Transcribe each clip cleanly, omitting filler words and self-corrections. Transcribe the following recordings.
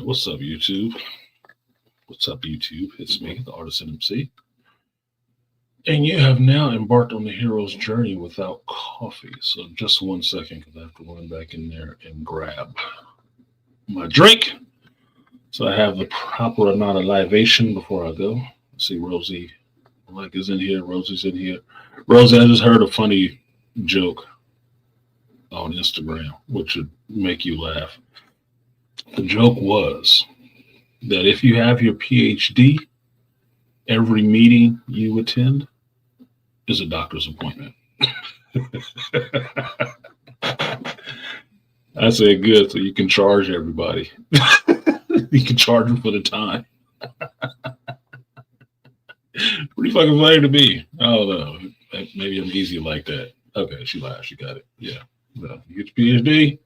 What's up, YouTube? What's up, YouTube? It's me, the Artisan MC. And you have now embarked on the hero's journey without coffee. So, just 1 second, because I have to run back in there and grab my drink. So, I have the proper amount of libation before I go. Let's see, Rosie like is in here. Rosie's in here. Rosie, I just heard a funny joke on Instagram, which would make you laugh. The joke was that if you have your PhD, every meeting you attend is a doctor's appointment. I said good, so you can charge everybody. You can charge them for the time. Pretty fucking funny to me. I don't know. Maybe I'm easy like that. Okay, she lied. She got it. Yeah. So you get your PhD.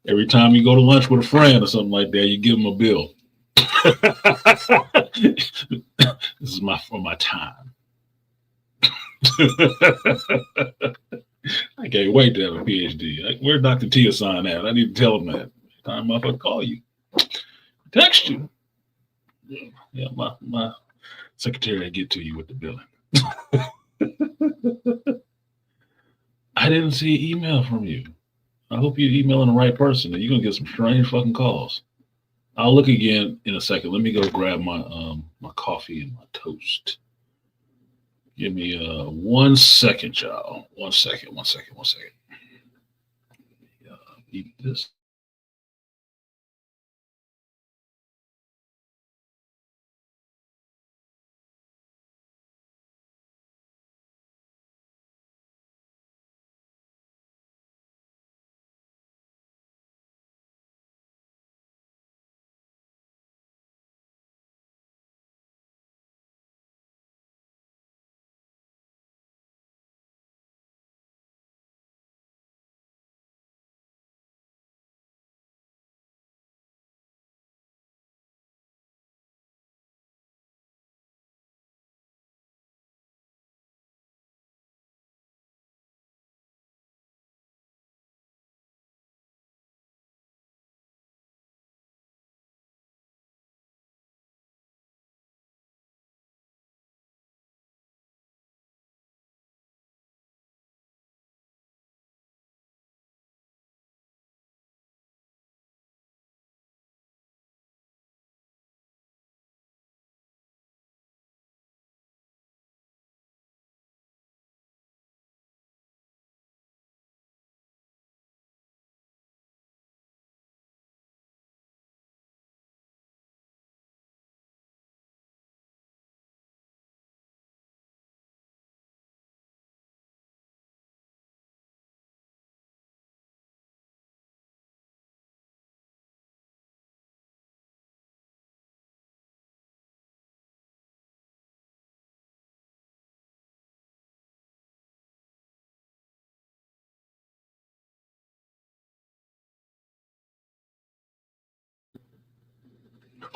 Every time you go to lunch with a friend or something like that, you give them a bill. This is for my time. I can't wait to have a PhD. Where's Dr. Tia sign at? I need to tell him that. Time off, I call you. Text you. Yeah, my secretary will get to you with the billing. I didn't see an email from you. I hope you're emailing the right person. You're gonna get some strange fucking calls. I'll look again in a second. Let me go grab my coffee and my toast. Give me 1 second, y'all. 1 second. 1 second. 1 second. Eat this.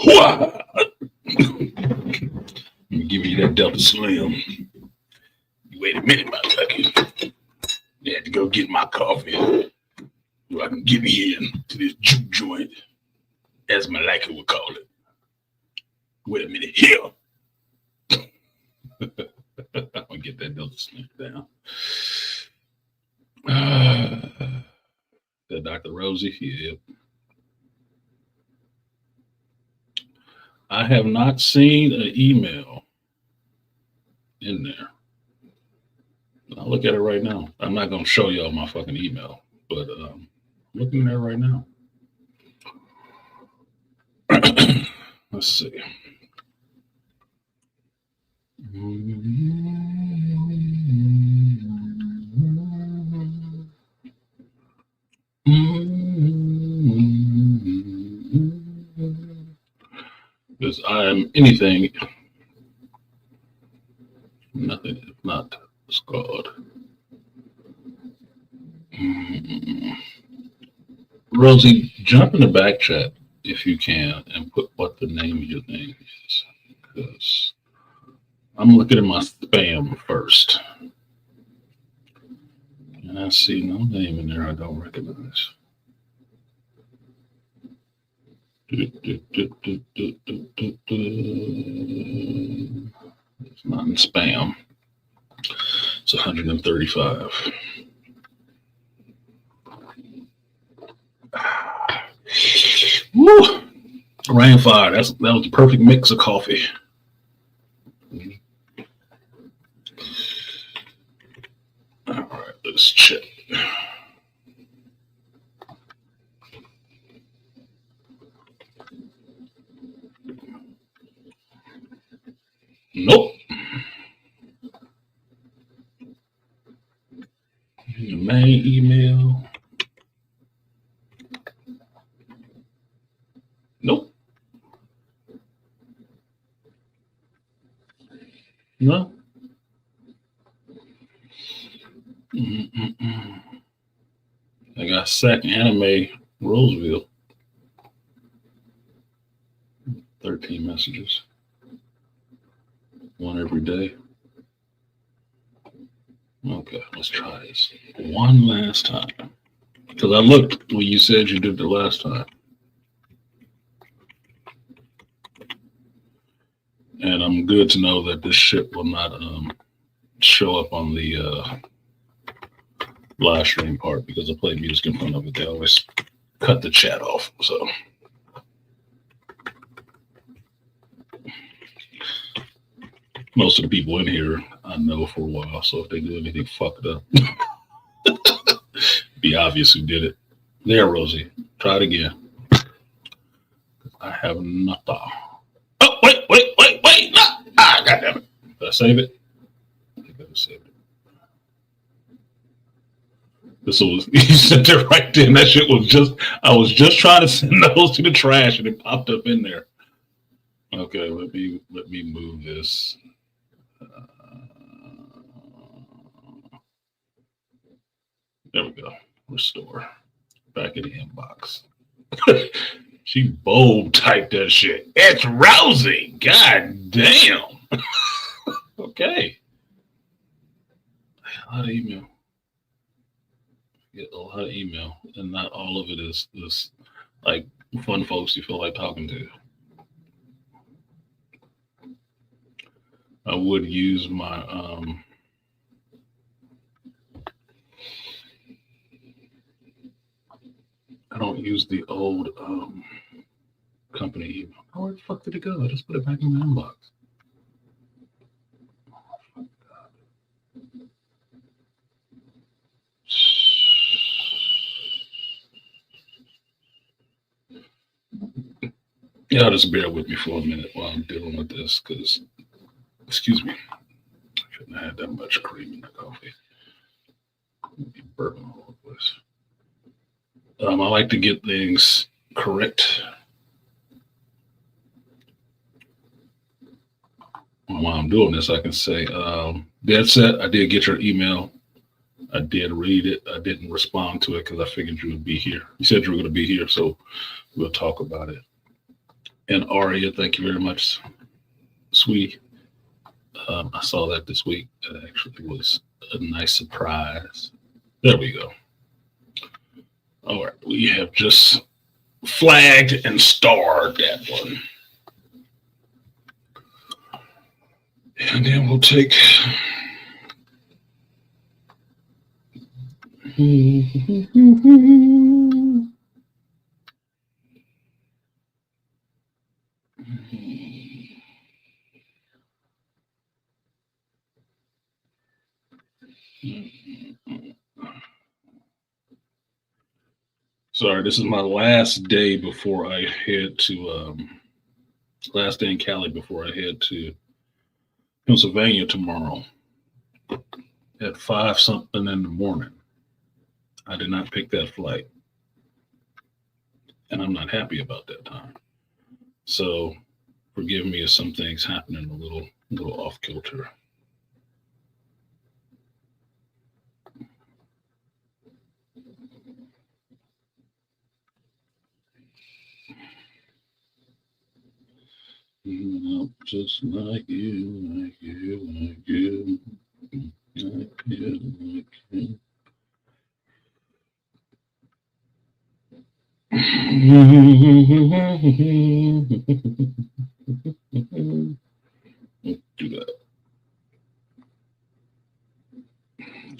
Let me give you that Delta Slim. Wait a minute, my lucky. I had to go get my coffee so I can get me in to this juke joint, as Malika would call it. Wait a minute here. I'm gonna get that Delta Slim down. That Dr. Rosie, yeah. I have not seen an email in there. I'll look at it right now. I'm not gonna show y'all my fucking email, but I'm looking there right now. Let's see. Because I am anything, nothing if not scarred. Rosie, jump in the back chat if you can and put what the name of your thing is. Because I'm looking at my spam first. And I see no name in there I don't recognize. It's not in spam. It's 135. Woo! Rainfire. That was the perfect mix of coffee. All right, let's check. Nope. Main email. Nope. No. Mm-mm-mm. I got Sac Anime Roseville. 13 messages. One every day. Okay, let's try this one last time. Because I looked when you said you did the last time. And I'm good to know that this shit will not show up on the live stream part because I play music in front of it. They always cut the chat off. So most of the people in here I know for a while. So if they do anything fucked up, be obvious who did it. There, Rosie. Try it again. I have nothing. Oh, wait. No. Ah, goddamn it. Did I save it? I think I just saved it. This was, you sent it right there. And that shit was just, I was just trying to send those to the trash and it popped up in there. Okay, let me move this. There we go. Restore. Back in the inbox. She bold typed that shit. It's Rosie. God damn. Okay. A lot of email. Get a lot of email, and not all of it is like fun folks you feel like talking to. I would use my I don't use the old company email. Oh, where the fuck did it go? I just put it back in my inbox. Y'all just bear with me for a minute while I'm dealing with this, because, excuse me, I shouldn't have had that much cream in the coffee. Be bourbon all over the place. I like to get things correct. While I'm doing this, I can say, that said, I did get your email. I did read it. I didn't respond to it because I figured you would be here. You said you were going to be here, so we'll talk about it. And Aria, thank you very much, sweetie. I saw that this week. It actually was a nice surprise. There we go. All right, we have just flagged and starred that one. And then we'll take. Sorry, this is my last day before I head to last day in Cali before I head to Pennsylvania tomorrow at 5 something in the morning. I did not pick that flight, and I'm not happy about that time. So forgive me if some things happening a little off kilter. Just like you, like you, like you, like you, like you. Do that.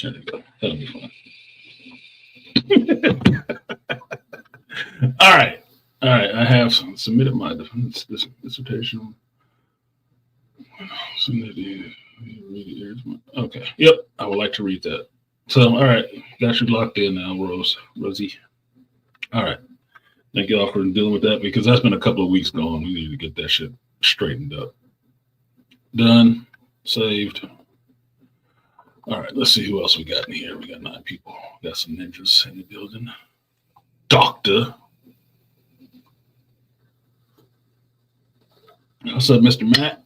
There you go. That'll be fun. All right. All right. I have submitted my defense dissertation. Okay. Yep. I would like to read that. So, all right. Got you locked in now, Rosie. All right. Thank you all for dealing with that because that's been a couple of weeks gone. We need to get that shit straightened up. Done. Saved. All right. Let's see who else we got in here. We got 9 people. Got some ninjas in the building. Doctor. What's up, Mr. Matt?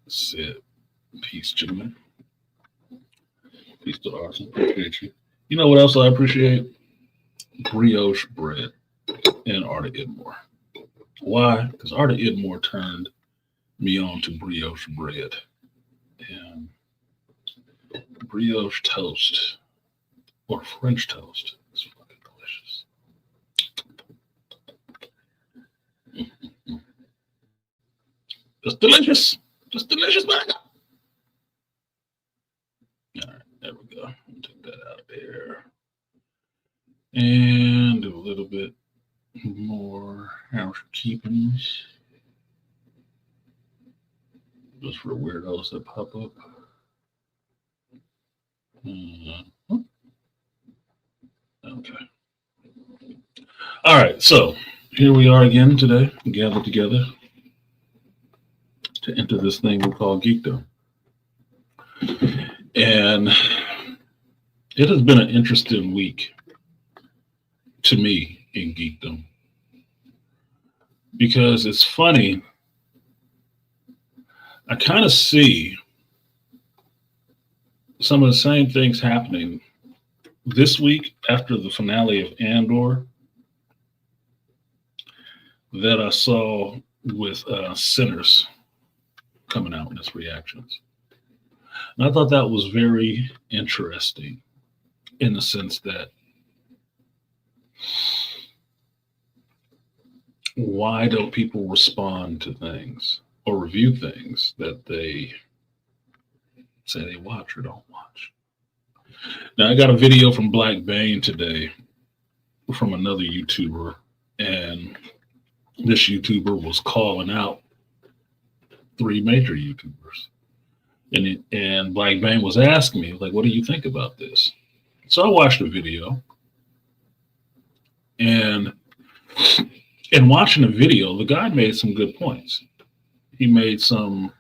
Said, peace, gentlemen. Peace to Arson. Appreciate you. You know what else I appreciate? Brioche bread and Arta Idmore. Why? Because Arta Idmore turned me on to brioche bread. And brioche toast or French toast is fucking delicious. Just delicious. Just delicious, man. All right, there we go. Take that out of there. And do a little bit more housekeeping. Just for weirdos that pop up. Okay. All right, so here we are again today, gathered together to enter this thing we call geekdom. And it has been an interesting week to me in geekdom because it's funny. I kind of see some of the same things happening this week after the finale of Andor that I saw with Sinners coming out in its reactions. And I thought that was very interesting in the sense that why don't people respond to things or review things that they say they watch or don't watch? Now, I got a video from Black Bane today from another YouTuber, and this YouTuber was calling out 3 major YouTubers. And Black Bane was asking me, like, what do you think about this? So I watched the video. And in watching the video, the guy made some good points. He made some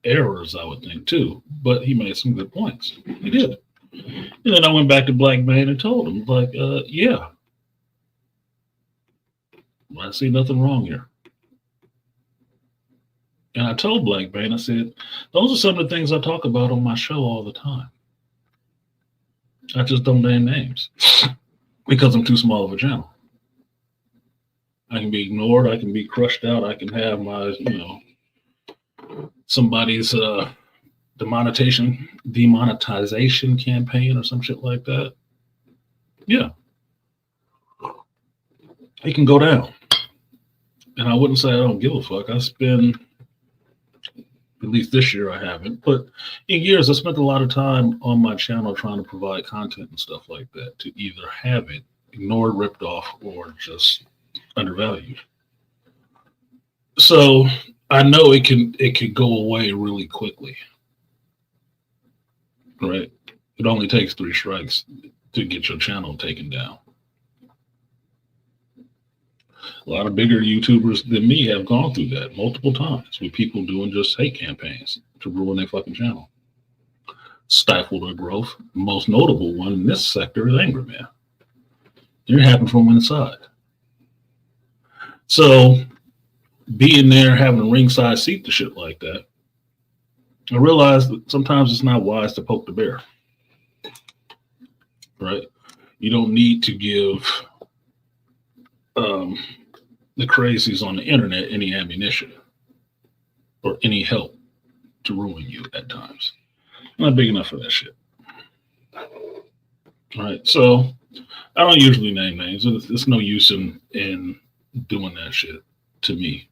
errors, I would think, too, but he made some good points. He did. And then I went back to Black Bane and told him, like, yeah, I see nothing wrong here. And I told Black Bane, I said, those are some of the things I talk about on my show all the time. I just don't name names because I'm too small of a channel. I can be ignored. I can be crushed out. I can have my, somebody's demonetization campaign or some shit like that. Yeah. It can go down. And I wouldn't say I don't give a fuck. I spend, at least this year I haven't, but in years I spent a lot of time on my channel trying to provide content and stuff like that to either have it ignored, ripped off, or just undervalued. So I know it can go away really quickly. Right? It only takes 3 strikes to get your channel taken down. A lot of bigger YouTubers than me have gone through that multiple times with people doing just hate campaigns to ruin their fucking channel. Stifle their growth. The most notable one in this sector is Angry Man. It happened from inside. So being there, having a ringside seat to shit like that, I realized that sometimes it's not wise to poke the bear. Right? You don't need to give the crazies on the internet any ammunition or any help to ruin you at times. I'm not big enough for that shit. All right, so I don't usually name names. It's no use in doing that shit to me.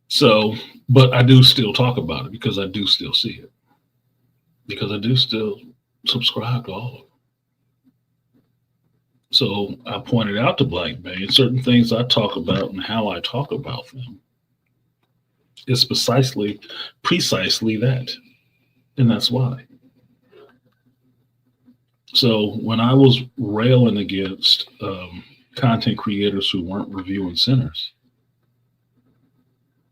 So, but I do still talk about it because I do still see it because I do still subscribe to all of it. So I pointed out to Black Bay certain things I talk about and how I talk about them is precisely that, and that's why. So when I was railing against content creators who weren't reviewing sinners,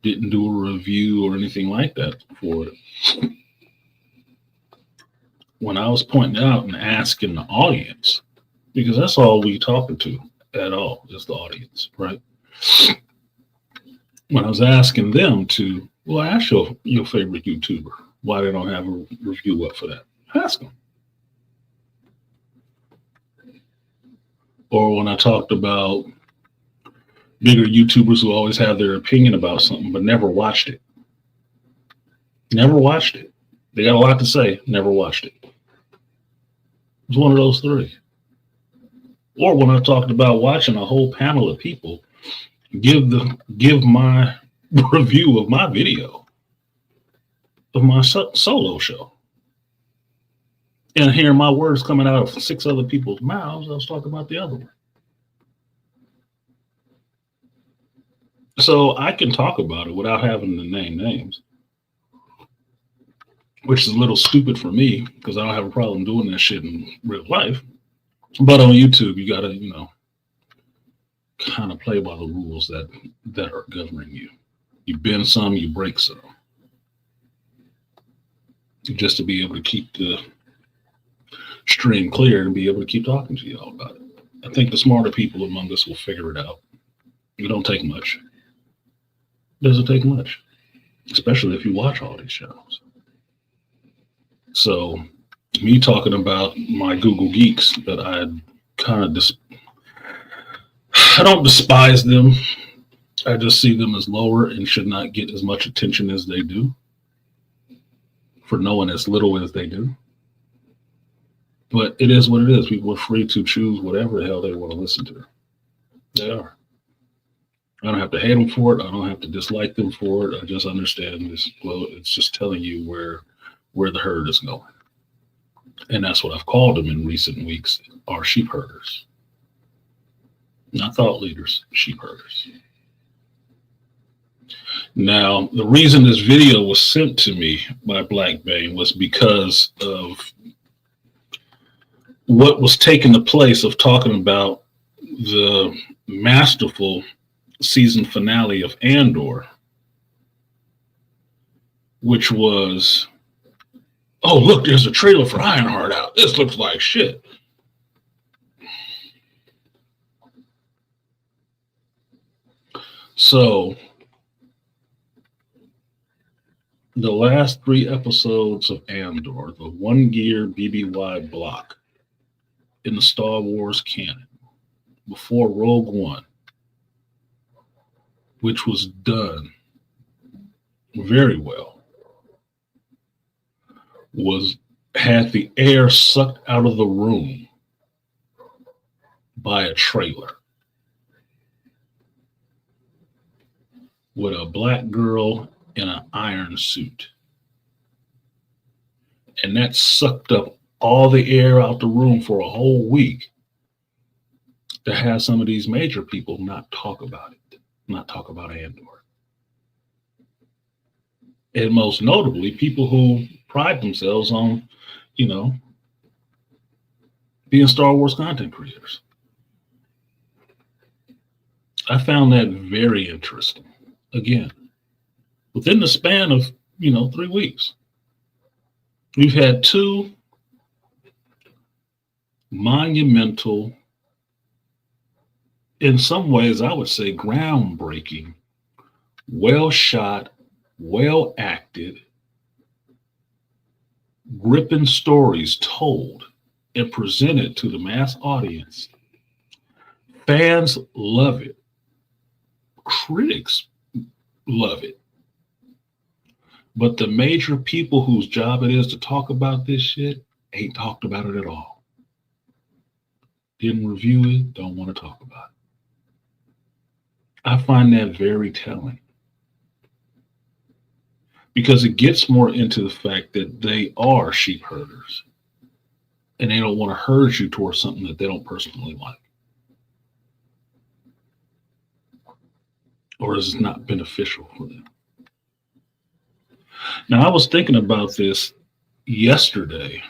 didn't do a review or anything like that for it. When I was pointing out and asking the audience, because that's all we talking to at all is the audience, right? When I was asking them to, well, ask your favorite YouTuber why they don't have a review up for that. Ask them. Or when I talked about bigger YouTubers who always have their opinion about something but never watched it. Never watched it. They got a lot to say, never watched it. It was one of those three. Or when I talked about watching a whole panel of people give my review of my video of my solo show. And hearing my words coming out of 6 other people's mouths, I was talking about the other one. So I can talk about it without having to name names, which is a little stupid for me because I don't have a problem doing that shit in real life. But on YouTube, you got to, kind of play by the rules that are governing you. You bend some, you break some. Just to be able to keep the stream clear and be able to keep talking to y'all about it. I think the smarter people among us will figure it out. It don't take much. It doesn't take much, especially if you watch all these shows. So, me talking about my Google Geeks that I kind of I don't despise them. I just see them as lower and should not get as much attention as they do for knowing as little as they do. But it is what it is. People are free to choose whatever the hell they want to listen to. They are. I don't have to hate them for it. I don't have to dislike them for it. I just understand this. Well, it's just telling you where the herd is going. And that's what I've called them in recent weeks, are sheep herders. Not thought leaders, sheep herders. Now, the reason this video was sent to me by Black Bane was because of what was taking the place of talking about the masterful season finale of Andor, which was, oh, look, there's a trailer for Ironheart out. This looks like shit. So, the last 3 episodes of Andor, the 1-year BBY block in the Star Wars canon, before Rogue One, which was done very well, had the air sucked out of the room by a trailer with a black girl in an iron suit. And that sucked up all the air out the room for a whole week to have some of these major people not talk about it, not talk about Andor. And most notably, people who pride themselves on, being Star Wars content creators. I found that very interesting. Again, within the span of, 3 weeks, we've had 2 monumental, in some ways, I would say groundbreaking, well shot, well acted, gripping stories told and presented to the mass audience. Fans love it. Critics love it. But the major people whose job it is to talk about this shit ain't talked about it at all. Didn't review it, don't want to talk about it. I find that very telling because it gets more into the fact that they are sheep herders and they don't want to herd you towards something that they don't personally like or is not beneficial for them. Now, I was thinking about this yesterday.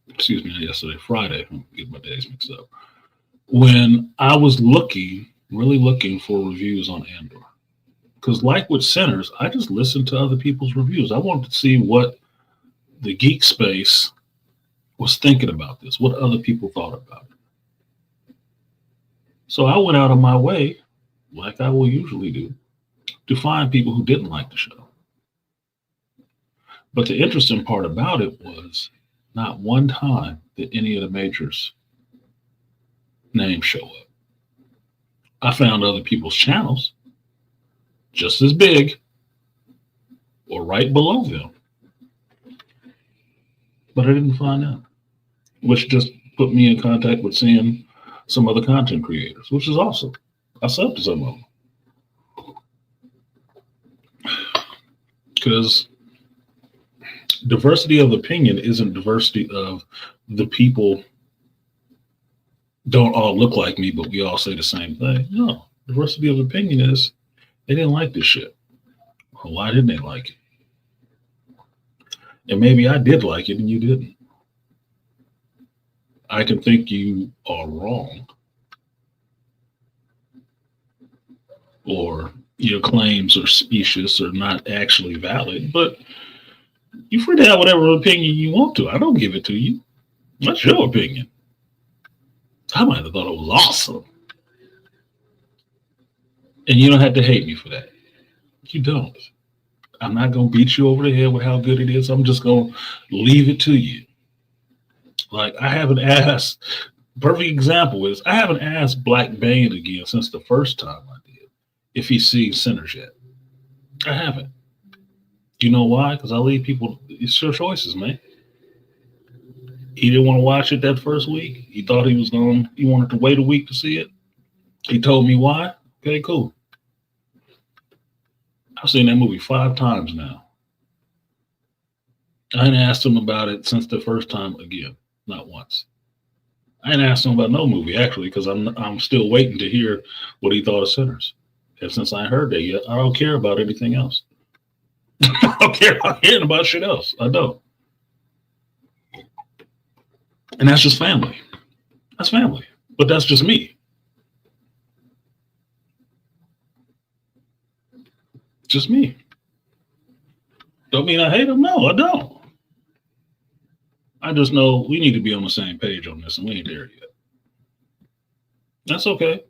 Excuse me, not yesterday, Friday. I'm getting my days mixed up. When I was looking, really looking for reviews on Andor. Because, like with Sinners, I just listened to other people's reviews. I wanted to see what the geek space was thinking about this, what other people thought about it. So I went out of my way, like I will usually do, to find people who didn't like the show. But the interesting part about it was not one time did any of the majors' names show up. I found other people's channels just as big or right below them, but I didn't find out, which just put me in contact with seeing some other content creators, which is awesome. I subbed to some of them because diversity of opinion isn't diversity of the people don't all look like me, but we all say the same thing. No, diversity of opinion is they didn't like this shit. Well, why didn't they like it? And maybe I did like it and you didn't. I can think you are wrong or your claims are specious or not actually valid, but you're free to have whatever opinion you want to. I don't give it to you. That's your opinion. I might have thought it was awesome. And you don't have to hate me for that. You don't. I'm not going to beat you over the head with how good it is. I'm just going to leave it to you. Like, I haven't asked, perfect example is, I haven't asked Black Bane again since the first time I did, if he's seen Sinners yet. I haven't. You know why? Because I leave people, it's your choices, man. He didn't want to watch it that first week. He thought he wanted to wait a week to see it. He told me why. Okay, cool. I've seen that movie 5 times now. I ain't asked him about it since the first time again, not once. I ain't asked him about no movie actually, because I'm still waiting to hear what he thought of Sinners. And since I ain't heard that yet, I don't care about anything else. I don't care about hearing about shit else. I don't. And that's just family. That's family. But that's just me. Just me. Don't mean I hate him. No, I don't. I just know we need to be on the same page on this, and we ain't there yet. That's okay.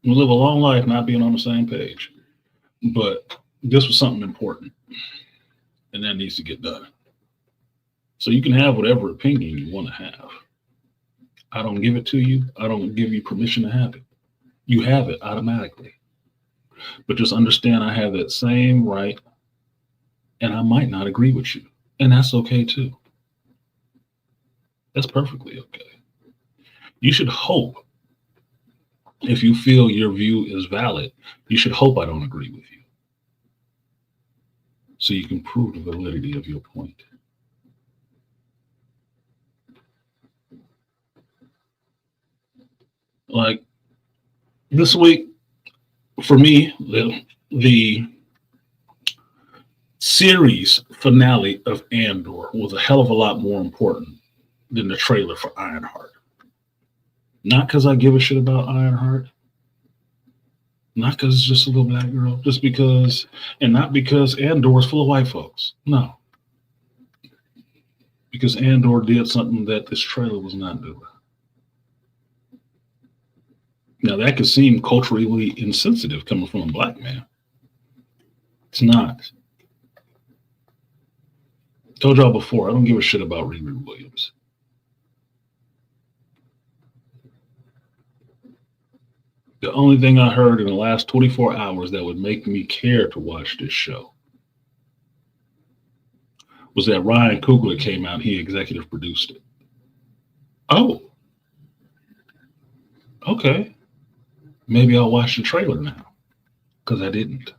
We live a long life not being on the same page. But this was something important, and that needs to get done. So you can have whatever opinion you want to have. I don't give it to you. I don't give you permission to have it. You have it automatically. But just understand I have that same right, and I might not agree with you. And that's okay too. That's perfectly okay. You should hope, if you feel your view is valid, you should hope I don't agree with you. So you can prove the validity of your point. Like this week, for me, the series finale of Andor was a hell of a lot more important than the trailer for Ironheart. Not because I give a shit about Ironheart. Not because it's just a little black girl. Just because, and not because Andor is full of white folks. No. Because Andor did something that this trailer was not doing. Now, that could seem culturally insensitive coming from a black man. It's not. Told y'all before, I don't give a shit about Riri Williams. The only thing I heard in the last 24 hours that would make me care to watch this show was that Ryan Coogler came out, he executive produced it. Oh, Okay, maybe I'll watch the trailer now because I didn't.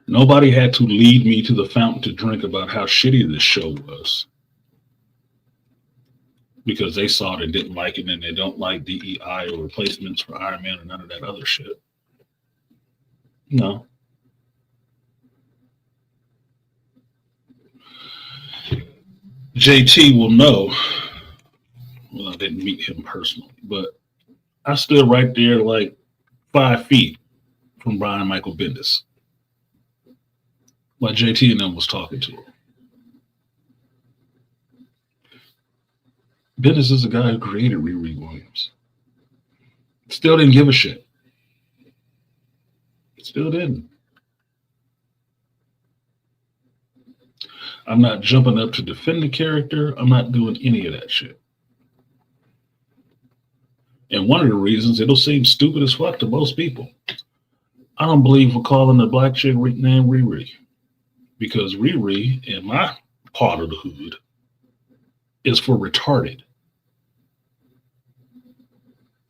Nobody had to lead me to the fountain to drink about how shitty this show was because they saw it and didn't like it and they don't like DEI or replacements for Iron Man or none of that other shit. No. JT will know. Well, I didn't meet him personally, but I stood right there like 5 feet from Brian Michael Bendis while JT and them was talking to him. Bendis is the guy who created Riri Williams. Still didn't give a shit. Still didn't. I'm not jumping up to defend the character. I'm not doing any of that shit. And one of the reasons it'll seem stupid as fuck to most people. I don't believe we're calling the black chick named Riri. Because Riri, in my part of the hood, is for retarded.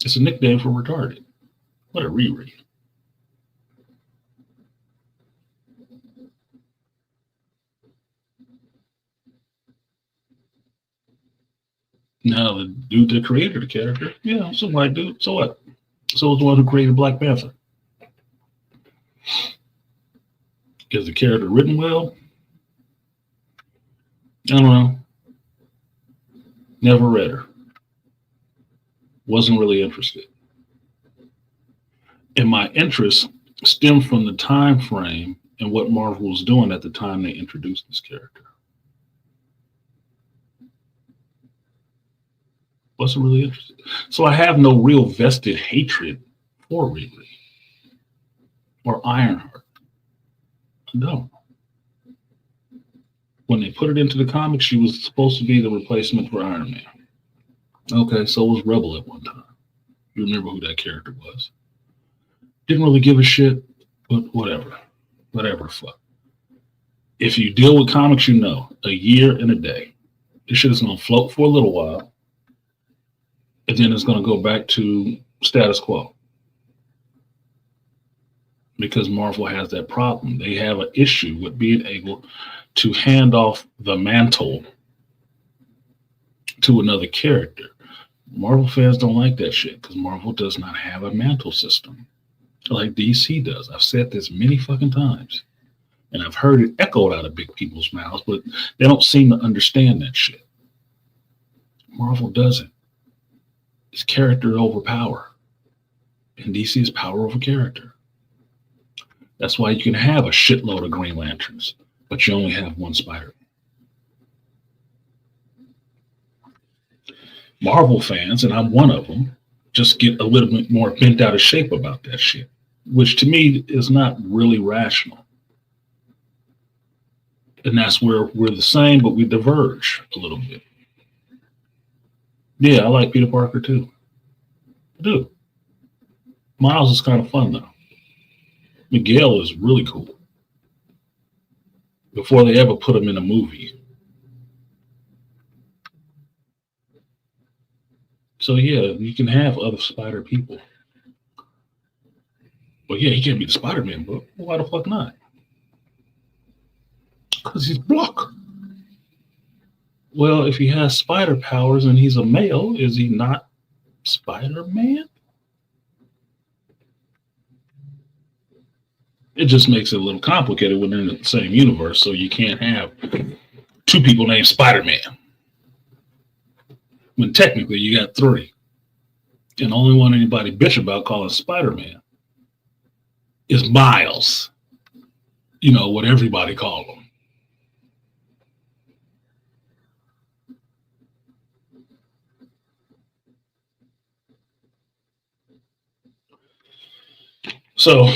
It's a nickname for retarded. What a Riri. Now, the dude that created the character, yeah, some white dude. So what? So was the one who created Black Panther. Is the character written well? I don't know. Never read her. Wasn't really interested. And my interest stemmed from the time frame and what Marvel was doing at the time they introduced this character. Wasn't really interested. So I have no real vested hatred for Riri or Ironheart. No. When they put it into the comics, she was supposed to be the replacement for Iron Man. Okay, so was Rebel at one time. You remember who that character was. Didn't really give a shit, but whatever. Whatever, fuck. If you deal with comics, you know, a year and a day. This shit is going to float for a little while, and then it's going to go back to status quo. Because Marvel has that problem. They have an issue with being able to hand off the mantle to another character. Marvel fans don't like that shit because Marvel does not have a mantle system like DC does. I've said this many fucking times, and I've heard it echoed out of big people's mouths, but they don't seem to understand that shit. Marvel doesn't. It's character over power, and DC is power over character. That's why you can have a shitload of Green Lanterns, but you only have one Spider. Marvel fans, and I'm one of them, just get a little bit more bent out of shape about that shit, which to me is not really rational. And that's where we're the same, but we diverge a little bit. Yeah, I like Peter Parker too. I do. Miles is kind of fun though. Miguel is really cool. Before they ever put him in a movie. So yeah, you can have other Spider people. But yeah, he can't be the Spider-Man, but why the fuck not? Because he's black. Well, if he has spider powers and he's a male, is he not Spider-Man? It just makes it a little complicated when they're in the same universe, so you can't have two people named Spider-Man. When technically you got three. And the only one anybody bitch about calling Spider-Man is Miles. You know, what everybody call him. So,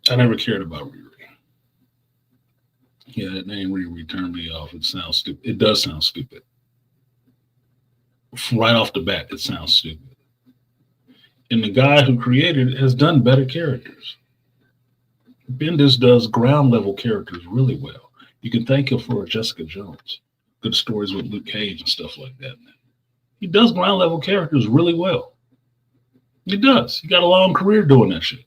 I never cared about Riri. Yeah, that name Riri turned me off. It sounds stupid. It does sound stupid. Right off the bat, it sounds stupid. And the guy who created it has done better characters. Bendis does ground level characters really well. You can thank him for Jessica Jones. Good stories with Luke Cage and stuff like that. He does ground level characters really well. He does. He got a long career doing that shit.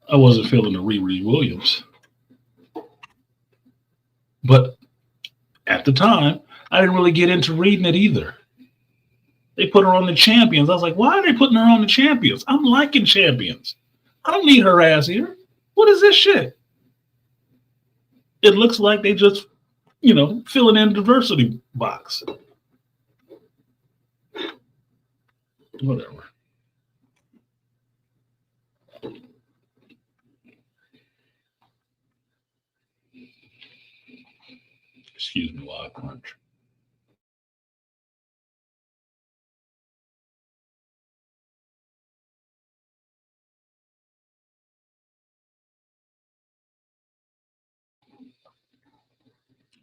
I wasn't feeling the Riri Williams, but at the time, I didn't really get into reading it either. They put her on the Champions. I was like, why are they putting her on the Champions? I'm liking Champions. I don't need her ass here. What is this shit? It looks like they just, filling in a diversity box. Whatever. Excuse me while I crunch.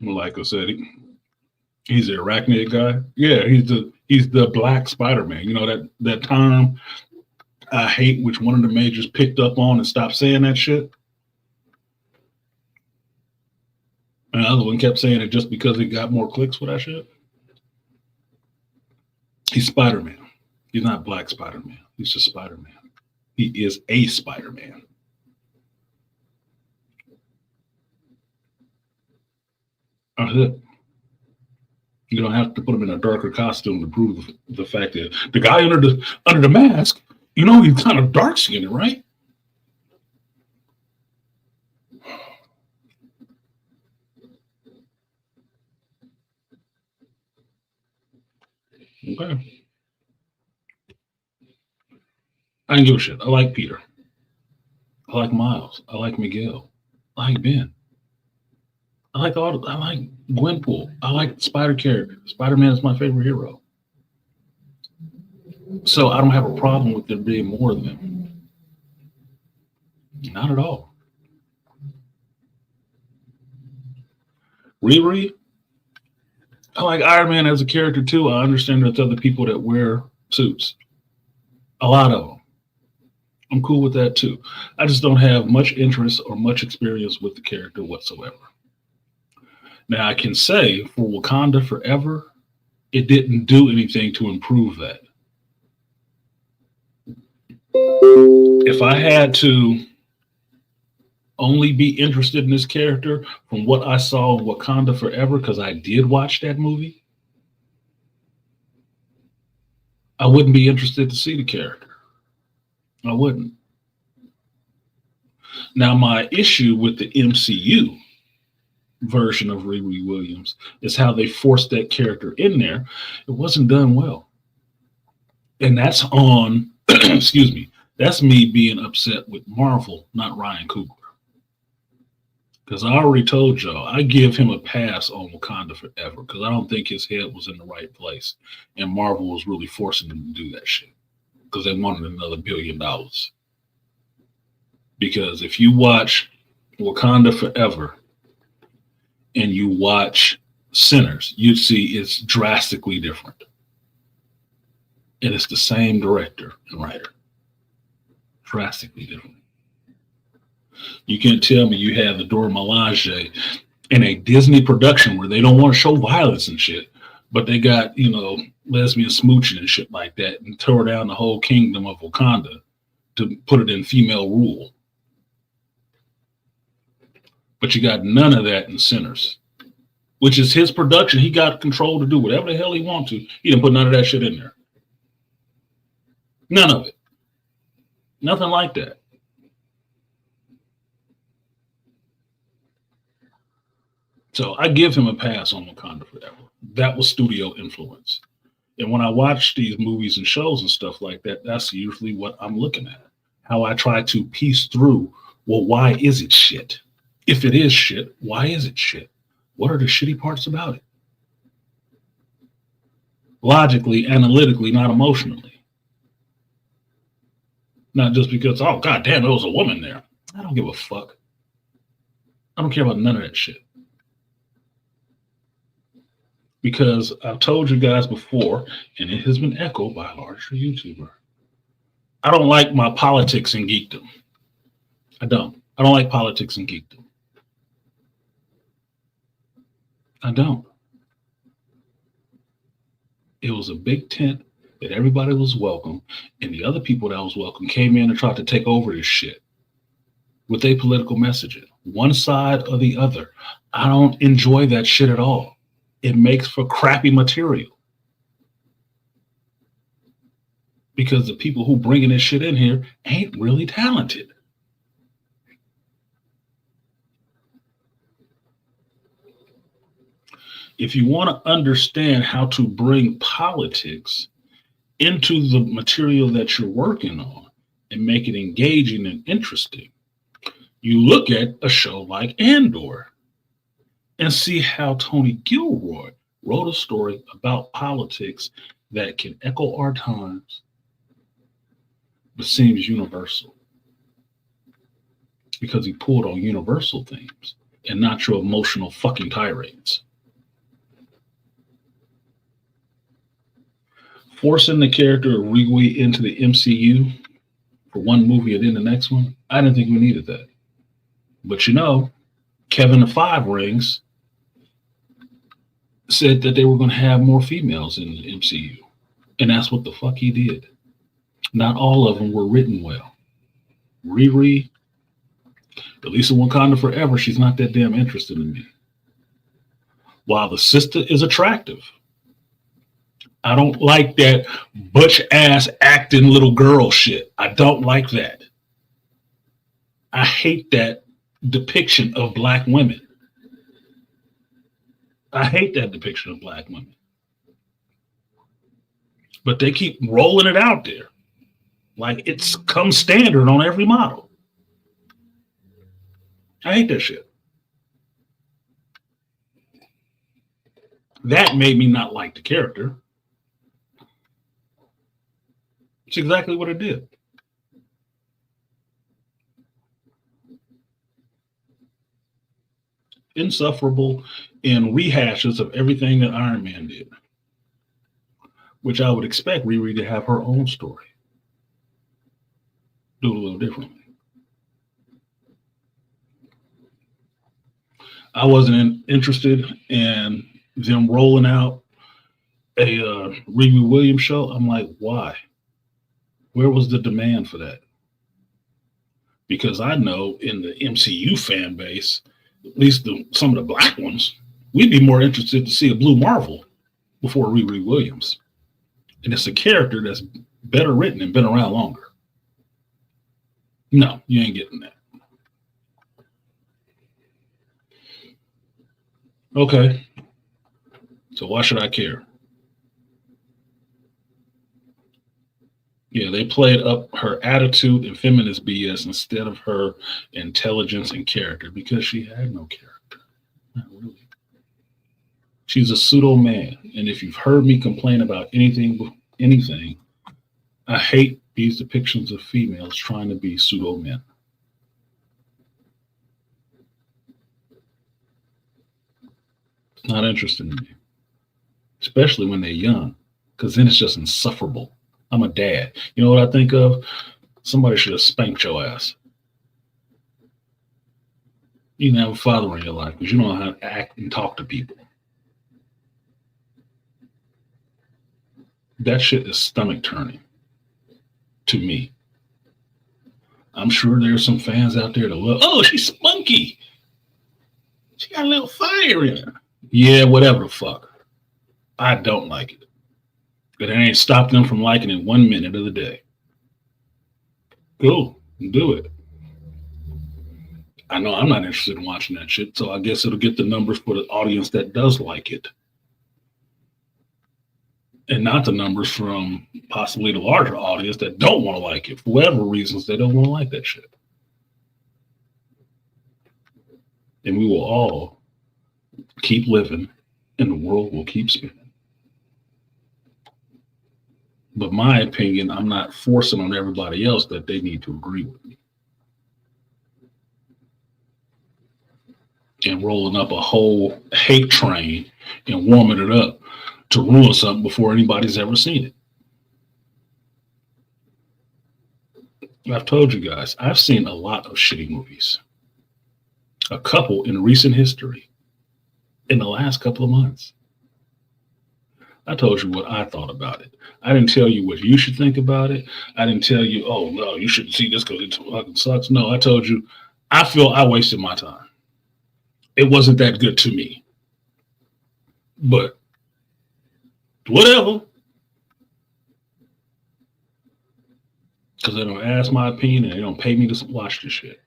Like I said, he's the arachnid guy. Yeah, he's the Black Spider-Man. You know that term I hate, which one of the majors picked up on and stopped saying that shit. And the other one kept saying it just because he got more clicks for that shit. He's Spider-Man. He's not Black Spider-Man. He's just Spider-Man. He is a Spider-Man. That's it. You don't have to put him in a darker costume to prove the fact that the guy under the mask, he's kind of dark skinned, right? Okay. I didn't give a shit. I like Peter. I like Miles. I like Miguel. I like Ben. I like Gwenpool. I like Spider character. Spider-Man is my favorite hero. So I don't have a problem with there being more of them. Not at all. Riri, I like Iron Man as a character too. I understand there's other people that wear suits. A lot of them. I'm cool with that too. I just don't have much interest or much experience with the character whatsoever. Now I can say for Wakanda Forever, it didn't do anything to improve that. If I had to only be interested in this character from what I saw in Wakanda Forever, because I did watch that movie, I wouldn't be interested to see the character. I wouldn't. Now, my issue with the MCU version of Riri Williams is how they forced that character in there. It wasn't done well. And that's on, excuse me, that's me being upset with Marvel, not Ryan Coogler. Because I already told y'all, I give him a pass on Wakanda Forever because I don't think his head was in the right place. And Marvel was really forcing him to do that shit because they wanted another $1 billion. Because if you watch Wakanda Forever and you watch Sinners, you'd see it's drastically different. And it's the same director and writer. Drastically different. You can't tell me you have the Dora Milaje in a Disney production where they don't want to show violence and shit, but they got, lesbian smooching and shit like that and tore down the whole kingdom of Wakanda to put it in female rule. But you got none of that in Sinners, which is his production. He got control to do whatever the hell he wants to. He didn't put none of that shit in there. None of it. Nothing like that. So I give him a pass on Wakanda Forever. That was studio influence. And when I watch these movies and shows and stuff like that, that's usually what I'm looking at. How I try to piece through, well, why is it shit? If it is shit, why is it shit? What are the shitty parts about it? Logically, analytically, not emotionally. Not just because, oh, god damn, there was a woman there. I don't give a fuck. I don't care about none of that shit. Because I've told you guys before, and it has been echoed by a larger YouTuber. I don't like my politics and geekdom. I don't. I don't like politics and geekdom. I don't. It was a big tent that everybody was welcome, and the other people that was welcome came in and tried to take over this shit with their political messaging, one side or the other. I don't enjoy that shit at all. It makes for crappy material because the people who bringing this shit in here ain't really talented. If you want to understand how to bring politics into the material that you're working on and make it engaging and interesting, you look at a show like Andor and see how Tony Gilroy wrote a story about politics that can echo our times but seems universal because he pulled on universal themes and not your emotional fucking tirades. Forcing the character of Riri into the MCU for one movie and then the next one, I didn't think we needed that. But you know, Kevin the Five Rings said that they were going to have more females in the MCU. And that's what the fuck he did. Not all of them were written well. Riri, at least in Wakanda Forever, she's not that damn interested in me. While the sister is attractive, I don't like that butch ass acting little girl shit. I don't like that. I hate that depiction of black women. I hate that depiction of black women. But they keep rolling it out there like it's come standard on every model. I hate that shit. That made me not like the character. It's exactly what it did. Insufferable in rehashes of everything that Iron Man did, which I would expect Riri to have her own story. Do it a little differently. I wasn't interested in them rolling out a Riri Williams show. I'm like, why? Where was the demand for that? Because I know in the MCU fan base, at least some of the black ones, we'd be more interested to see a Blue Marvel before Riri Williams. And it's a character that's better written and been around longer. No, you ain't getting that. Okay. So why should I care? Yeah, they played up her attitude and feminist BS instead of her intelligence and character because she had no character. Not really. She's a pseudo man. And if you've heard me complain about anything, I hate these depictions of females trying to be pseudo men. Not interested in me, especially when they're young, because then it's just insufferable. I'm a dad. You know what I think of? Somebody should have spanked your ass. You can have a father in your life because you know how to act and talk to people. That shit is stomach turning to me. I'm sure there's some fans out there that love, oh, she's spunky. She got a little fire in her. Yeah, whatever the fuck. I don't like it. But it ain't stopped them from liking it 1 minute of the day. Cool, do it. I know I'm not interested in watching that shit, so I guess it'll get the numbers for the audience that does like it. And not the numbers from possibly the larger audience that don't want to like it. For whatever reasons, they don't want to like that shit. And we will all keep living and the world will keep spinning. But my opinion, I'm not forcing on everybody else that they need to agree with me. And rolling up a whole hate train and warming it up to ruin something before anybody's ever seen it. I've told you guys, I've seen a lot of shitty movies. A couple in recent history in the last couple of months. I told you what I thought about it. I didn't tell you what you should think about it. I didn't tell you, oh no, you shouldn't see this because it fucking sucks. No, I told you, I feel I wasted my time. It wasn't that good to me. But whatever, because they don't ask my opinion and they don't pay me to watch this shit.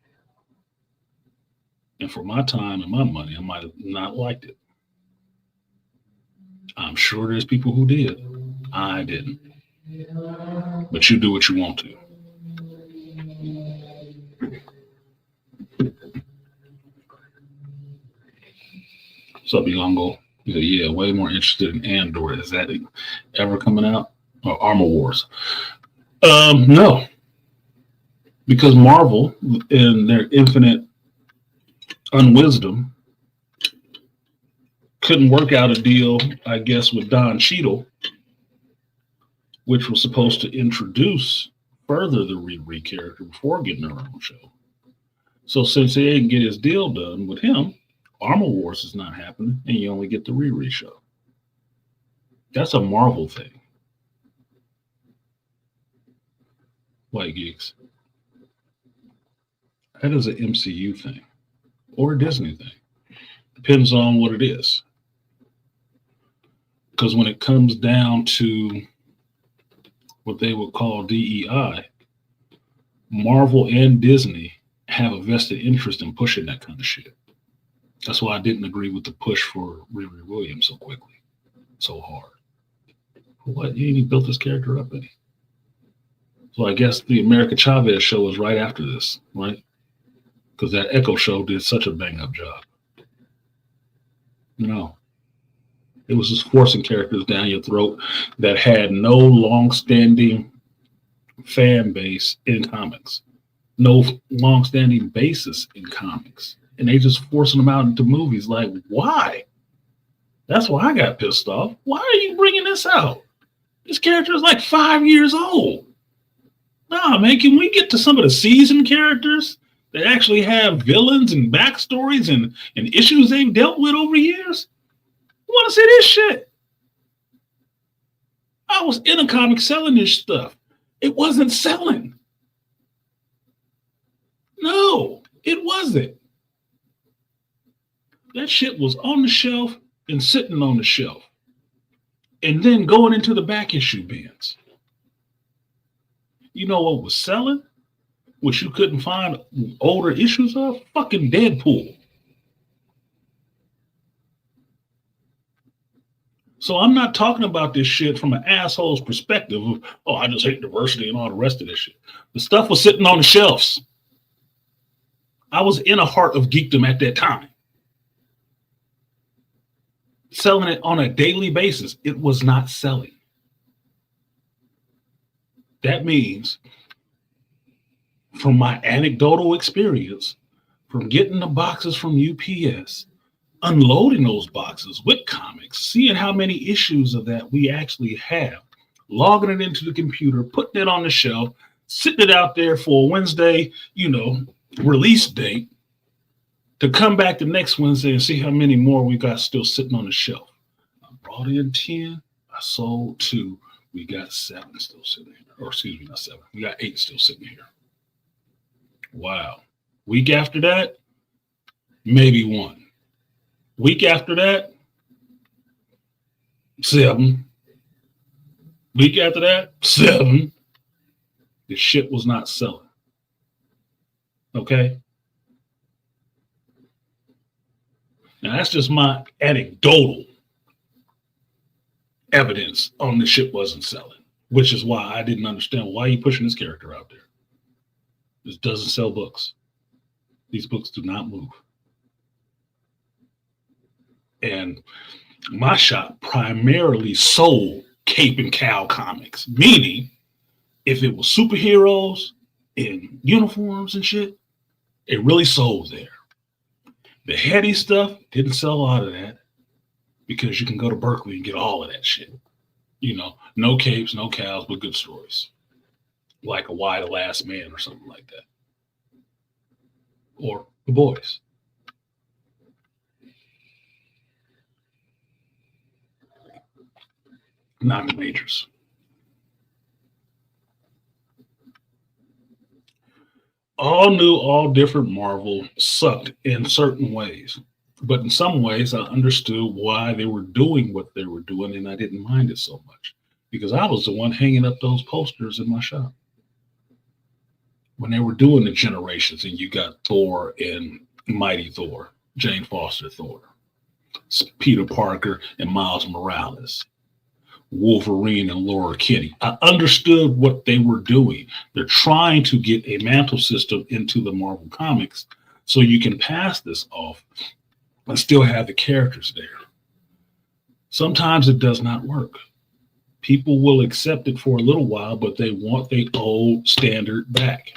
And for my time and my money, I might have not liked it. I'm sure there's people who did. I didn't. But you do what you want to. So Belongo, he said, yeah, way more interested in Andor. Is that ever coming out? Or Armor Wars? No, because Marvel, in their infinite unwisdom, couldn't work out a deal, I guess, with Don Cheadle, which was supposed to introduce further the Riri character before getting her own show. So since they didn't get his deal done with him, Armor Wars is not happening, and you only get the Riri show. That's a Marvel thing. White geeks. That is an MCU thing or a Disney thing. Depends on what it is. Because when it comes down to what they would call DEI, Marvel and Disney have a vested interest in pushing that kind of shit. That's why I didn't agree with the push for Riri Williams so quickly, so hard. What? You ain't built this character up any. So I guess the America Chavez show was right after this, right? Because that Echo show did such a bang up job. No. It was just forcing characters down your throat that had no long-standing fan base in comics, no long-standing basis in comics, and they just forcing them out into movies. Like, why? That's why I got pissed off. Why are you bringing this out? This character is like 5 years old. Nah, man, can we get to some of the seasoned characters that actually have villains and backstories and issues they've dealt with over years? I want to see this shit. I was in a comic selling this stuff. It wasn't selling. No, it wasn't. That shit was on the shelf and sitting on the shelf. And then going into the back issue bins. You know what was selling? Which you couldn't find older issues of? Fucking Deadpool. So I'm not talking about this shit from an asshole's perspective of, oh, I just hate diversity and all the rest of this shit. The stuff was sitting on the shelves. I was in a heart of geekdom at that time. Selling it on a daily basis. It was not selling. That means, from my anecdotal experience, from getting the boxes from UPS, unloading those boxes with comics, seeing how many issues of that we actually have, logging it into the computer, putting it on the shelf, sitting it out there for a Wednesday, release date, to come back the next Wednesday and see how many more we got still sitting on the shelf. I brought in 10, I sold 2, we got 7 still sitting here. Or excuse me, not 7, we got 8 still sitting here. Wow. Week after that, maybe 1. Week after that, 7. Week after that, 7. The shit was not selling. Okay? Now, that's just my anecdotal evidence on the shit wasn't selling, which is why I didn't understand why you pushing this character out there. This doesn't sell books. These books do not move. And my shop primarily sold Cape and Cow comics, meaning if it was superheroes in uniforms and shit, it really sold there. The heady stuff didn't sell a lot of that because you can go to Berkeley and get all of that shit. No capes, no cows, but good stories. Like a Why the Last Man or something like that. Or The Boys. not the majors. All new, all different Marvel sucked in certain ways. But in some ways, I understood why they were doing what they were doing, and I didn't mind it so much because I was the one hanging up those posters in my shop when they were doing the generations, and you got Thor and Mighty Thor, Jane Foster Thor, Peter Parker and Miles Morales, Wolverine and Laura Kinney. I understood what they were doing. They're trying to get a mantle system into the Marvel Comics so you can pass this off and still have the characters there. Sometimes it does not work. People will accept it for a little while, but they want the old standard back.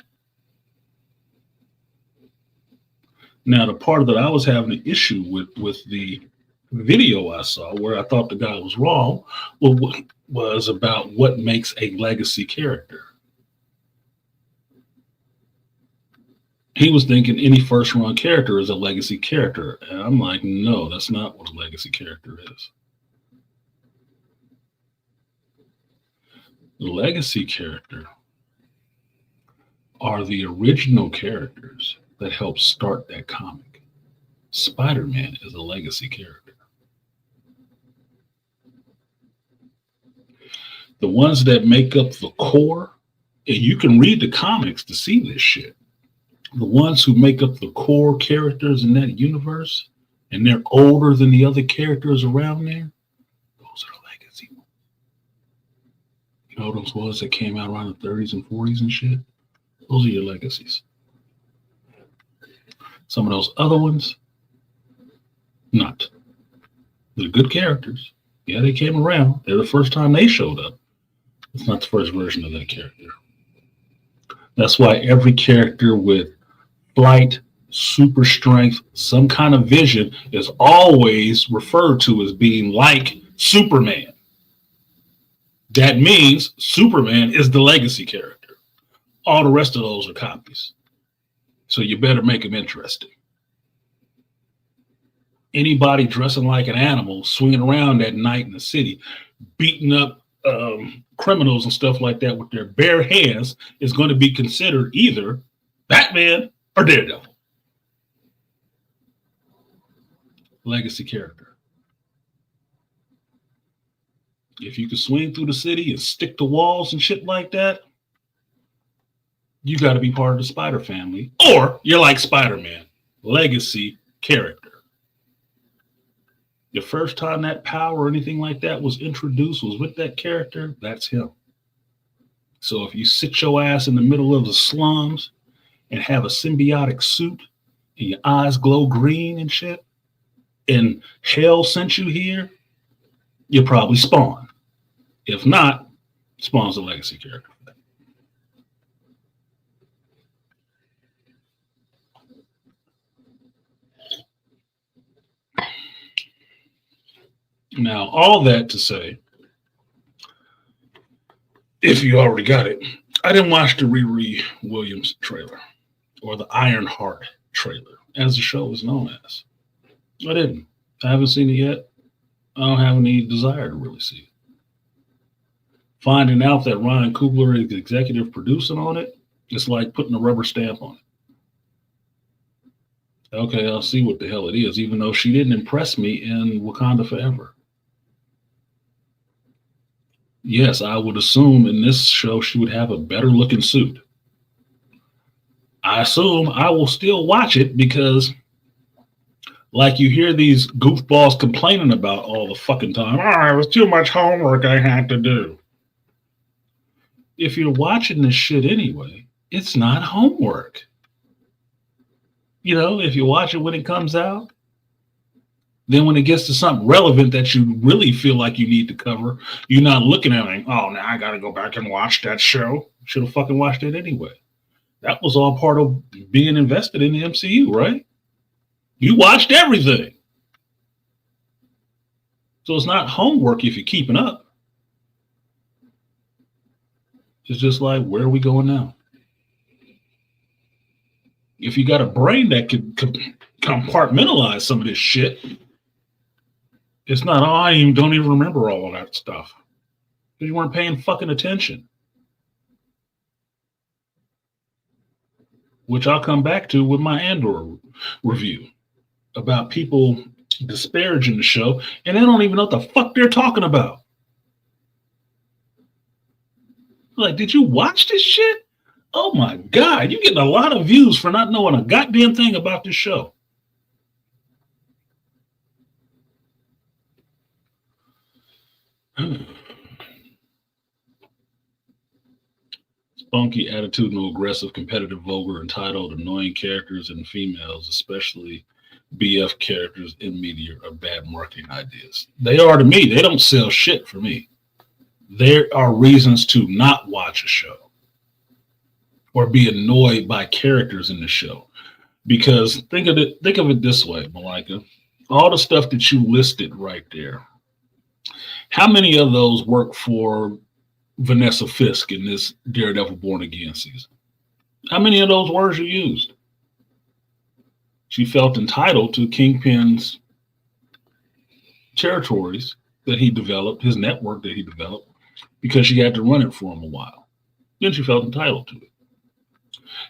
Now, the part that I was having an issue with the video I saw where I thought the guy was wrong was about what makes a legacy character. He was thinking any first run character is a legacy character. And I'm like, no, that's not what a legacy character is. The legacy character are the original characters that helped start that comic. Spider-Man is a legacy character. The ones that make up the core, and you can read the comics to see this shit. The ones who make up the core characters in that universe, and they're older than the other characters around there, those are legacy ones. You know those ones that came out around the 30s and 40s and shit? Those are your legacies. Some of those other ones, not. They're good characters. Yeah, they came around. They're the first time they showed up. It's not the first version of that character. That's why every character with flight, super strength, some kind of vision is always referred to as being like Superman. That means Superman is the legacy character. All the rest of those are copies. So you better make them interesting. Anybody dressing like an animal, swinging around at night in the city, beating up criminals and stuff like that with their bare hands is going to be considered either Batman or Daredevil. Legacy character. If you can swing through the city and stick to walls and shit like that, you got to be part of the Spider family, or you're like Spider-Man, legacy character. The first time that power or anything like that was introduced was with that character, that's him. So if you sit your ass in the middle of the slums and have a symbiotic suit and your eyes glow green and shit, and hell sent you here, you'll probably Spawn. If not, Spawn's a legacy character. Now, all that to say, if you already got it, I didn't watch the Riri Williams trailer or the Ironheart trailer, as the show is known as. I didn't. I haven't seen it yet. I don't have any desire to really see it. Finding out that Ryan Coogler is executive producing on it, it's like putting a rubber stamp on it. Okay, I'll see what the hell it is, even though she didn't impress me in Wakanda Forever. Yes, I would assume in this show she would have a better looking suit. I assume I will still watch it because, like, you hear these goofballs complaining about all the fucking time. It was too much homework I had to do. If you're watching this shit anyway, it's not homework. You know, if you watch it when it comes out, then when it gets to something relevant that you really feel like you need to cover, you're not looking at it, oh, now I got to go back and watch that show. Should have fucking watched it anyway. That was all part of being invested in the MCU, right? You watched everything. So it's not homework if you're keeping up. It's just like, where are we going now? If you got a brain that could compartmentalize some of this shit, it's not, don't even remember all of that stuff. because you weren't paying fucking attention. Which I'll come back to with my Andor review about people disparaging the show and they don't even know what the fuck they're talking about. Like, did you watch this shit? Oh my God, you're getting a lot of views for not knowing a goddamn thing about this show. Spunky, attitudinal, aggressive, competitive, vulgar, entitled, annoying characters and females, especially BF characters in media, are bad marketing ideas. They are to me. They don't sell shit for me. There are reasons to not watch a show or be annoyed by characters in the show. Because think of it this way, Malika. All the stuff that you listed right there, how many of those work for Vanessa Fisk in this Daredevil Born Again season? How many of those words are used? She felt entitled to Kingpin's territories that he developed, his network that he developed, because she had to run it for him a while. Then she felt entitled to it.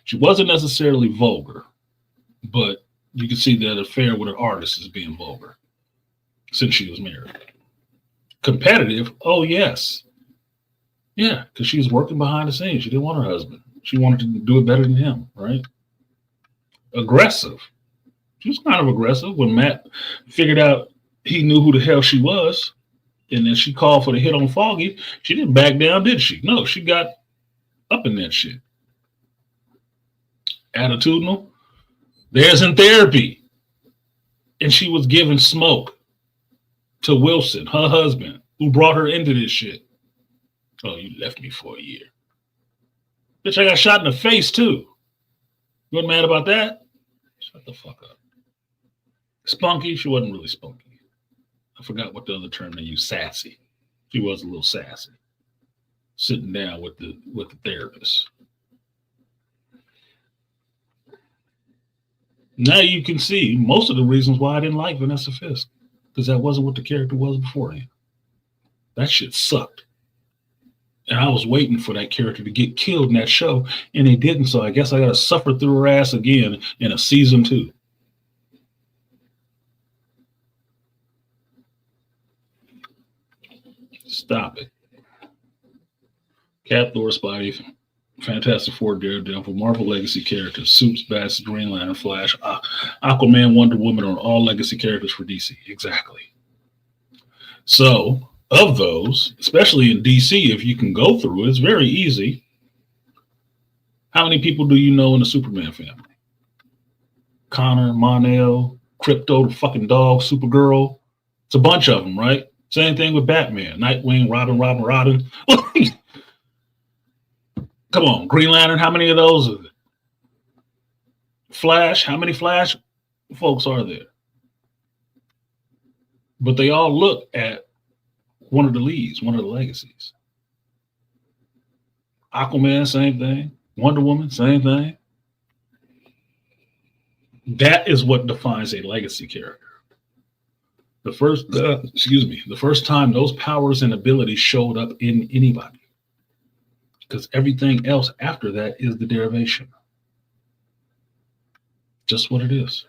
She wasn't necessarily vulgar, but you can see that affair with an artist is being vulgar since she was married. Competitive? Oh, yes. Yeah, because she was working behind the scenes. She didn't want her husband. She wanted to do it better than him, right? Aggressive. She was kind of aggressive when Matt figured out he knew who the hell she was. And then she called for the hit on Foggy. She didn't back down, did she? No, she got up in that shit. Attitudinal. There's in therapy. And she was giving smoke to Wilson, her husband, who brought her into this shit. Oh, you left me for a year. Bitch, I got shot in the face too. You wasn't mad about that? Shut the fuck up. Spunky, she wasn't really spunky. I forgot what the other term they used, sassy. She was a little sassy. Sitting down with the therapist. Now you can see most of the reasons why I didn't like Vanessa Fisk. Because that wasn't what the character was beforehand. That shit sucked. And I was waiting for that character to get killed in that show, and they didn't. So I guess I got to suffer through her ass again in a season 2. Stop it. Cap, Thor, Spidey, Fantastic Four, Daredevil, Marvel Legacy characters, Suits, Bats, Green Lantern, Flash, Aquaman, Wonder Woman are all legacy characters for DC. Exactly. So, of those, especially in DC, if you can go through it, it's very easy. How many people do you know in the Superman family? Connor, Mon-El, Crypto, the fucking dog, Supergirl. It's a bunch of them, right? Same thing with Batman, Nightwing, Robin. Come on, Green Lantern, how many of those are there? Flash, how many Flash folks are there? But they all look at one of the leads, one of the legacies. Aquaman, same thing. Wonder Woman, same thing. That is what defines a legacy character. The first time those powers and abilities showed up in anybody. Because everything else after that is the derivation. Just what it is.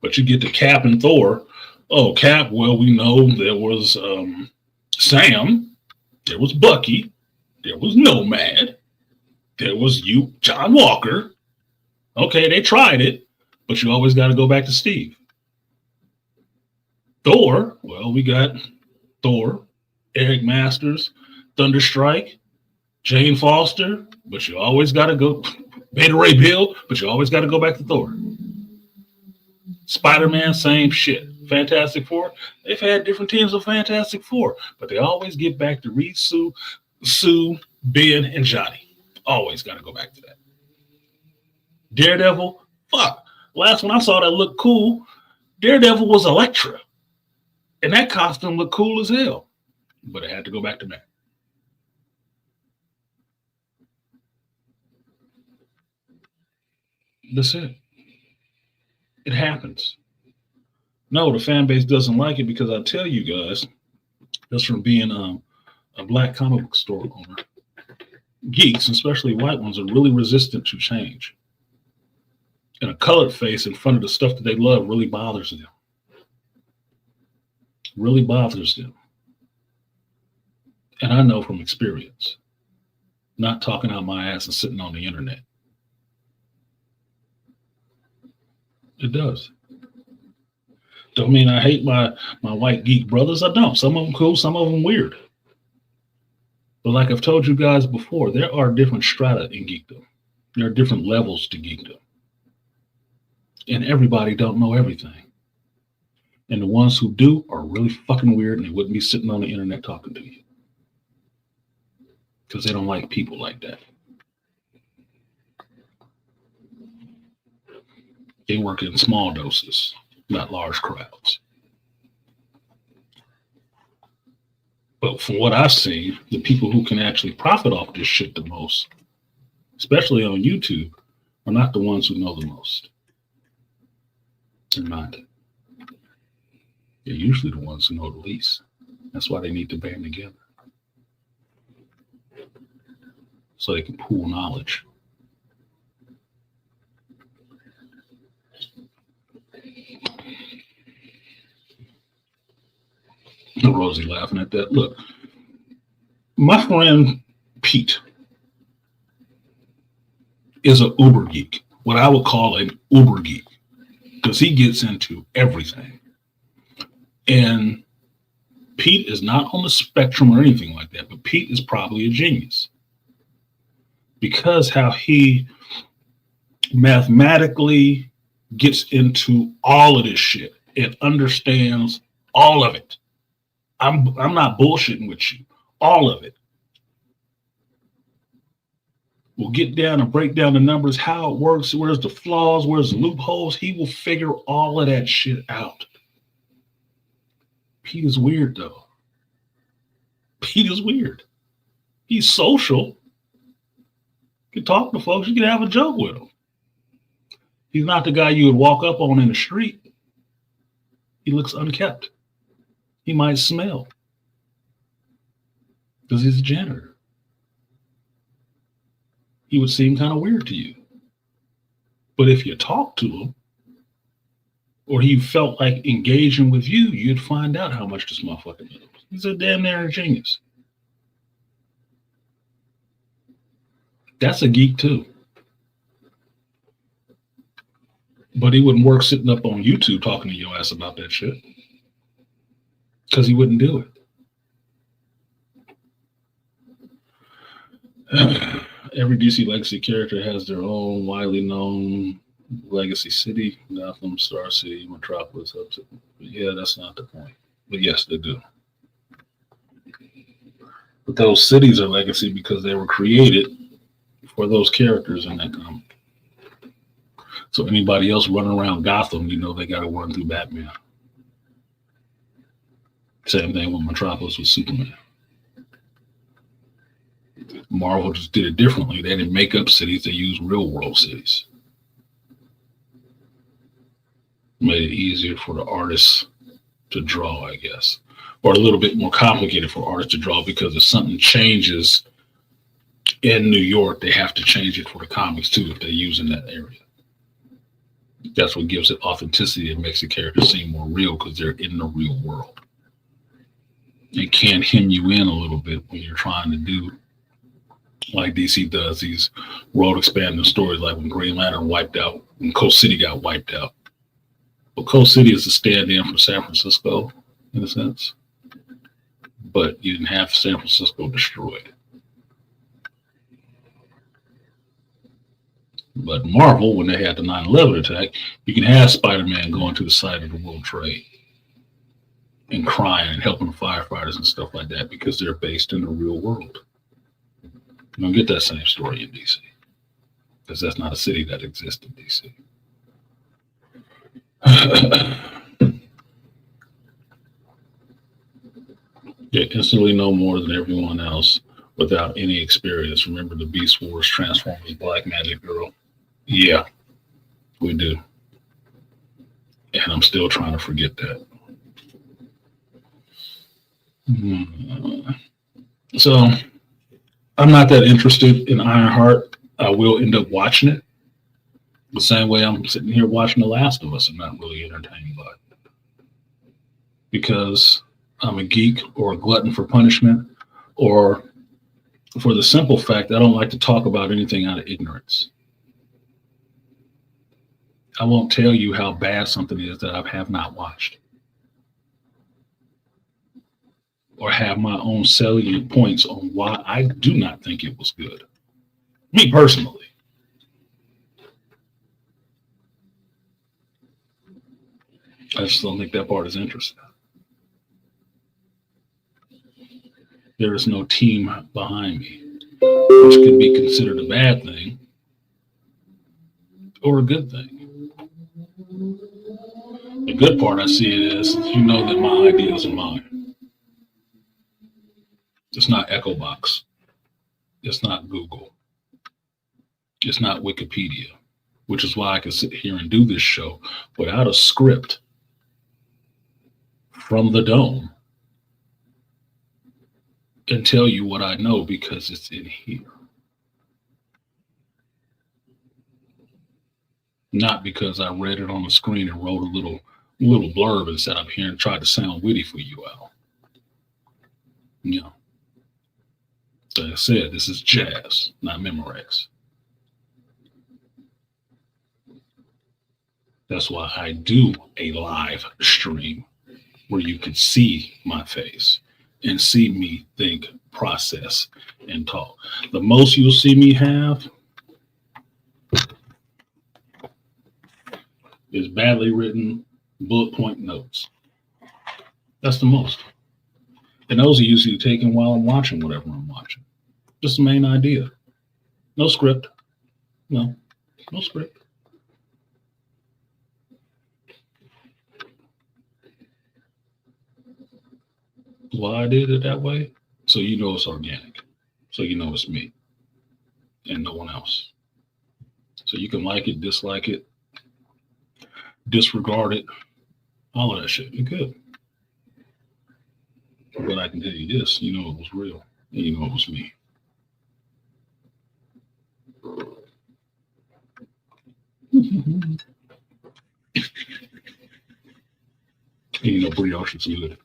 But you get to Cap and Thor. Oh, Cap, well, we know there was Sam, there was Bucky, there was Nomad, there was John Walker. Okay, they tried it, but you always got to go back to Steve. Thor, well, we got Thor, Eric Masters, Thunderstrike, Jane Foster, but you always got to go, Beta Ray Bill, but you always got to go back to Thor. Spider-Man, same shit. Fantastic Four, they've had different teams of Fantastic Four, but they always get back to Reed, Sue, Ben, and Johnny. Always got to go back to that. Daredevil, fuck. Last one I saw that looked cool, Daredevil was Elektra. And that costume looked cool as hell. But it had to go back to Matt. That's it. It happens. No, the fan base doesn't like it because I tell you guys, Just from being a black comic book store owner. Geeks, especially white ones, are really resistant to change. And a colored face in front of the stuff that they love really bothers them. Really bothers them. And I know from experience, not talking out my ass and sitting on the internet. It does. Don't mean I hate my white geek brothers. I don't. Some of them cool, some of them weird. But like I've told you guys before, there are different strata in geekdom. There are different levels to geekdom. And everybody don't know everything. And the ones who do are really fucking weird, and they wouldn't be sitting on the internet talking to you. Because they don't like people like that. They work in small doses, not large crowds. But from what I've seen, the people who can actually profit off this shit the most, especially on YouTube, are not the ones who know the most. They're not. They're usually the ones who know the least. That's why they need to band together. So they can pool knowledge. Rosie laughing at that. Look, my friend Pete is an uber geek, what I would call an uber geek, because he gets into everything. And Pete is not on the spectrum or anything like that, but Pete is probably a genius because how he mathematically gets into all of this shit and understands all of it. I'm not bullshitting with you. All of it. We'll get down and break down the numbers, how it works, where's the flaws, where's the loopholes. He will figure all of that shit out. Pete is weird, though. Pete is weird. He's social. You can talk to folks. You can have a joke with him. He's not the guy you would walk up on in the street. He looks unkept. He might smell because he's a janitor. He would seem kind of weird to you. But if you talk to him or he felt like engaging with you, you'd find out how much this motherfucker knows. He's a damn near genius. That's a geek too. But he wouldn't work sitting up on YouTube talking to your ass about that shit. Because he wouldn't do it. Every DC Legacy character has their own widely known legacy city. Gotham, Star City, Metropolis. Yeah, that's not the point. But yes, they do. But those cities are legacy because they were created for those characters in that comic. So anybody else running around Gotham, you know they got to run through Batman. Same thing with Metropolis with Superman. Marvel just did it differently. They didn't make up cities. They used real world cities. Made it easier for the artists to draw, I guess. Or a little bit more complicated for artists to draw because if something changes in New York, they have to change it for the comics too if they're using that area. That's what gives it authenticity and makes the characters seem more real because they're in the real world. It can hem you in a little bit when you're trying to do like DC does, these world expanding stories, like when Green Lantern wiped out, when Coast City got wiped out. Well, Coast City is a stand-in for San Francisco, in a sense. But you didn't have San Francisco destroyed. But Marvel, when they had the 9/11 attack, you can have Spider-Man going to the site of the World Trade and crying and helping the firefighters and stuff like that because they're based in the real world. You don't get that same story in DC because that's not a city that exists in DC. You instantly know more than everyone else without any experience. Remember the Beast Wars Transformers Black Magic Girl? Yeah, we do. And I'm still trying to forget that. Hmm. So I'm not that interested in Ironheart. I will end up watching it the same way I'm sitting here watching The Last of Us. I'm not really entertained by it because I'm a geek or a glutton for punishment, or for the simple fact I don't like to talk about anything out of ignorance. I won't tell you how bad something is that I have not watched, or have my own salient points on why I do not think it was good. Me personally, I just don't think that part is interesting. There is no team behind me, which could be considered a bad thing or a good thing. The good part I see it as you know that my ideas are mine. It's not Echo Box. It's not Google. It's not Wikipedia, which is why I can sit here and do this show without a script from the dome and tell you what I know because it's in here. Not because I read it on the screen and wrote a little blurb and sat up here and tried to sound witty for you all. You know, like I said, this is jazz, not Memorex. That's why I do a live stream where you can see my face and see me think, process, and talk. The most you'll see me have is badly written bullet point notes. That's the most. And those are usually taken while I'm watching whatever I'm watching. Just the main idea. No script. No, no script. Why I did it that way? So you know it's organic. So you know it's me and no one else. So you can like it, dislike it, disregard it, all of that shit. You could. But I can tell you this, you know it was real. And you know it was me. And you know brioche is good.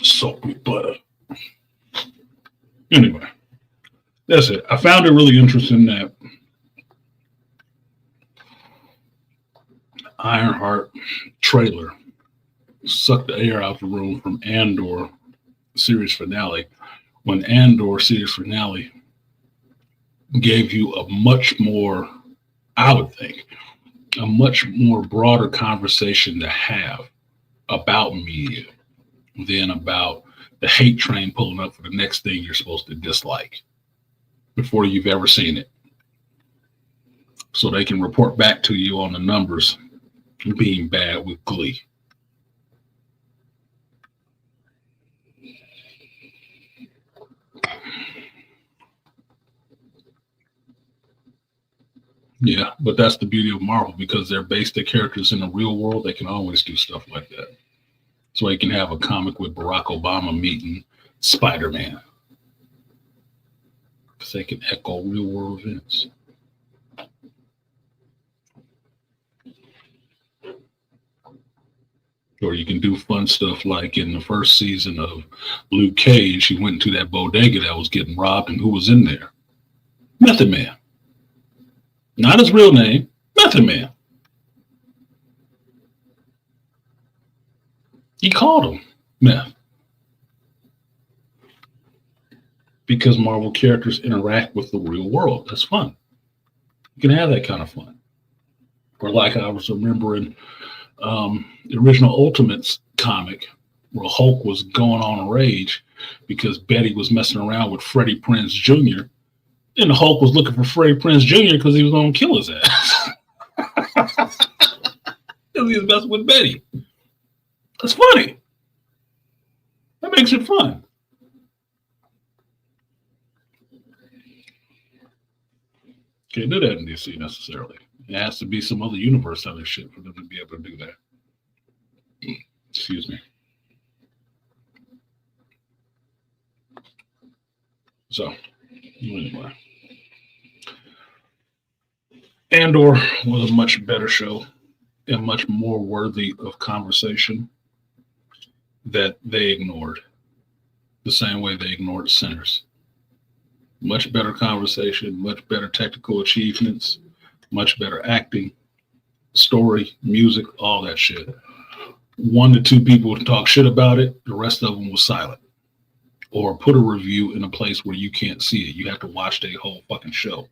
Salt with butter. Anyway, that's it. I found it really interesting that Ironheart trailer sucked the air out the room from Andor series finale, when Andor series finale gave you a much more, I would think, a much more broader conversation to have about media than about the hate train pulling up for the next thing you're supposed to dislike before you've ever seen it. So they can report back to you on the numbers being bad with glee. Yeah, but that's the beauty of Marvel because they're based their characters in the real world. They can always do stuff like that. So you can have a comic with Barack Obama meeting Spider-Man because they can echo real world events. Or you can do fun stuff like in the first season of Luke Cage, he went into that bodega that was getting robbed, and who was in there? Method Man. Not his real name, Method Man. He called him Meth because Marvel characters interact with the real world. That's fun. You can have that kind of fun. Or like I was remembering the original Ultimates comic where Hulk was going on a rage because Betty was messing around with Freddie Prinze Jr. And the Hulk was looking for Freddie Prinze Jr. because he was going to kill his ass. Because he was messing with Betty. That's funny. That makes it fun. Can't do that in DC necessarily. It has to be some other universe other shit for them to be able to do that. Excuse me. So, anyway, Andor was a much better show and much more worthy of conversation that they ignored the same way they ignored Sinners. Much better conversation, much better technical achievements, much better acting, story, music, all that shit. 1 to 2 people talk shit about it, the rest of them was silent. Or put a review in a place where you can't see it. You have to watch the whole fucking show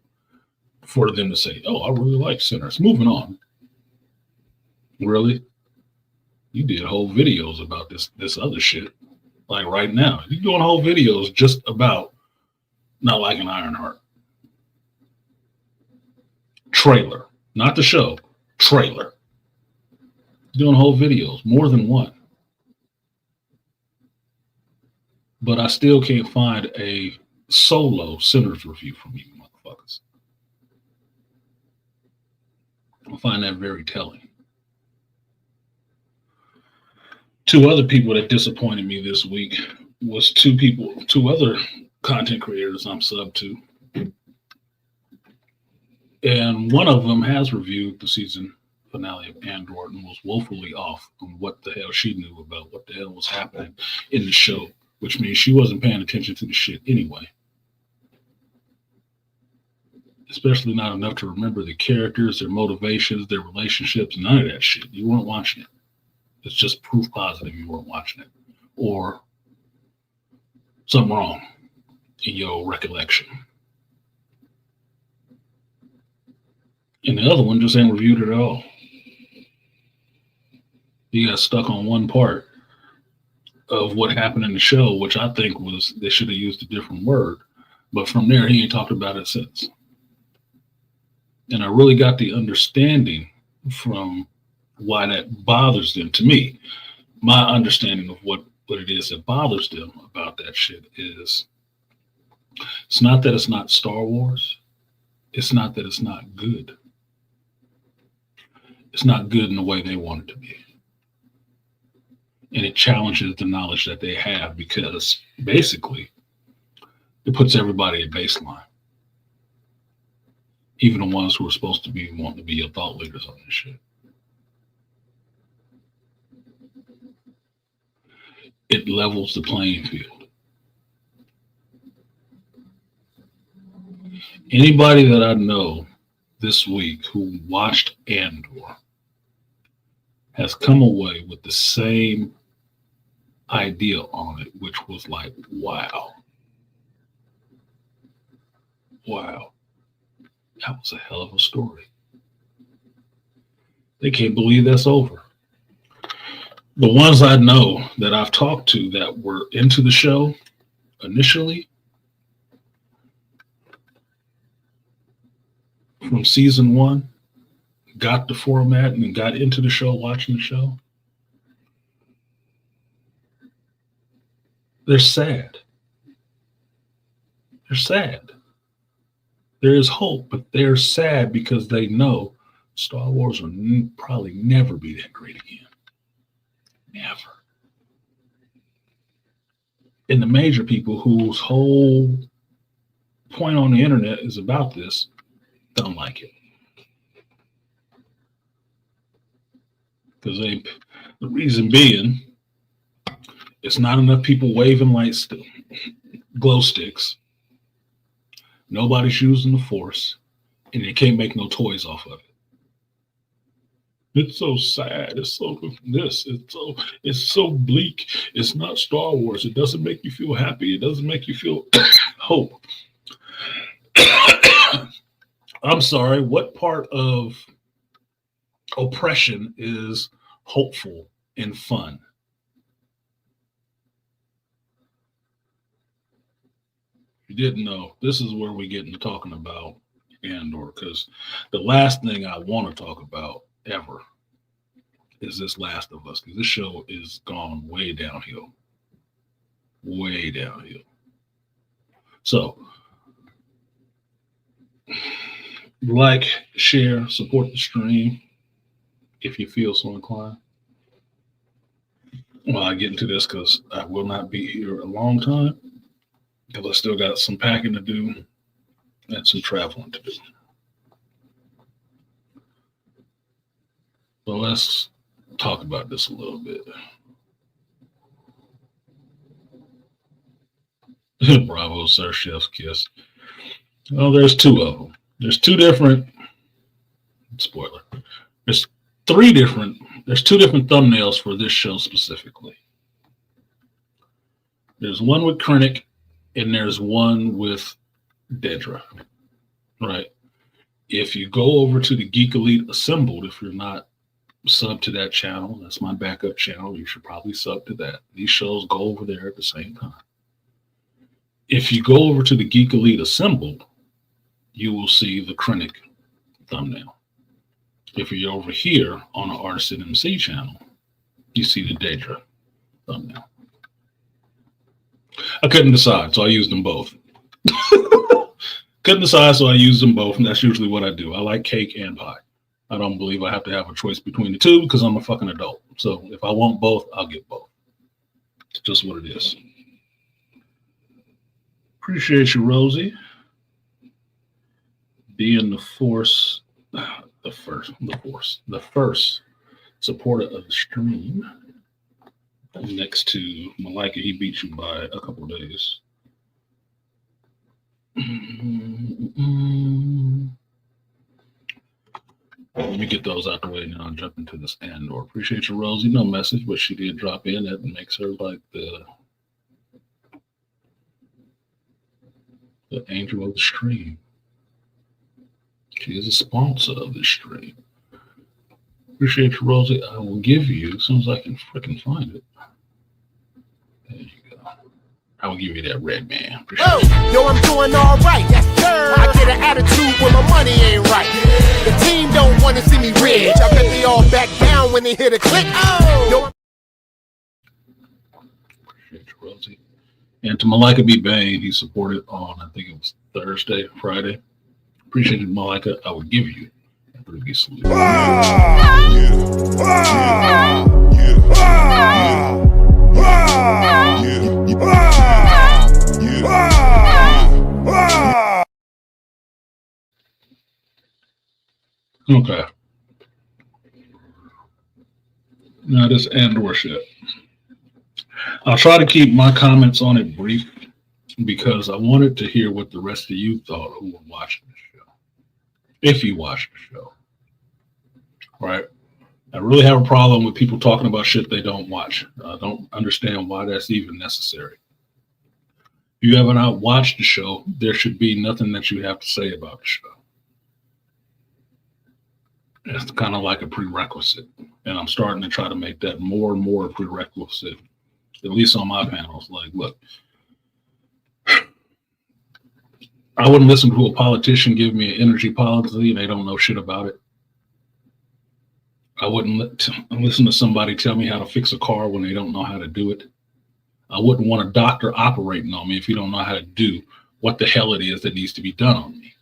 for them to say, oh, I really like Sinners. Moving on. Really? You did whole videos about this other shit. Like right now. You're doing whole videos just about not liking Ironheart. Trailer. Not the show. Trailer. Doing whole videos. More than one. But I still can't find a solo Sinners review from you motherfuckers. I find that very telling. 2 other people that disappointed me this week was 2 other content creators I'm sub to. And one of them has reviewed the season finale of Andor and was woefully off on what the hell she knew about what the hell was happening in the show, which means she wasn't paying attention to the shit anyway. Especially not enough to remember the characters, their motivations, their relationships, none of that shit. You weren't watching it. It's just proof positive you weren't watching it. Or something wrong in your recollection. And the other one just ain't reviewed it at all. He got stuck on one part of what happened in the show, which I think was they should have used a different word. But from there, he ain't talked about it since. And I really got the understanding from why that bothers them. To me, my understanding of what it is that bothers them about that shit is it's not that it's not Star Wars. It's not that it's not good. It's not good in the way they want it to be. And it challenges the knowledge that they have because basically it puts everybody at baseline. Even the ones who are supposed to be wanting to be your thought leaders on this shit. It levels the playing field. Anybody that I know this week who watched Andor has come away with the same idea on it, which was like, wow. Wow. That was a hell of a story. They can't believe that's over. The ones I know that I've talked to that were into the show initially, from season 1, got the format and got into the show, watching the show, they're sad. They're sad. There is hope, but they're sad because they know Star Wars will probably never be that great again. Never. And the major people whose whole point on the internet is about this don't like it. Because the reason being, it's not enough people waving glow sticks. Nobody's using the Force, and they can't make no toys off of it. It's so sad. It's so this. It's so bleak. It's not Star Wars. It doesn't make you feel happy. It doesn't make you feel hope. I'm sorry. What part of oppression is hopeful and fun? If you didn't know, this is where we get into talking about Andor, because the last thing I want to talk about ever is this Last of Us, because this show is gone way downhill. Way downhill. So, Like, share, support the stream if you feel so inclined. Well, I get into this because I will not be here a long time because I still got some packing to do and some traveling to do. So let's talk about this a little bit. Bravo, sir, chef's kiss. Well, there's two of them. There's two different, spoiler, there's there's two different thumbnails for this show specifically. There's one with Krennic and there's one with Dedra, right? If you go over to the Geek Elite Assembled, if you're not sub to that channel, that's my backup channel, you should probably sub to that. These shows go over there at the same time. If you go over to the Geek Elite Assembled, you will see the Krennic thumbnail. If you're over here on the Artisan MC channel, you see the Dedra thumbnail. I couldn't decide, so I used them both. Couldn't decide, so I used them both, and that's usually what I do. I like cake and pie. I don't believe I have to have a choice between the two because I'm a fucking adult. So if I want both, I'll get both. It's just what it is. Appreciate you, Rosie. Being the first supporter of the stream. Next to Malika, he beat you by a couple of days. Let me get those out the way now and jump into this Andor. Appreciate you, Rosie. No message, but she did drop in. That makes her like the angel of the stream. She is a sponsor of the stream. Appreciate you, Rosie. I will give you, as soon as I can freaking find it. There you go. I will give you that red man. Oh, yo, I'm doing all right. Yes, sir. I get an attitude when my money ain't right. The team don't want to see me rich. I bet they all back down when they hear the click. Oh, yo. Appreciate you, Rosie. And to Malika B. Bain, he supported on, I think it was Friday. Appreciate it, Malika. I will give you a 3D salute. Okay. Now this Andor shit. I'll try to keep my comments on it brief because I wanted to hear what the rest of you thought who were watching the show. If you watch the show. Right? I really have a problem with people talking about shit they don't watch. I don't understand why that's even necessary. If you have not watched the show, there should be nothing that you have to say about the show. It's kind of like a prerequisite. And I'm starting to try to make that more and more a prerequisite, at least on my panels. Like, look, I wouldn't listen to a politician give me an energy policy and they don't know shit about it. I wouldn't listen to somebody tell me how to fix a car when they don't know how to do it. I wouldn't want a doctor operating on me if you don't know how to do what the hell it is that needs to be done on me.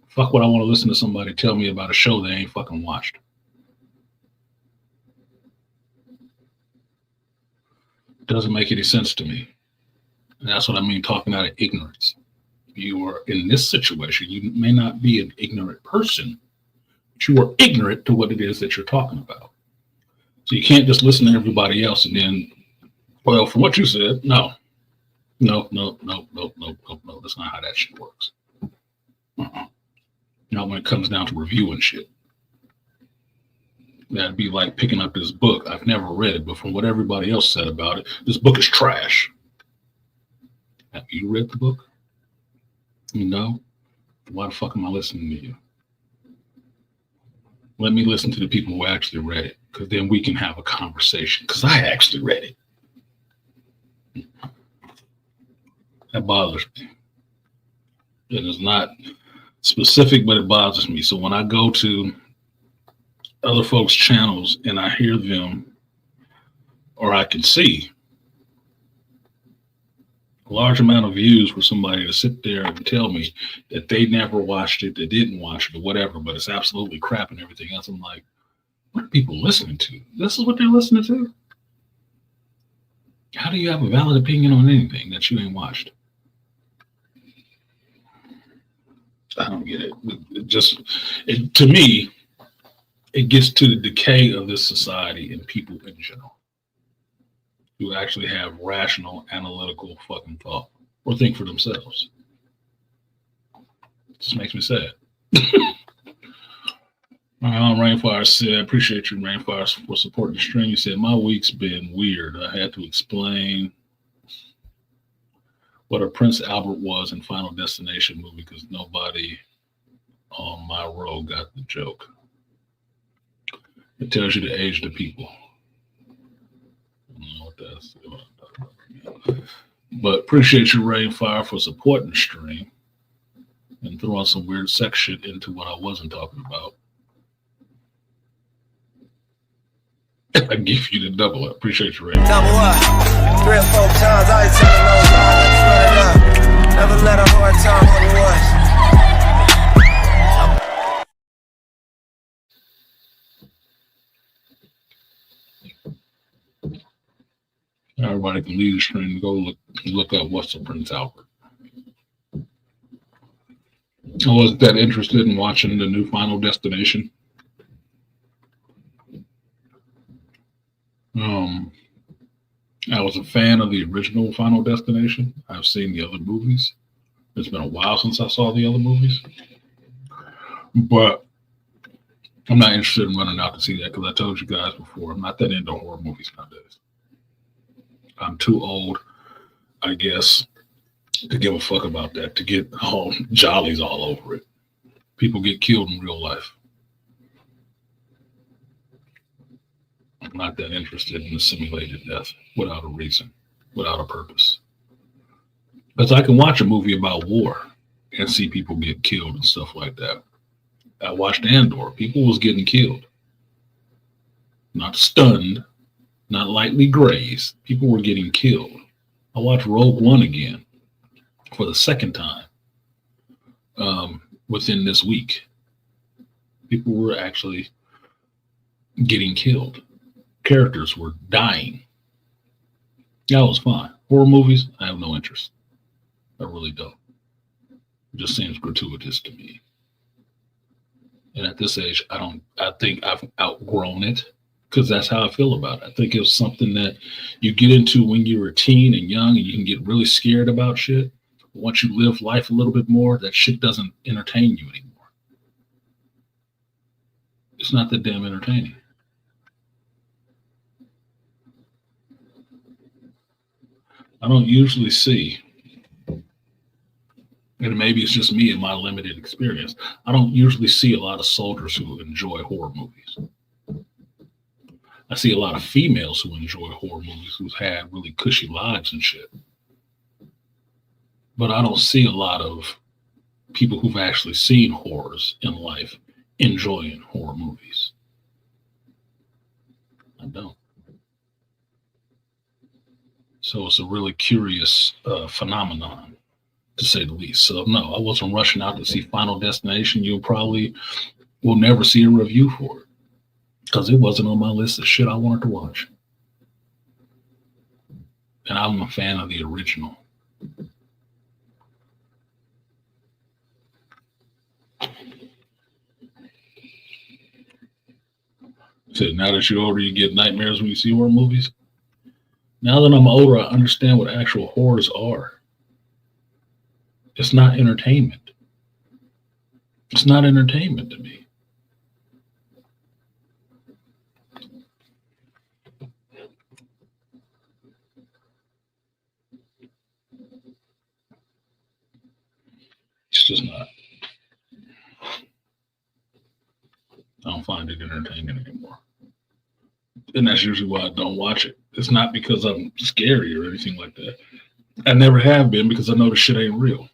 Fuck what I want to listen to somebody tell me about a show they ain't fucking watched. Doesn't make any sense to me. And that's what I mean talking out of ignorance. You are in this situation. You may not be an ignorant person, but you are ignorant to what it is that you're talking about. So you can't just listen to everybody else and then, well, from what you said, no. That's not how that shit works. Not when it comes down to reviewing shit. That'd be like picking up this book. I've never read it, but from what everybody else said about it, this book is trash. Have you read the book? No? Why the fuck am I listening to you? Let me listen to the people who actually read it, because then we can have a conversation, because I actually read it. That bothers me. It is not specific, but it bothers me. So when I go to other folks' channels and I hear them, or I can see a large amount of views for somebody to sit there and tell me that they never watched it, they didn't watch it, or whatever, but it's absolutely crap and everything else. I'm like, what are people listening to? This is what they're listening to? How do you have a valid opinion on anything that you ain't watched? I don't get it. To me, it gets to the decay of this society and people in general who actually have rational, analytical fucking thought or think for themselves. It just makes me sad. Rainfire said, I appreciate you, Rainfire, for supporting the stream. You said, my week's been weird. I had to explain what a Prince Albert was in Final Destination movie because nobody on my row got the joke. It tells you the age of the people. I don't know what that's about. But appreciate you, Rainfire, for supporting the stream and throwing some weird sex shit into what I wasn't talking about. I give you the double. I appreciate you, Ray. Double up. 3 or 4 times. I ain't telling no lies. Run it up. Never let a hard time on the Everybody can leave the stream and go look up what's the Prince Albert. I wasn't that interested in watching the new Final Destination. I was a fan of the original Final Destination. I've seen the other movies. It's been a while since I saw the other movies. But I'm not interested in running out to see that because I told you guys before, I'm not that into horror movies nowadays. I'm too old, I guess, to give a fuck about that, to get all jollies all over it. People get killed in real life. I'm not that interested in a simulated death without a reason, without a purpose. Because I can watch a movie about war and see people get killed and stuff like that. I watched Andor. People was getting killed. Not stunned, not lightly grazed. People were getting killed. I watched Rogue One again for the second time within this week. People were actually getting killed. Characters were dying. That was fine. Horror movies, I have no interest. I really don't. It just seems gratuitous to me. And at this age, I think I've outgrown it because that's how I feel about it. I think it's something that you get into when you're a teen and young and you can get really scared about shit. But once you live life a little bit more, that shit doesn't entertain you anymore. It's not that damn entertaining. I don't usually see, and maybe it's just me and my limited experience, I don't usually see a lot of soldiers who enjoy horror movies. I see a lot of females who enjoy horror movies who've had really cushy lives and shit. But I don't see a lot of people who've actually seen horrors in life enjoying horror movies. I don't. So it's a really curious phenomenon, to say the least. So no, I wasn't rushing out to see Final Destination. You probably will never see a review for it because it wasn't on my list of shit I wanted to watch. And I'm a fan of the original. So now that you're older, you get nightmares when you see horror movies. Now that I'm older, I understand what actual horrors are. It's not entertainment. It's not entertainment to me. It's just not. I don't find it entertaining anymore. And that's usually why I don't watch it. It's not because I'm scary or anything like that. I never have been because I know the shit ain't real.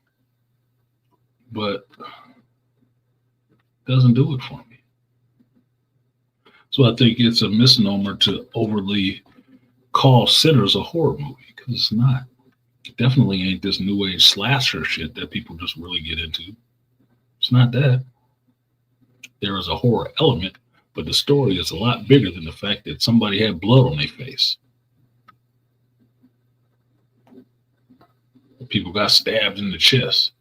But it doesn't do it for me. So I think it's a misnomer to overly call Sinners a horror movie because it's not. Definitely ain't this new age slasher shit that people just really get into. It's not that. There is a horror element, but the story is a lot bigger than the fact that somebody had blood on their face. People got stabbed in the chest.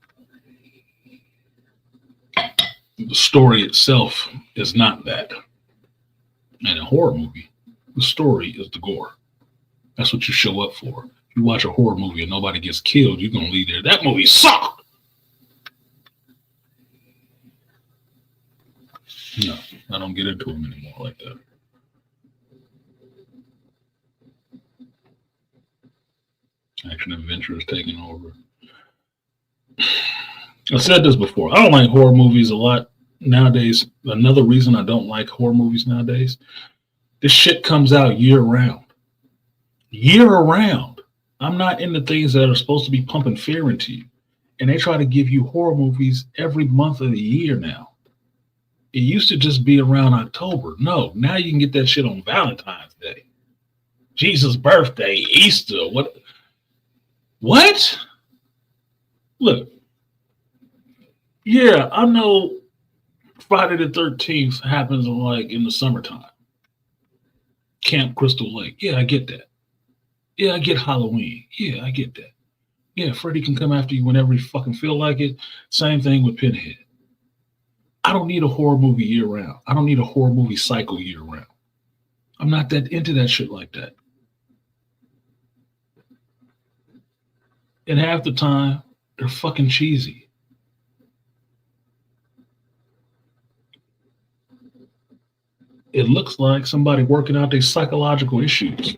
The story itself is not that. In a horror movie, the story is the gore. That's what you show up for. If you watch a horror movie and nobody gets killed, you're going to leave there. That movie sucked. No, I don't get into them anymore like that. Action adventure is taking over. I said this before. I don't like horror movies a lot nowadays. Another reason I don't like horror movies nowadays, this shit comes out year round. Year round. I'm not into things that are supposed to be pumping fear into you. And they try to give you horror movies every month of the year now. It used to just be around October. No, now you can get that shit on Valentine's Day, Jesus' birthday, Easter. What? Look, yeah, I know Friday the 13th happens like in the summertime. Camp Crystal Lake. Yeah, I get that. Yeah, I get Halloween. Yeah, I get that. Yeah, Freddy can come after you whenever you fucking feel like it. Same thing with Pinhead. I don't need a horror movie year round. I don't need a horror movie cycle year round. I'm not that into that shit like that. And half the time, they're fucking cheesy. It looks like somebody working out their psychological issues.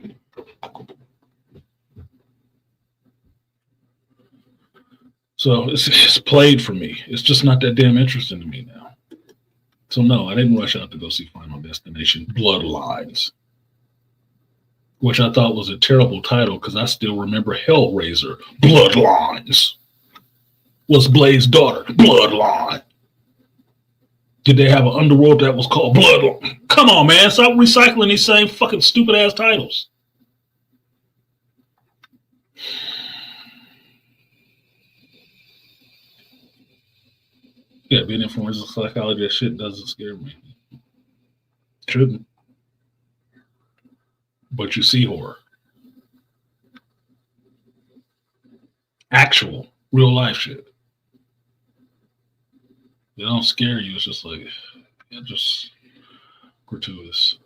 So it's played for me. It's just not that damn interesting to me now. So no, I didn't rush out to go see Final Destination Bloodlines, which I thought was a terrible title because I still remember Hellraiser Bloodlines. Was Blade's daughter Bloodline? Did they have an underworld that was called Bloodline? Come on, man. Stop recycling these same fucking stupid ass titles. Yeah, being in forensic psychology, that shit doesn't scare me. Shouldn't. But you see horror. Actual, real life shit. They don't scare you. It's just like, yeah, just gratuitous.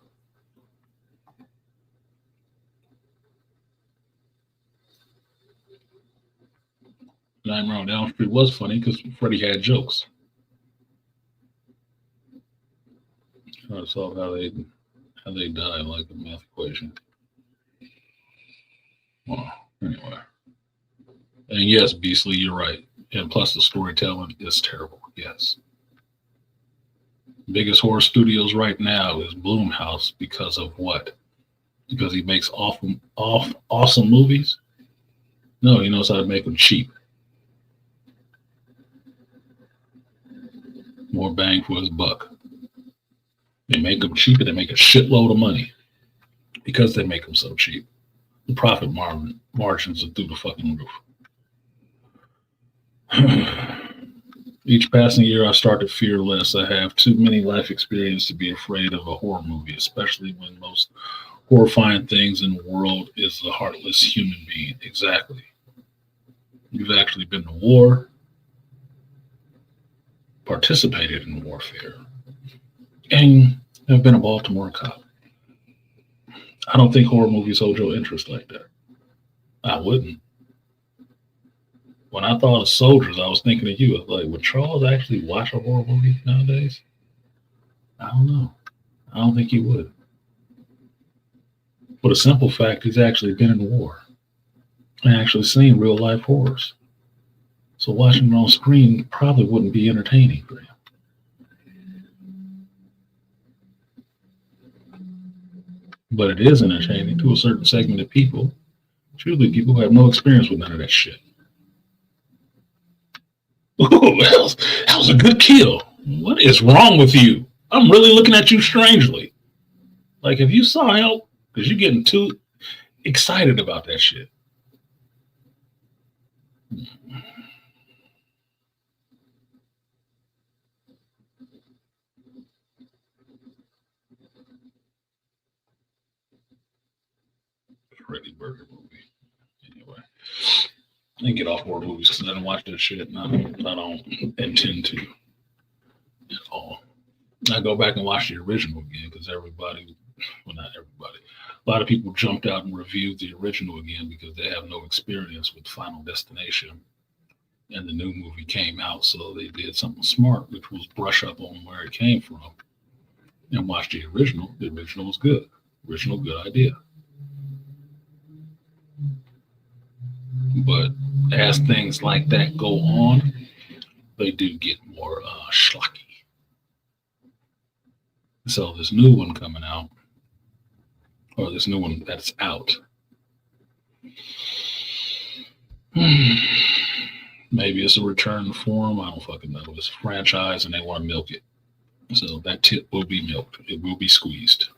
Nightmare on Elm Street was funny because Freddy had jokes. Trying to solve how they die like the math equation. Well, anyway. And yes, Beastly, you're right. And plus the storytelling is terrible. Yes. Biggest horror studios right now is Blumhouse because of what? Because he makes awesome movies? No, he knows how to make them cheap. More bang for his buck. They make them cheap and they make a shitload of money because they make them so cheap. The profit margins are through the fucking roof. Each passing year, I start to fear less. I have too many life experiences to be afraid of a horror movie, especially when most horrifying things in the world is a heartless human being. Exactly. You've actually been to war, participated in warfare, and have been a Baltimore cop. I don't think horror movies hold your interest like that. I wouldn't. When I thought of soldiers, I was thinking of you. I was like, would Charles actually watch a horror movie nowadays? I don't know. I don't think he would. For the simple fact, he's actually been in war and actually seen real life horrors. So watching it on screen probably wouldn't be entertaining for him. But it is entertaining to a certain segment of people. Truly, people who have no experience with none of that shit. Ooh, that was a good kill. What is wrong with you? I'm really looking at you strangely. Like, if you saw help, because you're getting too excited about that shit. Freddy Burger movie. Anyway, I didn't get off more movies because I didn't watch that shit, and I don't intend to at all. I go back and watch the original again because everybody, well, not everybody, a lot of people jumped out and reviewed the original again because they have no experience with Final Destination. And the new movie came out, so they did something smart, which was brush up on where it came from and watch the original. The original was good. Original, good idea. But as things like that go on, they do get more schlocky. So this new one coming out, or this new one that's out, maybe it's a return form. I don't fucking know. It's a franchise and they want to milk it. So that tip will be milked. It will be squeezed.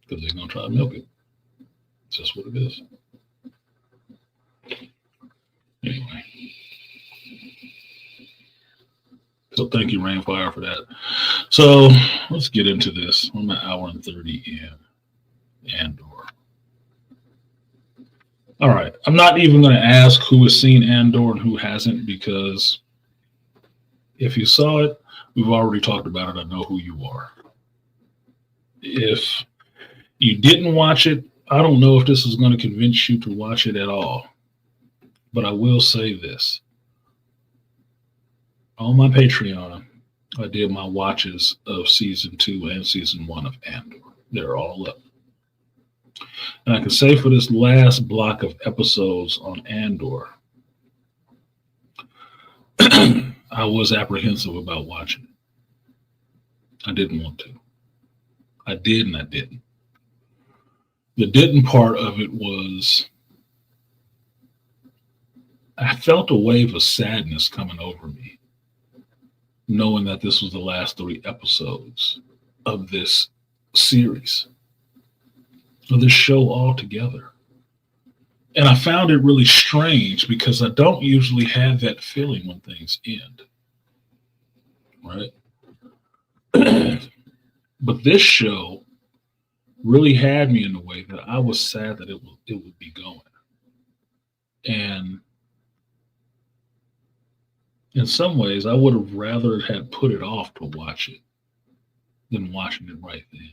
Because they're going to try to milk it. It's just what it is. Anyway. So thank you, Rainfire, for that. So let's get into this. I'm an hour and 30 in Andor. All right. I'm not even going to ask who has seen Andor and who hasn't, because if you saw it, we've already talked about it. I know who you are. If you didn't watch it, I don't know if this is going to convince you to watch it at all. But I will say this. On my Patreon, I did my watches of season 2 and season 1 of Andor. They're all up. And I can say for this last block of episodes on Andor, I was apprehensive about watching it. I didn't want to. I did and I didn't. The didn't part of it was I felt a wave of sadness coming over me, knowing that this was the last 3 episodes of this series, of this show altogether. And I found it really strange because I don't usually have that feeling when things end, right? But this show really had me in a way that I was sad that it would be going. And in some ways, I would have rather had put it off to watch it than watching it right then.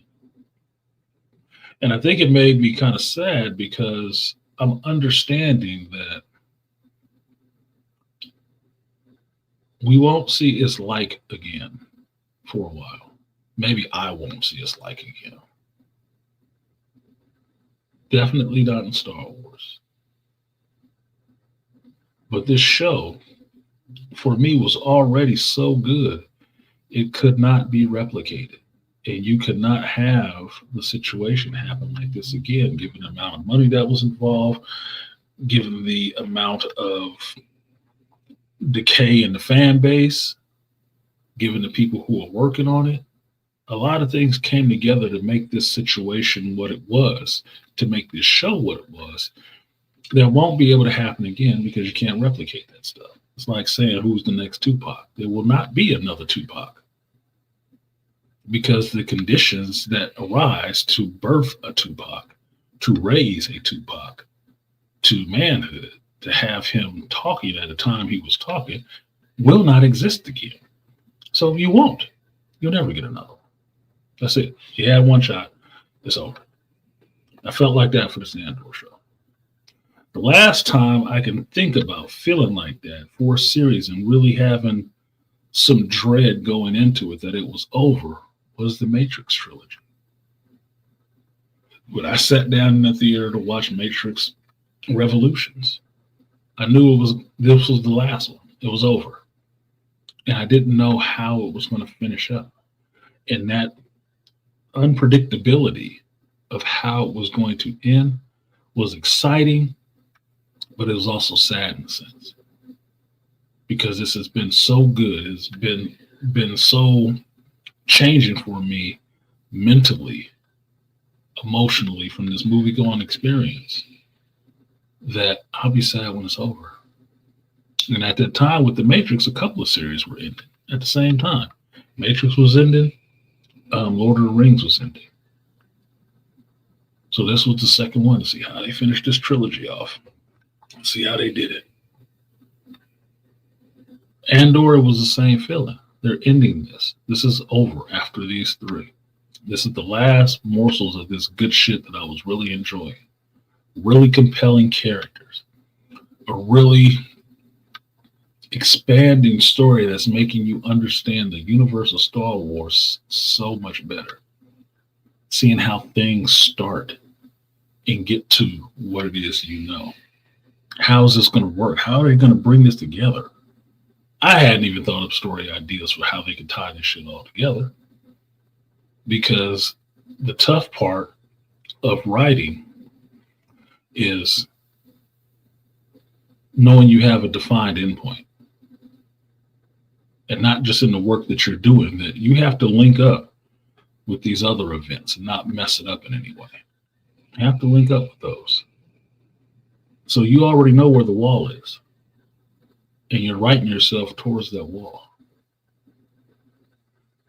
And I think it made me kind of sad because I'm understanding that we won't see its like again for a while. Maybe I won't see its like again. Definitely not in Star Wars. But this show, for me, was already so good, it could not be replicated. And you could not have the situation happen like this again, given the amount of money that was involved, given the amount of decay in the fan base, given the people who are working on it. A lot of things came together to make this situation what it was, to make this show what it was. That won't be able to happen again because you can't replicate that stuff. It's like saying, who's the next Tupac? There will not be another Tupac, because the conditions that arise to birth a Tupac, to raise a Tupac to manhood, to have him talking at the time he was talking, will not exist again. So you won't. You'll never get another one. That's it. You had one shot. It's over. I felt like that for this Andor show. The last time I can think about feeling like that for a series and really having some dread going into it that it was over was the Matrix trilogy. When I sat down in the theater to watch Matrix Revolutions, I knew this was the last one. It was over. And I didn't know how it was going to finish up. And that unpredictability of how it was going to end was exciting, but it was also sad in a sense. Because this has been so good. It's been so changing for me mentally, emotionally from this movie-going experience, that I'll be sad when it's over. And at that time with the Matrix, a couple of series were ending at the same time. Matrix was ending, Lord of the Rings was ending. So this was the second one to see how they finished this trilogy off. See how they did it. Andor was the same feeling. They're ending this. This is over after these three. This is the last morsels of this good shit that I was really enjoying. Really compelling characters. A really expanding story that's making you understand the universe of Star Wars so much better. Seeing how things start and get to what it is you know. How is this going to work? How are they going to bring this together? I hadn't even thought of story ideas for how they could tie this shit all together. Because the tough part of writing is knowing you have a defined endpoint. And not just in the work that you're doing, that you have to link up with these other events and not mess it up in any way. You have to link up with those. So you already know where the wall is. And you're writing yourself towards that wall.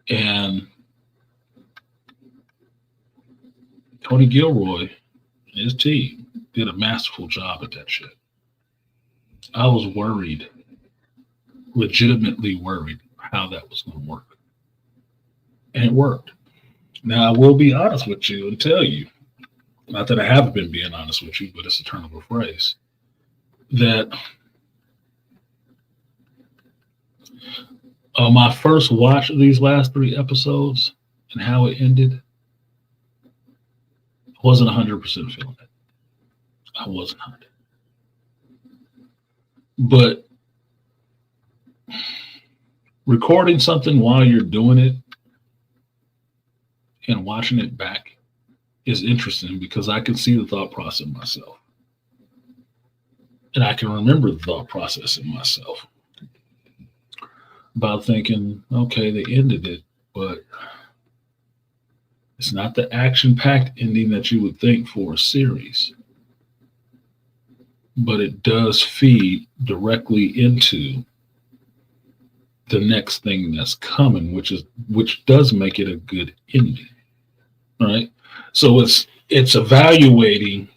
And Tony Gilroy and his team did a masterful job at that shit. I was worried, legitimately worried, how that was going to work. And it worked. Now, I will be honest with you and tell you, not that I haven't been being honest with you, but it's a turn of a phrase, that my first watch of these last 3 episodes and how it ended, I wasn't 100% feeling it. I was not. But recording something while you're doing it and watching it back is interesting because I can see the thought process in myself. And I can remember the thought process in myself about thinking, okay, they ended it, but it's not the action-packed ending that you would think for a series. But it does feed directly into the next thing that's coming, which does make it a good ending. Right? So it's evaluating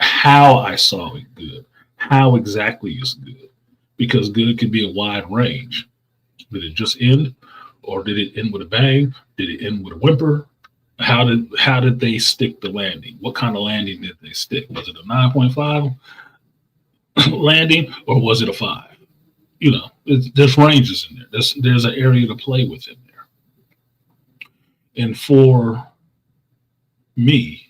how I saw it good, how exactly it's good. Because good could be a wide range. Did it just end? Or did it end with a bang? Did it end with a whimper? How did they stick the landing? What kind of landing did they stick? Was it a 9.5 landing or was it a 5? You know, there's ranges in there. There's an area to play with in there. And for me,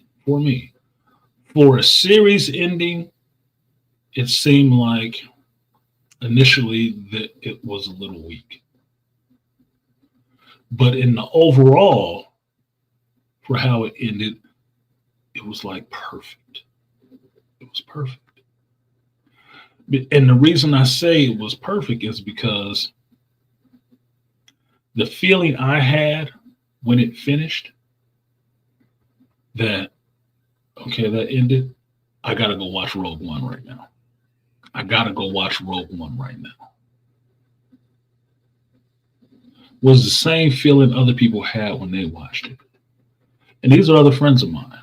for a series ending, it seemed like initially that it was a little weak. But in the overall, for how it ended, it was like perfect. It was perfect. And the reason I say it was perfect is because the feeling I had when it finished, that, okay, that ended, I got to go watch Rogue One right now. Was the same feeling other people had when they watched it. And these are other friends of mine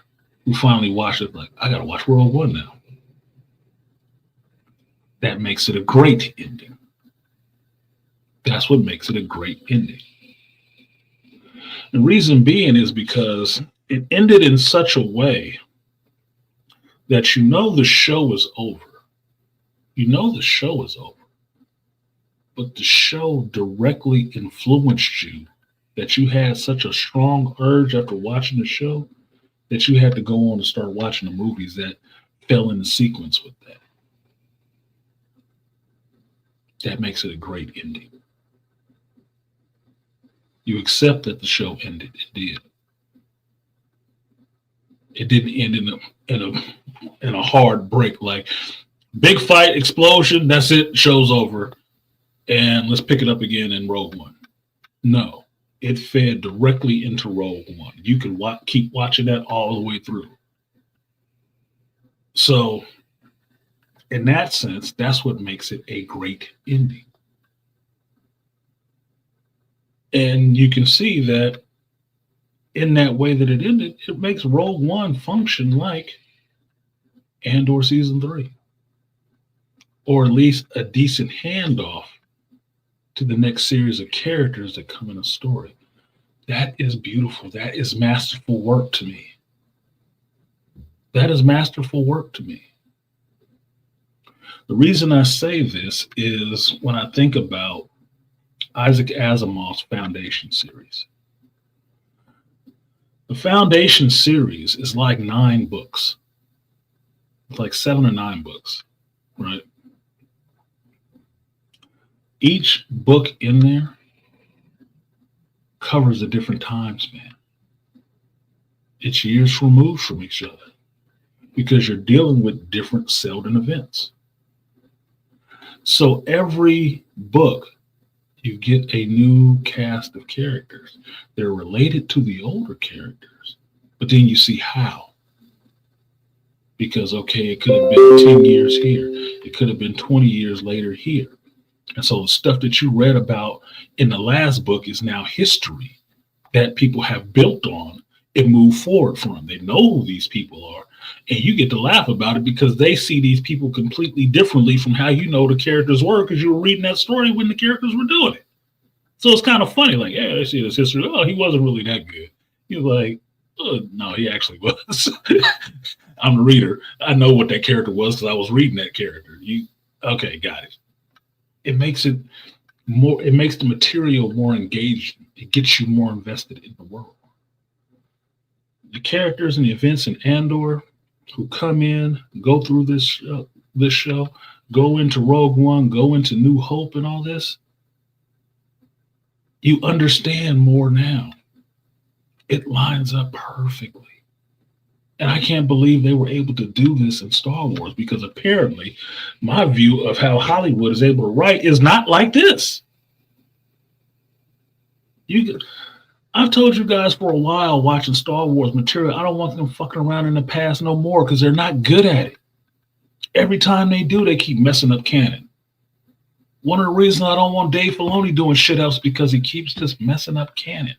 who finally watched it like, I got to watch Rogue One now. That makes it a great ending. That's what makes it a great ending. The reason being is because it ended in such a way that you know the show is over. You know the show is over. But the show directly influenced you that you had such a strong urge after watching the show that you had to go on and start watching the movies that fell in the sequence with that. That makes it a great ending. You accept that the show ended. It did. It didn't end in a hard break like big fight, explosion, that's it, show's over, and let's pick it up again in Rogue One. No, it fed directly into Rogue One. You can keep watching that all the way through. So In that sense, that's what makes it a great ending. And you can see that in that way that it ended, it makes Rogue One function like Andor season 3, or at least a decent handoff to the next series of characters that come in a story. That is beautiful. That is masterful work to me. That is masterful work to me. The reason I say this is when I think about Isaac Asimov's Foundation series. The Foundation series is like 9 books. It's like 7 or 9 books, right? Each book in there covers a different time span. It's years removed from each other because you're dealing with different Selden events. So every book, you get a new cast of characters. They're related to the older characters, but then you see how. Because, okay, it could have been 10 years here. It could have been 20 years later here. And so the stuff that you read about in the last book is now history that people have built on and moved forward from. They know who these people are. And you get to laugh about it because they see these people completely differently from how you know the characters were because you were reading that story when the characters were doing it. So it's kind of funny, like, yeah, I see this history. Oh, he wasn't really that good. You're like, oh, no, he actually was. I'm the reader. I know what that character was because I was reading that character. Okay, got it. It makes it more. It makes the material more engaging. It gets you more invested in the world. The characters and the events in Andor who come in, go through this show, go into Rogue One, go into New Hope, and all this. You understand more now. It lines up perfectly. And I can't believe they were able to do this in Star Wars because apparently my view of how Hollywood is able to write is not like this. I've told you guys for a while watching Star Wars material, I don't want them fucking around in the past no more because they're not good at it. Every time they do, they keep messing up canon. One of the reasons I don't want Dave Filoni doing shit else because he keeps just messing up canon.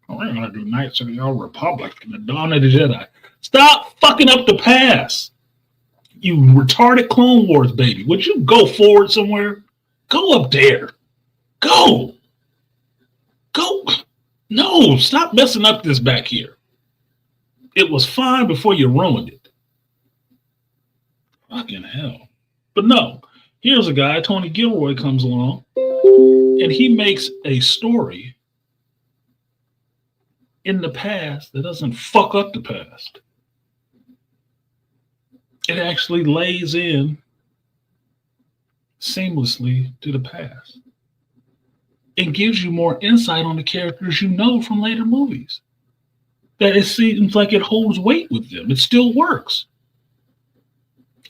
Oh, we're going to do Knights of the Old Republic and the Dawn of the Jedi. Stop fucking up the past. You retarded Clone Wars, baby. Would you go forward somewhere? Go up there. Go. No, stop messing up this back here. It was fine before you ruined it. Fucking hell. But no, here's a guy, Tony Gilroy, comes along, and he makes a story in the past that doesn't fuck up the past. It actually lays in seamlessly to the past. It gives you more insight on the characters you know from later movies. That it seems like it holds weight with them. It still works.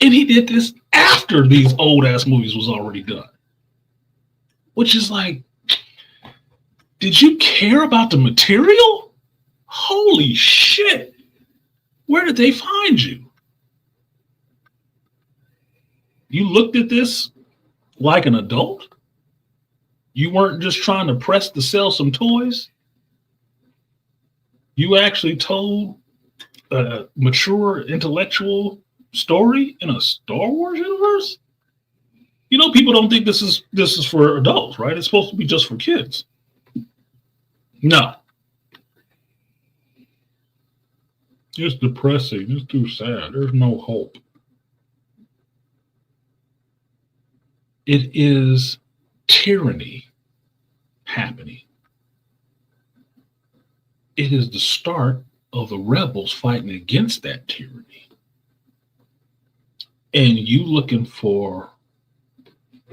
And he did this after these old-ass movies was already done. Which is like, did you care about the material? Holy shit. Where did they find you? You looked at this like an adult? You weren't just trying to press to sell some toys? You actually told a mature intellectual story in a Star Wars universe? You know, people don't think this is for adults, right? It's supposed to be just for kids. No. It's depressing. It's too sad. There's no hope. It is tyranny happening. It is the start of the rebels fighting against that tyranny. And you looking for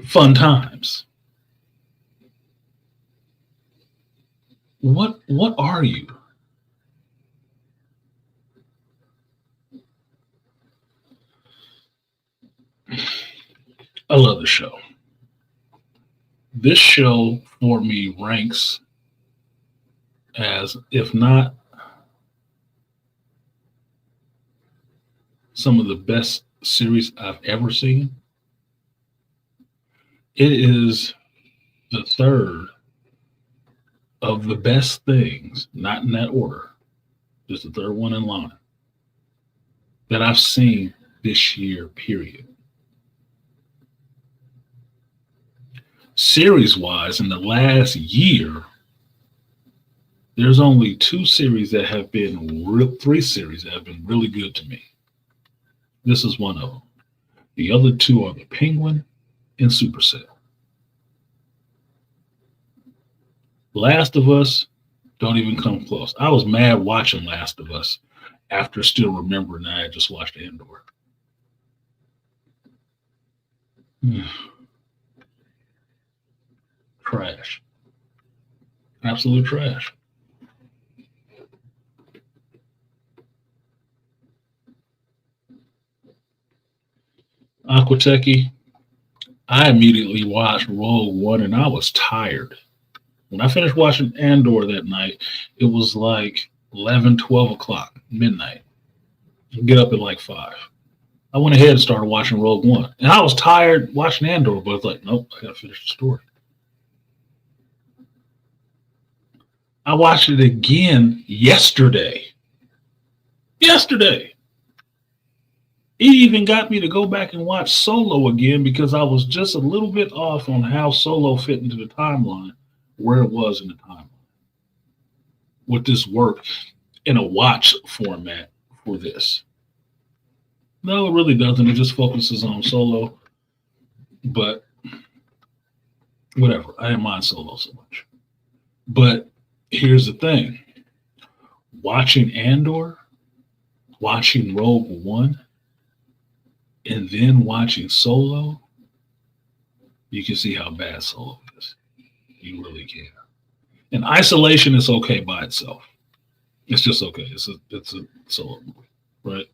fun times. What are you? I love the show. This show for me ranks as, if not some of the best series I've ever seen. It is the third of the best things, not in that order, just the third one in line that I've seen this year, period. Series wise, in the last year, there's only three series that have been really good to me. This is one of them. The other two are The Penguin and Supercell. Last of Us don't even come close. I was mad watching Last of Us after still remembering that I had just watched Andor. Trash. Absolute trash. Aquateki, I immediately watched Rogue One and I was tired. When I finished watching Andor that night, it was like 11, 12 o'clock, midnight. I get up at like 5. I went ahead and started watching Rogue One. And I was tired watching Andor, but it's like, nope, I got to finish the story. I watched it again yesterday. Yesterday. It even got me to go back and watch Solo again because I was just a little bit off on how Solo fit into the timeline, where it was in the timeline. Would this work in a watch format for this? No, it really doesn't. It just focuses on Solo. But whatever. I didn't mind Solo so much. But here's the thing. Watching Andor, watching Rogue One, and then watching Solo, you can see how bad Solo is. You really can. And isolation is okay by itself. It's just okay. It's a Solo movie, right?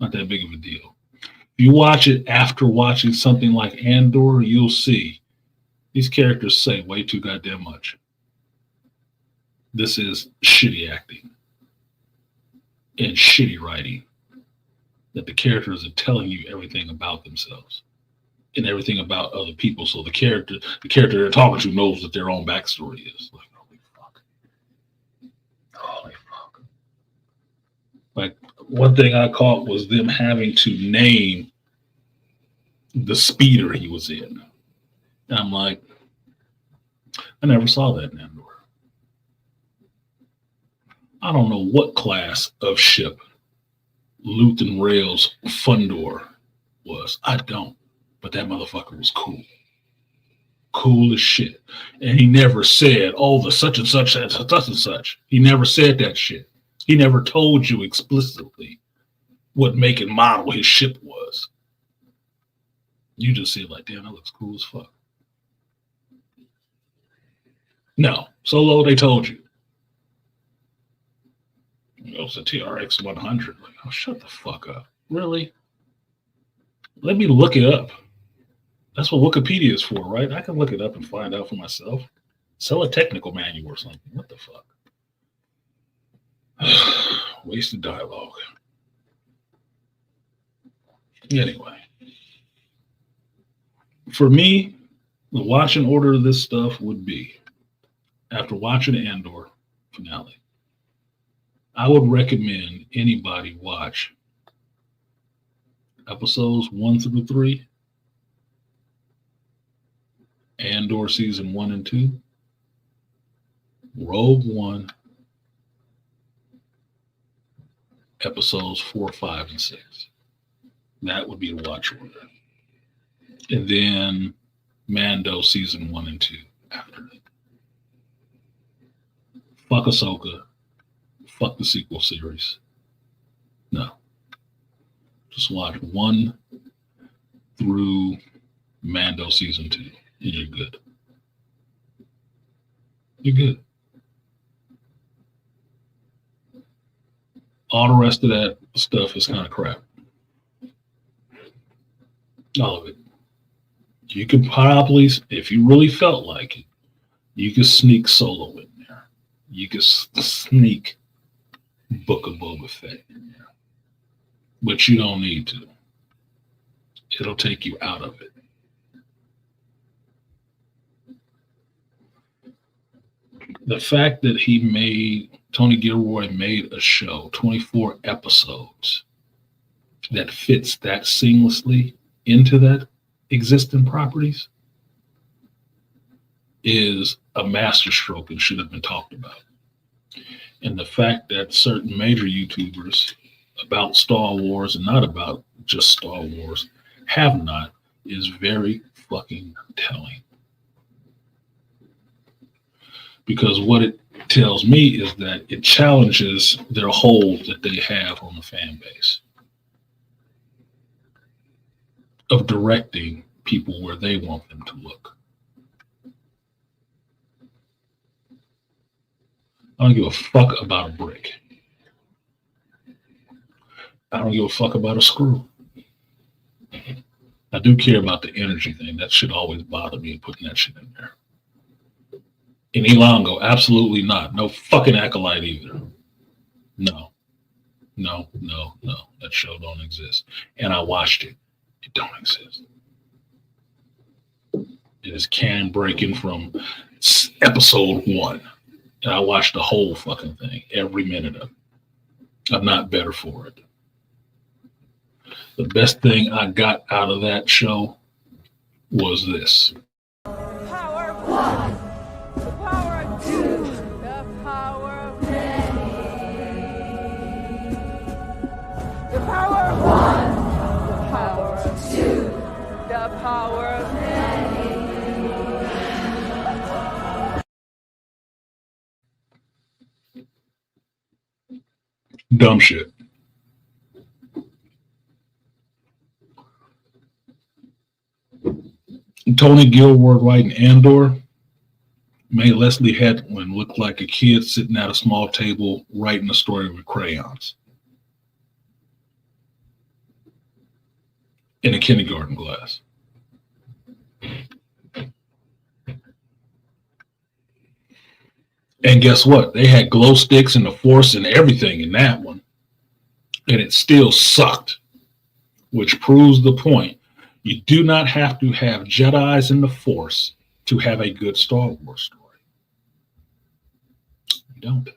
Not that big of a deal. If you watch it after watching something like Andor, you'll see these characters say way too goddamn much. This is shitty acting and shitty writing. That the characters are telling you everything about themselves and everything about other people. So the character they're talking to knows what their own backstory is. Like, holy fuck. Holy fuck. Like, one thing I caught was them having to name the speeder he was in. And I'm like, I never saw that in Andor. I don't know what class of ship Luthen Rail's Fundor was. I don't. But that motherfucker was cool. Cool as shit. And he never said, oh, the such and such, such and such. He never said that shit. He never told you explicitly what make and model his ship was. You just see it like, damn, that looks cool as fuck. No. Solo, they told you. It was a TRX 100. Like, oh, shut the fuck up. Really? Let me look it up. That's what Wikipedia is for, right? I can look it up and find out for myself. Sell a technical manual or something. What the fuck? Wasted dialogue. Anyway. For me, the watching order of this stuff would be, after watching Andor finale, I would recommend anybody watch episodes 1 through 3, Andor season 1 and 2, Rogue One, episodes 4, 5, and 6. That would be the watch order. And then Mando season 1 and 2 after that. Fuck Ahsoka. Fuck the sequel series. No. Just watch 1 through Mando season 2, and you're good. You're good. All the rest of that stuff is kind of crap. All of it. You could probably, if you really felt like it, you could sneak Solo in there. You could sneak Book of Boba Fett in there. But you don't need to. It'll take you out of it. The fact that Tony Gilroy made a show, 24 episodes, that fits that seamlessly into that existing properties is a masterstroke and should have been talked about. And the fact that certain major YouTubers about Star Wars and not about just Star Wars have not is very fucking telling. Because what it tells me is that it challenges their hold that they have on the fan base of directing people where they want them to look. I don't give a fuck about a brick. I don't give a fuck about a screw. I do care about the energy thing. That should always bother me, putting that shit in there. In Elongo, absolutely not. No fucking acolyte either. No. That show don't exist. And I watched it. It don't exist. It is can breaking from episode 1. And I watched the whole fucking thing, every minute of it. I'm not better for it. The best thing I got out of that show was this. Power of one, the power of two, the power of many. The power of one, the power of two, the power of many. Dumb shit. Tony Gilroy writing Andor made Leslie Hedlund look like a kid sitting at a small table writing a story with crayons in a kindergarten class. And guess what? They had glow sticks and the Force and everything in that one. And it still sucked, which proves the point. You do not have to have Jedis in the Force to have a good Star Wars story. You don't.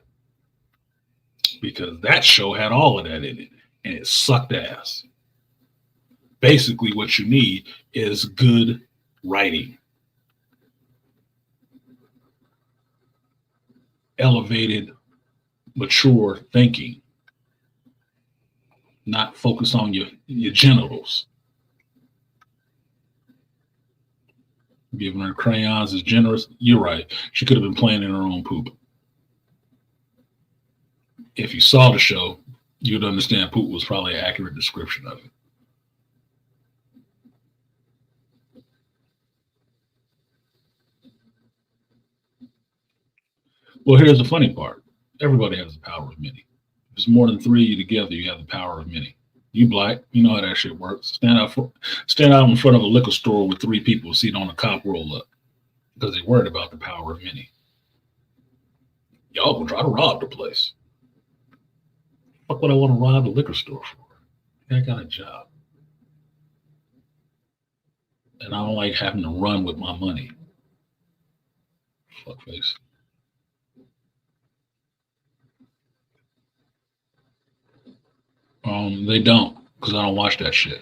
Because that show had all of that in it, and it sucked ass. Basically, what you need is good writing. Elevated, mature thinking. Not focus on your genitals. Giving her crayons is generous. You're right. She could have been playing in her own poop. If you saw the show, you'd understand poop was probably an accurate description of it. Well, here's the funny part. Everybody has the power of many. If it's more than 3 of you together, you have the power of many. You black, you know how that shit works. Stand out in front of a liquor store with 3 people, see it on a cop roll up because they're worried about the power of many. Y'all gonna try to rob the place. Fuck would I want to rob the liquor store for? I got a job. And I don't like having to run with my money. Fuckface. They don't, because I don't watch that shit.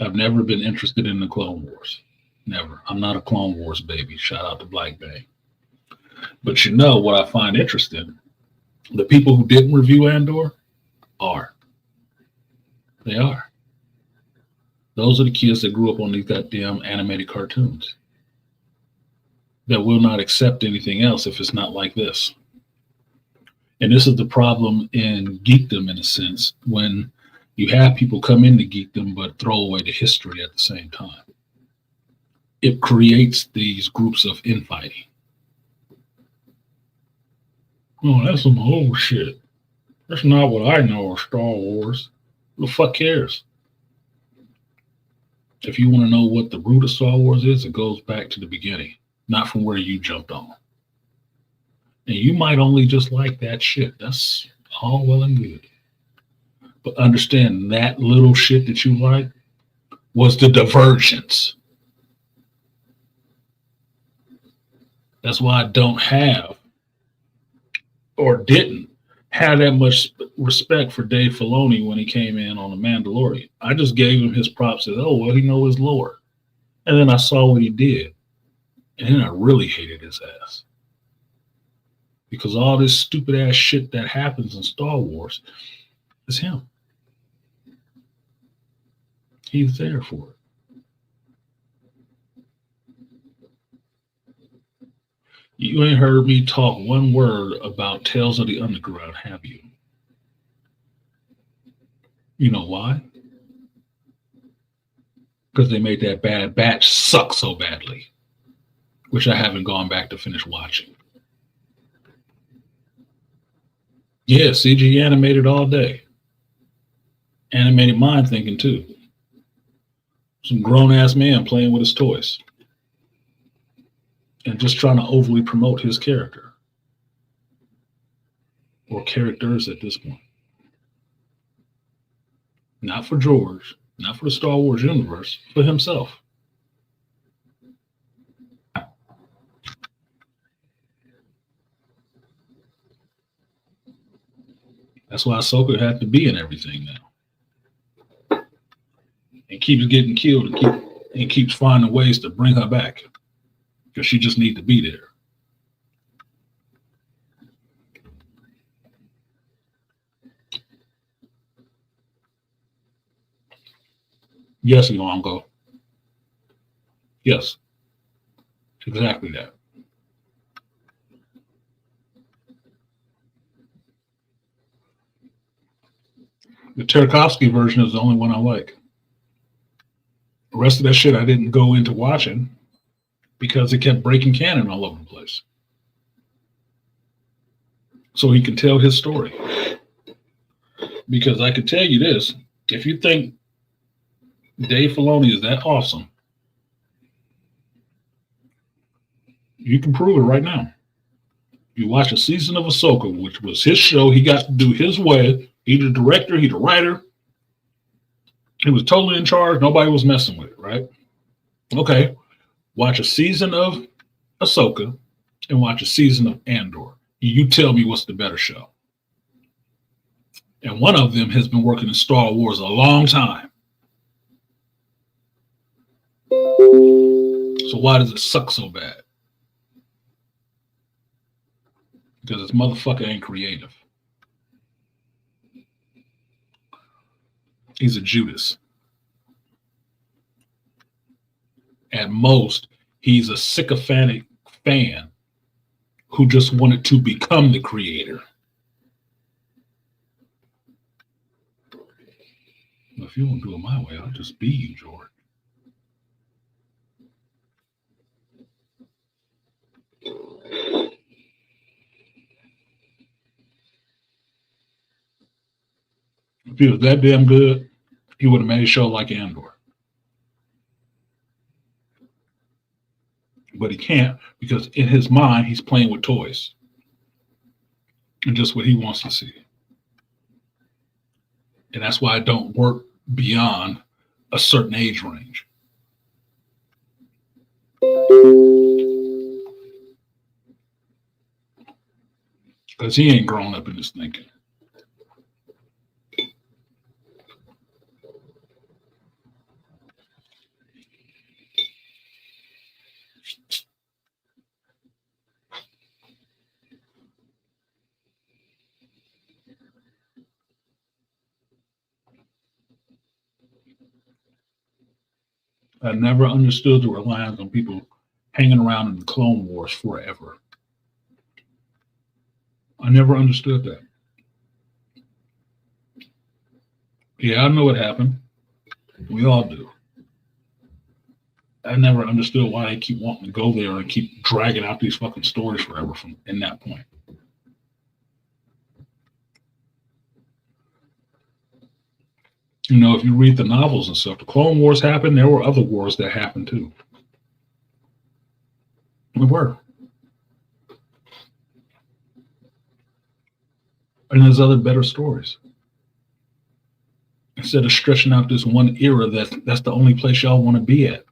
I've never been interested in the Clone Wars. Never. I'm not a Clone Wars baby. Shout out to Black Bang. But you know what I find interesting? The people who didn't review Andor are. They are. Those are the kids that grew up on these goddamn animated cartoons that will not accept anything else if it's not like this. And this is the problem in geekdom, in a sense, when you have people come into geekdom but throw away the history at the same time. It creates these groups of infighting. Oh, that's some old shit. That's not what I know of Star Wars. Who the fuck cares? If you want to know what the root of Star Wars is, it goes back to the beginning, not from where you jumped on. And you might only just like that shit. That's all well and good. But understand that little shit that you like was the divergence. That's why I don't have or didn't have that much respect for Dave Filoni when he came in on The Mandalorian. I just gave him his props as, oh, well, he knows his lore. And then I saw what he did. And then I really hated his ass. Because all this stupid ass shit that happens in Star Wars is him. He's there for it. You ain't heard me talk one word about Tales of the Underground, have you? You know why? Because they made that Bad Batch suck so badly, which I haven't gone back to finish watching. Yeah, CG animated all day. Animated mind thinking too. Some grown-ass man playing with his toys. And just trying to overly promote his character. Or characters at this point. Not for George, not for the Star Wars universe, for himself. That's why Ahsoka had to be in everything now. And keeps getting killed and keeps finding ways to bring her back. Because she just needs to be there. Yes, Ilongo. Yes. Exactly that. The Tarkovsky version is the only one I like. The rest of that shit I didn't go into watching because it kept breaking canon all over the place. So he can tell his story. Because I can tell you this, if you think Dave Filoni is that awesome, you can prove it right now. You watch a season of Ahsoka, which was his show, he got to do his way. He's the director, he's the writer. He was totally in charge, nobody was messing with it, right? Okay, watch a season of Ahsoka and watch a season of Andor. You tell me what's the better show. And one of them has been working in Star Wars a long time. So why does it suck so bad? Because this motherfucker ain't creative. He's a Judas. At most, he's a sycophantic fan who just wanted to become the creator. Well, if you won't do it my way, I'll just be you, George. If he was that damn good, he would have made a show like Andor. But he can't because in his mind, he's playing with toys. And just what he wants to see. And that's why I don't work beyond a certain age range. Because he ain't grown up in his thinking. I never understood the reliance on people hanging around in the Clone Wars forever. I never understood that. Yeah, I know what happened. We all do. I never understood why they keep wanting to go there and keep dragging out these fucking stories forever from in that point. You know, if you read the novels and stuff, the Clone Wars happened. There were other wars that happened too. There were. And there's other better stories. Instead of stretching out this one era that's the only place y'all want to be at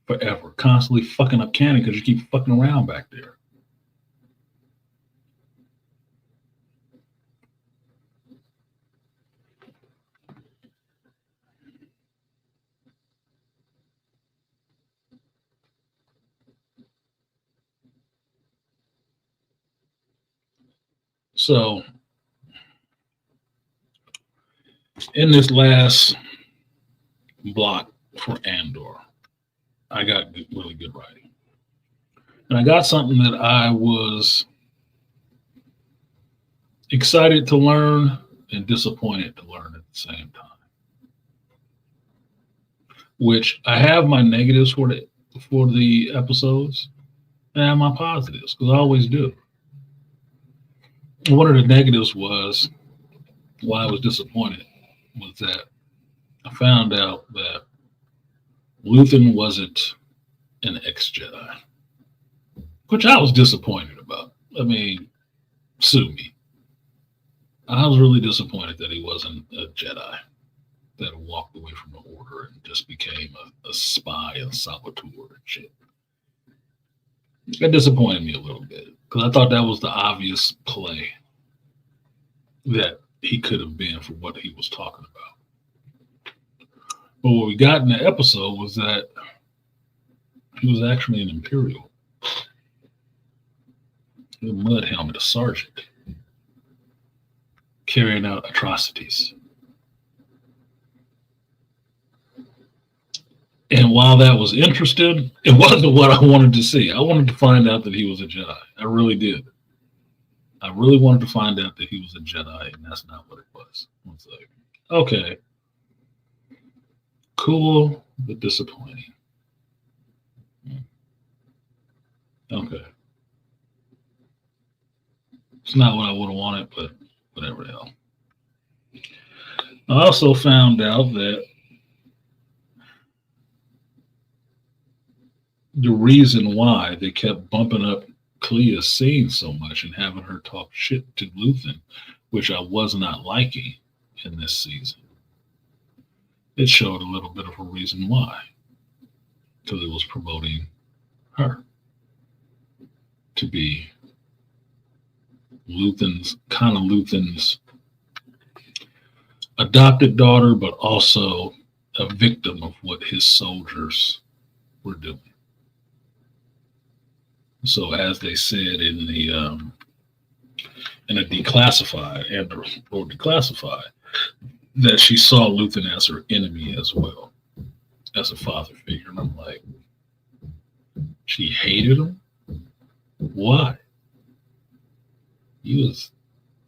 forever, constantly fucking up canon because you keep fucking around back there. So, in this last block for Andor, I got really good writing. And I got something that I was excited to learn and disappointed to learn at the same time. Which I have my negatives for the episodes and I have my positives, because I always do. One of the negatives was why I was disappointed was that I found out that Luthen wasn't an ex-Jedi, which I was disappointed about. I mean, sue me. I was really disappointed that he wasn't a Jedi that walked away from the Order and just became a spy and saboteur and shit. That disappointed me a little bit because I thought that was the obvious play that he could have been for what he was talking about. But what we got in the episode was that he was actually an Imperial, a mud helmet, a sergeant, carrying out atrocities. And while that was interesting, it wasn't what I wanted to see. I wanted to find out that he was a Jedi. I really did. I really wanted to find out that he was a Jedi, and that's not what it was. I was like, okay, cool, but disappointing. Okay. It's not what I would have wanted, but whatever the hell. I also found out that the reason why they kept bumping up Clea's scene so much and having her talk shit to Luthen, which I was not liking in this season, it showed a little bit of a reason why. Because it was promoting her to be Luthen's adopted daughter, but also a victim of what his soldiers were doing. So, as they said in a declassified or declassified, that she saw Luthen as her enemy as well, as a father figure. And I'm like, she hated him? Why? He was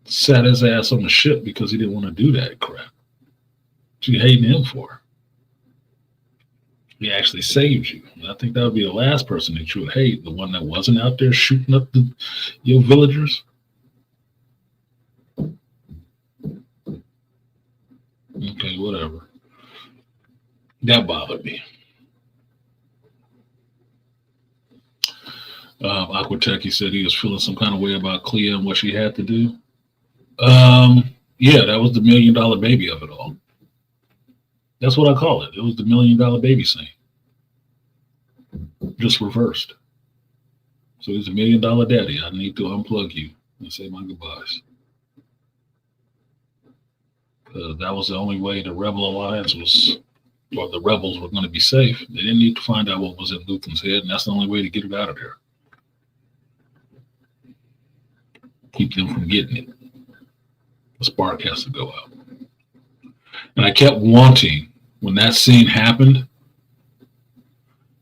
sat his ass on the ship because he didn't want to do that crap. She hated him for. He actually saved you. And I think that would be the last person that you would hate, the one that wasn't out there shooting up your villagers. Okay, whatever. That bothered me. Aquatech, said he was feeling some kind of way about Clea and what she had to do. Yeah, that was the $1 million baby of it all. That's what I call it. It was the $1 million baby scene. Just reversed. So he's $1 million daddy. I need to unplug you and say my goodbyes. That was the only way the Rebel Alliance was, or the rebels were going to be safe. They didn't need to find out what was in Luthen's head, and that's the only way to get it out of there. Keep them from getting it. The spark has to go out. And I kept wanting, when that scene happened,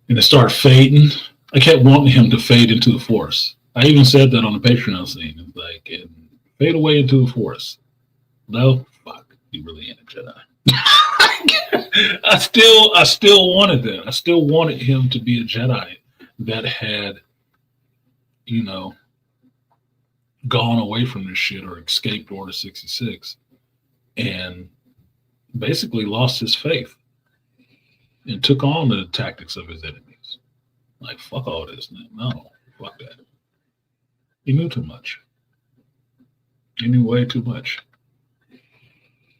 and it started fading, I kept wanting him to fade into the Force. I even said that on the Patreon scene. It's like, fade away into the Force. No, fuck, he really ain't a Jedi. I still wanted that. I still wanted him to be a Jedi that had, gone away from this shit or escaped Order 66 and basically lost his faith and took on the tactics of his enemies. Like, fuck all this. No, fuck that. He knew too much. He knew way too much.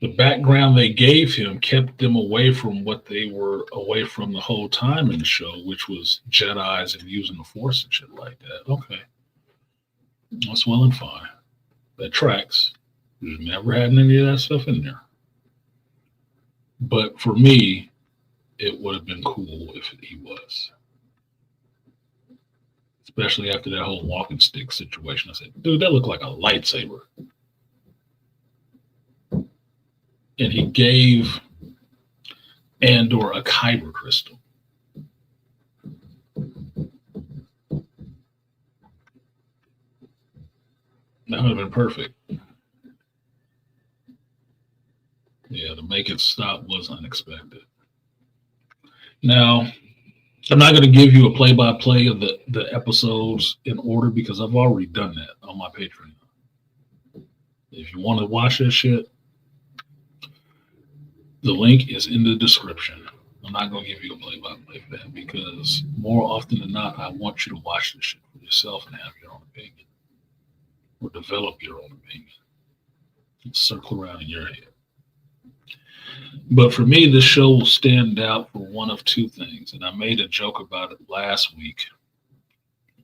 The background they gave him kept them away from what they were away from the whole time in the show, which was Jedis and using the Force and shit like that. Okay. That's well and fine. That tracks. There's never had any of that stuff in there. But for me, it would have been cool if he was. Especially after that whole walking stick situation. I said, dude, that looked like a lightsaber. And he gave Andor a kyber crystal. That would have been perfect. Yeah, to make it stop was unexpected. Now, I'm not going to give you a play-by-play of the episodes in order because I've already done that on my Patreon. If you want to watch that shit, the link is in the description. I'm not going to give you a play-by-play for that because more often than not, I want you to watch this shit for yourself and have your own opinion or develop your own opinion and circle around in your head. But for me, this show will stand out for one of two things, and I made a joke about it last week,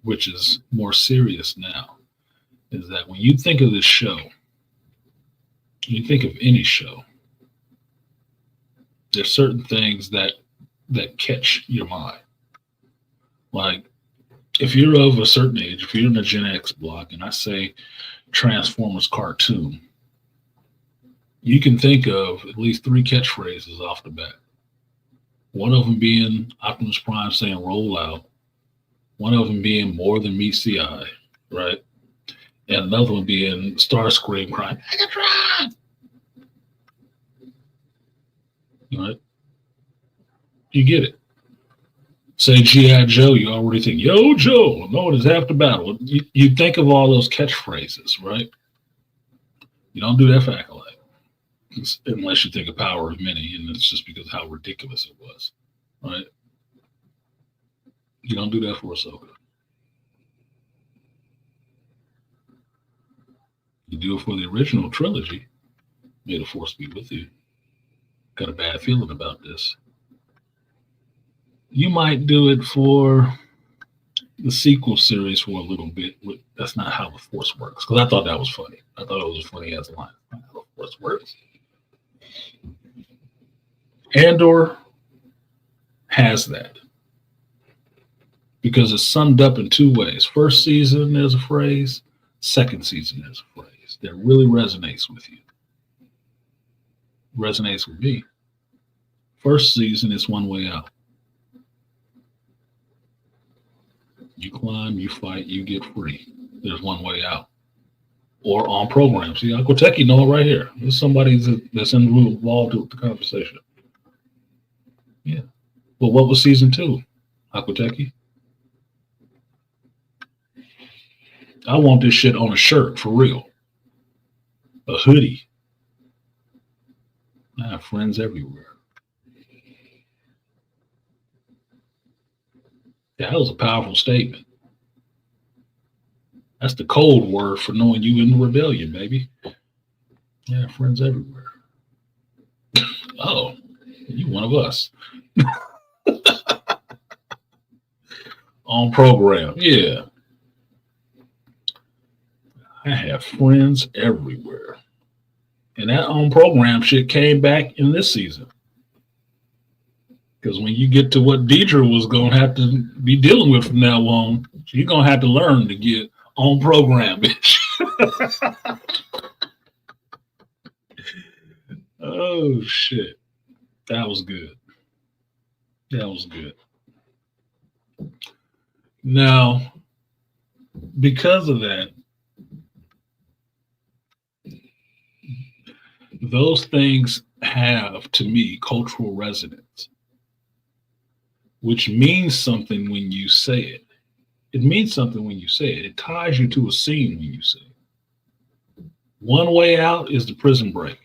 which is more serious now, is that when you think of this show, you think of any show, there's certain things that catch your mind. Like, if you're of a certain age, if you're in the Gen X block, and I say Transformers cartoon, you can think of at least 3 catchphrases off the bat. One of them being Optimus Prime saying roll out. One of them being more than meets the eye, right? And another one being Starscream crying, Megatron! Right? You get it. Say G.I. Joe, you already think, yo, Joe, no, it is half the battle. You think of all those catchphrases, right? You don't do that for Acolyte. Unless you think of Power of Many, and it's just because of how ridiculous it was, right? You don't do that for Ahsoka. You do it for the original trilogy. May the Force be with you. Got a bad feeling about this. You might do it for the sequel series for a little bit. That's not how the Force works. Because I thought that was funny. I thought it was a funny as line. That's not how the Force works. Andor has that because it's summed up in 2 ways. First season, there's a phrase. Second season, there's a phrase that really resonates with you. Resonates with me. First season is one way out. You climb, you fight, you get free. There's one way out. Or on program. See, Aquateki know it right here. There's somebody that's involved with the conversation. Yeah. But what was season 2? Aquateki? I want this shit on a shirt for real. A hoodie. I have friends everywhere. Yeah, that was a powerful statement. That's the code word for knowing you in the rebellion, baby. Yeah, friends everywhere. Oh, you one of us. On program, yeah. I have friends everywhere. And that on program shit came back in this season. Because when you get to what Deidre was going to have to be dealing with from now on, you're going to have to learn to get on program, bitch. Oh, shit. That was good. That was good. Now, because of that, those things have, to me, cultural resonance, which means something when you say it. It means something when you say it. It ties you to a scene when you say it. One way out is the prison break.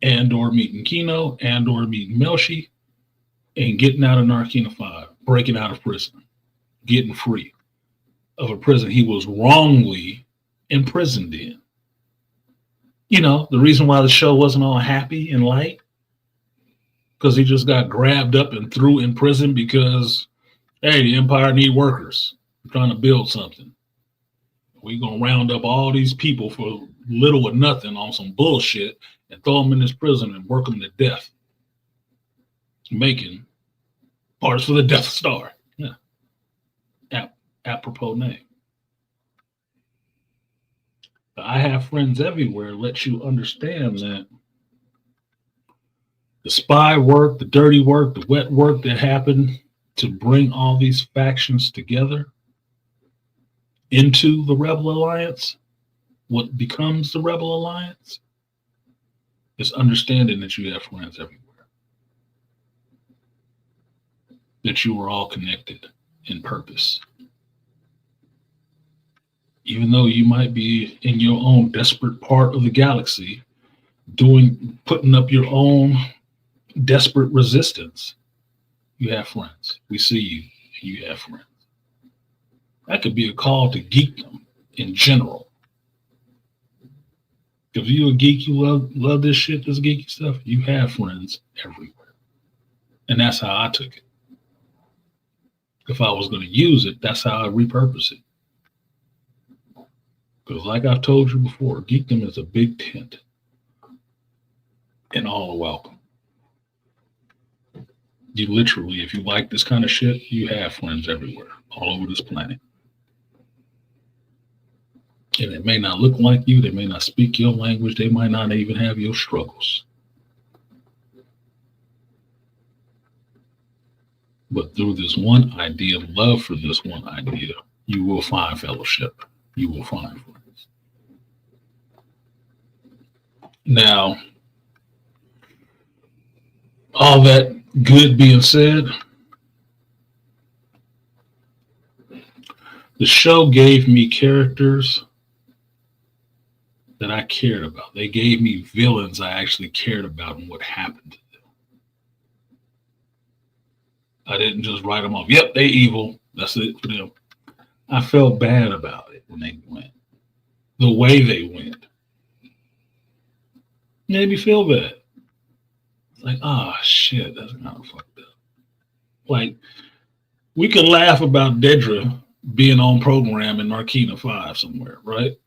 Andor meeting Kino, Andor meeting Melshi, and getting out of Narkina 5, breaking out of prison, getting free of a prison he was wrongly imprisoned in. The reason why the show wasn't all happy and light, because he just got grabbed up and threw in prison because, hey, the Empire need workers. We're trying to build something. We're going to round up all these people for little or nothing on some bullshit and throw them in this prison and work them to death. Making parts for the Death Star. Yeah. Apropos name. I Have Friends Everywhere lets you understand that the spy work, the dirty work, the wet work that happened to bring all these factions together into the Rebel Alliance, what becomes the Rebel Alliance, is understanding that you have friends everywhere. That you were all connected in purpose. Even though you might be in your own desperate part of the galaxy, putting up your own desperate resistance, you have friends. We see you, and you have friends. That could be a call to geekdom in general. If you're a geek, you love this shit, this geeky stuff, you have friends everywhere. And that's how I took it. If I was going to use it, that's how I repurpose it. Because like I've told you before, geekdom is a big tent. And all are welcome. You literally, if you like this kind of shit, you have friends everywhere, all over this planet. And they may not look like you, they may not speak your language, they might not even have your struggles. But through this one idea, love for this one idea, you will find fellowship. You will find friends. Now, all that good being said, the show gave me characters that I cared about. They gave me villains I actually cared about and what happened to them. I didn't just write them off. Yep, they evil. That's it for them. I felt bad about it when they went. The way they went. Made me feel bad. Like, shit, that's kind of fucked up. Like, we can laugh about Dedra being on program in Narkina 5 somewhere, right?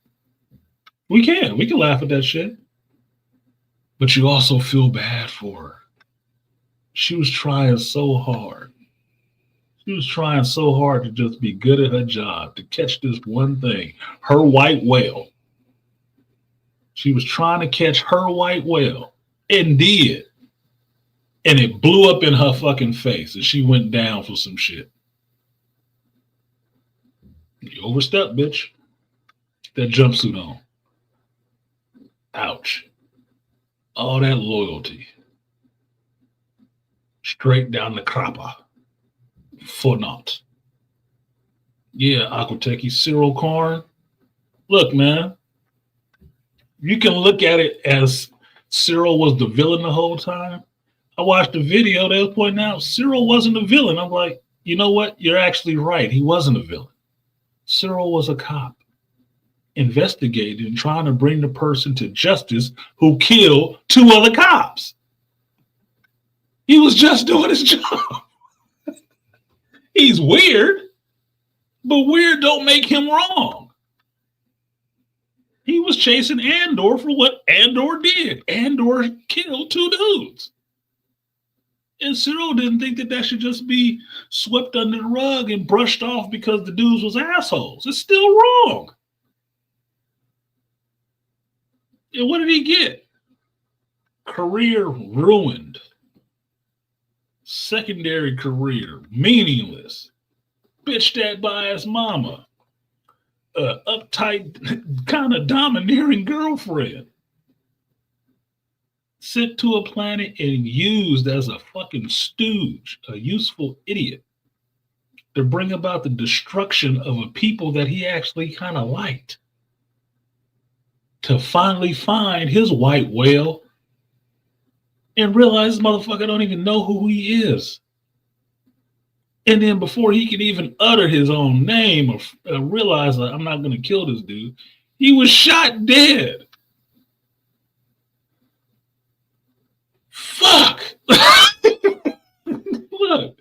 We can laugh at that shit. But you also feel bad for her. She was trying so hard. She was trying so hard to just be good at her job, to catch this one thing, her white whale. She was trying to catch her white whale and did. And it blew up in her fucking face and she went down for some shit. You overstepped, bitch. That jumpsuit on. Ouch. All that loyalty. Straight down the crapper. For naught. Yeah, Aquateki, Cyril Karn. Look, man. You can look at it as Cyril was the villain the whole time. I watched the video, they were pointing out Cyril wasn't a villain. I'm like, you know what? You're actually right. He wasn't a villain. Cyril was a cop. Investigating, trying to bring the person to justice who killed 2 other cops. He was just doing his job. He's weird, but weird don't make him wrong. He was chasing Andor for what Andor did. Andor killed 2 dudes. And Cyril didn't think that should just be swept under the rug and brushed off because the dudes was assholes. It's still wrong. And what did he get? Career ruined. Secondary career, meaningless. Bitched at by his mama. Uptight, kind of domineering girlfriend. Sent to a planet and used as a fucking stooge, a useful idiot, to bring about the destruction of a people that he actually kind of liked. To finally find his white whale and realize this motherfucker don't even know who he is. And then before he could even utter his own name or realize that I'm not going to kill this dude, he was shot dead. fuck? Look,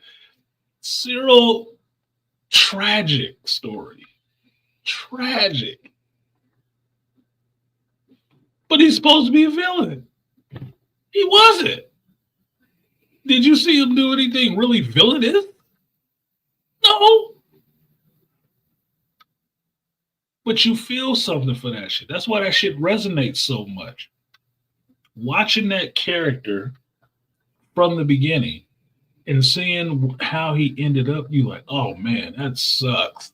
Cyril, tragic story. Tragic. But he's supposed to be a villain. He wasn't. Did you see him do anything really villainous? No. But you feel something for that shit. That's why that shit resonates so much. Watching that character from the beginning and seeing how he ended up, you like, oh man, that sucks.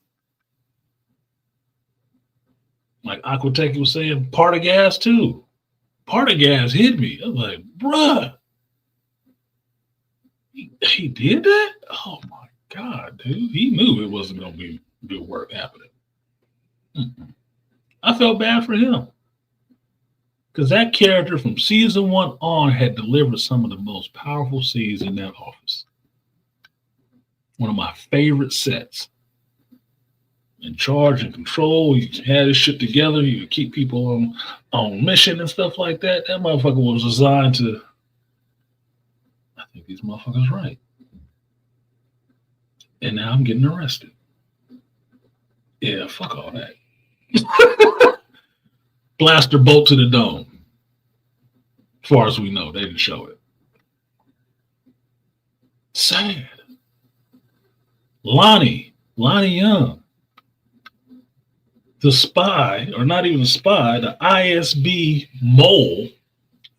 Like Aquateki was saying, part of gas too. Part of gas hit me. I was like, bruh. He did that? Oh my God, dude. He knew it wasn't going to be good work happening. I felt bad for him. Because that character from season 1 on had delivered some of the most powerful scenes in that office. One of my favorite sets. In charge and control. You had his shit together. You could keep people on mission and stuff like that. That motherfucker was designed to. I think these motherfuckers right. And now I'm getting arrested. Yeah, fuck all that. Blaster bolt to the dome. As far as we know, they didn't show it. Sad. Lonnie Young, the spy, or not even a spy, the ISB mole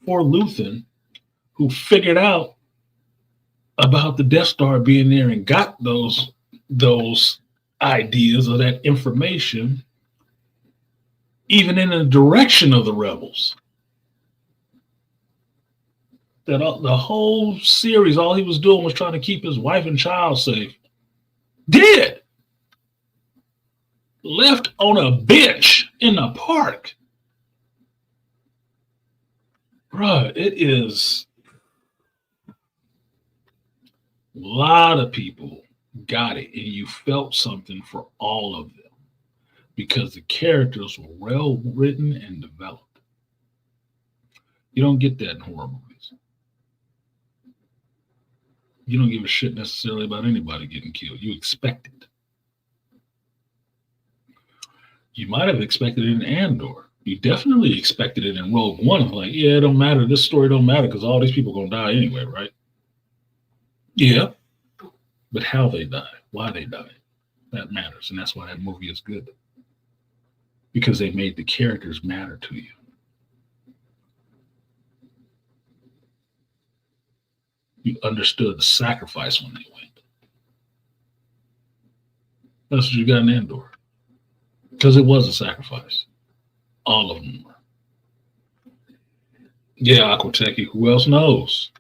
for Luthen, who figured out about the Death Star being there and got those ideas or that information even in the direction of the rebels. That the whole series, all he was doing was trying to keep his wife and child safe. Dead. Left on a bench in the park. Bruh, it is. A lot of people got it, and you felt something for all of them because the characters were well written and developed. You don't get that in horror movies. You don't give a shit necessarily about anybody getting killed. You expect it. You might have expected it in Andor. You definitely expected it in Rogue One. Like, yeah, it don't matter. This story don't matter because all these people are going to die anyway, right? Yeah. But how they die, why they die, that matters. And that's why that movie is good. Because they made the characters matter to you. You understood the sacrifice when they went. That's what you got in Andor. Because it was a sacrifice. All of them were. Yeah, Aquateki, who else knows?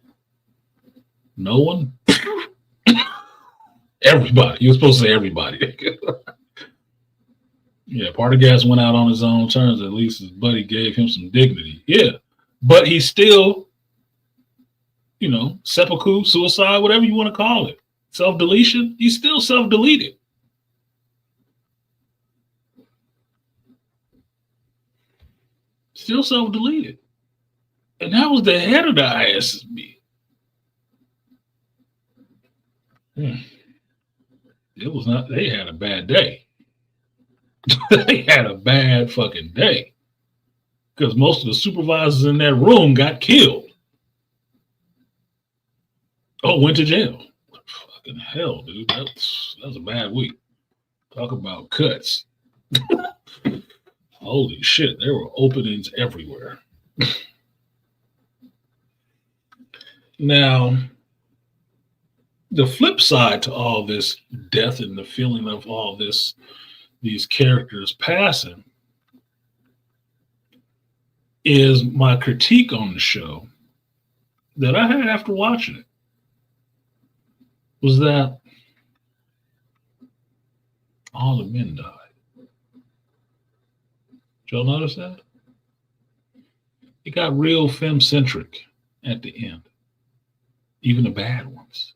No one? Everybody. You were supposed to say everybody. Yeah, Partagas went out on his own terms. At least his buddy gave him some dignity. Yeah. But he still, seppuku, suicide, whatever you want to call it. Self-deletion. He's still self-deleted. Still self-deleted. And that was the head of the ISB. It was not, they had a bad day. They had a bad fucking day. Because most of the supervisors in that room got killed. Oh, went to jail. Fucking hell, dude. That was a bad week. Talk about cuts. Holy shit, there were openings everywhere. Now, the flip side to all this death and the feeling of all these characters passing is my critique on the show that I had after watching it was that all the men died. Did y'all notice that? It got real femme-centric at the end. Even the bad ones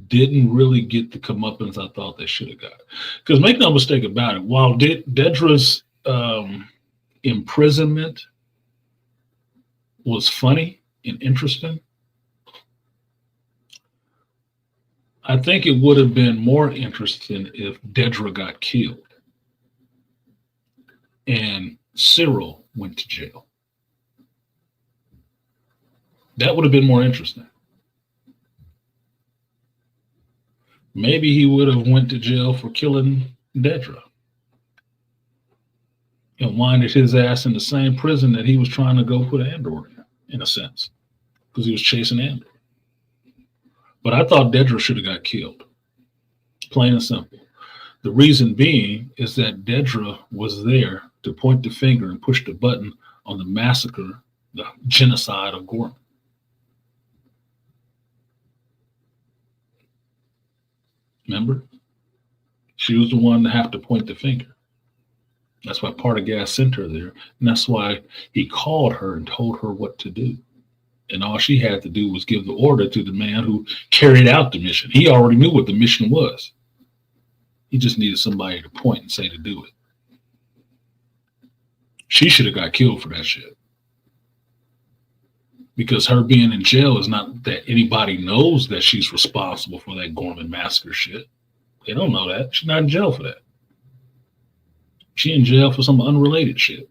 didn't really get the comeuppance I thought they should have got. Because make no mistake about it, while Dedra's imprisonment was funny and interesting? I think it would have been more interesting if Dedra got killed and Cyril went to jail. That would have been more interesting. Maybe he would have went to jail for killing Dedra and winded his ass in the same prison that he was trying to go put Andor in a sense, because he was chasing Andor. But I thought Dedra should have got killed, plain and simple. The reason being is that Dedra was there to point the finger and push the button on the massacre, the genocide of Gorman. Remember? She was the one to have to point the finger. That's why Partagaz sent her there. And that's why he called her and told her what to do. And all she had to do was give the order to the man who carried out the mission. He already knew what the mission was. He just needed somebody to point and say to do it. She should have got killed for that shit. Because her being in jail is not that anybody knows that she's responsible for that Gorman massacre shit. They don't know that. She's not in jail for that. She's in jail for some unrelated shit.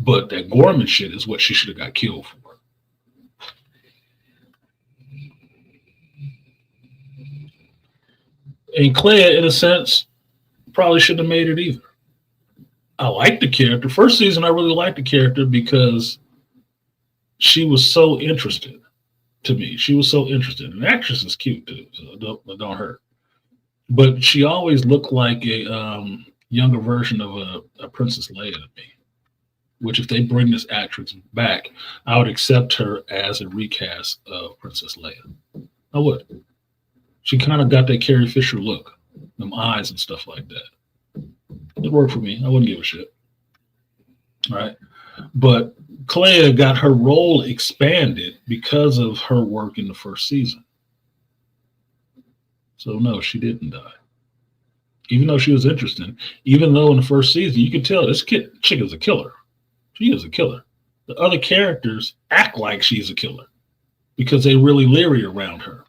But that Gorman shit is what she should have got killed for. And Clea, in a sense, probably shouldn't have made it either. I liked the character. First season, I really liked the character because she was so interested to me. She was so interested. And the actress is cute too, so don't hurt. But she always looked like a younger version of a Princess Leia to me. Which, if they bring this actress back, I would accept her as a recast of Princess Leia. I would. She kind of got that Carrie Fisher look, them eyes and stuff like that. It worked for me. I wouldn't give a shit. All right. But Clea got her role expanded because of her work in the first season. So, no, she didn't die. Even though she was interesting, even though in the first season, you could tell this chick is a killer. She is a killer. The other characters act like she's a killer because they really leery around her.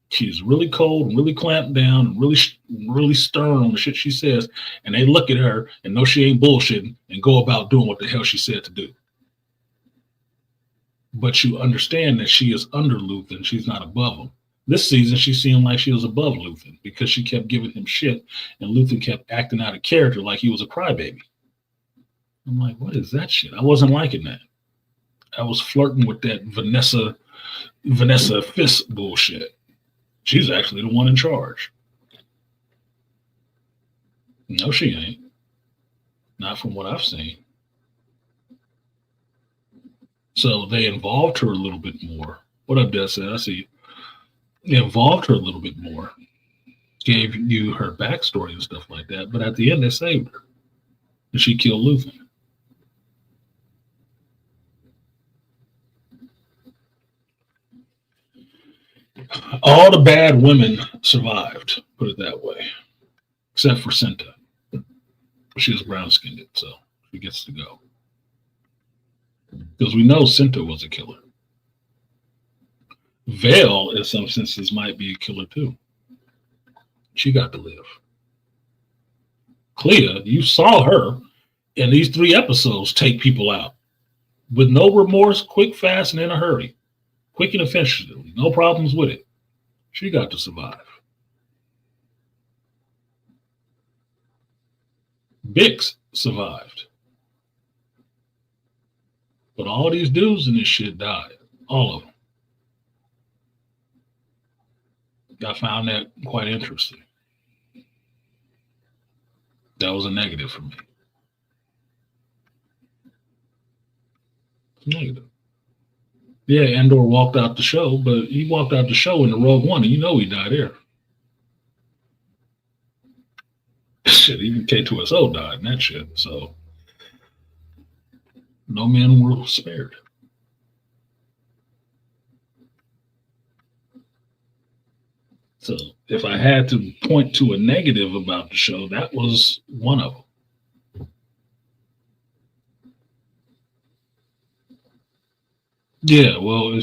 She's really cold and really clamped down and really stern on the shit she says. And they look at her and know she ain't bullshitting and go about doing what the hell she said to do. But you understand that she is under Luthen. She's not above him. This season, she seemed like she was above Luthen because she kept giving him shit and Luthen kept acting out of character like he was a crybaby. I'm like, what is that shit? I wasn't liking that. I was flirting with that Vanessa Fisk bullshit. She's actually the one in charge. No, she ain't. Not from what I've seen. So they involved her a little bit more. What up, Dessa? I see you. They involved her a little bit more. Gave you her backstory and stuff like that. But at the end, they saved her. And she killed Luthen. All the bad women survived, put it that way, except for Cinta. She was brown-skinned, so she gets to go. Because we know Cinta was a killer. Vale, in some senses, might be a killer too. She got to live. Clea, you saw her in these 3 episodes take people out with no remorse, quick, fast, and in a hurry. Quick and efficiently, no problems with it. She got to survive. Bix survived. But all these dudes in this shit died. All of them. I found that quite interesting. That was a negative for me. Negative. Yeah, Andor walked out the show, but he walked out the show in the Rogue One, and you know he died there. Shit, even K2SO died in that shit, so no men were spared. So if I had to point to a negative about the show, that was one of them. Yeah, well,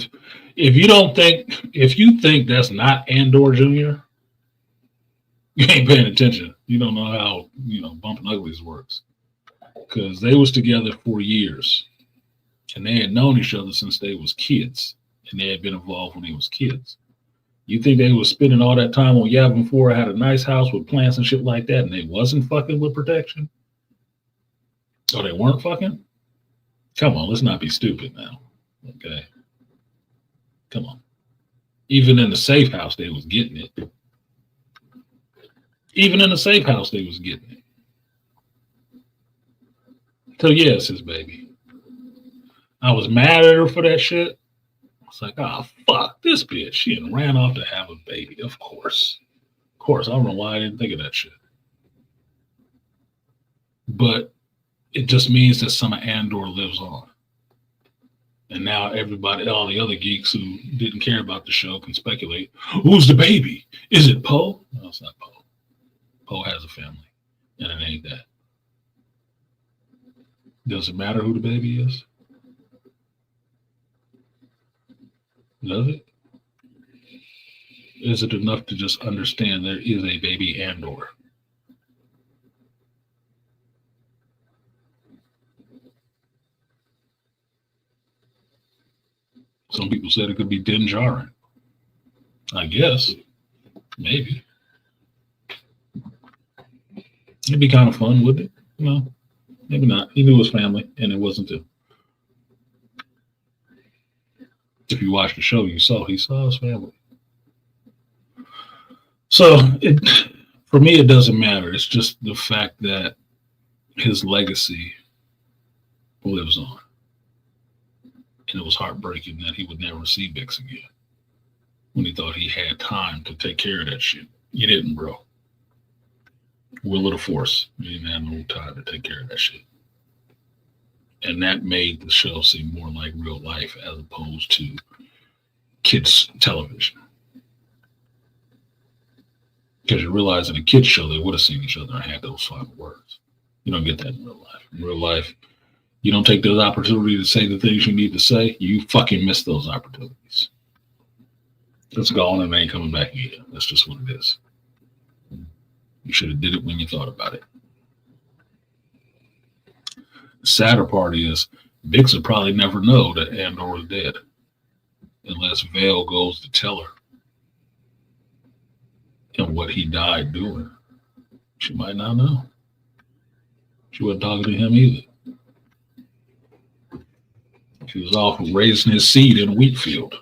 if you don't think if you think that's not Andor Jr., you ain't paying attention. You don't know how bumping uglies works because they was together for years and they had known each other since they was kids and they had been involved when they was kids. You think they was spending all that time on Yavin 4, had a nice house with plants and shit like that, and they wasn't fucking with protection? Oh, they weren't fucking? Come on, let's not be stupid now. Okay. Come on. Even in the safe house, they was getting it. Even in the safe house, they was getting it. So yeah, it's his baby. I was mad at her for that shit. It's like, oh fuck this bitch. She done ran off to have a baby. Of course. Of course. I don't know why I didn't think of that shit. But it just means that some of Andor lives on. And now everybody, all the other geeks who didn't care about the show can speculate. Who's the baby? Is it Poe? No, it's not Poe. Poe has a family. And it ain't that. Does it matter who the baby is? Does it? Is it enough to just understand there is a baby Andor? Some people said it could be Din Djarin. I guess. Maybe. It'd be kind of fun, wouldn't it? No, maybe not. He knew his family, and it wasn't him. If you watched the show, he saw his family. So for me, it doesn't matter. It's just the fact that his legacy lives on. And it was heartbreaking that he would never see Bix again when he thought he had time to take care of that shit. You didn't, bro. Will of the Force. You didn't have no time to take care of that shit. And that made the show seem more like real life as opposed to kids' television. Because you realize in a kids' show, they would have seen each other and had those final words. You don't get that in real life. In real life, you don't take those opportunities to say the things you need to say, you fucking miss those opportunities. It's gone and they ain't coming back again. That's just what it is. You should have did it when you thought about it. The sadder part is Bix will probably never know that Andor is dead unless Vale goes to tell her and what he died doing. She might not know. She wasn't talking to him either. She was off raising his seed in a wheat field.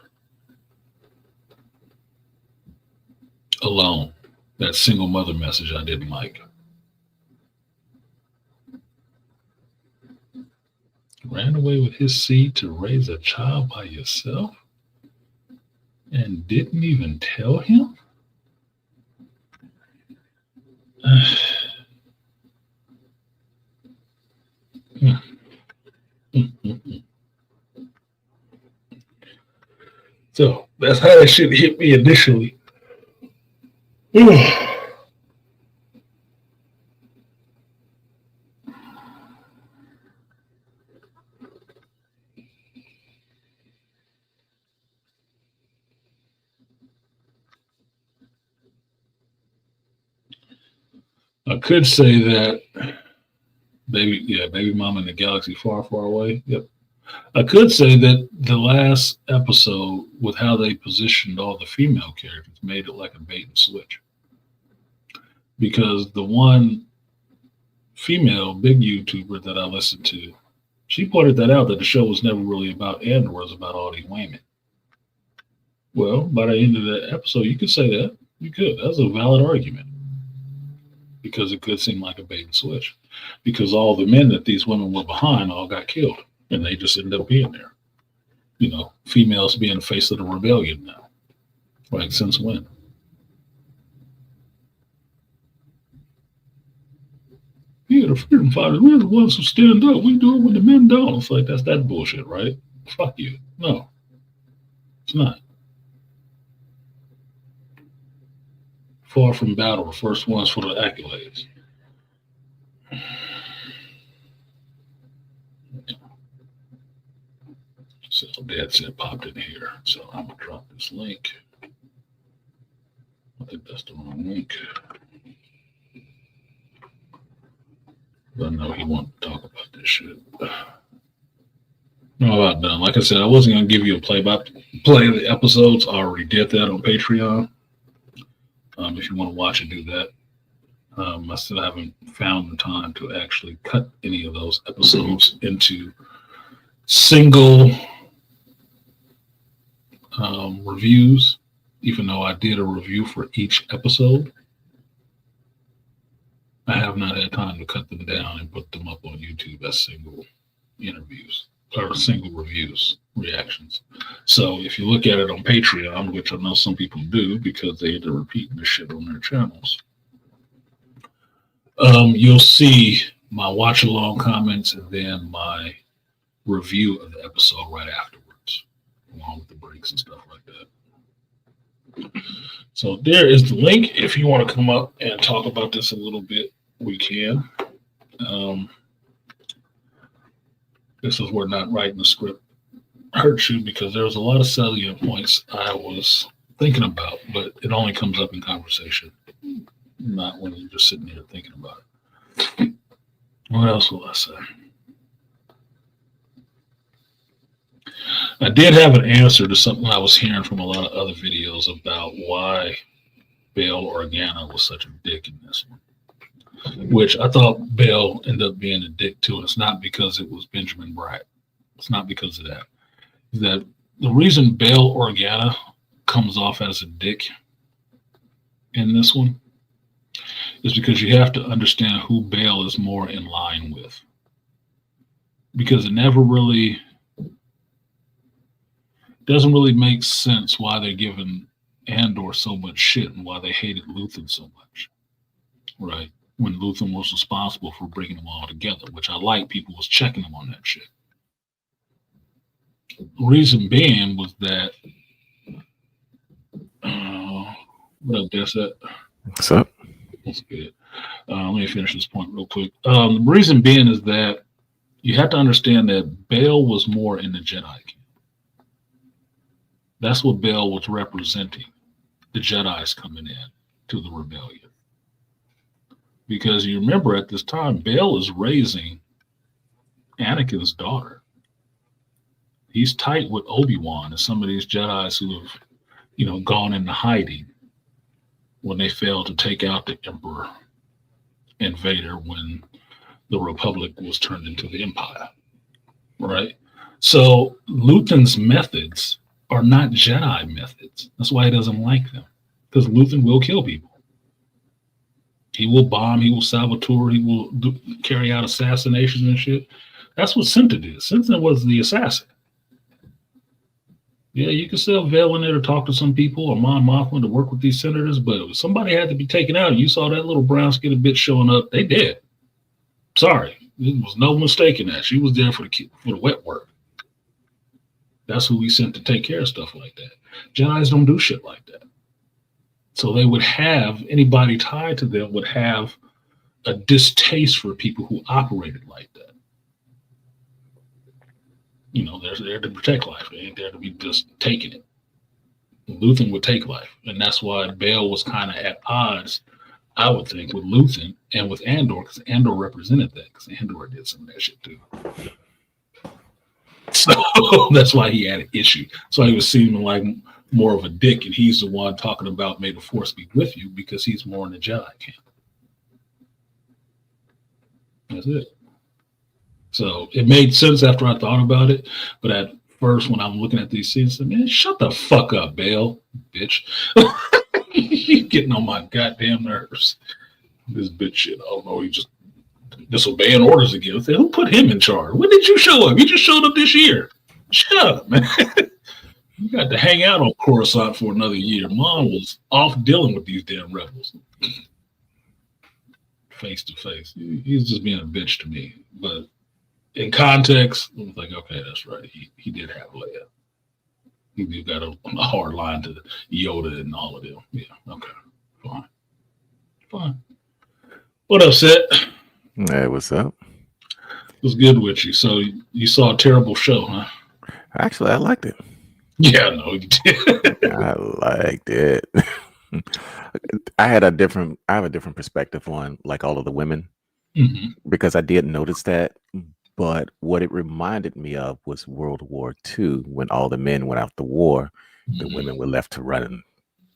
Alone. That single mother message I didn't like. Ran away with his seed to raise a child by yourself and didn't even tell him? So that's how that shit hit me initially. I could say that baby mama in the galaxy far, far away. Yep. I could say that the last episode, with how they positioned all the female characters, made it like a bait and switch. Because the one female big YouTuber that I listened to, she pointed that out, that the show was never really about Andor, it was about Audie Wayman. Well, by the end of the episode, you could say that. You could. That's a valid argument. Because it could seem like a bait and switch. Because all the men that these women were behind all got killed. And they just ended up being there. You know, females being the face of the rebellion now. Like, since when? Yeah, the freedom fighters, we're the ones who stand up. We do it when the men don't. It's like, that's that bullshit, right? Fuck you. No, it's not. Far from battle, the first ones for the accolades. So Dad said popped in here. So I'm gonna drop this link. I think that's the wrong link. But I know he wanted to talk about this shit. No, about done. Like I said, I wasn't gonna give you a play-by-play of the episodes. I already did that on Patreon. If you want to watch it, do that. I still haven't found the time to actually cut any of those episodes into single reviews, even though I did a review for each episode. I have not had time to cut them down and put them up on YouTube as single interviews or single reviews, reactions. So if you look at it on Patreon, which I know some people do because they had to repeat this shit on their channels, you'll see my watch along comments and then my review of the episode right afterwards, along with the breaks and stuff like that. So there is the link. If you want to come up and talk about this a little bit, we can. This is where not writing the script hurts you, because there's a lot of salient points I was thinking about, but it only comes up in conversation, not when you're just sitting here thinking about it. What else will I say? I did have an answer to something I was hearing from a lot of other videos about why Bail Organa was such a dick in this one, which I thought Bail ended up being a dick too. And it's not because it was Benjamin Bratt. It's not because of that. That the reason Bail Organa comes off as a dick in this one is because you have to understand who Bail is more in line with. Because it never really doesn't really make sense why they're giving Andor so much shit and why they hated Luthen so much, right? When Luthen was responsible for bringing them all together, which I like people was checking them on that shit. The reason being was that, what up, that's it? What's up? That's good. Let me finish this point real quick. The reason being is that you have to understand that Bail was more in the Jedi camp. That's what Bail was representing, the Jedi's coming in to the rebellion. Because you remember at this time, Bail is raising Anakin's daughter. He's tight with Obi-Wan and some of these Jedi's who have, gone into hiding when they failed to take out the Emperor and Vader when the Republic was turned into the Empire, right? So Luthen's methods are not Jedi methods. That's why he doesn't like them, because Luthen will kill people. He will bomb, he will saboteur, he will carry out assassinations and shit. That's what Cinta did. Cinta was the assassin. Yeah, you can still Vail in there to talk to some people, or Mon Mothma to work with these senators, but if somebody had to be taken out, and you saw that little brown skinned bitch showing up, they dead. Sorry, there was no mistake in that. She was there for the wet work. That's who we sent to take care of stuff like that. Jedi's don't do shit like that. So they would have, anybody tied to them would have a distaste for people who operated like that. They're there to protect life. They ain't there to be just taking it. Luthen would take life. And that's why Bail was kind of at odds, I would think, with Luthen and with Andor, because Andor represented that, because Andor did some of that shit too. So that's why he had an issue. So he was seeming like more of a dick, and he's the one talking about may the force be with you, because he's more in the Jedi camp. That's it. So it made sense after I thought about it, but at first when I'm looking at these scenes, I said, man, shut the fuck up, Bail, bitch. You're getting on my goddamn nerves. This bitch shit. Oh no, he just disobeying orders again. I said, who put him in charge? When did you show up? You just showed up this year. Shut up, man. You got to hang out on Coruscant for another year. Mom was off dealing with these damn rebels. Face to face. He's just being a bitch to me. But in context, I was like, okay, that's right. He did have Leia. He got a hard line to Yoda and all of them. Yeah, okay. Fine. What up, Seth? Hey, what's up? What's good with you? So you saw a terrible show, huh? Actually, I liked it. Yeah, no, you did. I liked it. I have a different perspective on like all of the women Mhm. because I did notice that. But what it reminded me of was World War II when all the men went out to war, the Mhm. women were left to run an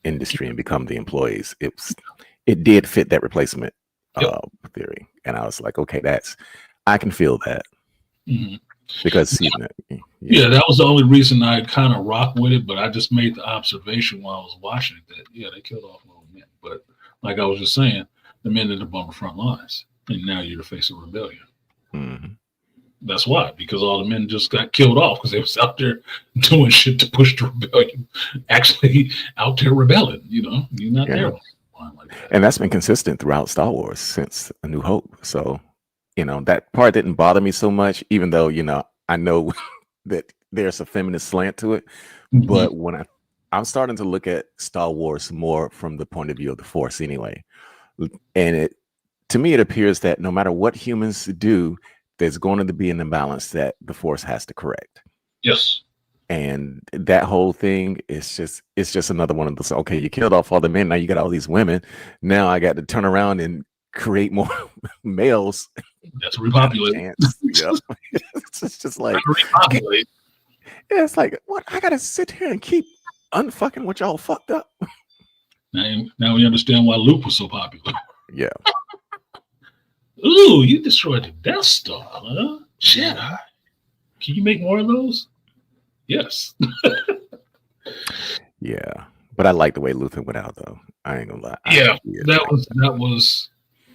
industry and become the employees. It did fit that replacement Yep. theory, and I was like, okay, I can feel that Mhm. because Yeah, that was the only reason I kind of rock with it. But I just made the observation while I was watching it that they killed off all the men. But like I was just saying, the men ended up on the front lines, and now you're the face of rebellion. Mhm. That's why, because all the men just got killed off because they was out there doing shit to push the rebellion. Actually, out there rebelling. You're not Yeah. there like that. And that's been consistent throughout Star Wars since A New Hope. So, that part didn't bother me so much, even though, I know that there's a feminist slant to it. Mhm. But when I'm starting to look at Star Wars more from the point of view of the Force anyway. And to me, it appears that no matter what humans do, there's going to be an imbalance that the Force has to correct. Yes. And that whole thing is just another one of those. Okay, you killed off all the men. Now you got all these women. Now I got to turn around and create more males. That's repopulate. Chance. Yep. It's just like Repopulate. yeah, it's like what I gotta sit here and keep unfucking what y'all fucked up. Now we understand why Luke was so popular. Yeah. Ooh, you destroyed the Death Star, huh? Shit. Can you make more of those? Yes. Yeah. But I like the way Luther went out though. I ain't gonna lie. Yeah,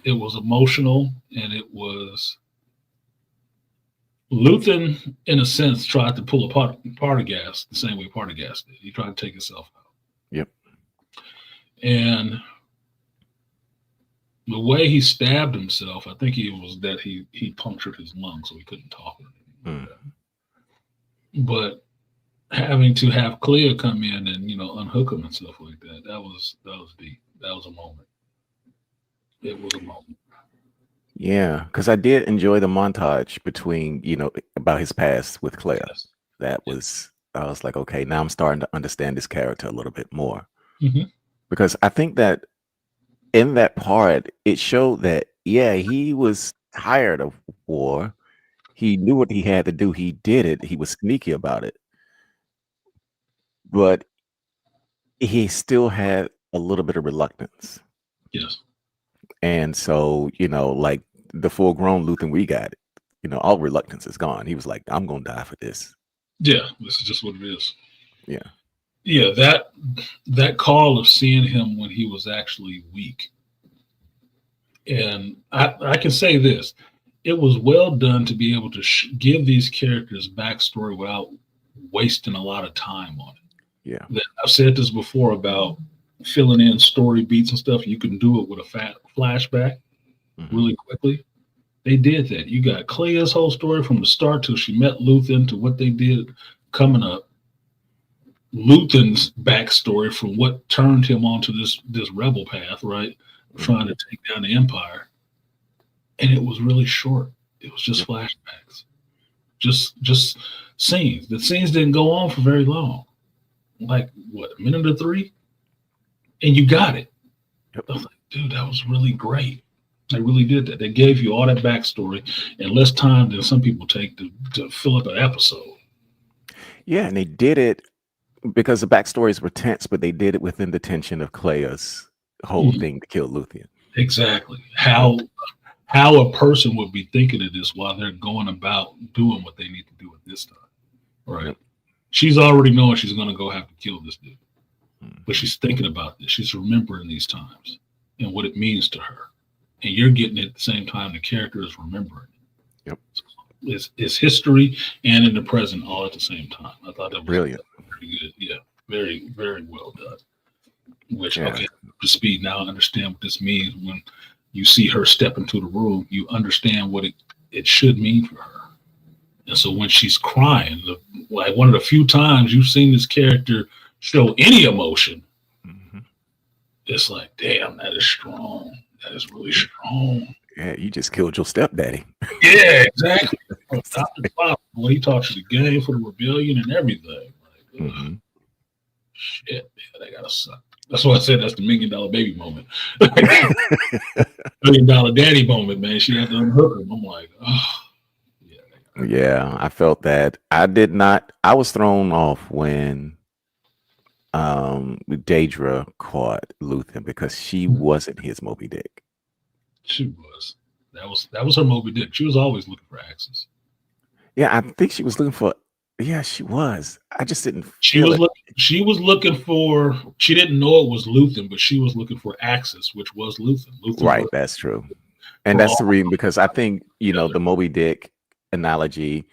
it was emotional, and it was Luthen, in a sense, tried to pull apart Partagas the same way Partagas did. He tried to take himself out. Yep. And the way he stabbed himself, I think it was that he punctured his lung so he couldn't talk. But having to have Clea come in and unhook him and stuff like that, that was deep. That was a moment. It was a moment. Yeah, because I did enjoy the montage between, about his past with Claire. Yes. I was like, okay, now I'm starting to understand this character a little bit more. Mm-hmm. Because I think that in that part, it showed that, yeah, he was tired of war. He knew what he had to do. He did it. He was sneaky about it. But he still had a little bit of reluctance. Yes. And so, like the full grown Luthen we got, all reluctance is gone. He was like, I'm going to die for this. Yeah, this is just what it is. Yeah. Yeah, that call of seeing him when he was actually weak. And I can say this. It was well done to be able to give these characters backstory without wasting a lot of time on it. Yeah. I've said this before about filling in story beats and stuff. You can do it with a flashback really quickly. They did that. You got Clea's whole story from the start till she met Luthen to what they did coming up. Luthen's backstory from what turned him onto this rebel path, right? Trying to take down the Empire. And it was really short. It was just flashbacks. Just scenes. The scenes didn't go on for very long. Like what, a minute or three? And you got it. I was like, dude, that was really great. They really did that. They gave you all that backstory in less time than some people take to fill up an episode. Yeah, and they did it because the backstories were tense, but they did it within the tension of Clea's whole thing to kill Luthen. Exactly. How a person would be thinking of this while they're going about doing what they need to do at this time. Right. Yep. She's already knowing she's going to go have to kill this dude. But she's thinking about this. She's remembering these times and what it means to her. And you're getting it at the same time the character is remembering it. Yep. So it's history and in the present all at the same time. I thought that was brilliant. Pretty good. Yeah. Very, very well done. Which, okay, to speed now, I understand what this means. When you see her step into the room, you understand what it should mean for her. And so when she's crying, like one of the few times you've seen this character show any emotion, it's like, damn, that is strong. That is really strong. Yeah, you just killed your stepdaddy. Yeah, exactly. Well, he talks to the gang for the rebellion and everything. Like, Hmm. shit, man, they gotta suck. That's why I said that's the $1 million baby moment. $1 million daddy moment, man. She had to unhook him. I'm like, oh, yeah. Yeah, I felt that. I did not. I was thrown off when Daedra caught Luthen because she wasn't his Moby Dick. She was. That was her Moby Dick. She was always looking for axes. Yeah, I think she was looking for. Yeah, she was. I just didn't She feel was it. looking. She was looking for. She didn't know it was Luthen, but she was looking for axis, which was Luthen. Luthen Right, was that's true. And for that's the all reason because I think, together. the Moby Dick analogy,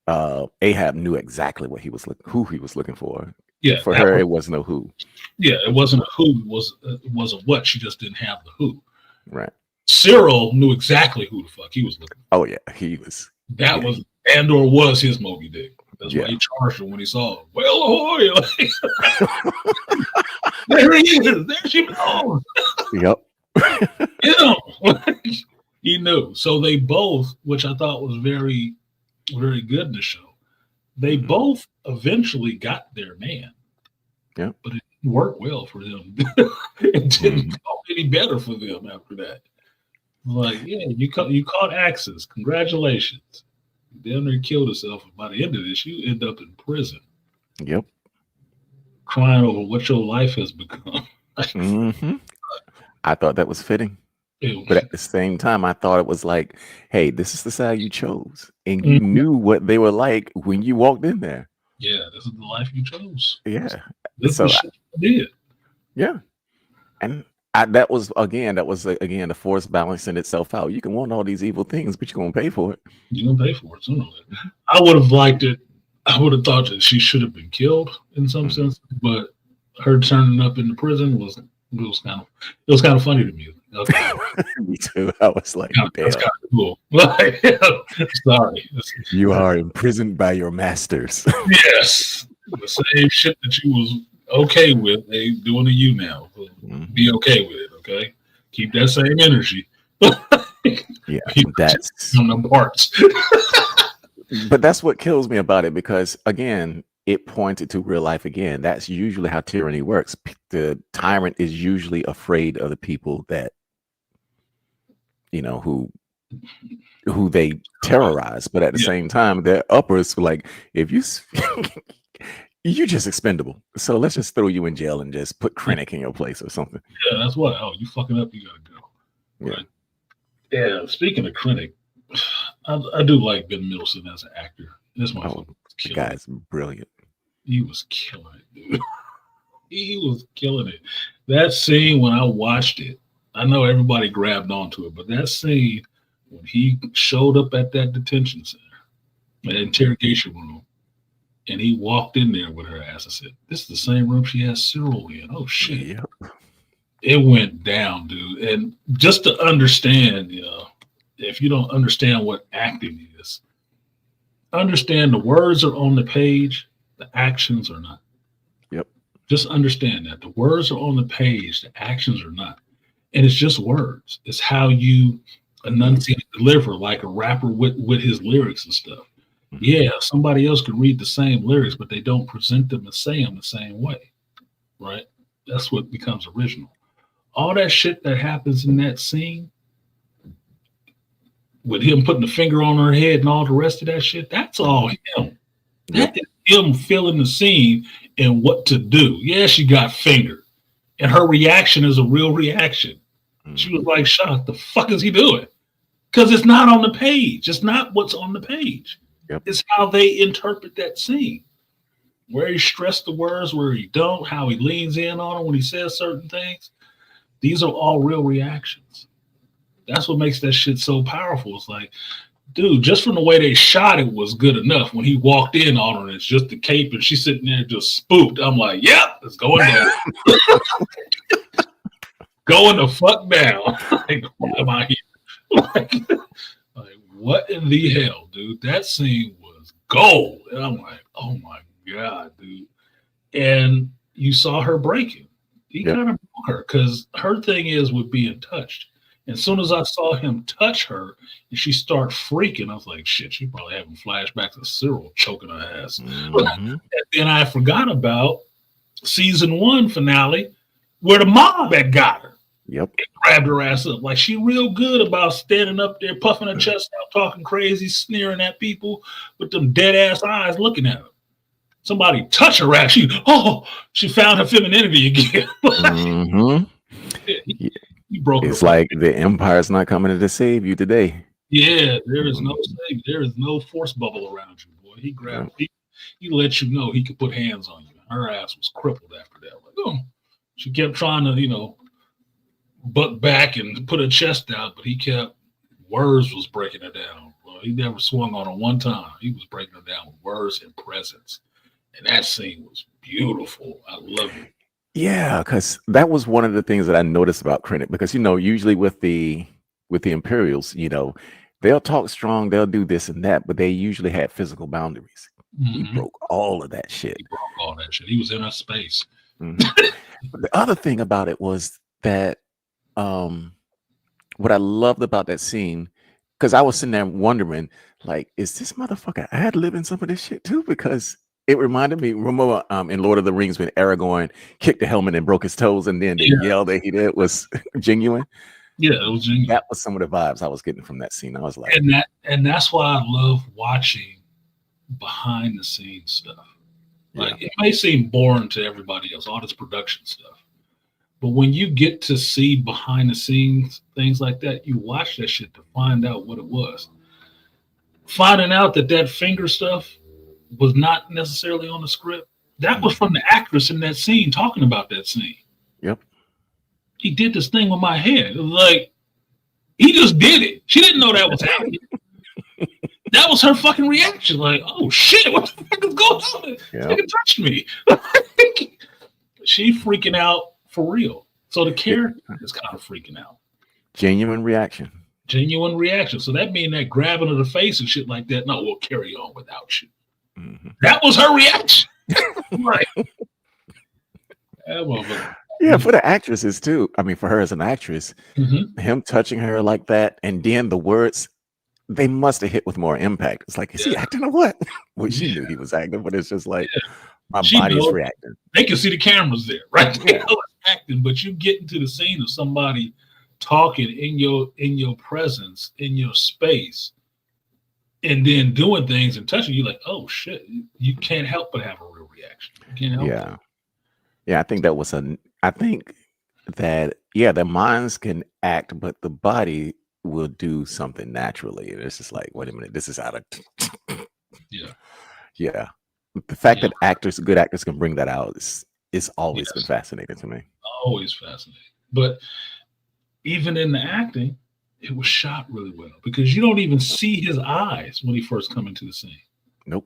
Ahab knew exactly what he was who he was looking for. Yeah, For that her, was. it was no who. Yeah, it wasn't a who. It was a what. She just didn't have the who. Right. Cyril knew exactly who the fuck he was looking Oh yeah, he was. for. That Yeah, was Andor was his Moby Dick. That's why yeah. he charged her when he saw her. Well, ahoy! Like, there he is. There she belongs. Yep. Get him. He knew. So they both, which I thought was very, very good in the show. They Mhm. both eventually got their man. Yep. But it didn't work well for them. It didn't Mhm. go any better for them after that. Like, yeah, you caught Axis. Congratulations. Damn near killed herself. By the end of this, you end up in prison Yep. crying over what your life has become. Hmm. I thought that was fitting. Ew. But at the same time, I thought it was like, hey, this is the side you chose. And you Mhm. knew what they were like when you walked in there. Yeah, this is the life you chose. Yeah. This is the So, shit you did. yeah. And that was, again, the force balancing itself out. You can want all these evil things, but you're going to pay for it. You're gonna pay for it sooner or later. I would have liked it. I would have thought that she should have been killed in some Mhm. sense, but her turning up in the prison was kind of funny to me. Okay, Me too. I was like, that's damn, kind of cool. Like, sorry. you are imprisoned by your masters. Yes, the same shit that you was okay with, they doing to you now. Mhm. Be okay with it. Okay, keep that same energy. Yeah, Keep that's on them parts. but that's what kills me about it because again, it pointed to real life again. That's usually how tyranny works. The tyrant is usually afraid of the people that who they terrorize, but at the Yeah, same time, their uppers like if you you're just expendable. So let's just throw you in jail and just put Krennic in your place or something. yeah, that's what. Oh, you fucking up, you gotta go. Yeah. Right. Yeah. Speaking of Krennic, I do like Ben Middleton as an actor. This motherfucker Oh, was the killing it. guy's brilliant. He was killing it, dude. He was killing it. That scene when I watched it, I know everybody grabbed onto it, but that scene when he showed up at that detention center, that interrogation room, and he walked in there with her ass and said, "This is the same room she has Cyril in." Oh shit. Yeah. It went down, dude. And just to understand, if you don't understand what acting is, understand the words are on the page, the actions are not. Yep. Just understand that the words are on the page, the actions are not. And it's just words. It's how you enunciate and deliver, like a rapper with his lyrics and stuff. Mhm. Yeah, somebody else can read the same lyrics, but they don't present them and say them the same way. Right? That's what becomes original. All that shit that happens in that scene with him putting the finger on her head and all the rest of that shit, that's all him. Yep. That is him feeling the scene and what to do. Yeah, she got fingered. And her reaction is a real reaction. She was like, "Shut the fuck is he doing?" Because it's not on the page. It's not what's on the page. Yep. It's how they interpret that scene. Where he stressed the words, where he don't, how he leans in on them when he says certain things. These are all real reactions. That's what makes that shit so powerful. It's like, dude, just from the way they shot it was good enough. When he walked in on her, it's just the cape and she's sitting there just spooked. I'm like, yep, it's going down. Going the fuck down. Like, why am I here? Like, what in the hell, dude? That scene was gold. And I'm like, oh my God, dude. And you saw her breaking. He Yep. kind of broke her because her thing is with being touched. And as soon as I saw him touch her and she start freaking, I was like, shit, she probably having flashbacks of Cyril choking her ass. Mm-hmm. And then I forgot about season 1 finale where the mob had got her. Yep. Grabbed her ass up. Like she real good about standing up there, puffing her chest out, talking crazy, sneering at people with them dead ass eyes looking at her. Somebody touch her ass. She found her femininity again. Mm-hmm. he broke It's her. like the Empire's not coming to save you today. Yeah, there is no save. There is no force bubble around you, boy. He grabbed he let you know he could put hands on you. Her ass was crippled after that. Like, oh, she kept trying to, buck back and put her chest out, but he kept words was breaking her down. Well, he never swung on her one time. He was breaking her down with words and presence. And that scene was beautiful. I love it. Yeah, because that was one of the things that I noticed about Krennic. Because usually with the Imperials, they'll talk strong, they'll do this and that, but they usually had physical boundaries. He broke all of that shit. He broke all that shit. He was in our space. But the other thing about it was that what I loved about that scene, because I was sitting there wondering, like, is this motherfucker ad-libbing some of this shit too? Because it reminded me, remember in Lord of the Rings when Aragorn kicked the helmet and broke his toes, and then the yell that he did was genuine. Yeah, it was genuine. That was some of the vibes I was getting from that scene. I was like, and that's why I love watching behind the scenes stuff. Like it may seem boring to everybody else, all this production stuff. But when you get to see behind the scenes things like that, you watch that shit to find out what it was. Finding out that finger stuff was not necessarily on the script. That was from the actress in that scene talking about that scene. Yep. He did this thing with my head. It was like, he just did it. She didn't know that was happening. That was her fucking reaction. Like, oh shit, what the fuck is going on? Nigga touched me. She freaking out for real. So the character is kind of freaking out. Genuine reaction. So that means that grabbing of the face and shit like that, no, we'll carry on without you. That was her reaction. Right. Yeah, for the actresses too. I mean, for her as an actress, him touching her like that, and then the words, they must have hit with more impact. It's like, is he acting or what? Well, she knew he was acting, but it's just like my body's reacting. They can see the cameras there, right? They know it's acting, but you get into the scene of somebody talking in your presence, in your space, and then doing things and touching you, like, oh shit, you can't help but have a real reaction. You can't help it. Yeah, I think that was I think that their minds can act, but the body will do something naturally. And it's just like, wait a minute, this is out of yeah. The fact that good actors can bring that out is always been fascinating to me. Always fascinating. But even in the acting, it was shot really well because you don't even see his eyes when he first come into the scene. Nope.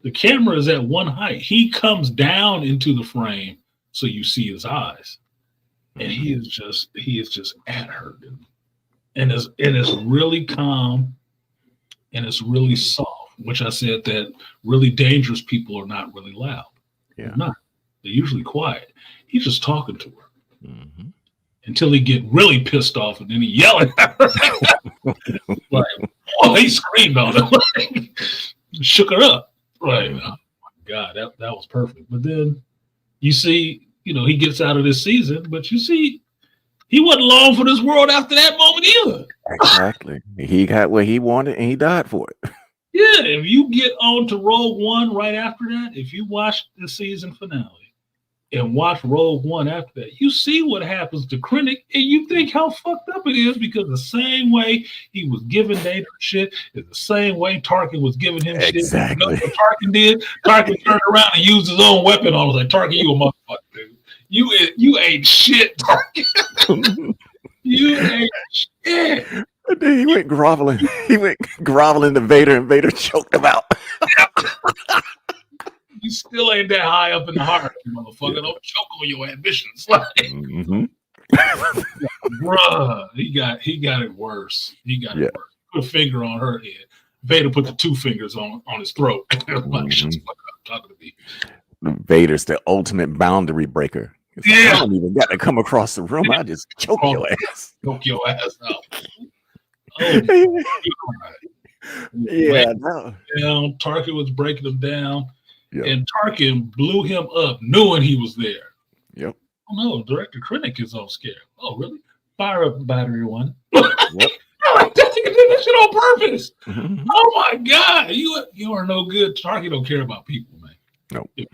The camera is at one height. He comes down into the frame so you see his eyes. And he is just at her, dude. And it's really calm and it's really soft, which I said that really dangerous people are not really loud. Yeah. They're not. They're usually quiet. He's just talking to her. Until he get really pissed off and then he yelling at her. Like, oh, he screamed on her. Like, shook her up. Like, oh my God, that was perfect. But then you see, he gets out of this season, but you see, he wasn't long for this world after that moment either. Exactly. He got what he wanted and he died for it. Yeah, if you get on to Rogue One right after that, if you watch the season finale and watch Rogue One after that, you see what happens to Krennic, and you think how fucked up it is because the same way he was giving Data shit is the same way Tarkin was giving him shit. Exactly. You know what Tarkin did? Tarkin turned around and used his own weapon on us. Like, Tarkin, you a motherfucker, dude. You ain't shit, Tarkin. You ain't shit. And then he went groveling. He went groveling to Vader, and Vader choked him out. You still ain't that high up in the heart, motherfucker. Don't choke on your ambitions. Like, bruh, he got it worse. He got it worse. Put a finger on her head. Vader put the two fingers on his throat. Like, shut the fuck up, talking to me. Vader's the ultimate boundary breaker. It's like, I don't even got to come across the room. I just choke your ass. Choke your ass out. Oh, Yeah, no. down. Tarkin was breaking him down, Yep. and Tarkin blew him up, knowing he was there. Yep. Oh no, Director Krennic is all scared. Oh really? Fire up battery one. Yep. Like, that nigga did that shit on purpose. Mhm. Oh my god, you are no good. Tarkin don't care about people, man. Nope. If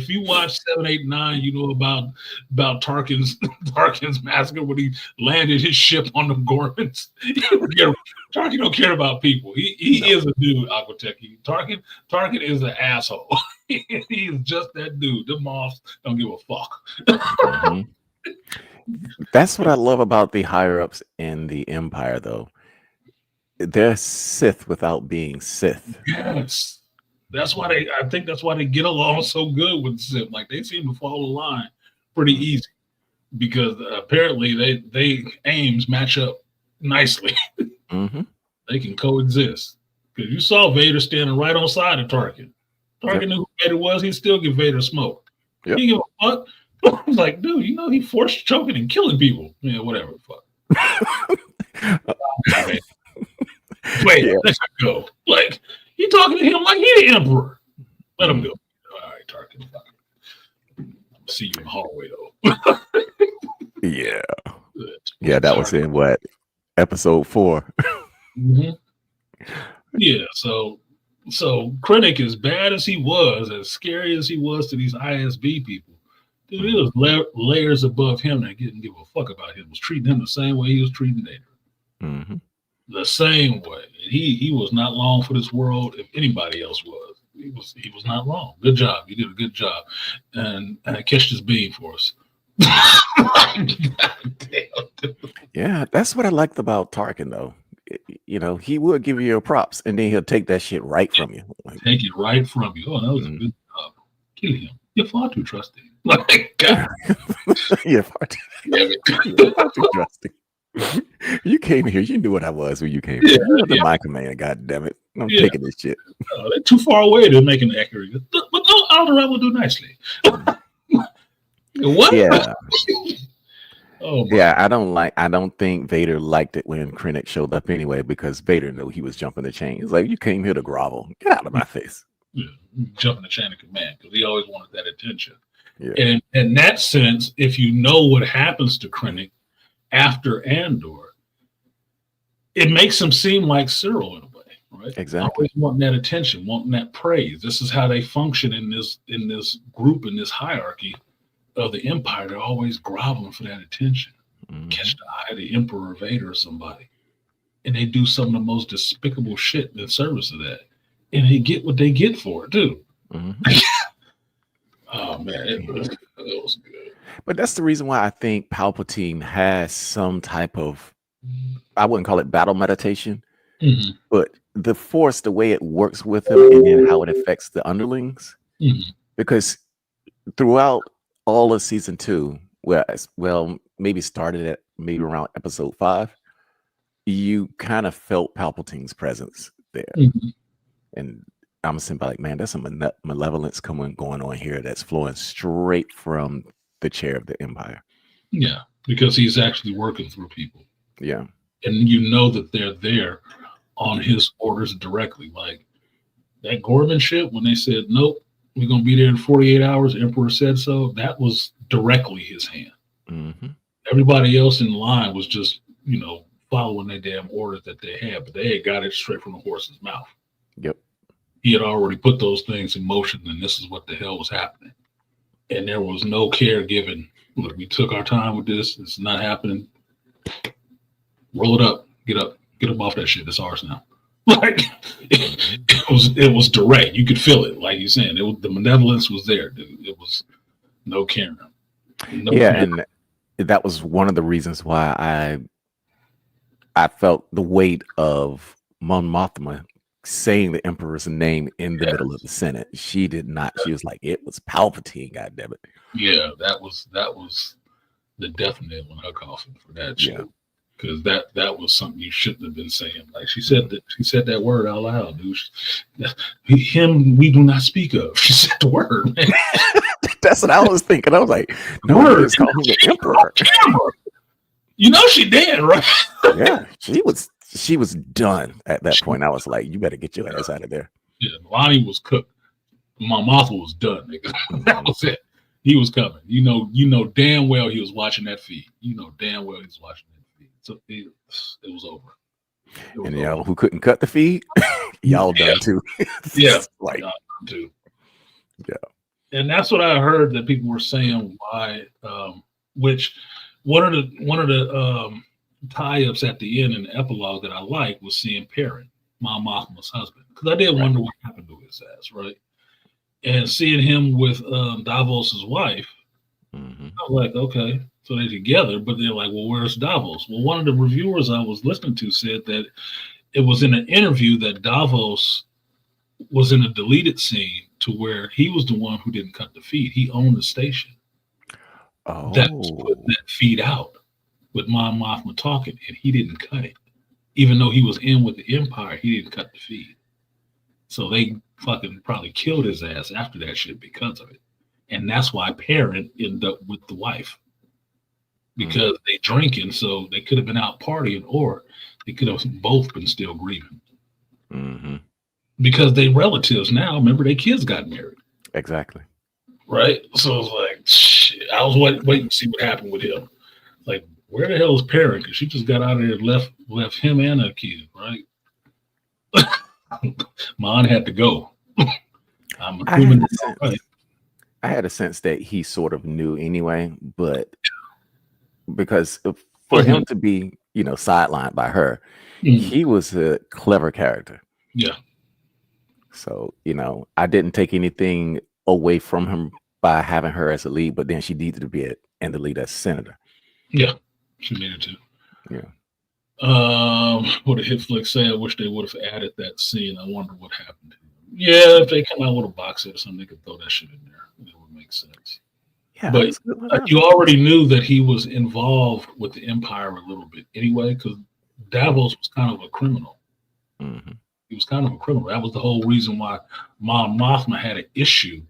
you watch 7, 8, 9, you know about Tarkin's massacre when he landed his ship on the Gormans. Tarkin don't care about people. He is a dude, Aquateki. Tarkin is an asshole. He is just that dude. The moths don't give a fuck. Mhm. That's what I love about the higher ups in the Empire, though. They're Sith without being Sith. Yes. I think that's why they get along so good with Sith. Like they seem to follow the line pretty easy because apparently they aims match up nicely. Mm-hmm. They can coexist. Because you saw Vader standing right on side of Tarkin. Tarkin knew who Vader was. He'd still give Vader smoke. Yep. He didn't give a fuck. I was like, dude, you know he forced choking and killing people. Yeah, whatever. Fuck. Okay. Wait, Yeah. let him go. Like he talking to him like he the emperor. Let him go. All right, Tarkin. I'll see you in the hallway though. Yeah. Yeah, that was in what? Episode 4. Mm-hmm. Yeah, so Krennic, as bad as he was, as scary as he was to these ISB people, dude, it was layers above him that didn't give a fuck about him. Was treating him the same way he was treating Vader. Mm-hmm. The same way. He was not long for this world if anybody else was. He was not long. Good job. You did a good job. And catch this beam for us. Yeah, that's what I liked about Tarkin, though. You know, he would give you your props, and then he'll take that shit right from you. Like, Take it right from you. Oh, that was a good job. Kill him. You're far too trusting. Like, God yeah, far too, damn it. you're far too trusting. You came here. You knew what I was when you came here. You were my commander. God damn it! I'm taking this shit. They're too far away to make an accurate. But no, Alderaan will do nicely. What? Yeah. Oh, Yeah, I don't think Vader liked it when Krennic showed up anyway, because Vader knew he was jumping the chain. He's like, you came here to grovel. Get out of my face. yeah, jumping the chain of command because he always wanted that attention. Yeah. And in that sense, if you know what happens to Krennic after Andor, it makes him seem like Cyril in a way, right? Exactly. Always wanting that attention, wanting that praise. This is how they function in this group, in this hierarchy of the Empire. They're always groveling for that attention. Catch the eye of the Emperor, Vader, or somebody, and they do some of the most despicable shit in service of that, and they get what they get for it too. Oh man, it was good. But that's the reason why I think Palpatine has some type of, I wouldn't call it battle meditation, but the Force, the way it works with him, and then how it affects the underlings, because throughout all of season 2, well, maybe started at maybe around episode 5, you kind of felt Palpatine's presence there. And I'm simply like, man, there's some malevolence going on here that's flowing straight from the chair of the Empire. Yeah, because he's actually working through people. Yeah. And you know that they're there on his orders directly. Like that Gorman shit, when they said, nope, we're going to be there in 48 hours, the Emperor said so, that was directly his hand. Everybody else in line was just, following their damn orders that they had, but they had got it straight from the horse's mouth. Yep. He had already put those things in motion, and this is what the hell was happening. And there was no care given. Look, we took our time with this. It's not happening. Roll it up. Get up off that shit. It's ours now. Like it was direct. You could feel it. Like you're saying, the malevolence was there. Dude. It was no caring. And that was one of the reasons why I felt the weight of Mon Mothma saying the Emperor's name in the middle of the Senate. She did not. She was like, it was Palpatine, goddammit. Yeah, that was the death nail in her coffin for that shit. Because that was something you shouldn't have been saying. Like she said that word out loud, dude. Him we do not speak of. She said the word, man. That's what I was thinking. I was like, no, Word. it's called him the Emperor. Camera. You know she dead, right? Yeah, she was done at that point. I was like, you better get your ass out of there. Yeah, Lonnie was cooked. My mouth was done, nigga. That was it. He was coming. You know damn well he was watching that feed. You know damn well he was watching that feed. So it was over. It was And over. y'all who couldn't cut the feed, y'all done too. Yeah, like y'all done too. Yeah. And that's what I heard that people were saying. Why? Which one of the tie-ups at the end in the epilogue that I liked was seeing Perrin, Mon Mothma's husband, because I did wonder what happened to his ass, right? And seeing him with Davos's wife, I was like, okay, so they're together, but they're like, well, where's Davos? Well, one of the reviewers I was listening to said that it was in an interview that Davos was in a deleted scene to where he was the one who didn't cut the feed. He owned the station that was putting that feed out with Mon Mothma talking, and he didn't cut it. Even though he was in with the Empire, he didn't cut the feed. So they fucking probably killed his ass after that shit because of it. And that's why Perrin ended up with the wife. Because they drinking, so they could have been out partying, or they could have both been still grieving. Because they relatives now, remember, their kids got married. Exactly. Right? So I was like, shit. I was waiting to see what happened with him. Like, where the hell is Perrin? Because she just got out of there and left him and her kid, right? Mine had to go. I'm assuming I had a sense that he sort of knew anyway, but because for him to be, sidelined by her, he was a clever character. Yeah. So, I didn't take anything away from him by having her as a lead, but then she needed to be in the lead as senator. Yeah, she needed to. Yeah. What did Hitflix say? I wish they would have added that scene. I wonder what happened. Yeah, if they come out with a box set or something, they could throw that shit in there. It would make sense. Yeah, but you already knew that he was involved with the Empire a little bit anyway, because Davos was kind of a criminal. He was kind of a criminal. That was the whole reason why Mon Mothma had an issue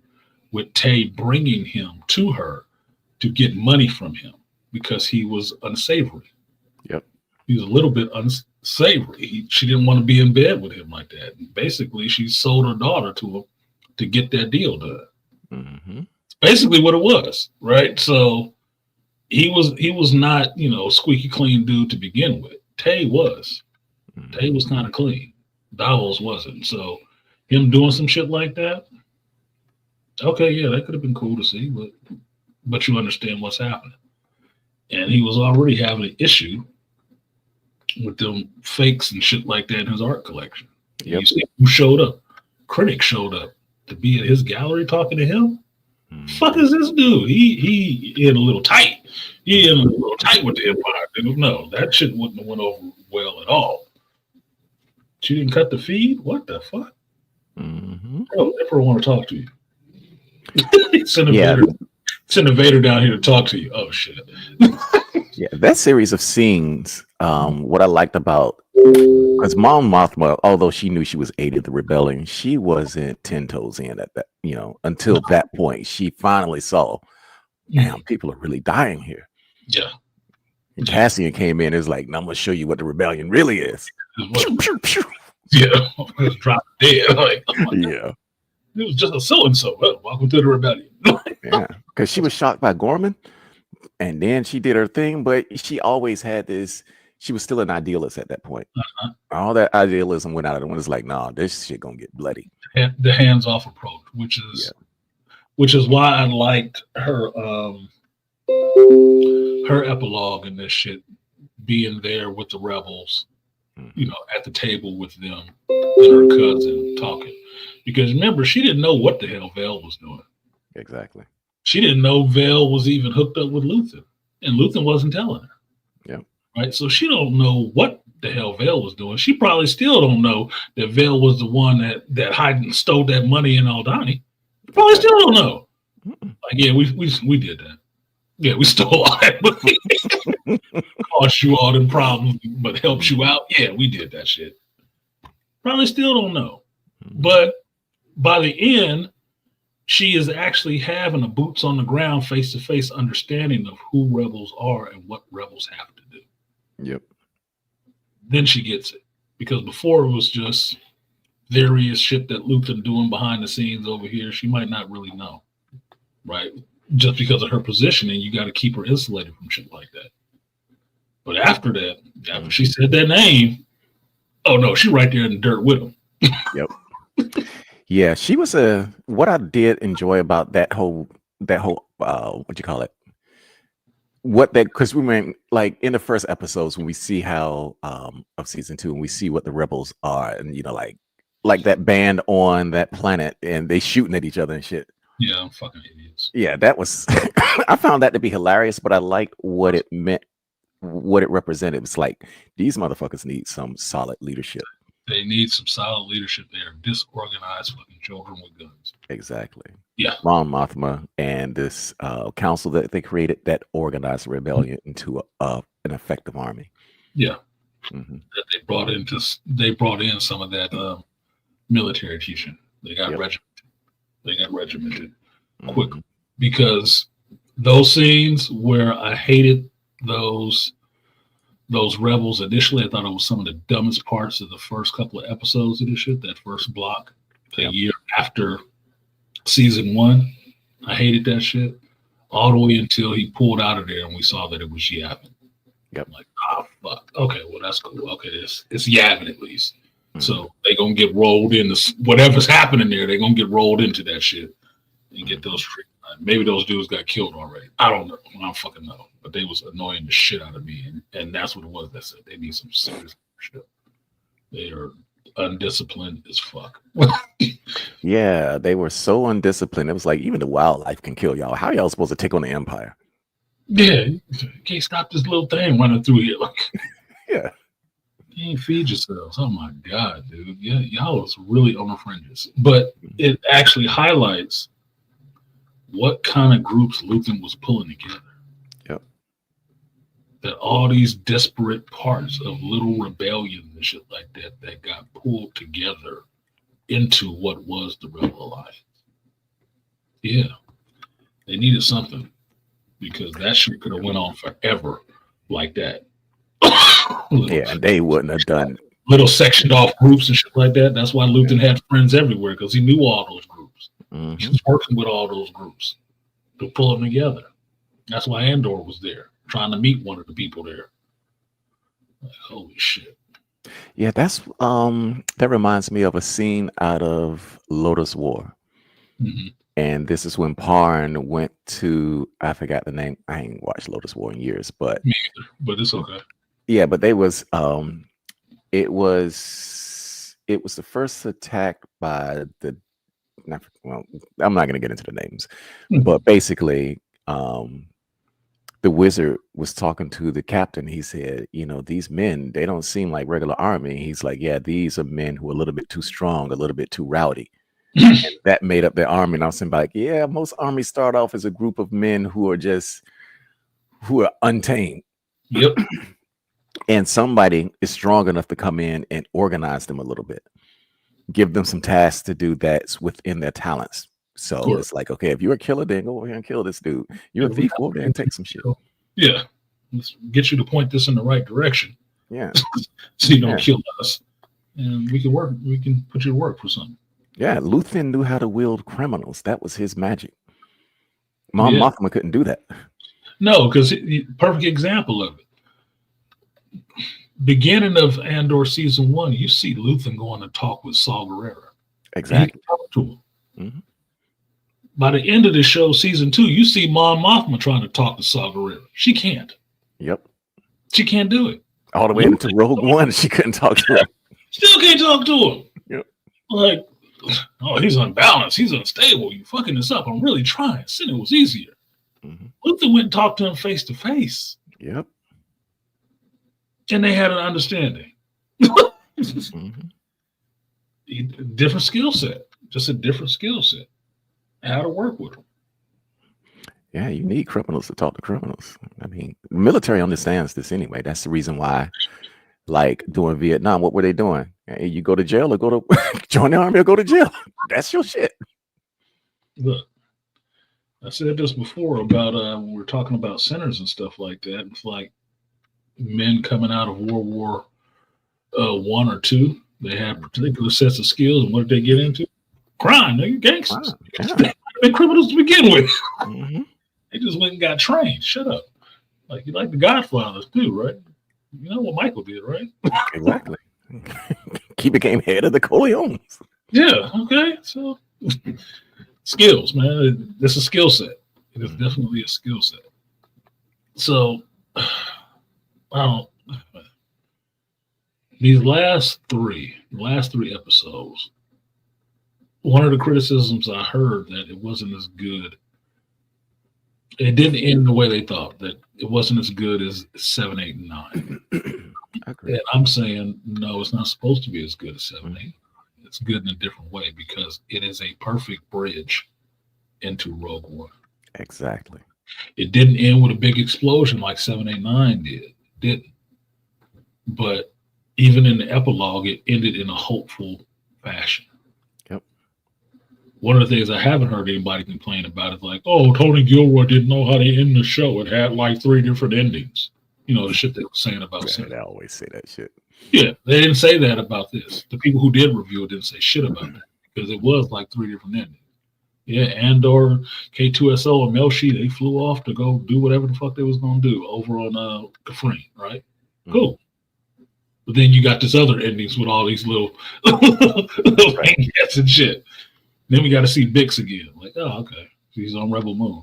with Tay bringing him to her to get money from him, because he was unsavory. Yep. He was a little bit unsavory. She didn't want to be in bed with him like that. And basically, she sold her daughter to him to get that deal done. It's basically what it was, right? So he was not, squeaky clean dude to begin with. Tay was. Tay was kind of clean. Davos wasn't. So him doing some shit like that, okay, yeah, that could have been cool to see, but you understand what's happening. And he was already having an issue with them fakes and shit like that in his art collection. You see who showed up? Critics showed up to be at his gallery talking to him. Fuck is this dude? He in a little tight. He in a little tight with the Empire. No, that shit wouldn't have went over well at all. She didn't cut the feed? What the fuck? Oh, Emperor want to talk to you. Send a Vader down here to talk to you. Oh shit. Yeah, that series of scenes, what I liked about, because Mon Mothma, although she knew she was aided the rebellion, she wasn't 10 toes in at that, until that point. She finally saw, damn, people are really dying here. Yeah. And Cassian came in and was like, now I'm gonna show you what the rebellion really is. Pew, pew, pew. Yeah, it dropped dead. Like, yeah. It was just a so-and-so. Well, welcome to the rebellion. Yeah, because she was shocked by Gorman, and then she did her thing, but she always had this, she was still an idealist at that point. All that idealism went out of the window. It's like, nah, this shit gonna get bloody. The hands-off approach, which is why I liked her her epilogue in this shit, being there with the rebels, at the table with them and her cousin talking. Because remember, she didn't know what the hell Vel was doing. Exactly. She didn't know Vel was even hooked up with Luthen, and Luthen wasn't telling her. Yeah. Right. So she don't know what the hell Vel was doing. She probably still don't know that Vel was the one that hid stole that money in Aldani. Probably still don't know. Like, yeah, we did that. Yeah, we stole all that money. Cost you all them problems, but helped you out. Yeah, we did that shit. Probably still don't know. But by the end, she is actually having a boots on the ground, face to face understanding of who rebels are and what rebels have to do. Yep. Then she gets it, because before it was just various shit that Luthen doing behind the scenes over here. She might not really know, right? Just because of her positioning, you got to keep her insulated from shit like that. But after that, after she said that name, oh no, she right there in the dirt with him. Yep. Yeah, she was what I did enjoy about that whole what you call it? What that, because we went like in the first episodes when we see how of season 2 and we see what the rebels are, and like that band on that planet and they shooting at each other and shit. Yeah, I'm fucking idiots. Yeah, that was I found that to be hilarious, but I liked what it meant, what it represented. It's like these motherfuckers need some solid leadership. They need some solid leadership. They are disorganized fucking children with guns. Exactly. Yeah. Mon Mothma and this council that they created that organized rebellion into an effective army. Yeah. Mm-hmm. That they brought in some of that military teaching. They got regimented. They got regimented quick, because those scenes where I hated those rebels initially, I thought it was some of the dumbest parts of the first couple of episodes of this shit. That first block, a year after season 1, I hated that shit all the way until he pulled out of there and we saw that it was Yavin. Yep. I'm like, oh fuck. Okay, well that's cool. Okay, it's Yavin at least. So they gonna get rolled into whatever's happening there. They gonna get rolled into that shit and get those treatment. Maybe those dudes got killed already. I don't know. I don't fucking know. But they was annoying the shit out of me, and that's what it was. That's it. They need some serious shit. They are undisciplined as fuck. Yeah, they were so undisciplined. It was like even the wildlife can kill y'all. How y'all supposed to take on the Empire? Yeah, you can't stop this little thing running through here. Like, yeah. You ain't feed yourselves. Oh my god, dude. Yeah, y'all was really on the fringes. But it actually highlights what kind of groups Luthen was pulling together. Yep. That all these disparate parts of little rebellions and shit like that got pulled together into what was the Rebel Alliance. Yeah. They needed something, because that shit could have went on forever like that. Yeah, and they wouldn't have done little sectioned off groups and shit like that. That's why Luthen had friends everywhere, because he knew all those groups. He was working with all those groups to pull them together. That's why Andor was there, trying to meet one of the people there. Like, holy shit. Yeah, that's that reminds me of a scene out of Lotus War. And this is when Parn went to, I forgot the name. I ain't watched Lotus War in years, but me either, but it's okay. Yeah, but they was it was the first attack by the I'm not gonna get into the names, but basically the wizard was talking to the captain. He said, these men, they don't seem like regular army. He's like, yeah, these are men who are a little bit too strong, a little bit too rowdy. And that made up their army. And I was saying, like, yeah, most armies start off as a group of men who are untamed. Yep. And somebody is strong enough to come in and organize them a little bit, give them some tasks to do that's within their talents. So it's like, okay, if you're a killer, then go over here and kill this dude. You're a thief, go over there and take some shit. Yeah. Let's get you to point this in the right direction. Yeah. So you don't kill us. And we can put you to work for something. Yeah, Luthen knew how to wield criminals. That was his magic. Mon Mothma couldn't do that. No, because perfect example of it. Beginning of Andor season 1, you see Luthen going to talk with Saw Gerrera. Exactly. Talk to him. By the end of the show, season 2, you see Mon Mothma trying to talk to Saw Gerrera. She can't. Yep. She can't do it. All the way into Rogue One, she couldn't talk to him. Still can't talk to him. Yep. Like, oh, he's unbalanced. He's unstable. You fucking this up. I'm really trying. Sin, it was easier. Luthen went and talked to him face to face. Yep. And they had an understanding. Different skill set. Just a different skill set. How to work with them. Yeah, you need criminals to talk to criminals. I mean, the military understands this anyway. That's the reason why, like during Vietnam, what were they doing? Hey, you go to jail or go to join the army or go to jail. That's your shit. Look, I said this before about when we are talking about sinners and stuff like that. It's like men coming out of World War One or two. They had particular sets of skills, and what did they get into? Crime, nigga, gangsters. Wow. Yeah. They might have been criminals to begin with. Mhm. They just went and got trained. Shut up. Like you like the Godfathers too, right? You know what Michael did, right? Exactly. Keep it game head of the Corleones. Yeah. Okay. So skills, man. It's a skill set. It is definitely a skill set. So I don't. These last three episodes, one of the criticisms I heard that it wasn't as good. It didn't end the way they thought, that it wasn't as good as 7, 8, and 9. I agree. And I'm saying no, it's not supposed to be as good as 7, 8. It's good in a different way because it is a perfect bridge into Rogue One. Exactly. It didn't end with a big explosion like 7, 8, 9 did. It didn't. But even in the epilogue, it ended in a hopeful fashion. Yep. One of the things I haven't heard anybody complain about is like, oh, Tony Gilroy didn't know how to end the show. It had like 3 different endings. You know, the shit they were saying about Yeah, Sin. they always say that shit. Yeah, they didn't say that about this. The people who did review it didn't say shit about that because it was like 3 different endings. Yeah, Andor, K2SO, and Melshi, they flew off to go do whatever the fuck they was going to do over on Kafrine, right? Cool. But then you got this other endings with all these little vignettes and shit. Then we got to see Bix again. Like, oh, okay. She's on Rebel Moon.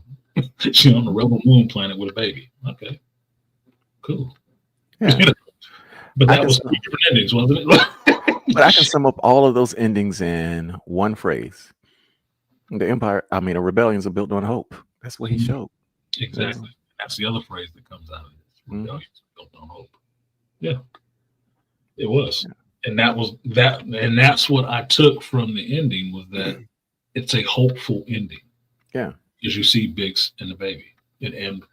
She's on the Rebel Moon planet with a baby. Okay. Cool. Yeah. But I that can was sum- 3 different endings, wasn't it? But I can sum up all of those endings in one phrase. The rebellions are built on hope. That's what he showed. Exactly. That's the other phrase that comes out of this. Rebellions built on hope. Yeah. It was. And that was that, and that's what I took from the ending was that it's a hopeful ending. Yeah. As you see Bix and the baby. And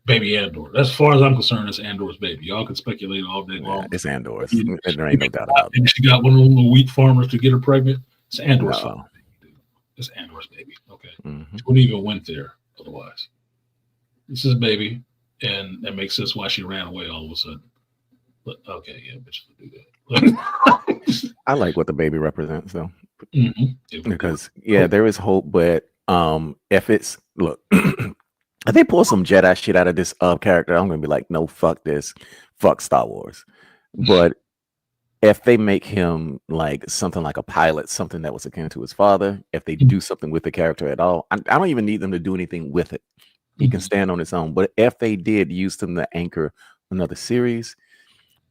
baby Andor. As far as I'm concerned, it's Andor's baby. Y'all can speculate all day long. Yeah, it's Andor's. There ain't no doubt about And that. she got one of them little wheat farmers to get her pregnant. It's Andor's No. baby, dude. It's Andor's baby. Okay. Mhm. She wouldn't even went there otherwise. This is baby, and that makes sense why she ran away all of a sudden. But okay, yeah, bitches will do that. I like what the baby represents, though, Mhm. because there is hope. But if it's look, if they pull some Jedi shit out of this character, I'm gonna be like, no, fuck this, fuck Star Wars. But if they make him like something like a pilot, something that was akin to his father, if they do something with the character at all, I don't even need them to do anything with it. He can stand on his own. But if they did use him to anchor another series,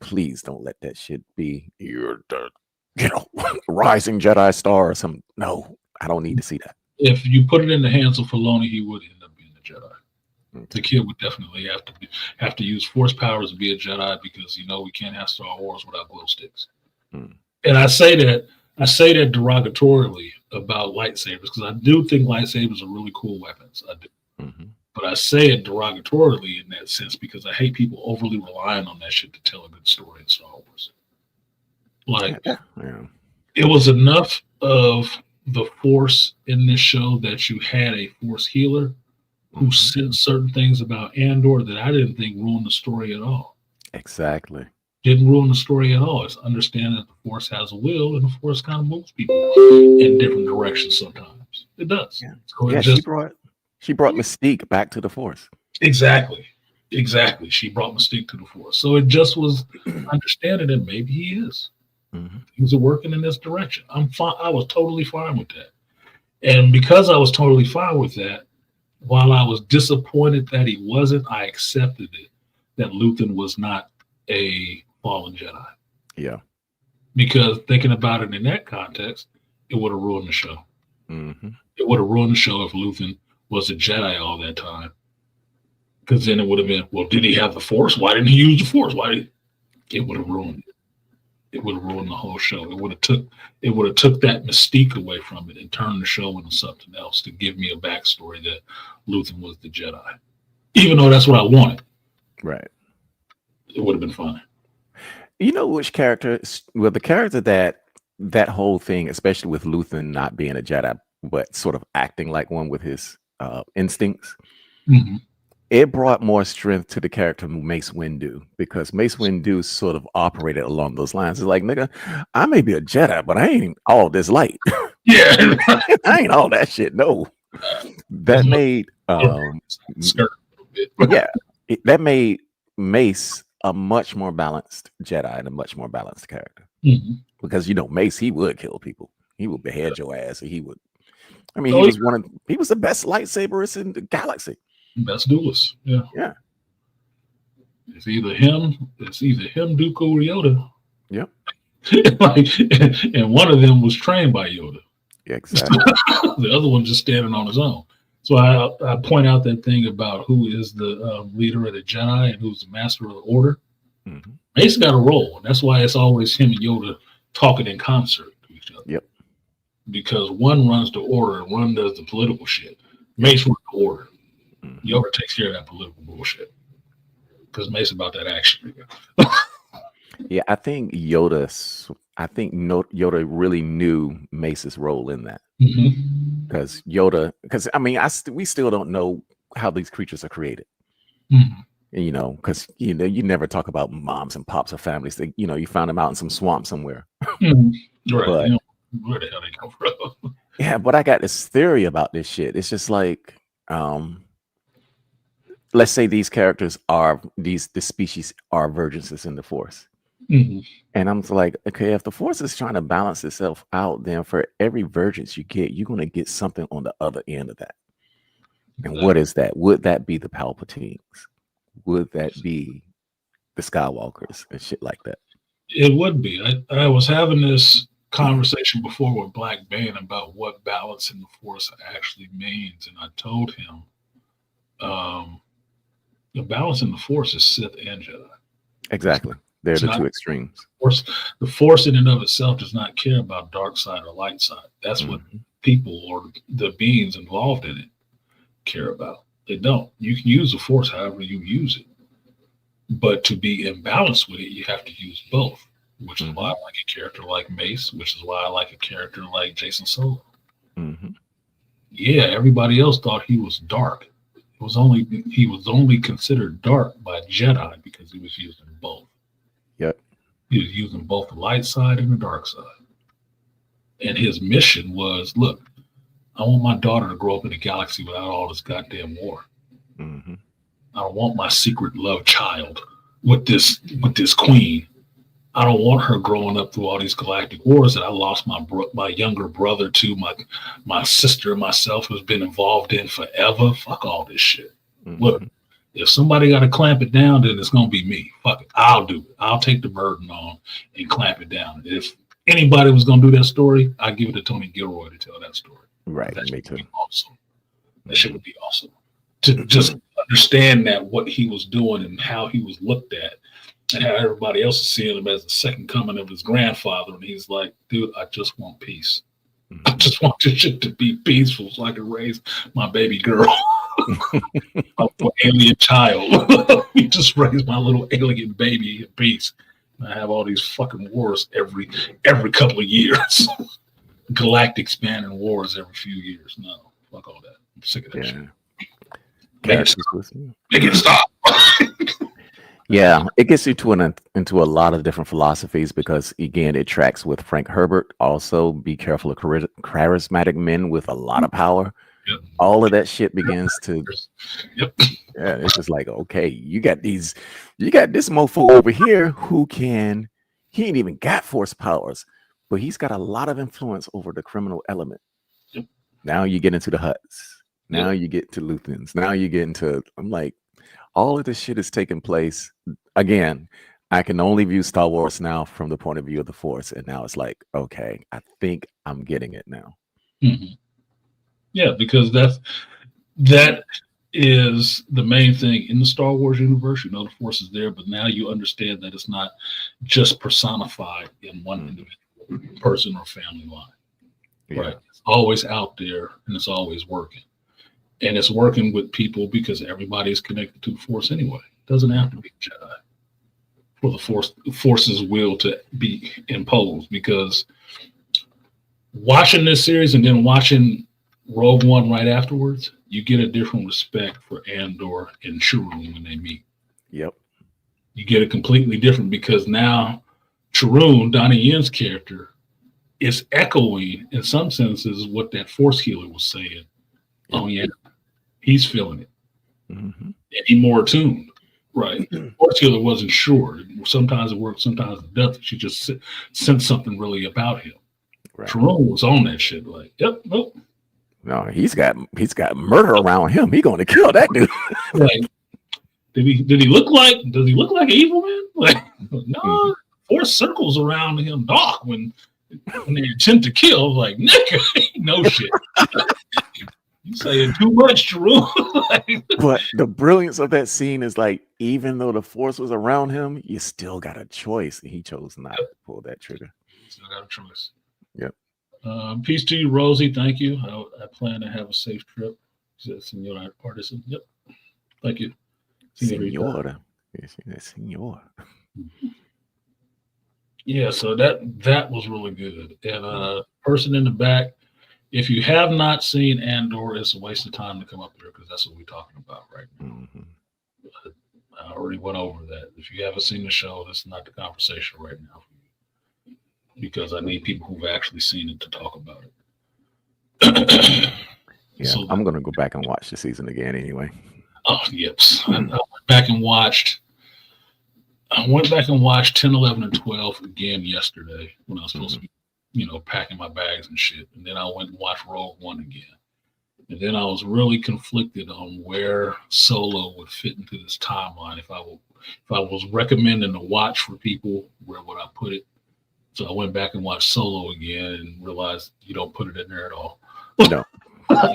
please don't let that shit be you're the rising Jedi star or something. No, I don't need to see that. If you put it in the hands of Filoni, he would end up being a Jedi. The kid would definitely have to use Force powers to be a Jedi because we can't have Star Wars without glow sticks. And I say that derogatorily about lightsabers because I do think lightsabers are really cool weapons. I do. But I say it derogatorily in that sense because I hate people overly relying on that shit to tell a good story in Star Wars. Like, it was enough of the Force in this show that you had a Force healer who said certain things about Andor that I didn't think ruined the story at all. Exactly. Didn't ruin the story at all. It's understanding that the Force has a will and the Force kind of moves people in different directions sometimes. It does. Yeah. So Yeah, she brought Mystique back to the Force. Exactly. She brought Mystique to the Force. So it just was understanding that maybe he is. Things are working in this direction. I'm fine. I was totally fine with that. And because I was totally fine with that, while I was disappointed that he wasn't, I accepted it that Luthen was not a fallen Jedi. Yeah. Because thinking about it in that context, it would have ruined the show. It would have ruined the show if Luthen was a Jedi all that time. Because then it would have been, well, did he have the Force? Why didn't he use the Force? It would have ruined it. It would have ruined the whole show. It would have took that mystique away from it and turned the show into something else to give me a backstory that Luthen was the Jedi. Even though that's what I wanted. Right. It would have been fine. You know which character? Well, the character that whole thing, especially with Luthen not being a Jedi, but sort of acting like one with his instincts. Mhm. It brought more strength to the character Mace Windu, because Mace Windu sort of operated along those lines. It's like, nigga, I may be a Jedi, but I ain't all this light. Yeah. I ain't all that shit. No, that made Skirt a little bit. yeah, that made Mace a much more balanced Jedi and a much more balanced character. Mhm. Because Mace, he would kill people. He would behead your ass. And he would. I mean, Oh, he was the best lightsaberist in the galaxy. Best duelist. Yeah. Yeah. It's either him, Dooku, or Yoda. Yep. and one of them was trained by Yoda. Yeah, exactly. The other one just standing on his own. So I point out that thing about who is the leader of the Jedi and who's the master of the Order. Mm-hmm. Mace got a role, and that's why it's always him and Yoda talking in concert to each other. Yep. Because one runs the Order and one does the political shit. Mace runs the Order. Mm-hmm. Yoda takes care of that political bullshit. Because Mace about that action. Yeah, I think Yoda really knew Mace's role in that. Mm-hmm. Because I mean, we still don't know how these creatures are created. Mm-hmm. Because you never talk about moms and pops or families. You found them out in some swamp somewhere. Mm-hmm. Right. But, where the hell they come from? Yeah, but I got this theory about this shit. It's just like, let's say these characters the species are vergences in the Force. Mm-hmm. And I'm like, okay, if the Force is trying to balance itself out, then for every vergence you get, you're going to get something on the other end of that. And what is that? Would that be the Palpatines? Would that be the Skywalkers and shit like that? It would be. I was having this conversation before with Black Bane about what balance in the Force actually means. And I told him the balance in the Force is Sith and Jedi. Exactly. They're the two extremes. The Force in and of itself does not care about dark side or light side. That's what people or the beings involved in it care about. They don't. You can use the Force however you use it. But to be in balance with it, you have to use both, which is why I like a character like Mace, which is why I like a character like Jason Solo. Mm-hmm. Yeah, everybody else thought he was dark. He was only considered dark by Jedi because he was using both. Yep. He was using both the light side and the dark side. And his mission was, look, I want my daughter to grow up in a galaxy without all this goddamn war. Mm-hmm. I don't want my secret love child with this queen. I don't want her growing up through all these galactic wars that I lost my younger brother to, my sister and myself who's been involved in forever. Fuck all this shit. Mm-hmm. Look, if somebody got to clamp it down, then it's going to be me. Fuck it. I'll do it. I'll take the burden on and clamp it down. If anybody was going to do that story, I'd give it to Tony Gilroy to tell that story. Right. That me shit too. would be awesome. That shit would be awesome. To just understand that what he was doing and how he was looked at and how everybody else is seeing him as the second coming of his grandfather. And he's like, dude, I just want peace. I just want this shit to be peaceful so I can raise my baby girl. My little alien child. He just raised my little alien baby in peace. And I have all these fucking wars every couple of years. Galactic spanning wars every few years. No, fuck all that. I'm sick of that shit. Make it stop. Yeah, it gets you into a lot of different philosophies because, again, it tracks with Frank Herbert. Also, be careful of charismatic men with a lot of power. Yep. All of that shit begins to. Yep. Yeah, it's just like, okay, you got this mofo over here he ain't even got Force powers, but he's got a lot of influence over the criminal element. Yep. Now you get into the Hutts. Now you get to Luthans. Now you get into, I'm like, all of this shit is taking place. Again, I can only view Star Wars now from the point of view of the Force. And now it's like, okay, I think I'm getting it now. Mm-hmm. Yeah, because that is the main thing in the Star Wars universe. You know, the Force is there, but now you understand that it's not just personified in one individual person or family line. Yeah. Right? It's always out there and it's always working. And it's working with people because everybody is connected to the Force anyway. It doesn't have to be Jedi for the Force's will to be imposed. Because watching this series and then watching Rogue One right afterwards, you get a different respect for Andor and Chirrut when they meet. Yep. You get it completely different because now Chirrut, Donnie Yen's character, is echoing in some senses what that Force healer was saying. Oh yeah, he's feeling it, Mm-hmm. and he's more attuned. Right, Force healer wasn't sure. Sometimes it works, sometimes it doesn't. She just sensed something really about him. Right. Chirrut was on that shit. Like, yep, nope. No, he's got murder around him. He going to kill that dude. Like, did he look like? Does he look like an evil man? Like, no. Force circles around him, dark when they attempt to kill. Like, nigga, no shit. You saying too much, Drew. But the brilliance of that scene is like, even though the Force was around him, you still got a choice, and he chose not to pull that trigger. Still got a choice. Yep. Peace to you, Rosie. Thank you. I plan to have a safe trip. Senor Artisan. Yep. Thank you. Senora. Senor. Yeah, so that was really good. And person in the back, if you have not seen Andor, it's a waste of time to come up there because that's what we're talking about right now. Mm-hmm. I already went over that. If you haven't seen the show, that's not the conversation right now for you because I need people who've actually seen it to talk about it. Yeah, So I'm going to go back and watch the season again anyway. Oh, yep. I went back and watched. I went back and watched 10, 11, and 12 again yesterday when I was supposed to be, packing my bags and shit. And then I went and watched Rogue One again. And then I was really conflicted on where Solo would fit into this timeline. If I was recommending to watch for people, where would I put it? So I went back and watched Solo again and realized you don't put it in there at all. No.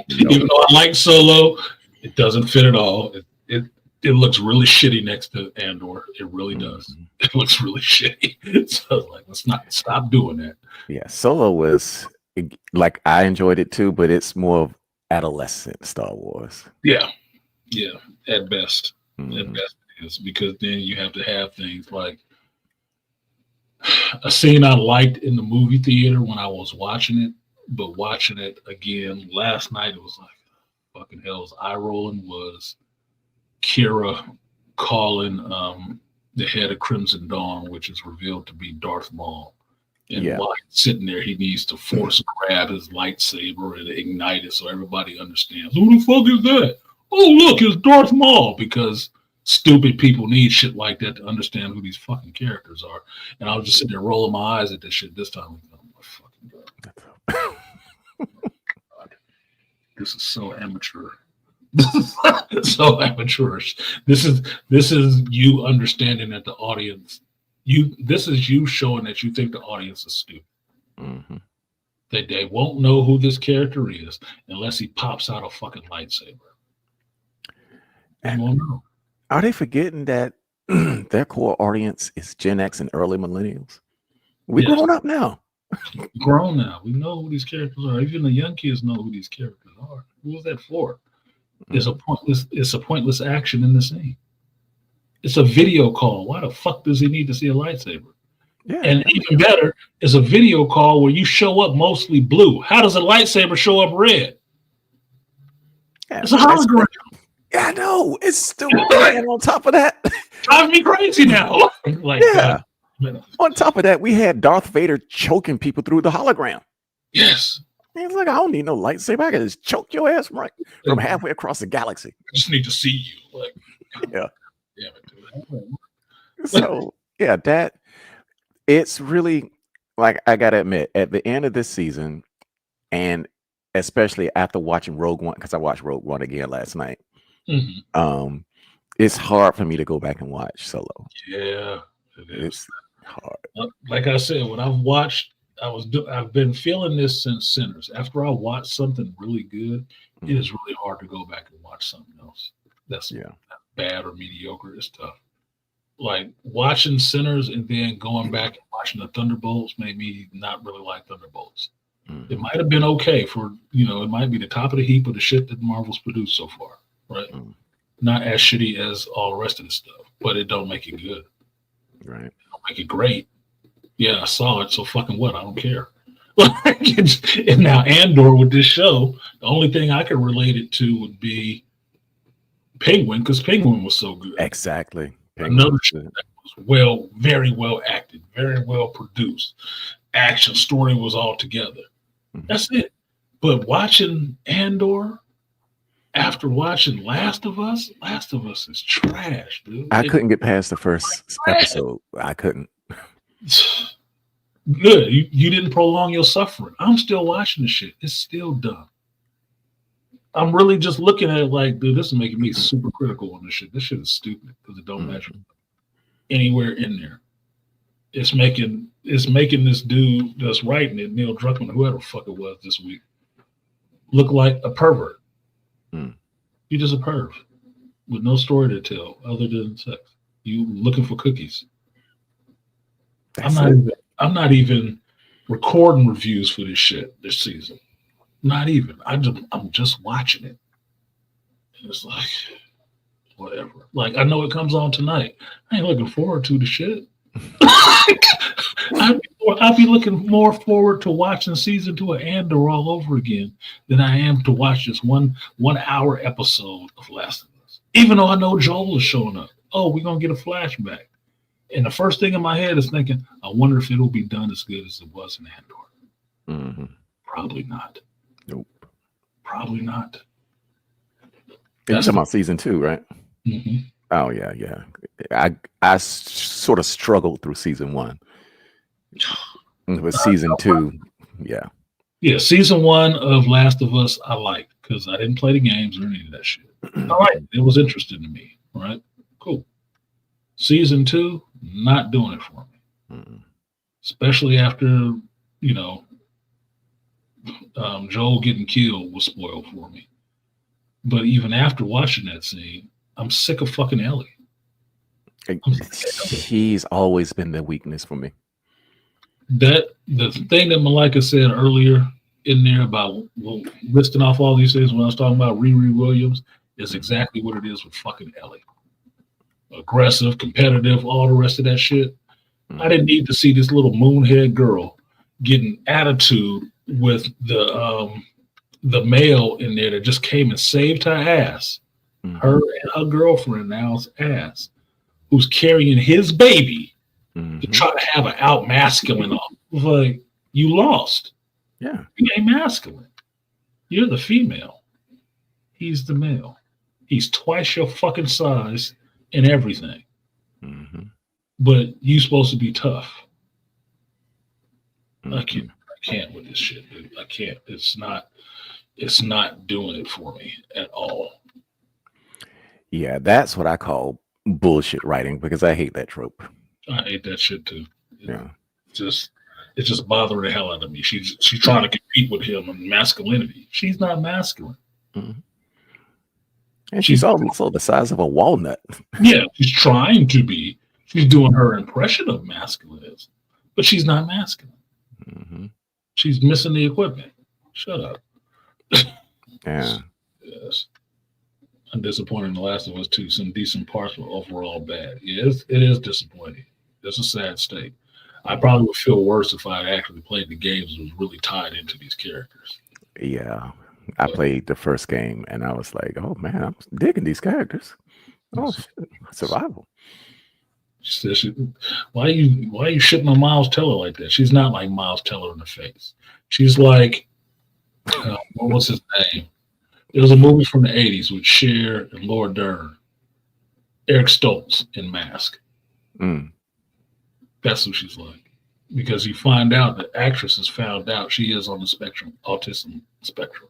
Even though I like Solo, it doesn't fit at all. It looks really shitty next to Andor. It really does. It looks really shitty. So I was like, let's not stop doing that. Yeah, Solo was like, I enjoyed it too, but it's more of adolescent Star Wars. Yeah, at best. Mm-hmm. At best it is, because then you have to have things like a scene I liked in the movie theater when I was watching it, but watching it again last night, it was like, fucking hell's eye rolling was Kira calling the head of Crimson Dawn, which is revealed to be Darth Maul. And while he's sitting there, he needs to force grab his lightsaber and ignite it so everybody understands. Who the fuck is that? Oh, look, it's Darth Maul, because stupid people need shit like that to understand who these fucking characters are. And I was just sitting there rolling my eyes at this shit this time. Oh my fucking God. This is so amateur. So amateurish. This is you understanding that the audience, this is you showing that you think the audience is stupid. Mm-hmm. That they won't know who this character is unless he pops out a fucking lightsaber. And won't know. Are they forgetting that their core audience is Gen X and early millennials? We're grown up now. Grown now. We know who these characters are. Even the young kids know who these characters are. Who is that for? It's a pointless action in the scene. It's a video call. Why the fuck does he need to see a lightsaber? Yeah. And even better, it's a video call where you show up mostly blue. How does a lightsaber show up red? Yeah, it's a hologram. Yeah, I know. It's stupid. And on top of that, drives me crazy now. Like, yeah. On top of that, we had Darth Vader choking people through the hologram. Yes. He's like, I don't need no lightsaber. I can just choke your ass right from halfway across the galaxy. I just need to see you. Like, yeah. Damn it, dude. So yeah, that it's really, like, I gotta admit, at the end of this season, and especially after watching Rogue One, because I watched Rogue One again last night. Mm-hmm. It's hard for me to go back and watch Solo. Yeah, it is. It's hard. Like I said, when I've watched, I've been feeling this since Sinners. After I watch something really good, it is really hard to go back and watch something else that's bad or mediocre. It's tough. Like watching Sinners and then going back and watching the Thunderbolts made me not really like Thunderbolts. Mm-hmm. It might have been okay for, it might be the top of the heap of the shit that Marvel's produced so far, right? Mm-hmm. Not as shitty as all the rest of the stuff, but it don't make it good. Right. It don't make it great. Yeah, I saw it, so fucking what? I don't care. And now Andor with this show, the only thing I could relate it to would be Penguin, because Penguin was so good. Exactly. Another show that was very well acted, very well produced. Action story was all together. That's it. But watching Andor after watching Last of Us is trash, dude. I couldn't get past the first episode. I couldn't. Good. You didn't prolong your suffering. I'm still watching the shit. It's still dumb. I'm really just looking at it like, dude, this is making me super critical on this shit. This shit is stupid because it don't match anywhere in there. It's making this dude that's writing it, Neil Druckmann, whoever the fuck it was this week, look like a pervert. You're just a perv with no story to tell other than sex. You looking for cookies. I'm not even recording reviews for this shit this season. Not even. I'm just watching it. And it's like, whatever. Like, I know it comes on tonight. I ain't looking forward to the shit. I'd be looking more forward to watching season 2 of Andor all over again than I am to watch this one hour episode of Last of Us. Even though I know Joel is showing up. Oh, we're gonna get a flashback. And the first thing in my head is thinking, I wonder if it'll be done as good as it was in Andor. Probably not. Nope. Probably not. You're talking about season 2, right? Oh yeah. I sort of struggled through season 1. But season 2, yeah. Yeah, season 1 of Last of Us I liked because I didn't play the games or any of that shit. I liked it. It was interesting to me. Right? Cool. Season 2, not doing it for me. Especially after, Joel getting killed was spoiled for me. But even after watching that scene, I'm sick of fucking Ellie. She's always been the weakness for me. The thing that Malika said earlier in there about listing off all these things when I was talking about Riri Williams is exactly what it is with fucking Ellie. Aggressive, competitive, all the rest of that shit. I didn't need to see this little moonhead girl getting attitude with the male in there that just came and saved her ass. Her and her girlfriend now's ass, who's carrying his baby to try to have an out masculine off. Like, you lost. Yeah. You ain't masculine. You're the female. He's the male. He's twice your fucking size and everything. But you supposed to be tough. I can't with this shit, dude. I can't. It's not doing it for me at all. Yeah, that's what I call bullshit writing because I hate that trope. I hate that shit too. Yeah. It's just bothering the hell out of me. She's trying to compete with him in masculinity. She's not masculine. And she's also the size of a walnut. Yeah, she's trying to be. She's doing her impression of masculine, but she's not masculine. She's missing the equipment. Shut up. Yeah. Yes. I'm disappointed in The Last of Us 2. Some decent parts were overall bad. Yeah, it is disappointing. It's a sad state. I probably would feel worse if I actually played the games and was really tied into these characters. Yeah. I played the first game and I was like, oh man, I'm digging these characters. Oh shit. Survival. She said, why are you shitting on Miles Teller like that? She's not like Miles Teller in the face. She's like, what was his name? There was a movie from the 80s with Cher and Laura Dern. Eric Stoltz in Mask. That's who she's like. Because you find out that actresses found out she is on the spectrum, autism spectrum.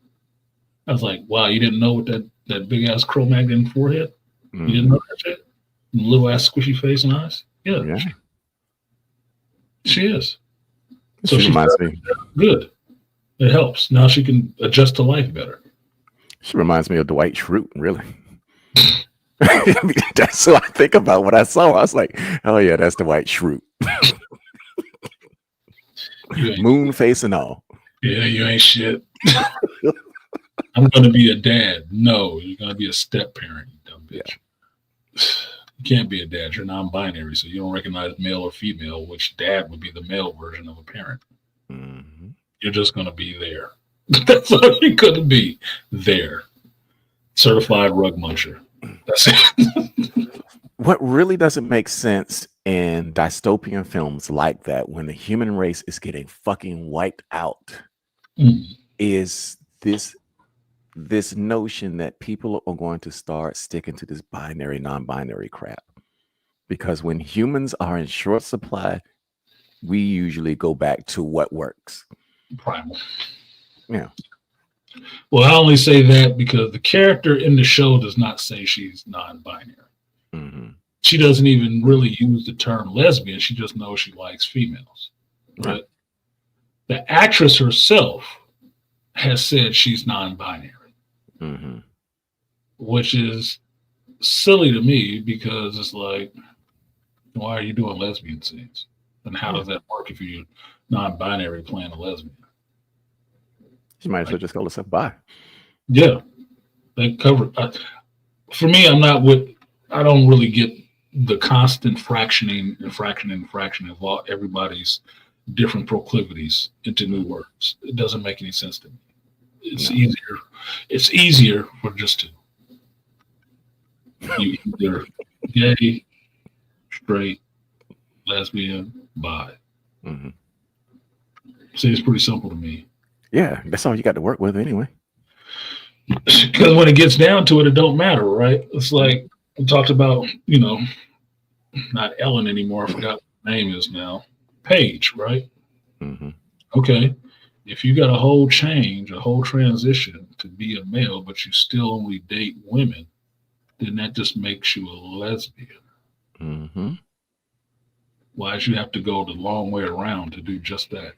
I was like, wow, you didn't know what that big ass Cro-Magnon forehead? You didn't know that shit? And little ass squishy face and eyes? Yeah. She is. So she reminds me. Good. It helps. Now she can adjust to life better. She reminds me of Dwight Schrute, really. That's what I think about when I saw her. I was like, oh yeah, that's Dwight Schrute. Moon face and all. Yeah, you ain't shit. I'm gonna be a dad. No, you're gonna be a step parent, you dumb bitch. You can't be a dad. You're non-binary, so you don't recognize male or female, which dad would be the male version of a parent. You're just going to be there. That's all you're going to be there. Certified rug muncher. That's it. What really doesn't make sense in dystopian films like that, when the human race is getting fucking wiped out, is this notion that people are going to start sticking to this binary, non-binary crap. Because when humans are in short supply, we usually go back to what works. Primal. Yeah. Well, I only say that because the character in the show does not say she's non-binary. Mm-hmm. She doesn't even really use the term lesbian. She just knows she likes females. Right? The actress herself has said she's non-binary, which is silly to me because it's like, why are you doing lesbian scenes? And how does that work if you're non-binary playing a lesbian? You might as well just call herself bi. Yeah, they cover. For me, I don't really get the constant fractioning of all everybody's different proclivities into new words. It doesn't make any sense to me. It's easier for just to you either gay, straight, lesbian, bi. See, it's pretty simple to me. Yeah, that's all you got to work with anyway. Because when it gets down to it, it don't matter, right? It's like we talked about, not Ellen anymore. I forgot what her name is now. Paige, right? Okay. If you got a whole transition to be a male, but you still only date women, then that just makes you a lesbian. Why did you have to go the long way around to do just that?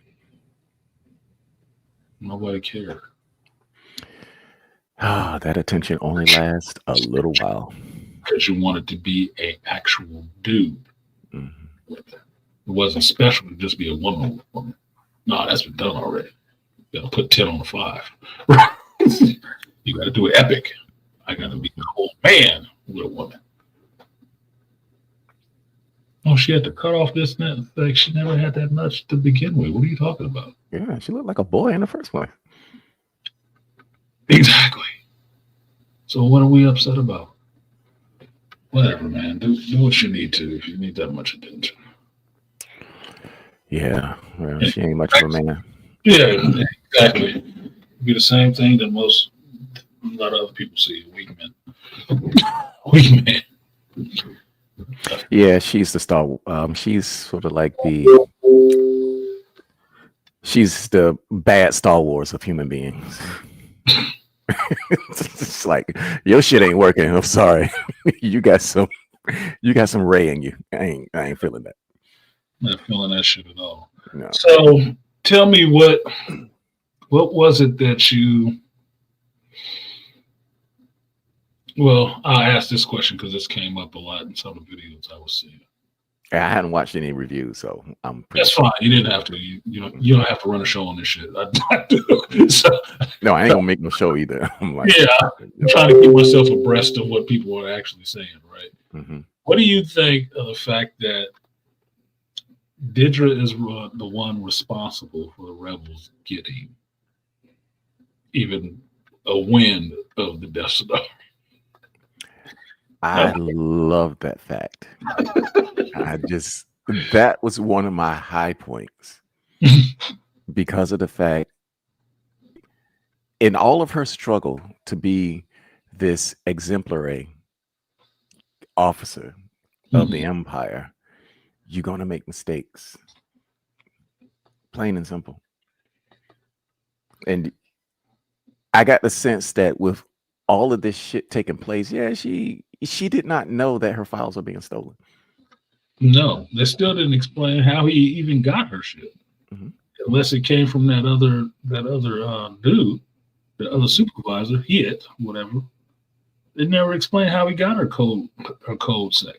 Nobody cared. That attention only lasts a little while. Because you wanted to be an actual dude. It wasn't special to just be a woman. No, that's been done already. You got to put 10 on the 5. You got to do it epic. I got to be a whole man with a woman. Oh, she had to cut off this and that. Like, she never had that much to begin with. What are you talking about? Yeah, she looked like a boy in the first place. Exactly. So what are we upset about? Whatever, man. Do what you need to if you need that much attention. Yeah, well, she ain't much of a man. Yeah, exactly. It'd be the same thing that a lot of other people see. Weak men. Weak man. Yeah, she's the star. She's sort of like she's the bad Star Wars of human beings. It's like, your shit ain't working. I'm sorry. you got some Ray in you. I ain't feeling that. Not feeling that shit at all. No. So tell me what was it that you? Well, I'll ask this question because this came up a lot in some of the videos I was seeing. I hadn't watched any reviews, so I'm. That's fine. You didn't have to. You don't have to run a show on this shit. I do. So, no, I ain't gonna make no show either. I'm like, yeah, I'm trying to keep myself abreast of what people are actually saying. Right. What do you think of the fact that Deirdre is the one responsible for the rebels getting even a wind of the Death Star? I love that fact. That was one of my high points because of the fact, in all of her struggle to be this exemplary officer of the Empire, you're going to make mistakes. Plain and simple. And I got the sense that with all of this shit taking place, yeah, she did not know that her files were being stolen. No, they still didn't explain how he even got her shit, unless it came from that other dude, the other supervisor, whatever. They never explained how he got her code set.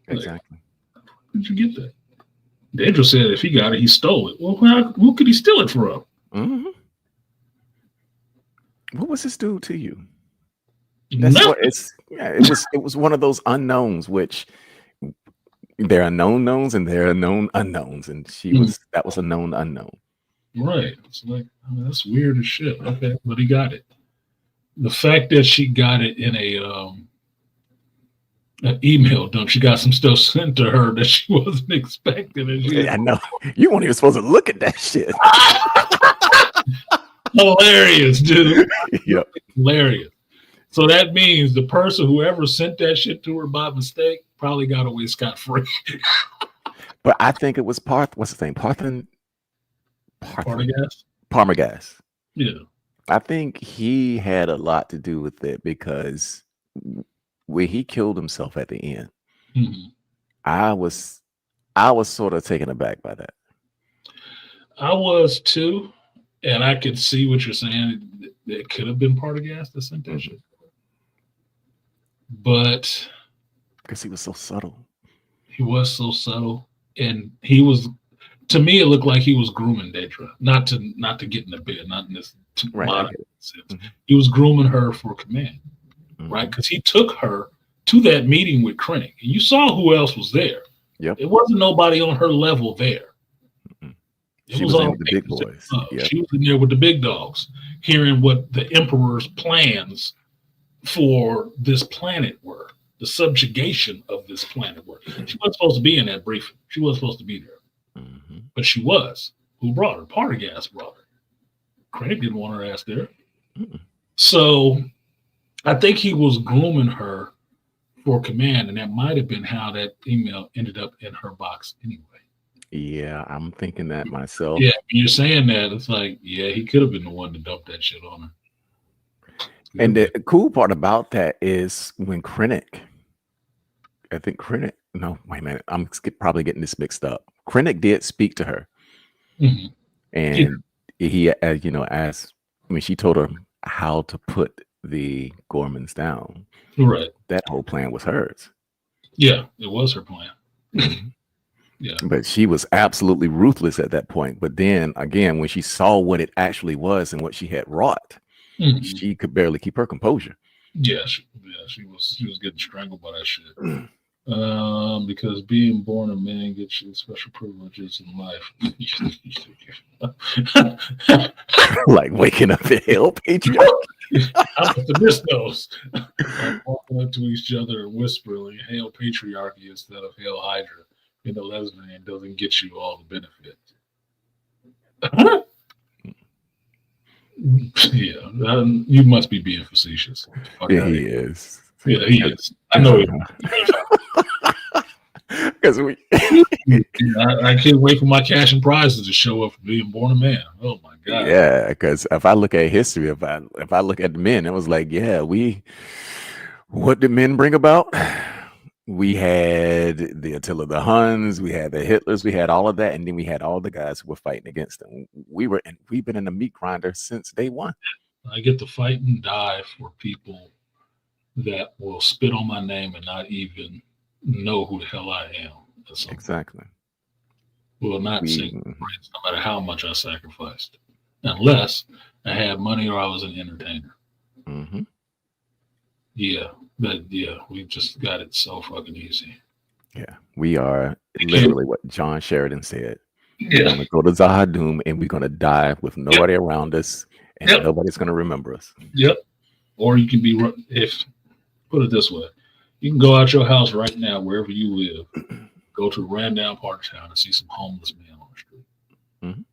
Exactly. Like, where did you get that? Deirdre said if he got it, he stole it. Well, who could he steal it from? What was this dude to you? It was one of those unknowns, which there are known knowns and there are known unknowns, and that was a known unknown. Right. It's like, I mean, that's weird as shit. Okay, but he got it. The fact that she got it in an email dump, she got some stuff sent to her that she wasn't expecting, and she I know you weren't even supposed to look at that shit. hilarious, dude. Yep. Hilarious. So that means the person whoever sent that shit to her by mistake probably got away scot free. But I think it was what's his name? Partagas? Parmagas. Yeah. I think he had a lot to do with it because when he killed himself at the end, Mhm. I was sort of taken aback by that. I was too, and I could see what you're saying. It could have been Partagas that sent that shit. But Because he was so subtle. he was so subtle, and he was, to me, it looked like he was grooming Daedra, not to get in the bed, not in this Right, I modern get it. sense. Mhm. He was grooming her for command, Mhm. right? Because he took her to that meeting with Krennic, and you saw who else was there. Yep. It wasn't nobody on her level there. Mhm. It She was in all with the big papers and boys. stuff. Yep. She was in there with the big dogs, hearing what the Emperor's plans for this planet were, the subjugation of this planet were. She wasn't supposed to be in that briefing. She wasn't supposed to be there, Mhm. but she was. Who brought her? Partagas brought her. Krennic didn't want her ass there. Mm-mm. So I think he was grooming her for command, and that might have been how that email ended up in her box anyway. Yeah, I'm thinking that myself. Yeah, when you're saying that, it's like, yeah, he could have been the one to dump that shit on her. And the cool part about that is when Krennic, no, wait a minute, I'm probably getting this mixed up. Krennic did speak to her, Mhm. and he, asked, I mean, she told her how to put the Gormans down. Right. That whole plan was hers. Yeah, it was her plan. Mhm. Yeah. But she was absolutely ruthless at that point. But then again, when she saw what it actually was and what she had wrought, Mhm. she could barely keep her composure. Yeah, she was getting strangled by that shit. Because being born a man gets you special privileges in life. Like waking up in hell, patriarch. I must have missed those. Like walking up to each other and whispering, "Hail patriarchy" instead of "Hail Hydra." You know, lesbian doesn't get you all the benefits. Yeah, you must be being facetious. Fuck Yeah, outta he here. is. Yeah, he is. I know it. Because we I can't wait for my cash and prizes to show up for being born a man. Oh my god. yeah, because if I look at history, if I look at the men, it was like, yeah, what did men bring about? We had the Attila the Huns, we had the Hitlers, we had all of that, and then we had all the guys who were fighting against them. We've been in the meat grinder since day one. I get to fight and die for people that will spit on my name and not even know who the hell I am. Exactly. Will not sing praise no matter how much I sacrificed, unless I had money or I was an entertainer. Mm-hmm. Yeah, we just got it so fucking easy. Yeah, we are literally what John Sheridan said. Yeah. We're gonna go to Zahadum and we're gonna die with nobody around us, and nobody's gonna remember us. Yep. Or you can be, put it this way, you can go out your house right now, wherever you live, go to a random part of town and see some homeless man on the street,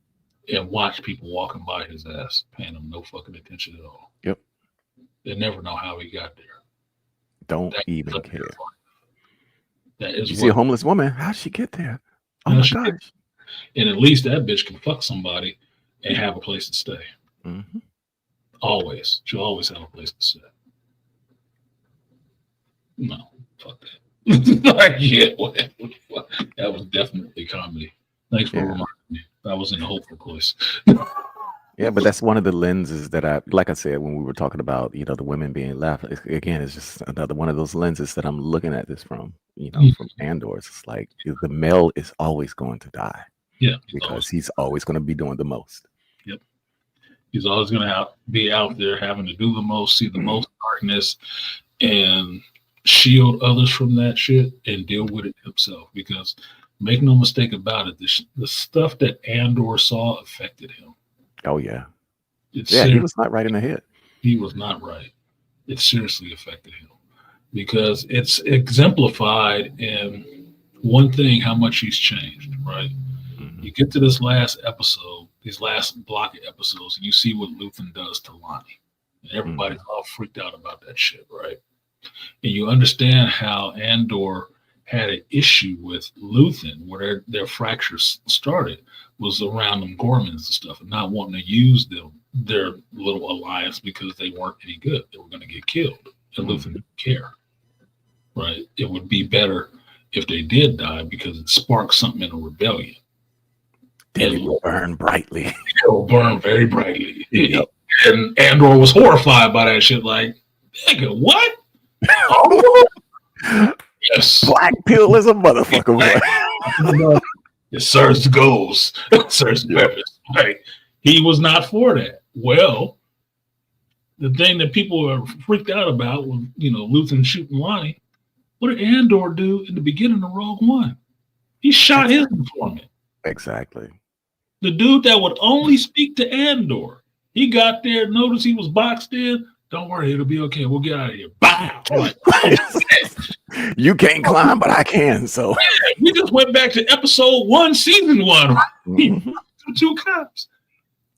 and watch people walking by his ass, paying him no fucking attention at all. Yep. They never know how he got there. Don't even care. That is you see a homeless woman, how'd she get there? Oh my gosh. And at least that bitch can fuck somebody and have a place to stay. Mm-hmm. Always. She'll always have a place to stay. No, fuck that. Like, yeah, that was definitely comedy. Thanks for reminding me. I was in a hopeful place. Yeah, but that's one of the lenses that like I said, when we were talking about, the women being left, again, it's just another one of those lenses that I'm looking at this from, from Andor. It's like the male is always going to die. Yeah. Because he's always going to be doing the most. Yep. He's always going to be out there having to do the most, see the most darkness, and shield others from that shit and deal with it himself. Because Make no mistake about it. The stuff that Andor saw affected him. Oh yeah. It's Yeah, he was not right in the head. he was not right. It seriously affected him because it's exemplified in one thing how much he's changed, right? Mhm. You get to this last episode, these last block of episodes, and you see what Luthen does to Lonnie. And everybody's all freaked out about that shit, right? And you understand how Andor had an issue with Luthen, where their fractures started, was around them Gormans and stuff, and not wanting to use their little alliance because they weren't any good. They were going to get killed, and Luthen didn't care. Right? It would be better if they did die because it sparked something in a rebellion. Then And it will burn brightly. it will burn very brightly. Yep. And Andor was horrified by that shit. Like, nigga, what? Oh, yes. Black pill is a motherfucker. Boy. It serves the goals. It serves the purpose. Right. He was not for that. Well, the thing that people are freaked out about was, Luthen shooting Lonnie. What did Andor do in the beginning of Rogue One? He shot his informant. Exactly. The dude that would only speak to Andor. He got there, noticed he was boxed in. Don't worry, it'll be okay. We'll get out of here. Bow. Like, You can't climb, but I can. So we just went back to episode 1, season 1. Mhm. Two cops.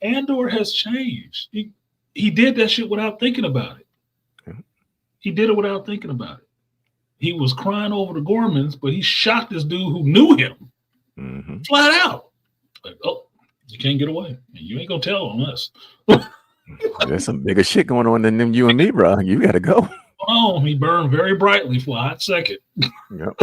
Andor has changed. He did that shit without thinking about it. He did it without thinking about it. He was crying over the Gormans, but he shot this dude who knew him flat out. Like, oh, you can't get away. You ain't gonna tell unless. There's some bigger shit going on than them you and me, bro. You gotta go. Oh, he burned very brightly for a hot second. Yep.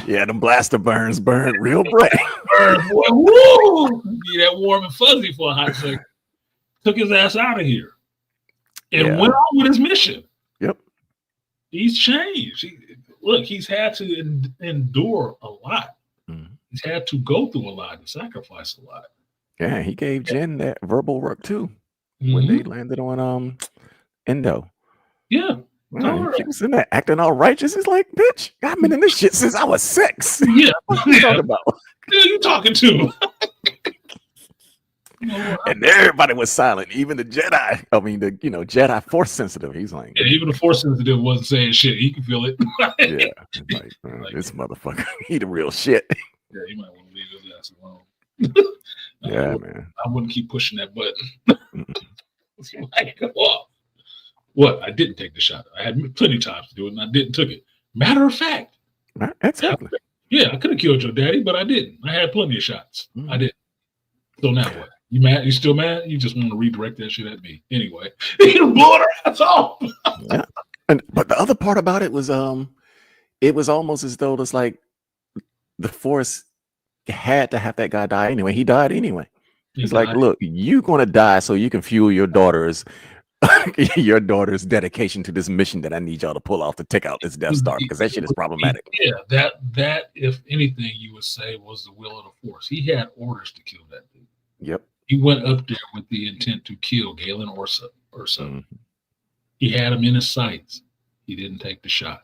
Yeah, them blaster burns burn real bright. Burned, boy, woo! Be that warm and fuzzy for a hot second. Took his ass out of here and went on with his mission. Yep. He's changed. He's had to endure a lot. He's had to go through a lot and sacrifice a lot. Yeah, he gave Jen that verbal work too when they landed on Endo. Yeah. Man, she was in there acting all righteous. It's like, bitch, I've been in this shit since I was 6. Yeah. What are you talking about? Who are you talking to? And everybody was silent, even the Jedi. I mean, the Jedi Force sensitive. He's like, and even the Force sensitive wasn't saying shit. He could feel it. yeah, like, this motherfucker, he the real shit. Yeah, you might want to leave his ass alone. Yeah, man. I wouldn't keep pushing that button. Like, oh. What? I didn't take the shot. I had plenty of times to do it, and I didn't took it. Matter of fact. Exactly. Yeah, I could have killed your daddy, but I didn't. I had plenty of shots. I didn't. So now what? You mad? You still mad? You just want to redirect that shit at me. Anyway, you blew her ass off. Yeah. But the other part about it was almost as though it's like the Force had to have that guy die anyway. He died anyway. It's like, look, you're gonna die so you can fuel your daughter's dedication to this mission that I need y'all to pull off to take out this Death Star, because that shit is problematic. Yeah, that if anything you would say was the will of the Force. He had orders to kill that dude. Yep. He went up there with the intent to kill Galen Orso. He had him in his sights. He didn't take the shot.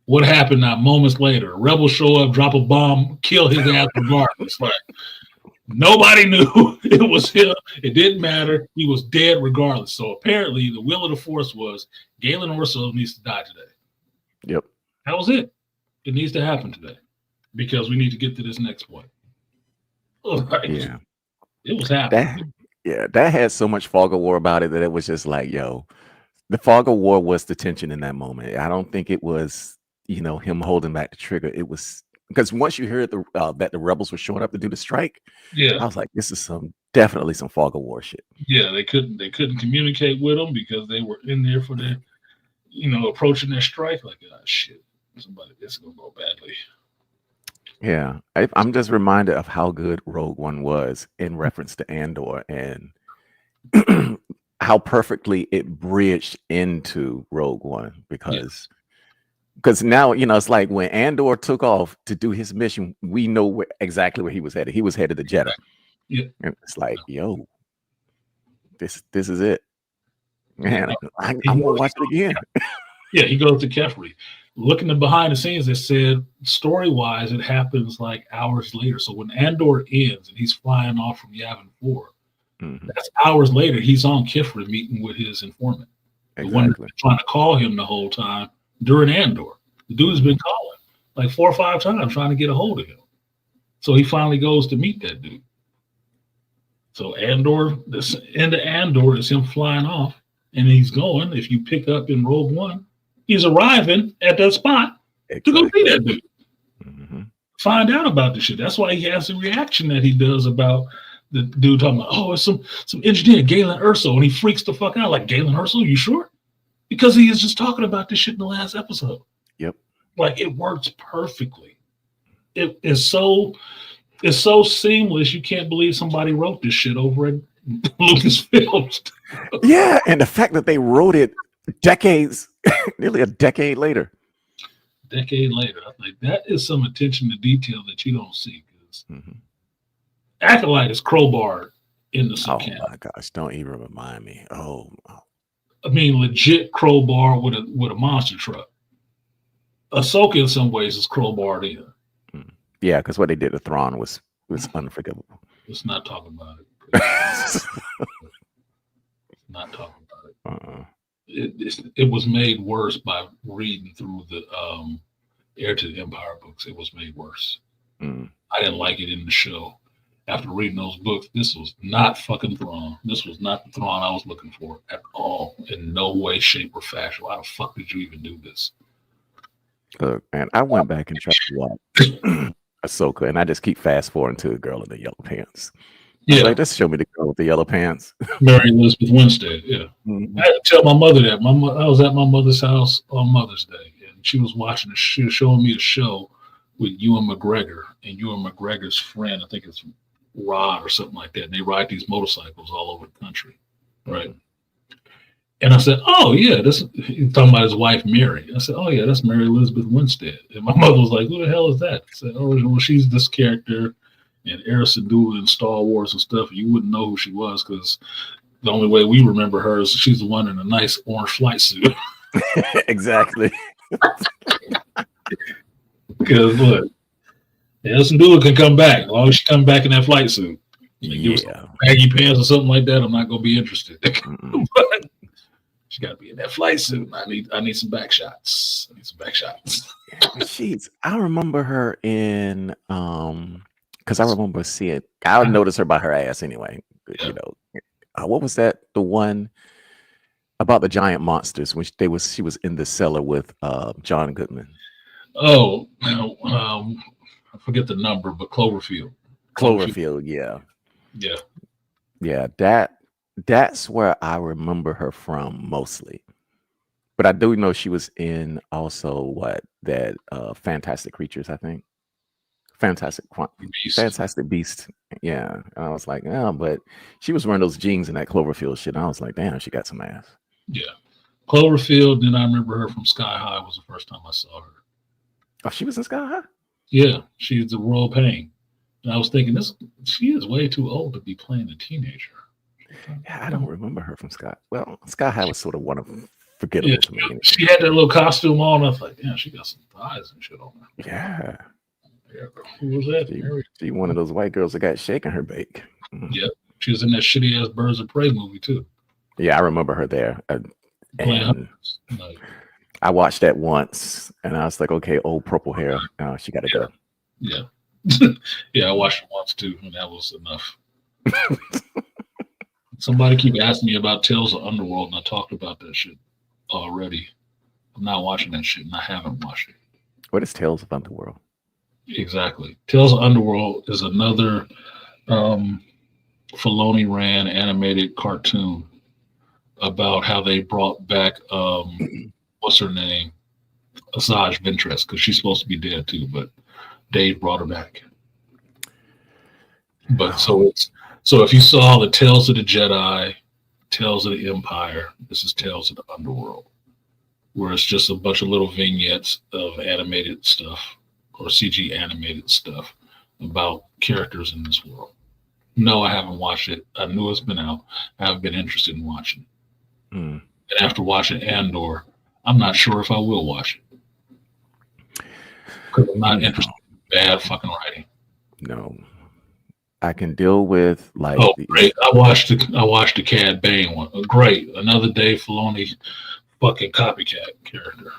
What happened now? Moments later, rebels show up, drop a bomb, kill his ass regardless. Like, nobody knew it was him. It didn't matter. He was dead regardless. So apparently, the will of the Force was Galen Orso needs to die today. Yep. That was it. It needs to happen today because we need to get to this next point. Like, yeah. It was happening. That had so much fog of war about it that it was just like, yo, the fog of war was the tension in that moment. I don't think it was, him holding back the trigger. It was because once you heard that the rebels were showing up to do the strike, I was like, this is definitely some fog of war shit. Yeah, they couldn't communicate with them because they were in there for their, approaching their strike. Like, oh, shit, it's gonna go badly. Yeah, I'm just reminded of how good Rogue One was in reference to Andor and how perfectly it bridged into Rogue One because now, it's like when Andor took off to do his mission, we know exactly where he was headed. He was headed to Jeddah. Yeah. And it's like, yo, this is it. Man, I'm going to watch it again. Yeah, he goes to Kefri. looking at behind the scenes, they said story wise, it happens like hours later. So when Andor ends and he's flying off from Yavin 4, that's hours later. He's on Kifra meeting with his informant, the one that's been trying to call him the whole time during Andor. The dude's been calling like 4 or 5 times trying to get a hold of him. So he finally goes to meet that dude. So Andor, this end of Andor is him flying off, and he's going. If you pick up in Rogue One, he's arriving at that spot to go see that dude. Find out about this shit. That's why he has the reaction that he does about the dude talking about, oh, it's some engineer, Galen Erso, and he freaks the fuck out. Like, Galen Erso, you sure? Because he is just talking about this shit in the last episode. Yep. Like, it works perfectly. It is so seamless. You can't believe somebody wrote this shit over at Lucasfilms. Yeah, and the fact that they wrote it decades, nearly a decade later. Decade later, I think that is some attention to detail that you don't see. Because Acolyte is crowbarred in the camp. Oh my gosh! Don't even remind me. Oh, I mean, legit crowbar with a monster truck. Ahsoka, in some ways, is crowbarred in. Yeah, because what they did to Thrawn was unforgivable. Let's not talk about it. Not talking about it. It was made worse by reading through the Heir to the Empire books. It was made worse. I didn't like it in the show. After reading those books, this was not fucking Thrawn. This was not the Thrawn I was looking for at all. In no way, shape, or fashion. Why the fuck did you even do this? Look, man, I went back and tried to watch Ahsoka, and I just keep fast forwarding to the girl in the yellow pants. Yeah, like, just show me the girl with the yellow pants. Mary Elizabeth Winstead. Yeah, I had to tell my mother that. I was at my mother's house on Mother's Day, and she was watching. She was showing me a show with Ewan McGregor and Ewan McGregor's friend. I think it's Rod or something like that. And they ride these motorcycles all over the country, right? And I said, "Oh yeah, he's talking about his wife Mary." I said, "Oh yeah, that's Mary Elizabeth Winstead." And my mother was like, "Who the hell is that?" I said, "Oh, well, she's this character in Air Syndulla and Star Wars and stuff. You wouldn't know who she was because the only way we remember her is she's the one in a nice orange flight suit." Exactly. Because look, Air Syndulla can come back as long as she comes back in that flight suit. Yeah, baggy pants or something like that. I'm not gonna be interested. But she got to be in that flight suit. I need some back shots. I remember her in because I remember seeing. I would notice her by her ass anyway. You know, what was that? The one about the giant monsters, which she was in the cellar with John Goodman. Oh, I forget the number, but Cloverfield. Yeah. That's where I remember her from mostly. But I do know she was in also that Fantastic Creatures, I think. Fantastic Beast. Yeah. And I was like, oh, but she was wearing those jeans in that Cloverfield shit. And I was like, damn, she got some ass. Yeah. Cloverfield, then I remember her from Sky High was the first time I saw her. Oh, she was in Sky High? Yeah, she's the Royal Pain. And I was thinking, she is way too old to be playing a teenager. Yeah, I don't remember her from Sky. Well, Sky High was sort of one of them. Forgettable to me. Anyway. She had that little costume on. I was like, yeah, she got some thighs and shit on her. Yeah. Who was that? She one of those white girls that got shaken her bake. Yeah, she was in that shitty ass Birds of Prey movie too. Yeah, I remember her there. And I watched that once, and I was like, okay, old purple hair. She got to go. Yeah. Yeah, I watched it once too, and that was enough. Somebody keep asking me about Tales of Underworld, and I talked about that shit already. I'm not watching that shit, and I haven't watched it. What is Tales of Underworld? Exactly. Tales of Underworld is another Filoni ran animated cartoon about how they brought back what's her name? Asajj Ventress, because she's supposed to be dead too, but Dave brought her back. But so if you saw the Tales of the Jedi, Tales of the Empire, this is Tales of the Underworld, where it's just a bunch of little vignettes of animated stuff or CG animated stuff about characters in this world. No, I haven't watched it. I knew it's been out. I haven't been interested in watching it. And after watching Andor, I'm not sure if I will watch it. because I'm not interested in bad fucking writing. No. I can deal with like Oh, great! I watched the Cad Bane one. Great, another Dave Filoni fucking copycat character.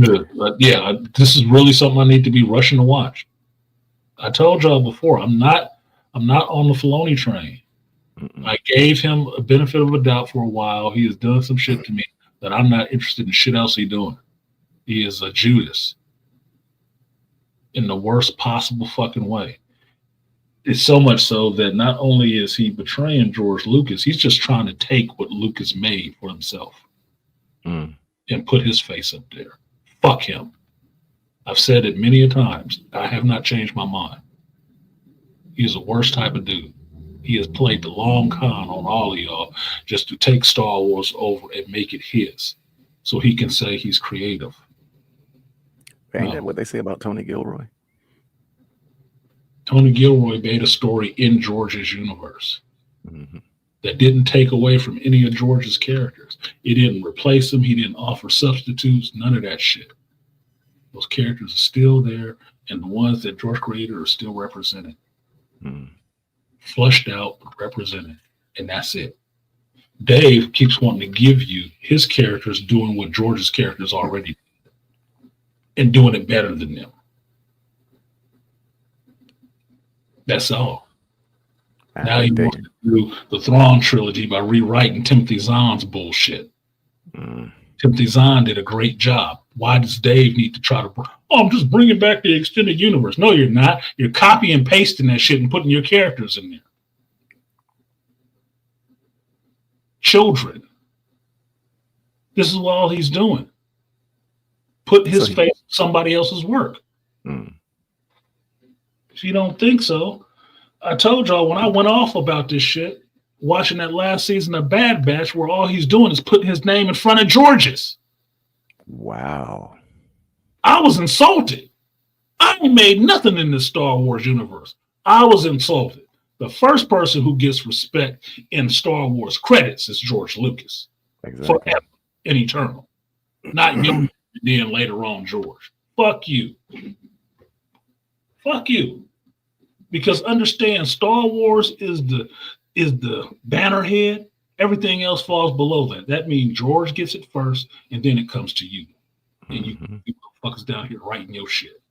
Good, but yeah, this is really something I need to be rushing to watch. I told y'all before, I'm not on the Filoni train. I gave him a benefit of a doubt for a while. He has done some shit to me that I'm not interested in shit else he's doing. He is a Judas in the worst possible fucking way. It's so much so that not only is he betraying George Lucas, he's just trying to take what Lucas made for himself and put his face up there. Fuck him. I've said it many a times. I have not changed my mind. He is the worst type of dude. He has played the long con on all of y'all just to take Star Wars over and make it his so he can say he's creative. Ain't that what they say about Tony Gilroy? Tony Gilroy made a story in George's universe that didn't take away from any of George's characters. It didn't replace them. He didn't offer substitutes, none of that shit. Those characters are still there, and the ones that George created are still represented. Flushed out, represented, and that's it. Dave keeps wanting to give you his characters doing what George's characters already did and doing it better than them. That's all. Now you want to do the Thrawn trilogy by rewriting Timothy Zahn's bullshit. Timothy Zahn did a great job. Why does Dave need to try to? I'm just bringing back the extended universe. No, you're not. You're copy and pasting that shit and putting your characters in there. Children. This is what all he's doing. Put his face in somebody else's work. If you don't think so, I told y'all when I went off about this shit, watching that last season of Bad Batch, where all he's doing is putting his name in front of George's. Wow. I was insulted. I ain't made nothing in the Star Wars universe. I was insulted. The first person who gets respect in Star Wars credits is George Lucas. Exactly. Forever and eternal. Not you, then later on George. Fuck you. Fuck you. Because understand, Star Wars is the bannerhead. Everything else falls below that. That means George gets it first, and then it comes to you. And you motherfuckers down here writing your shit.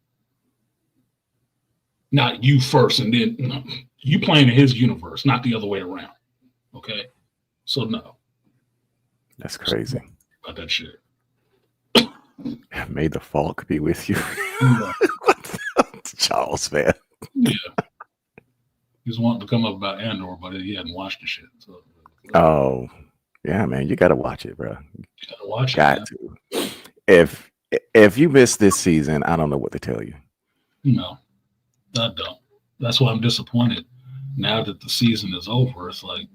Not you first, and then you playing in his universe, not the other way around. Okay? So no. That's crazy. About that shit. May the Falk be with you. Yeah. Charles, man. Yeah. He was wanting to come up about Andor, but he hadn't watched the shit. So. Oh, yeah, man. You got to watch it, bro. You gotta watch Got to. If you miss this season, I don't know what to tell you. No, I don't. That's why I'm disappointed. Now that the season is over, it's like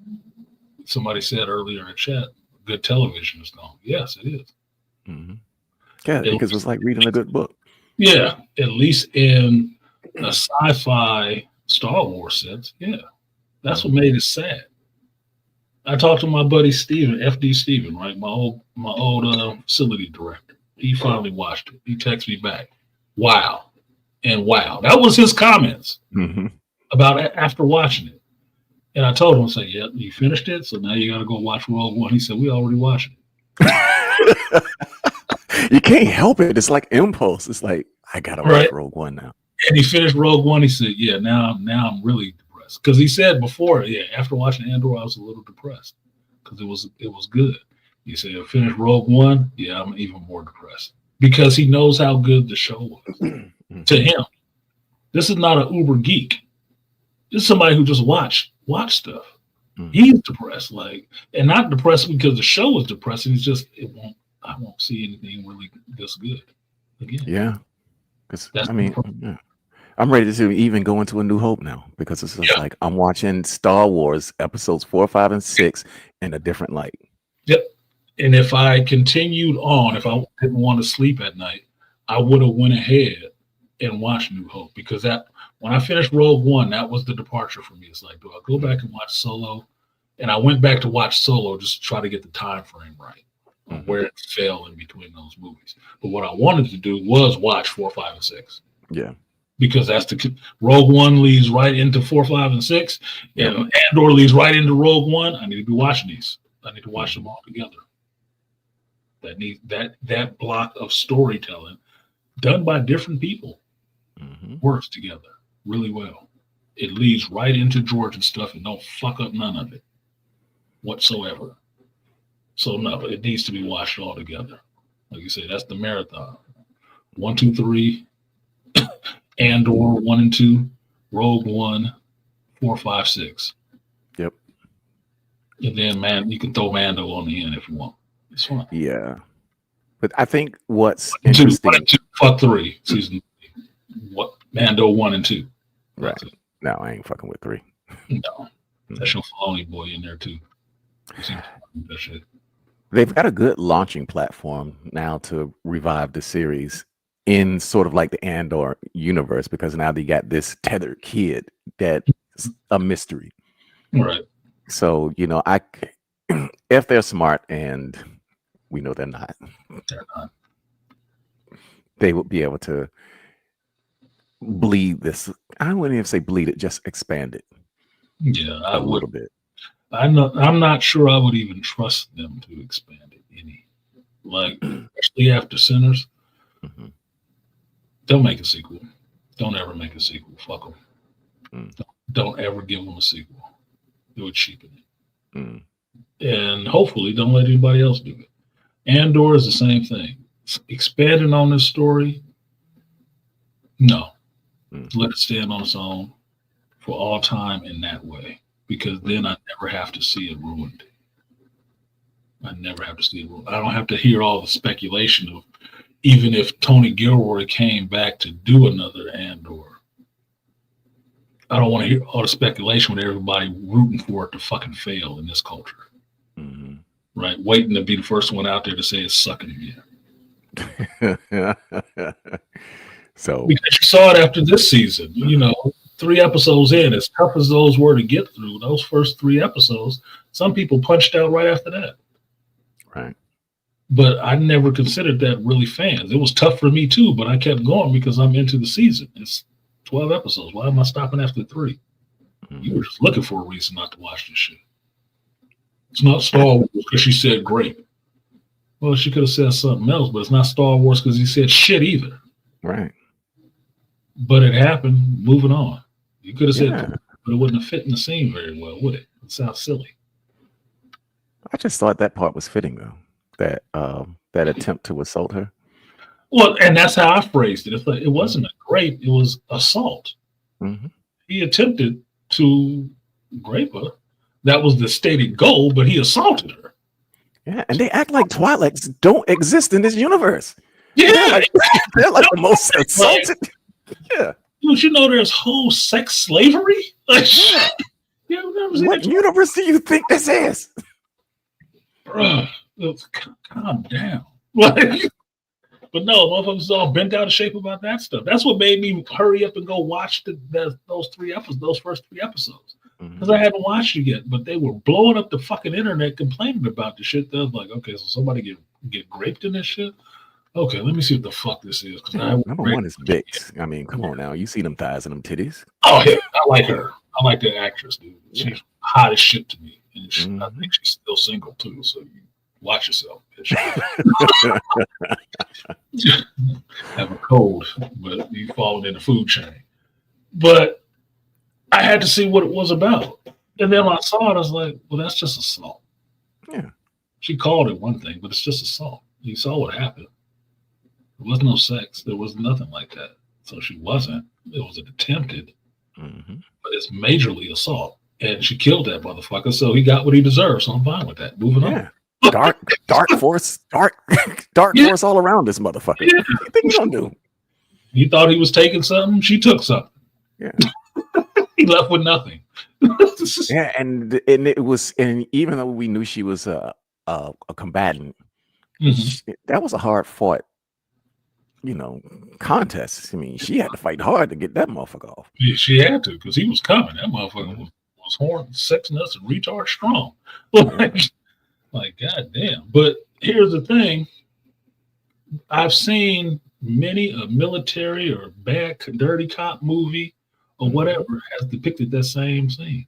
somebody said earlier in chat, good television is gone. Yes, it is. Yeah, because it was like reading a good book. Yeah, at least in a sci-fi Star Wars sense. Yeah, that's what made it sad. I talked to my buddy Steven, FD Steven, right? My old facility director. He finally watched it. He texted me back. Wow. And wow. That was his comments about it after watching it. And I told him, I said, yeah, you finished it? So now you got to go watch Rogue One. He said, we already watched it. You can't help it. It's like impulse. It's like, I got to watch Rogue One now. And he finished Rogue One. He said, yeah, now I'm really depressed. Because he said before, yeah, after watching Andor, I was a little depressed because it was good. He said, I finished Rogue One. Yeah, I'm even more depressed because he knows how good the show was to him. This is not an uber geek. This is somebody who just watch stuff. He's depressed, and not depressed because the show was depressing. It's just I won't see anything really this good again. Yeah, because I'm ready to even go into A New Hope now because it's just like I'm watching Star Wars episodes 4, 5, and 6 in a different light. Yep. And if I continued on, if I didn't want to sleep at night, I would have went ahead and watched New Hope because that when I finished Rogue One, that was the departure for me. It's like, do I go back and watch Solo? And I went back to watch Solo just to try to get the time frame right. where it fell in between those movies. But what I wanted to do was watch 4, 5, and 6. Yeah. Because that's the Rogue One leads right into 4, 5, and 6, and Andor leads right into Rogue One. I need to be watching these. I need to watch them all together. That block of storytelling done by different people works together really well. It leads right into George and stuff and don't fuck up none of it whatsoever. So no, it needs to be watched all together. Like you said, that's the marathon. 1, 2, 3, Andor 1 and 2, Rogue One, 4, 5, 6. Yep. And then man, you can throw Mando on the end if you want. It's fine. Yeah. But I think what's 1 interesting. 1 and 2, fuck 3 season. What Mando 1 and 2. Right. No, I ain't fucking with 3. No. That's your Filoni boy in there too. That shit. They've got a good launching platform now to revive the series in sort of like the Andor universe, because now they got this tethered kid that's a mystery. Right. So, you know, if they're smart, and we know they're not, they would be able to bleed this. I wouldn't even say bleed it, just expand it. Yeah, I would. Little bit. I'm not sure I would even trust them to expand it any. Like, especially after Sinners, don't make a sequel. Don't ever make a sequel. Fuck them. Don't ever give them a sequel. It would cheapen it. And hopefully don't let anybody else do it. Andor is the same thing. Expanding on this story, no. Let it stand on its own for all time in that way. Because then I never have to see it ruined. I never have to see it ruined. I don't have to hear all the speculation of, even if Tony Gilroy came back to do another Andor. I don't want to hear all the speculation with everybody rooting for it to fucking fail in this culture. Right? Waiting to be the first one out there to say it's sucking again. So because you saw it after this season, you know, 3 episodes in, as tough as those were to get through, those first 3 episodes, some people punched out right after that. Right. But I never considered that really fans. It was tough for me too, but I kept going because I'm into the season. It's 12 episodes. Why am I stopping after 3? You were just looking for a reason not to watch this shit. It's not Star Wars because she said great. Well, she could have said something else, but it's not Star Wars because he said shit either. Right. But it happened. Moving on. You could have said, but it wouldn't have fit in the scene very well, would it? It sounds silly. I just thought that part was fitting, though. That attempt to assault her. Well, and that's how I phrased it. It's like, it wasn't a rape; it was assault. He attempted to rape her. That was the stated goal, but he assaulted her. Yeah, and they act like Twi'leks don't exist in this universe. Yeah, they're like the most assaulted. Yeah. Don't you know there's whole sex slavery? Like, what universe do you think this is? Bruh, calm down. Like, but no, motherfuckers all bent out of shape about that stuff. That's what made me hurry up and go watch those 3 episodes, those first 3 episodes. Because I hadn't watched it yet, but they were blowing up the fucking internet complaining about the shit. That was like, okay, so somebody get raped in this shit? Okay, let me see what the fuck this is. Number one is Bix. I mean, come on now. You see them thighs and them titties. Oh, yeah. I like her. I like that actress, dude. She's hot as shit to me. And I think she's still single, too. So you watch yourself, bitch. Have a cold, but you falling in the food chain. But I had to see what it was about. And then when I saw it, I was like, well, that's just assault. Yeah. She called it one thing, but it's just assault. You saw what happened. There was no sex. There was nothing like that. So she wasn't. It was an attempted, but it's majorly assault. And she killed that motherfucker. So he got what he deserved. So I'm fine with that. Moving on. Dark force all around this motherfucker. Yeah. What do you think he's gonna do? You thought he was taking something? She took something. Yeah. He left with nothing. Yeah, and it was, and even though we knew she was a combatant, that was a hard fought, contest. I mean, she had to fight hard to get that motherfucker off. Yeah, she had to, because he was coming. That motherfucker was horn, sex nuts, and retard strong. Like goddamn. But here's the thing. I've seen many a military or bad dirty cop movie or whatever has depicted that same scene.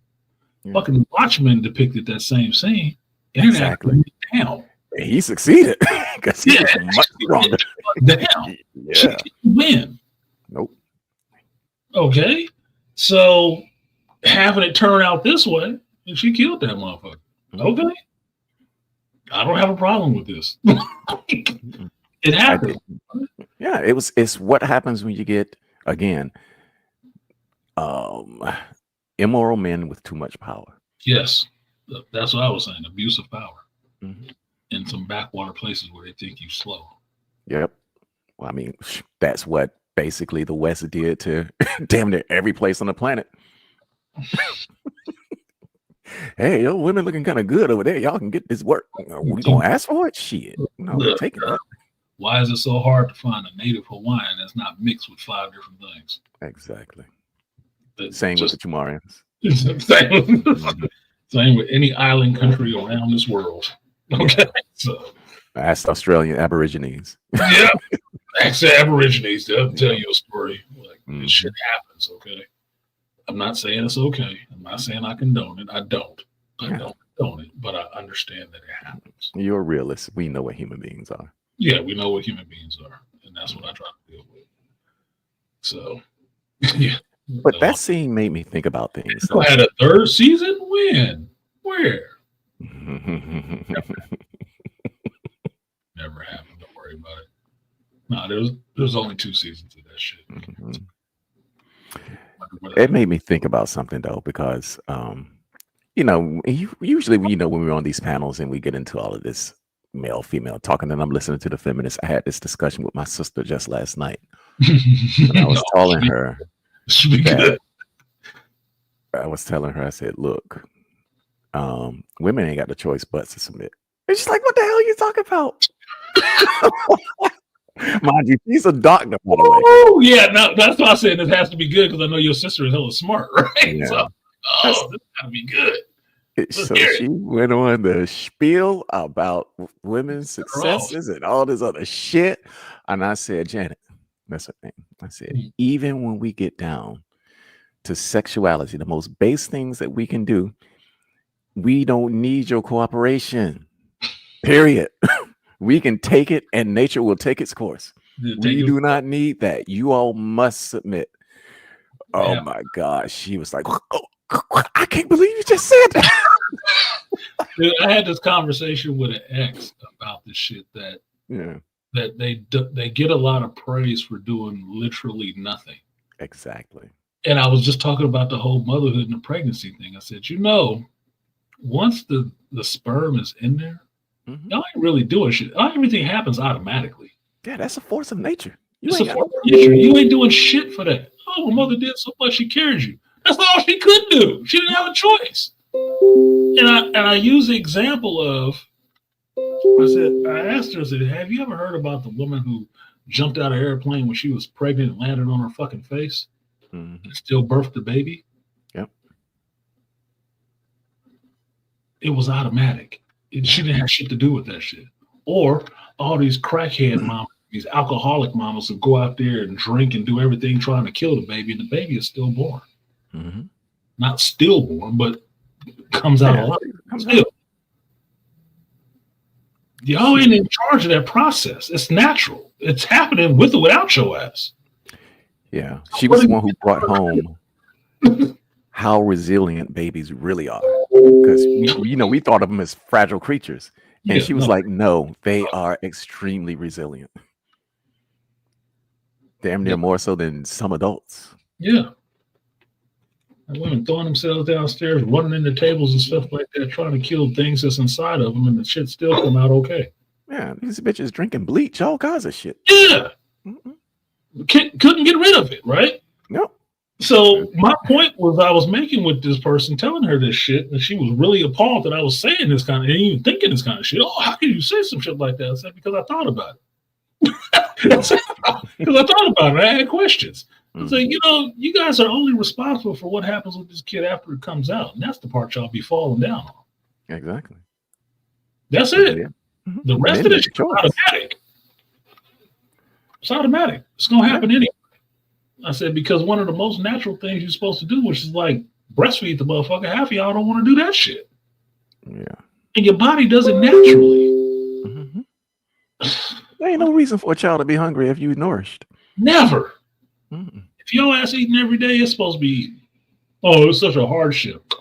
Yeah. Fucking Watchmen depicted that same scene. And Exactly. it down. And he succeeded because he was much stronger. Down. Yeah. She didn't win. Nope. Okay. So having it turn out this way, and she killed that motherfucker. Okay. I don't have a problem with this. It happened. Yeah, it's what happens when you get, again, immoral men with too much power. Yes. That's what I was saying. Abuse of power. Mhm. In some backwater places where they think you slow. Yep. Well, I mean, that's what basically the West did to damn near every place on the planet. Hey, yo, women looking kind of good over there. Y'all can get this work. We gonna ask for it? Shit. No, we're taking it. Why is it so hard to find a native Hawaiian that's not mixed with 5 different things? Exactly. That's Same with the Chamarians. Same with any island country around this world. Okay. So Ask Australian Aborigines. yeah. Ask the Aborigines, they'll tell you a story. Like this shit happens, okay? I'm not saying it's okay. I'm not saying I condone it. I don't condone it, but I understand that it happens. You're a realist. We know what human beings are. Yeah, we know what human beings are, and that's what I try to deal with. So, yeah. But that scene made me think about things. I had a 3rd season? When? Where? Never happened. Don't worry about it. No, there's only 2 seasons of that shit. It made me think about something though, because usually when we're on these panels and we get into all of this male female talking, and I'm listening to the feminists. I had this discussion with my sister just last night, and I was telling her I said, look, women ain't got the choice but to submit. And she's like, what the hell are you talking about? Mind you, she's a doctor, by the way. Oh yeah, no, that's why I said this has to be good, because I know your sister is hella smart, right? Yeah. So, this gotta be good. So she went on the spiel about women's successes and all this other shit. And I said, Janet, that's her name. I said, even when we get down to sexuality, the most base things that we can do, we don't need your cooperation. Period. We can take it and nature will take its course. We do not need that. You all must submit. Oh my God. She was like, I can't believe you just said that. Dude, I had this conversation with an ex about this shit that they get a lot of praise for doing literally nothing. Exactly. And I was just talking about the whole motherhood and the pregnancy thing. I said, once the sperm is in there, y'all ain't really doing shit. Everything happens automatically. Yeah, that's a force of nature. It's a force of nature. You ain't doing shit for that. Oh, my mother did so much, she carried you. That's all she could do. She didn't have a choice. And I use the example of, I asked her, I said, have you ever heard about the woman who jumped out of an airplane when she was pregnant and landed on her fucking face and still birthed the baby? Yep. It was automatic. She didn't have shit to do with that shit. Or all these crackhead mamas, these alcoholic mamas who go out there and drink and do everything trying to kill the baby, and the baby is still born. Not stillborn, but comes out alive. Still. Y'all ain't in charge of that process. It's natural. It's happening with or without your ass. Yeah. She was the one who brought home how resilient babies really are. Because we thought of them as fragile creatures. And she was like, no, they are extremely resilient. Damn near more so than some adults. Yeah. And women throwing themselves downstairs, running into tables and stuff like that, trying to kill things that's inside of them, and the shit still come out okay. Yeah, these bitches drinking bleach, all kinds of shit. Yeah. Couldn't get rid of it, right? Nope. So my point was I was making with this person, telling her this shit, and she was really appalled that I was saying this kind of, and even thinking this kind of shit. Oh, how can you say some shit like that? I said, because I thought about it. Because I thought about it. I had questions. So, you guys are only responsible for what happens with this kid after it comes out. And that's the part y'all be falling down on. Exactly. That's it. The rest Men of make it a is choice. automatic. It's automatic. It's gonna happen anyway. I said because one of the most natural things you're supposed to do, which is like breastfeed the motherfucker. Half of y'all don't want to do that shit, Yeah. and your body does it naturally. Mhm. There ain't no reason for a child to be hungry if you're nourished. Never. Mm-mm. If your ass eating every day, it's supposed to be eating. Oh, it's such a hardship.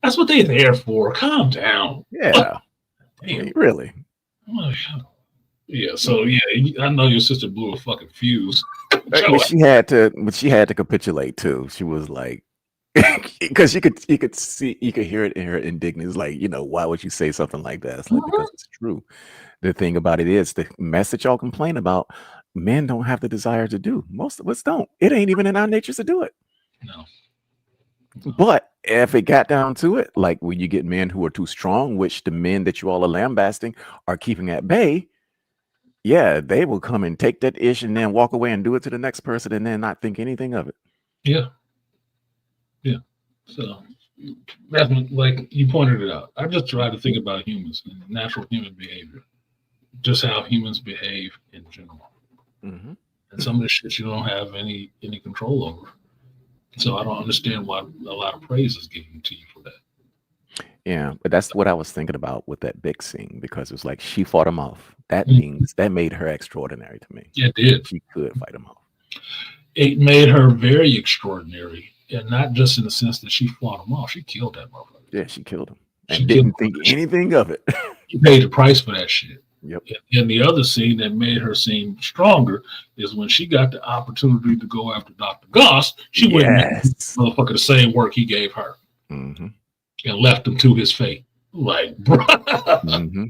That's what they're there for. Calm down. Yeah. I Damn. mean, really. Yeah. So yeah, I know your sister blew a fucking fuse. But she had to capitulate too. She was like, because you could hear it in her indignance, like, why would you say something like that? It's like, because it's true. The thing about it is the mess that y'all complain about, men don't have the desire to do. Most of us don't. It ain't even in our natures to do it. No. But if it got down to it, like when you get men who are too strong, which the men that you all are lambasting are keeping at bay, yeah, they will come and take that ish and then walk away and do it to the next person and then not think anything of it. Yeah. Yeah. So that's like you pointed it out. I just try to think about humans and natural human behavior, just how humans behave in general. Mm-hmm. And some of the shit you don't have any control over. So I don't understand why a lot of praise is given to you for that. Yeah, but that's what I was thinking about with that big scene, because it was like she fought him off. That means that made her extraordinary to me. It did. She could fight him off. It made her very extraordinary, and not just in the sense that she fought him off. She killed that motherfucker. Yeah, she killed him She and didn't think anything of it. She paid the price for that shit. Yep. And the other scene that made her seem stronger is when she got the opportunity to go after Dr. Goss. She went and made motherfucker the same work he gave her, mm-hmm. and left him to his fate. Like, bro. Mm-hmm.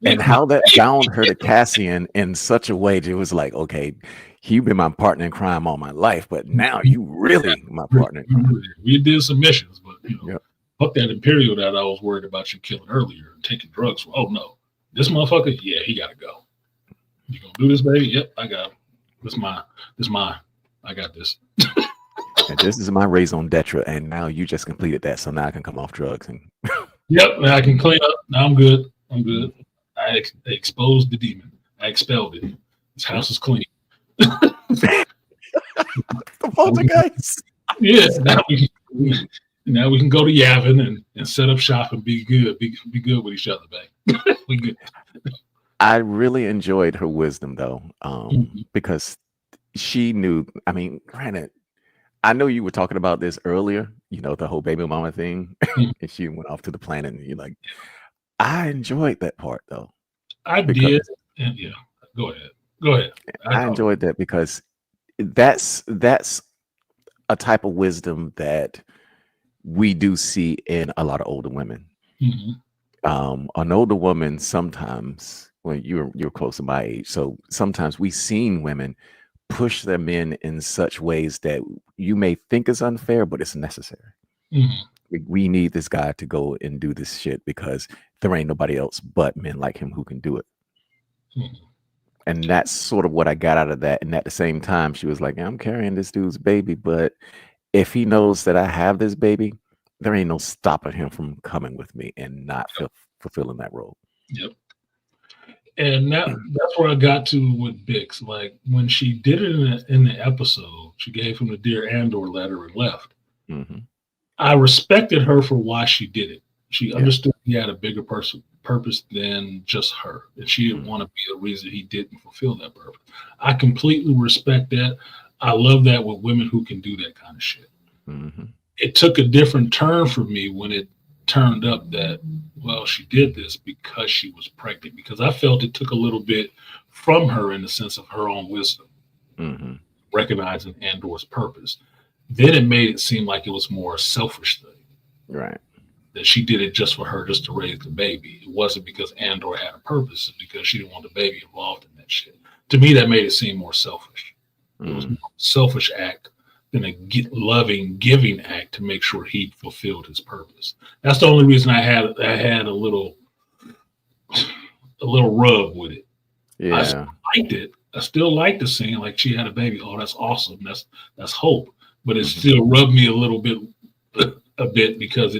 And how that bound her to Cassian in such a way that it was like, okay, you've been my partner in crime all my life, but now you really my partner in crime. We did some missions, but fuck that Imperial that I was worried about you killing earlier and taking drugs from. Oh no, this motherfucker, yeah, he gotta go. You gonna do this, baby? Yep, I got him. This mine. I got this. And this is my raison d'etre, and now you just completed that, so now I can come off drugs and. Yep, I can clean up. Now I'm good. I exposed the demon. I expelled it. This house is clean. The poltergeist. Yeah, now we can go to Yavin and set up shop and be good. Be good with each other, babe. We good. I really enjoyed her wisdom though, because she knew. I mean, granted, I know you were talking about this earlier. The whole baby mama thing, and she went off to the planet, and you're like, I enjoyed that part though. I did. And yeah, go ahead. I enjoyed that because that's a type of wisdom that we do see in a lot of older women. Mm-hmm. An older woman, sometimes when you're close to my age, so sometimes we've seen women push their men in such ways that you may think is unfair, but it's necessary. Mm-hmm. We need this guy to go and do this shit because there ain't nobody else but men like him who can do it. Mm-hmm. And that's sort of what I got out of that. And at the same time, she was like, I'm carrying this dude's baby, but if he knows that I have this baby, there ain't no stopping him from coming with me and not fulfilling that role. Yep. And that's where I got to with Bix. Like when she did it in the episode, she gave him the Dear Andor letter and left. Mm-hmm. I respected her for why she did it. She understood he had a bigger purpose than just her, and she didn't want to be the reason he didn't fulfill that purpose. I completely respect that. I love that with women who can do that kind of shit. Mm-hmm. It took a different turn for me when it turned up that, well, she did this because she was pregnant, because I felt it took a little bit from her in the sense of her own wisdom, recognizing Andor's purpose. Then it made it seem like it was more a selfish thing. Right. That she did it just for her, just to raise the baby. It wasn't because Andor had a purpose, it's because she didn't want the baby involved in that shit. To me, that made it seem more selfish. It was more a selfish act than a loving, giving act to make sure he fulfilled his purpose. That's the only reason I had a little rub with it. Yeah. I still liked it. I still liked the scene, like she had a baby. Oh, that's awesome. That's hope. But it still rubbed me a bit because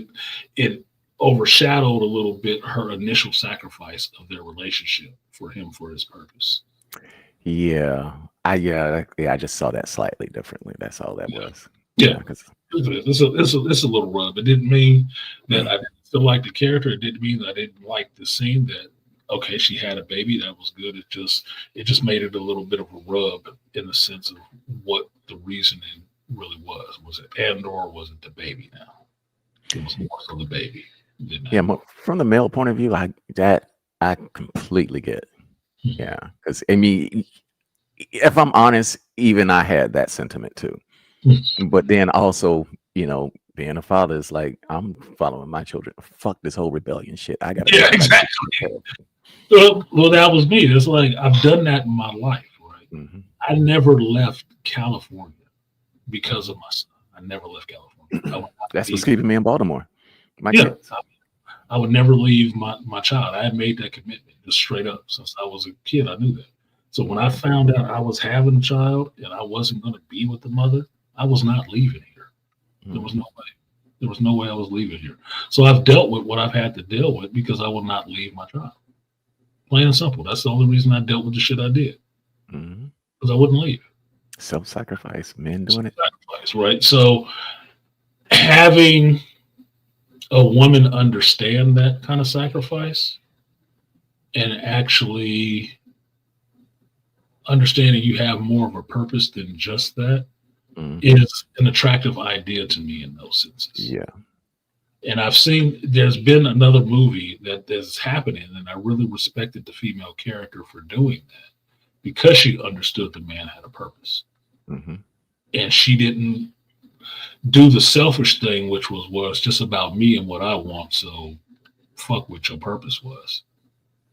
it overshadowed a little bit her initial sacrifice of their relationship for him for his purpose. Yeah, I just saw that slightly differently. That's all that was. Yeah, Because it's a little rub. It didn't mean that I didn't still like the character. It didn't mean that I didn't like the scene. That okay, she had a baby. That was good. It just made it a little bit of a rub in the sense of what the reasoning really was. Was it Andor? Or was it the baby? Now it was more so the baby. from the male point of view, I completely get. Mhm. Yeah, because I mean, if I'm honest, even I had that sentiment too. But then also, being a father is like, I'm following my children. Fuck this whole rebellion shit. I gotta do Yeah, what I gotta exactly. do. Well, that was me. It's like I've done that in my life, right? Mhm. I never left California because of my son. I never left California. I would not That's what's leave. keeping me in Baltimore. My Yeah, kids. I would never leave my child. I had made that commitment just straight up since I was a kid. I knew that. So when I found out I was having a child and I wasn't going to be with the mother, I was not leaving here. There was no way. There was no way I was leaving here. So I've dealt with what I've had to deal with because I will not leave my child. Plain and simple. That's the only reason I dealt with the shit I did Mhm. because I wouldn't leave. Self-sacrifice, men doing it. Sacrifice, right? So having a woman understand that kind of sacrifice and actually understanding you have more of a purpose than just that Mhm. is an attractive idea to me in those senses. Yeah. And I've seen there's been another movie that is happening, and I really respected the female character for doing that because she understood the man had a purpose. Mhm. And she didn't do the selfish thing, which was just about me and what I want. So fuck what your purpose was.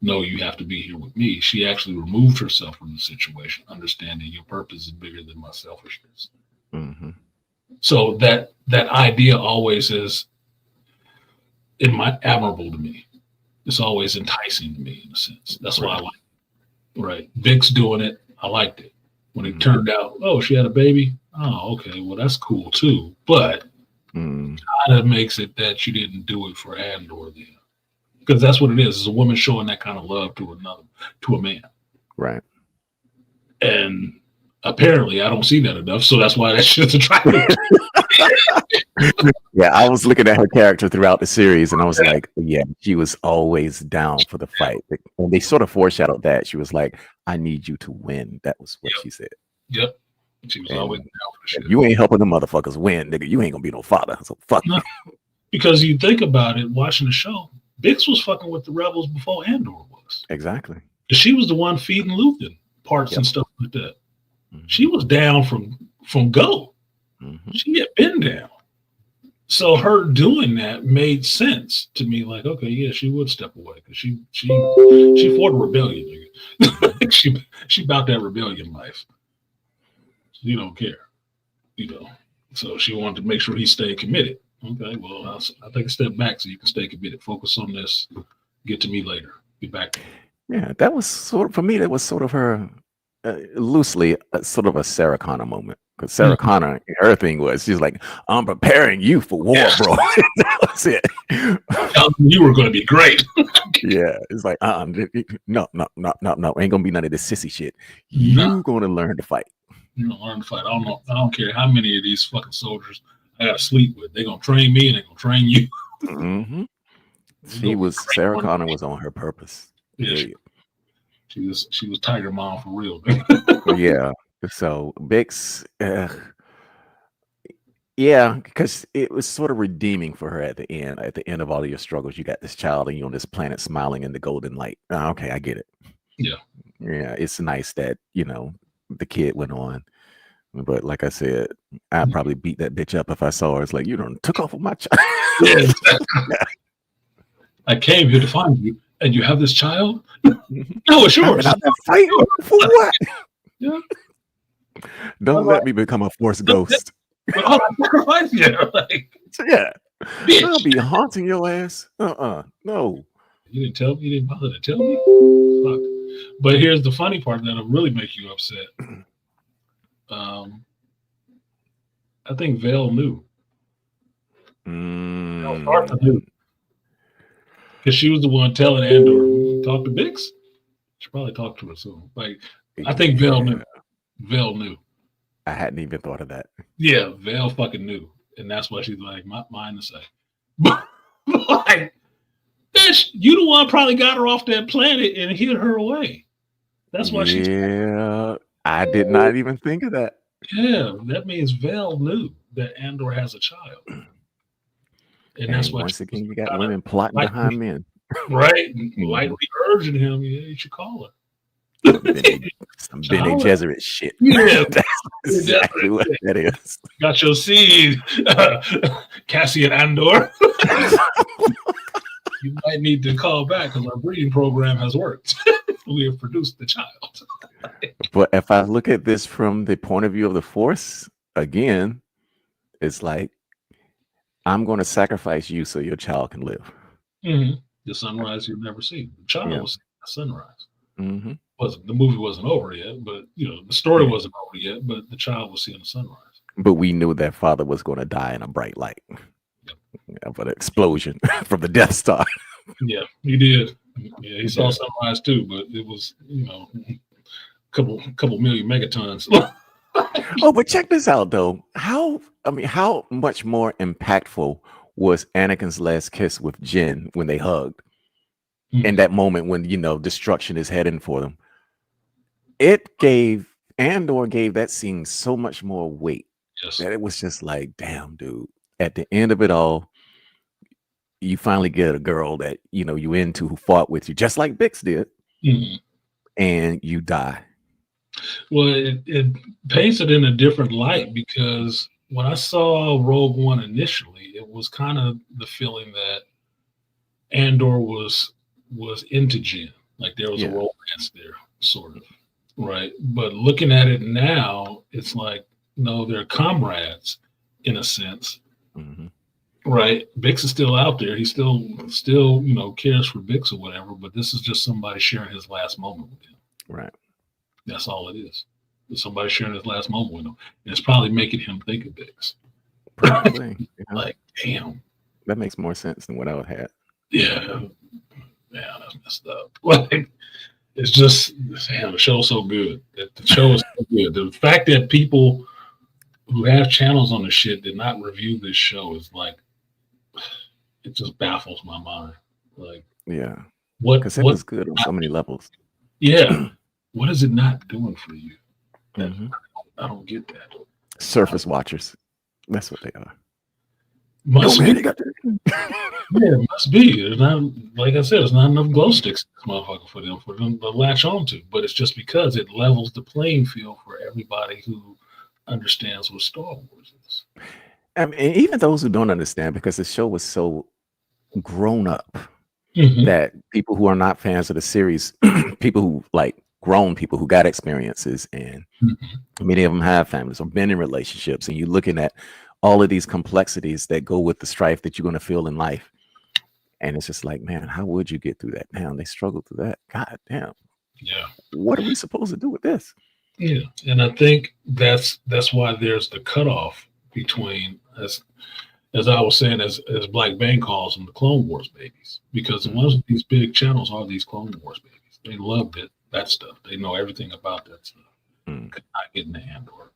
No, you have to be here with me. She actually removed herself from the situation, understanding your purpose is bigger than my selfishness. Mhm. So that idea always is admirable to me. It's always enticing to me in a sense. That's why I like it. Right. Vic's doing it. I liked it. When it turned out, oh, she had a baby. Oh, okay. Well, that's cool too. But Mm. kind of makes it that you didn't do it for Andor then. Because that's what it is. It's a woman showing that kind of love to a man. Right. And apparently I don't see that enough. So that's why that shit's attractive. Yeah, I was looking at her character throughout the series, and I was like, yeah, she was always down for the fight. And they sort of foreshadowed that. She was like, I need you to win. That was what she said. Yep. She was And always down for the shit. if you ain't helping the motherfuckers win, nigga, you ain't gonna be no father. So fuck No. you. Because you think about it, watching the show, Bix was fucking with the rebels before Andor was. Exactly. She was the one feeding Luthen parts and stuff like that. She was down from go. She had been down. So her doing that made sense to me. Like, okay, yeah, she would step away because she fought a rebellion. Nigga. she about that rebellion life. She don't care, So she wanted to make sure he stayed committed. Okay, well, I'll take a step back so you can stay committed. Focus on this. Get to me later. Get back. Yeah, that was for me. That was sort of her, loosely, sort of a Sarah Connor moment. Because Sarah Connor, her thing was, she's like, I'm preparing you for war, bro. That was it. You were going to be great. Yeah, it's like, no, ain't gonna be none of this sissy shit. You gonna learn to fight. You don't learn to fight. I don't care how many of these fucking soldiers I got to sleep with. They're gonna train me and they're gonna train you. Sarah Connor was on her purpose. Yeah, she was Tiger Mom for real. Yeah. So Bix, yeah, because it was sort of redeeming for her at the end. At the end of all of your struggles, you got this child and you're on this planet smiling in the golden light. Oh, okay, I get it. Yeah. Yeah, it's nice that, the kid went on. But like I said, I'd probably beat that bitch up if I saw her. It's like, you done took off with my child. Yeah, exactly. I came here to find you, and you have this child? No, it's yours. I've been fighting for what? Yeah. Don't let me become a force ghost. But I'll sacrifice you. Yeah. Bitch. I'll be haunting your ass. No. You didn't tell me. You didn't bother to tell me. Fuck. But here's the funny part that'll really make you upset. I think Vale knew. Arthur knew. Because she was the one telling Andor, talk to Bix. She probably talked to her soon. Like, I think Vel knew. Vel knew. I hadn't even thought of that. Yeah, Vel fucking knew. And that's why she's like, mine to say. But, like, bitch, you the one probably got her off that planet and hid her away. That's why she. Yeah, I did not even think of that. Yeah, that means Vel knew that Andor has a child. And that's why once again, you got women plotting behind men. Right? Lightly urging him, yeah, you should call her. Some Bene Gesserit shit. Yeah, that's exactly what that is. Got your seed, Cassian Andor. You might need to call back because our breeding program has worked. We have produced the child. But if I look at this from the point of view of the Force, again, it's like, I'm going to sacrifice you so your child can live. Mm-hmm. The sunrise you'll never see. The child was a sunrise. Mm-hmm. The movie wasn't over yet, but the story wasn't over yet, but the child was seeing the sunrise. But we knew that father was going to die in a bright light of an explosion from the Death Star. Yeah, he did. Yeah, he saw sunrise too, but it was a couple million megatons. Oh, but check this out though. How much more impactful was Anakin's last kiss with Jyn when they hugged? In that moment when destruction is heading for them? Andor gave that scene so much more weight that it was just like, damn, dude. At the end of it all, you finally get a girl that you into who fought with you, just like Bix did, and you die. Well, it paints it in a different light because when I saw Rogue One initially, it was kind of the feeling that Andor was into Jyn, like there was a romance there, sort of, right? But looking at it now, it's like, no, they're comrades in a sense, right? Bix is still out there. He still cares for Bix or whatever, but this is just somebody sharing his last moment with him. Right. That's all it is. It's somebody sharing his last moment with him. And it's probably making him think of Bix. Probably. Like, damn. That makes more sense than what I would have had. Yeah. Yeah, that's messed up. Like, it's just, damn, the show's so good. The show is so good. The fact that people who have channels on the shit did not review this show is like, it just baffles my mind. Like, yeah. Because it was good on so many levels. Yeah. What is it not doing for you? I don't get that. Surface watchers. That's what they are. Must be. Yeah, it must be. There's not, like I said, there's not enough glow sticks in this motherfucker for them to latch on to. But it's just because it levels the playing field for everybody who understands what Star Wars is. I mean, even those who don't understand, because the show was so grown up that people who are not fans of the series, people who grown people who got experiences, and many of them have families or been in relationships, and you're looking at all of these complexities that go with the strife that you're going to feel in life, and it's just like, man, how would you get through that? Damn, they struggle through that. God damn. Yeah. What are we supposed to do with this? Yeah, and I think that's why there's the cutoff between, as I was saying, as Black Bang calls them, the Clone Wars babies, because most of these big channels are these Clone Wars babies. They love that stuff. They know everything about that stuff. Could not get into Andor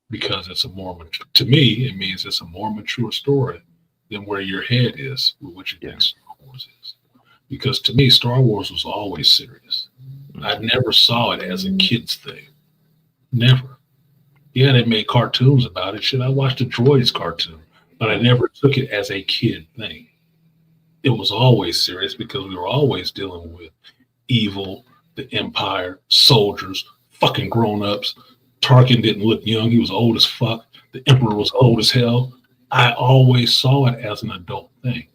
because it's to me, it means it's a more mature story than where your head is with what you think Star Wars is. Because to me, Star Wars was always serious. I never saw it as a kid's thing. Never. Yeah, they made cartoons about it. Shit, I watched a Droids cartoon, but I never took it as a kid thing. It was always serious because we were always dealing with evil, the Empire, soldiers, fucking grown-ups. Tarkin didn't look young. He was old as fuck. The Emperor was old as hell. I always saw it as an adult thing.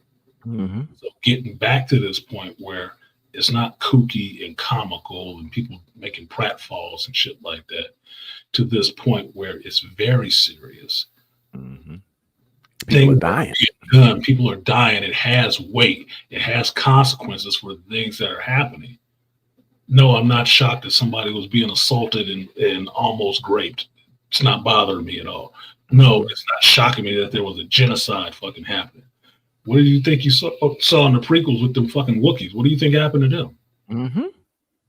So getting back to this point where it's not kooky and comical and people making pratfalls and shit like that, to this point where it's very serious. People are dying. People are dying. It has weight. It has consequences for things that are happening. No, I'm not shocked that somebody was being assaulted and almost raped. It's not bothering me at all. No, it's not shocking me that there was a genocide fucking happening. What do you think you saw in the prequels with them fucking Wookiees? What do you think happened to them? Mm-hmm.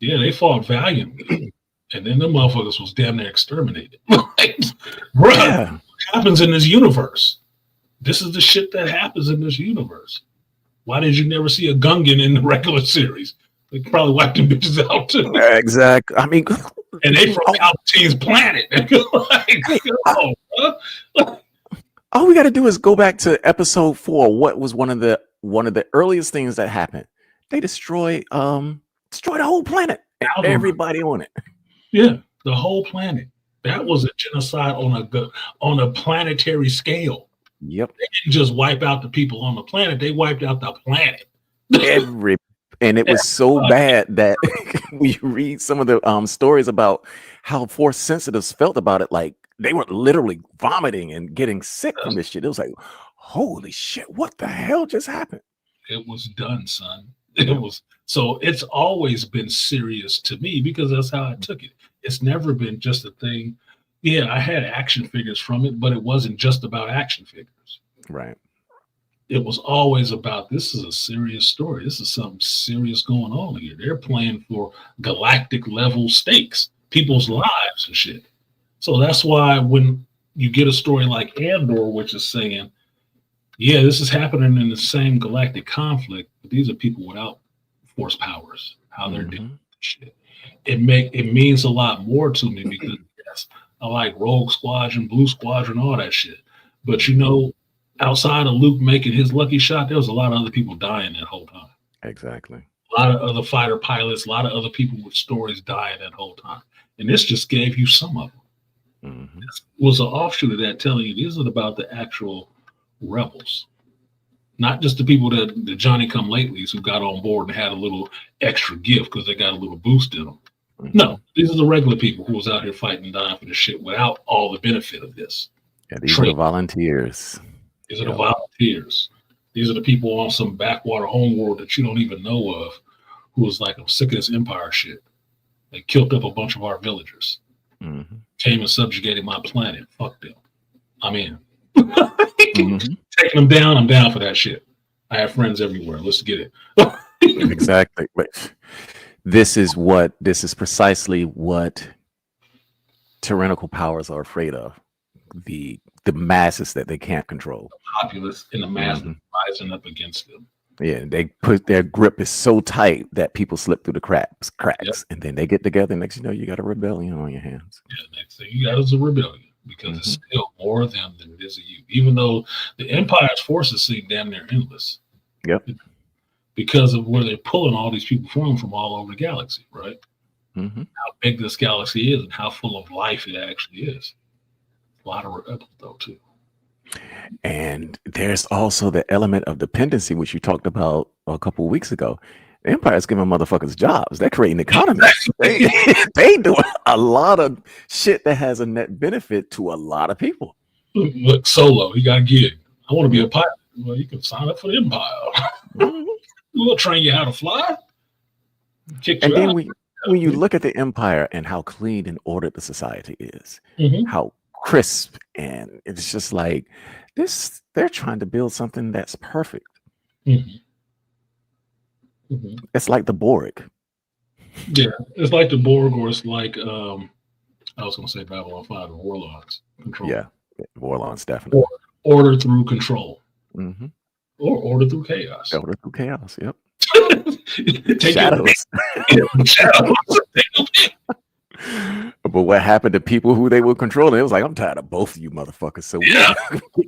Yeah, they fought valiantly. And then the motherfuckers was damn near exterminated. Like, bruh, Yeah. what happens in this universe? This is the shit that happens in this universe. Why did you never see a Gungan in the regular series? They probably wiped them bitches out too. Exactly. I mean, And they from Palpatine's planet. Like, oh, bruh. all we got to do is go back to episode 4. What was one of the earliest things that happened? They destroyed the whole planet and everybody on it. Yeah, the whole planet. That was a genocide on a planetary scale. Yep. They didn't just wipe out the people on the planet; they wiped out the planet. And it was so bad that we read some of the stories about how Force sensitives felt about it. Like they were literally vomiting and getting sick from this shit. It was like, holy shit, what the hell just happened? It was done, son. It was. So it's always been serious to me because that's how I took it. It's never been just a thing. Yeah, I had action figures from it, but it wasn't just about action figures. Right. It was always about, this is a serious story. This is something serious going on here. They're playing for galactic level stakes, people's lives and shit. So that's why when you get a story like Andor, which is saying, yeah, this is happening in the same galactic conflict, but these are people without force powers, how they're doing shit. It means a lot more to me because yes, I like Rogue Squadron, Blue Squadron, all that shit. But you know, outside of Luke making his lucky shot, there was a lot of other people dying that whole time. Exactly. A lot of other fighter pilots, a lot of other people with stories dying that whole time. And this just gave you some of them. This was an offshoot of that, telling you these are about the actual rebels. Not just the people the Johnny come latelys who got on board and had a little extra gift because they got a little boost in them. No, these are the regular people who was out here fighting and dying for this shit without all the benefit of this. Yeah, these are the volunteers. These are the volunteers. These are the people on some backwater homeworld that you don't even know of who was like, I'm sick of this Empire shit. They killed up a bunch of our villagers. Came and subjugated my planet. Fuck them. I'm in. Taking them down, I'm down for that shit. I have friends everywhere. Let's get it. Exactly. But this is precisely what tyrannical powers are afraid of. The masses that they can't control. The populace and the masses rising up against them. Yeah, they put their grip is so tight that people slip through the cracks, and then they get together. Next, you know, you got a rebellion on your hands. Yeah, next thing you got is a rebellion because it's still more of them than it is of you. Even though the Empire's forces seem damn near endless. Yep. Because of where they're pulling all these people from all over the galaxy, right? How big this galaxy is and how full of life it actually is. A lot of rebels, though, too. And there's also the element of dependency, which you talked about a couple of weeks ago. The Empire's giving motherfuckers jobs. They're creating economies. They do a lot of shit that has a net benefit to a lot of people. Look, Solo, he got a gig. I want to be a pilot. Well, you can sign up for the Empire. We'll train you how to fly. And then when you look at the Empire and how clean and ordered the society is, how crisp, and it's just like this, they're trying to build something that's perfect. It's like the Borg. Yeah, it's like the Borg, or it's like I was going to say Babylon 5 or Warlords control. Yeah, Warlords definitely. Order through control, or order through chaos. Order through chaos. Yep. Shadows. But what happened to people who they were controlling? It was like, I'm tired of both of you motherfuckers. So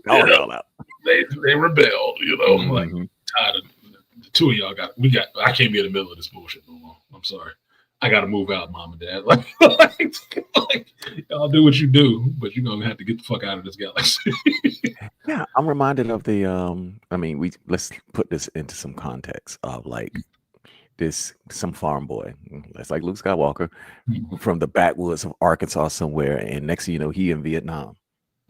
all out. They rebelled, you know. Like tired of the two of y'all. I can't be in the middle of this bullshit no more. I'm sorry. I got to move out, mom and dad. Like, y'all do what you do, but you're gonna have to get the fuck out of this galaxy. Yeah, I'm reminded of the. Let's put this into some context of like some farm boy. That's like Luke Skywalker from the backwoods of Arkansas somewhere, and next thing you know, he in Vietnam,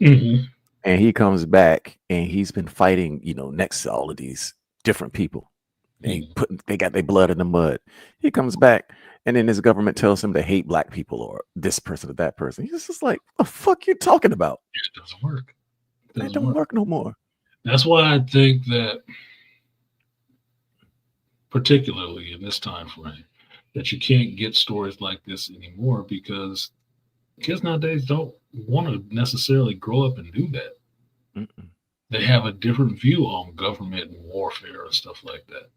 and he comes back and he's been fighting, next to all of these different people. They got their blood in the mud. He comes back, and then his government tells him they hate black people or this person or that person. He's just like, "What the fuck you talking about? It doesn't work. It don't work no more." That's why I think that, particularly in this time frame, that you can't get stories like this anymore because kids nowadays don't want to necessarily grow up and do that. Mm-mm. They have a different view on government and warfare and stuff like that.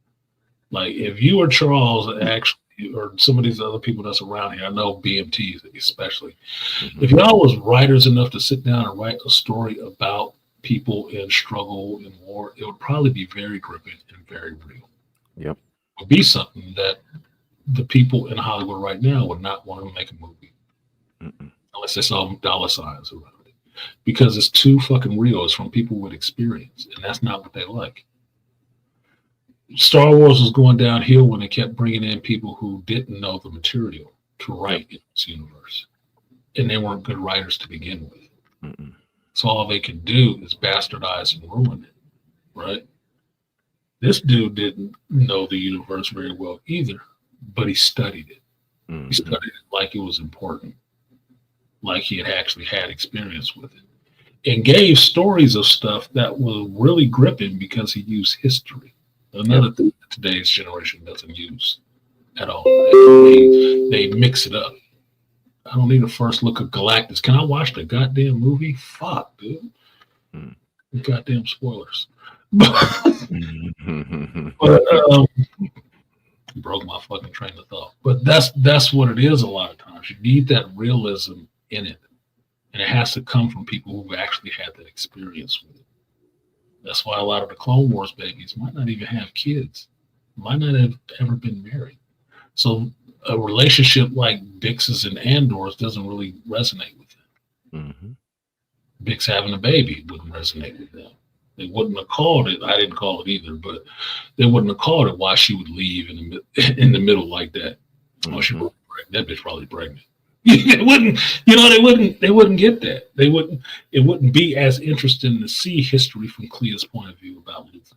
Like if you or Charles actually, or some of these other people that's around here, I know BMTs especially, Mhm. if y'all was writers enough to sit down and write a story about people in struggle and war, it would probably be very gripping and very real. Yep. It would be something that the people in Hollywood right now would not want to make a movie Mm-mm. unless they saw dollar signs around it because it's too fucking real. It's from people with experience, and that's not what they like. Star Wars was going downhill when they kept bringing in people who didn't know the material to write in this universe, and they weren't good writers to begin with. Mm-mm. So all they could do is bastardize and ruin it, right? This dude didn't know the universe very well either, but he studied it. Mhm. He studied it like it was important, like he had actually had experience with it, and gave stories of stuff that was really gripping because he used history. Another thing that today's generation doesn't use at all. They mix it up. I don't need a first look at Galactus. Can I watch the goddamn movie? Fuck, dude. Mm. Goddamn spoilers. But Mhm. broke my fucking train of thought. But that's what it is a lot of times. You need that realism in it. And it has to come from people who actually had that experience with it. That's why a lot of the Clone Wars babies might not even have kids, might not have ever been married. So a relationship like Bix's and Andor's doesn't really resonate with them. Mhm. Bix having a baby wouldn't resonate with them. They wouldn't have called it. I didn't call it either, but they wouldn't have called it why she would leave in the middle like that. Oh, she Mhm. that bitch probably pregnant. They wouldn't, they wouldn't get that. It wouldn't be as interesting to see history from Clea's point of view about Luther.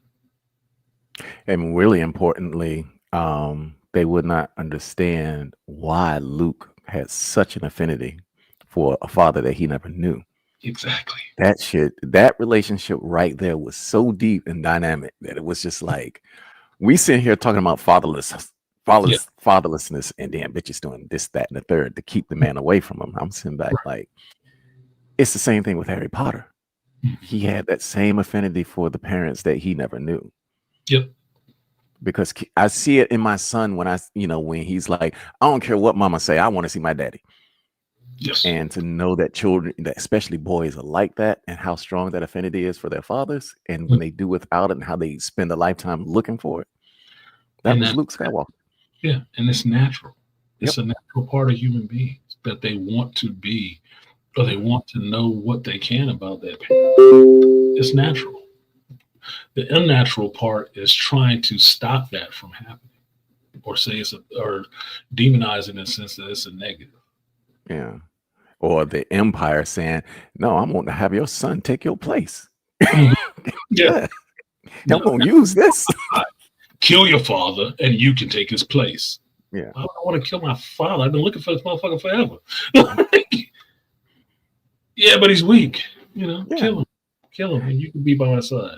And really importantly, they would not understand why Luke had such an affinity for a father that he never knew. Exactly. That relationship right there was so deep and dynamic that it was just like we sit here talking about fatherlessness, and then bitches doing this, that, and the third to keep the man away from him. I'm sitting back like it's the same thing with Harry Potter. He had that same affinity for the parents that he never knew. Yep. Because I see it in my son when when he's like, I don't care what mama say, I want to see my daddy. Yes. And to know that children, that especially boys, are like that, and how strong that affinity is for their fathers, and when they do without it, and how they spend a lifetime looking for it. That was Luke Skywalker. Yeah, and it's natural. It's a natural part of human beings that they want to be, or they want to know what they can about that parent. It's natural. The unnatural part is trying to stop that from happening, or say or demonize it in the sense that it's a negative. Yeah. Or the empire saying, no, I'm going to have your son take your place. Yeah. I'm going to use this. Kill your father and you can take his place. Yeah. I don't want to kill my father. I've been looking for this motherfucker forever. Yeah, but he's weak. Kill him, and you can be by my side.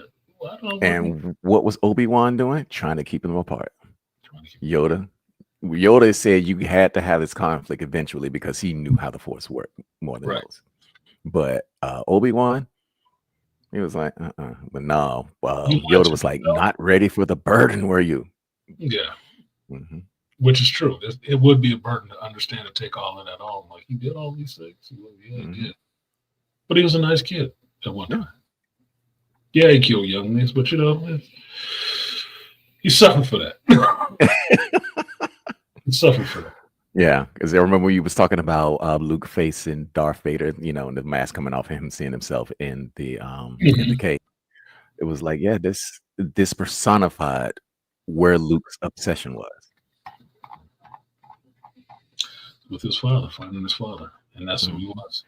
And what was Obi-Wan doing? Trying to keep them apart. Yoda said you had to have this conflict eventually because he knew how the Force worked more than most. But Obi-Wan, he was like, But no, Yoda was like, not ready for the burden, were you? Yeah. Mm-hmm. Which is true. It would be a burden to understand and take all of that on. Like, he did all these things. He did. But he was a nice kid at one time. Yeah, he killed younglings, but he suffered for that. He suffered for that. Yeah, because I remember you was talking about Luke facing Darth Vader, and the mask coming off him, seeing himself in the in the cave. It was like, yeah, this personified where Luke's obsession was. With his father, finding his father. And that's who he was.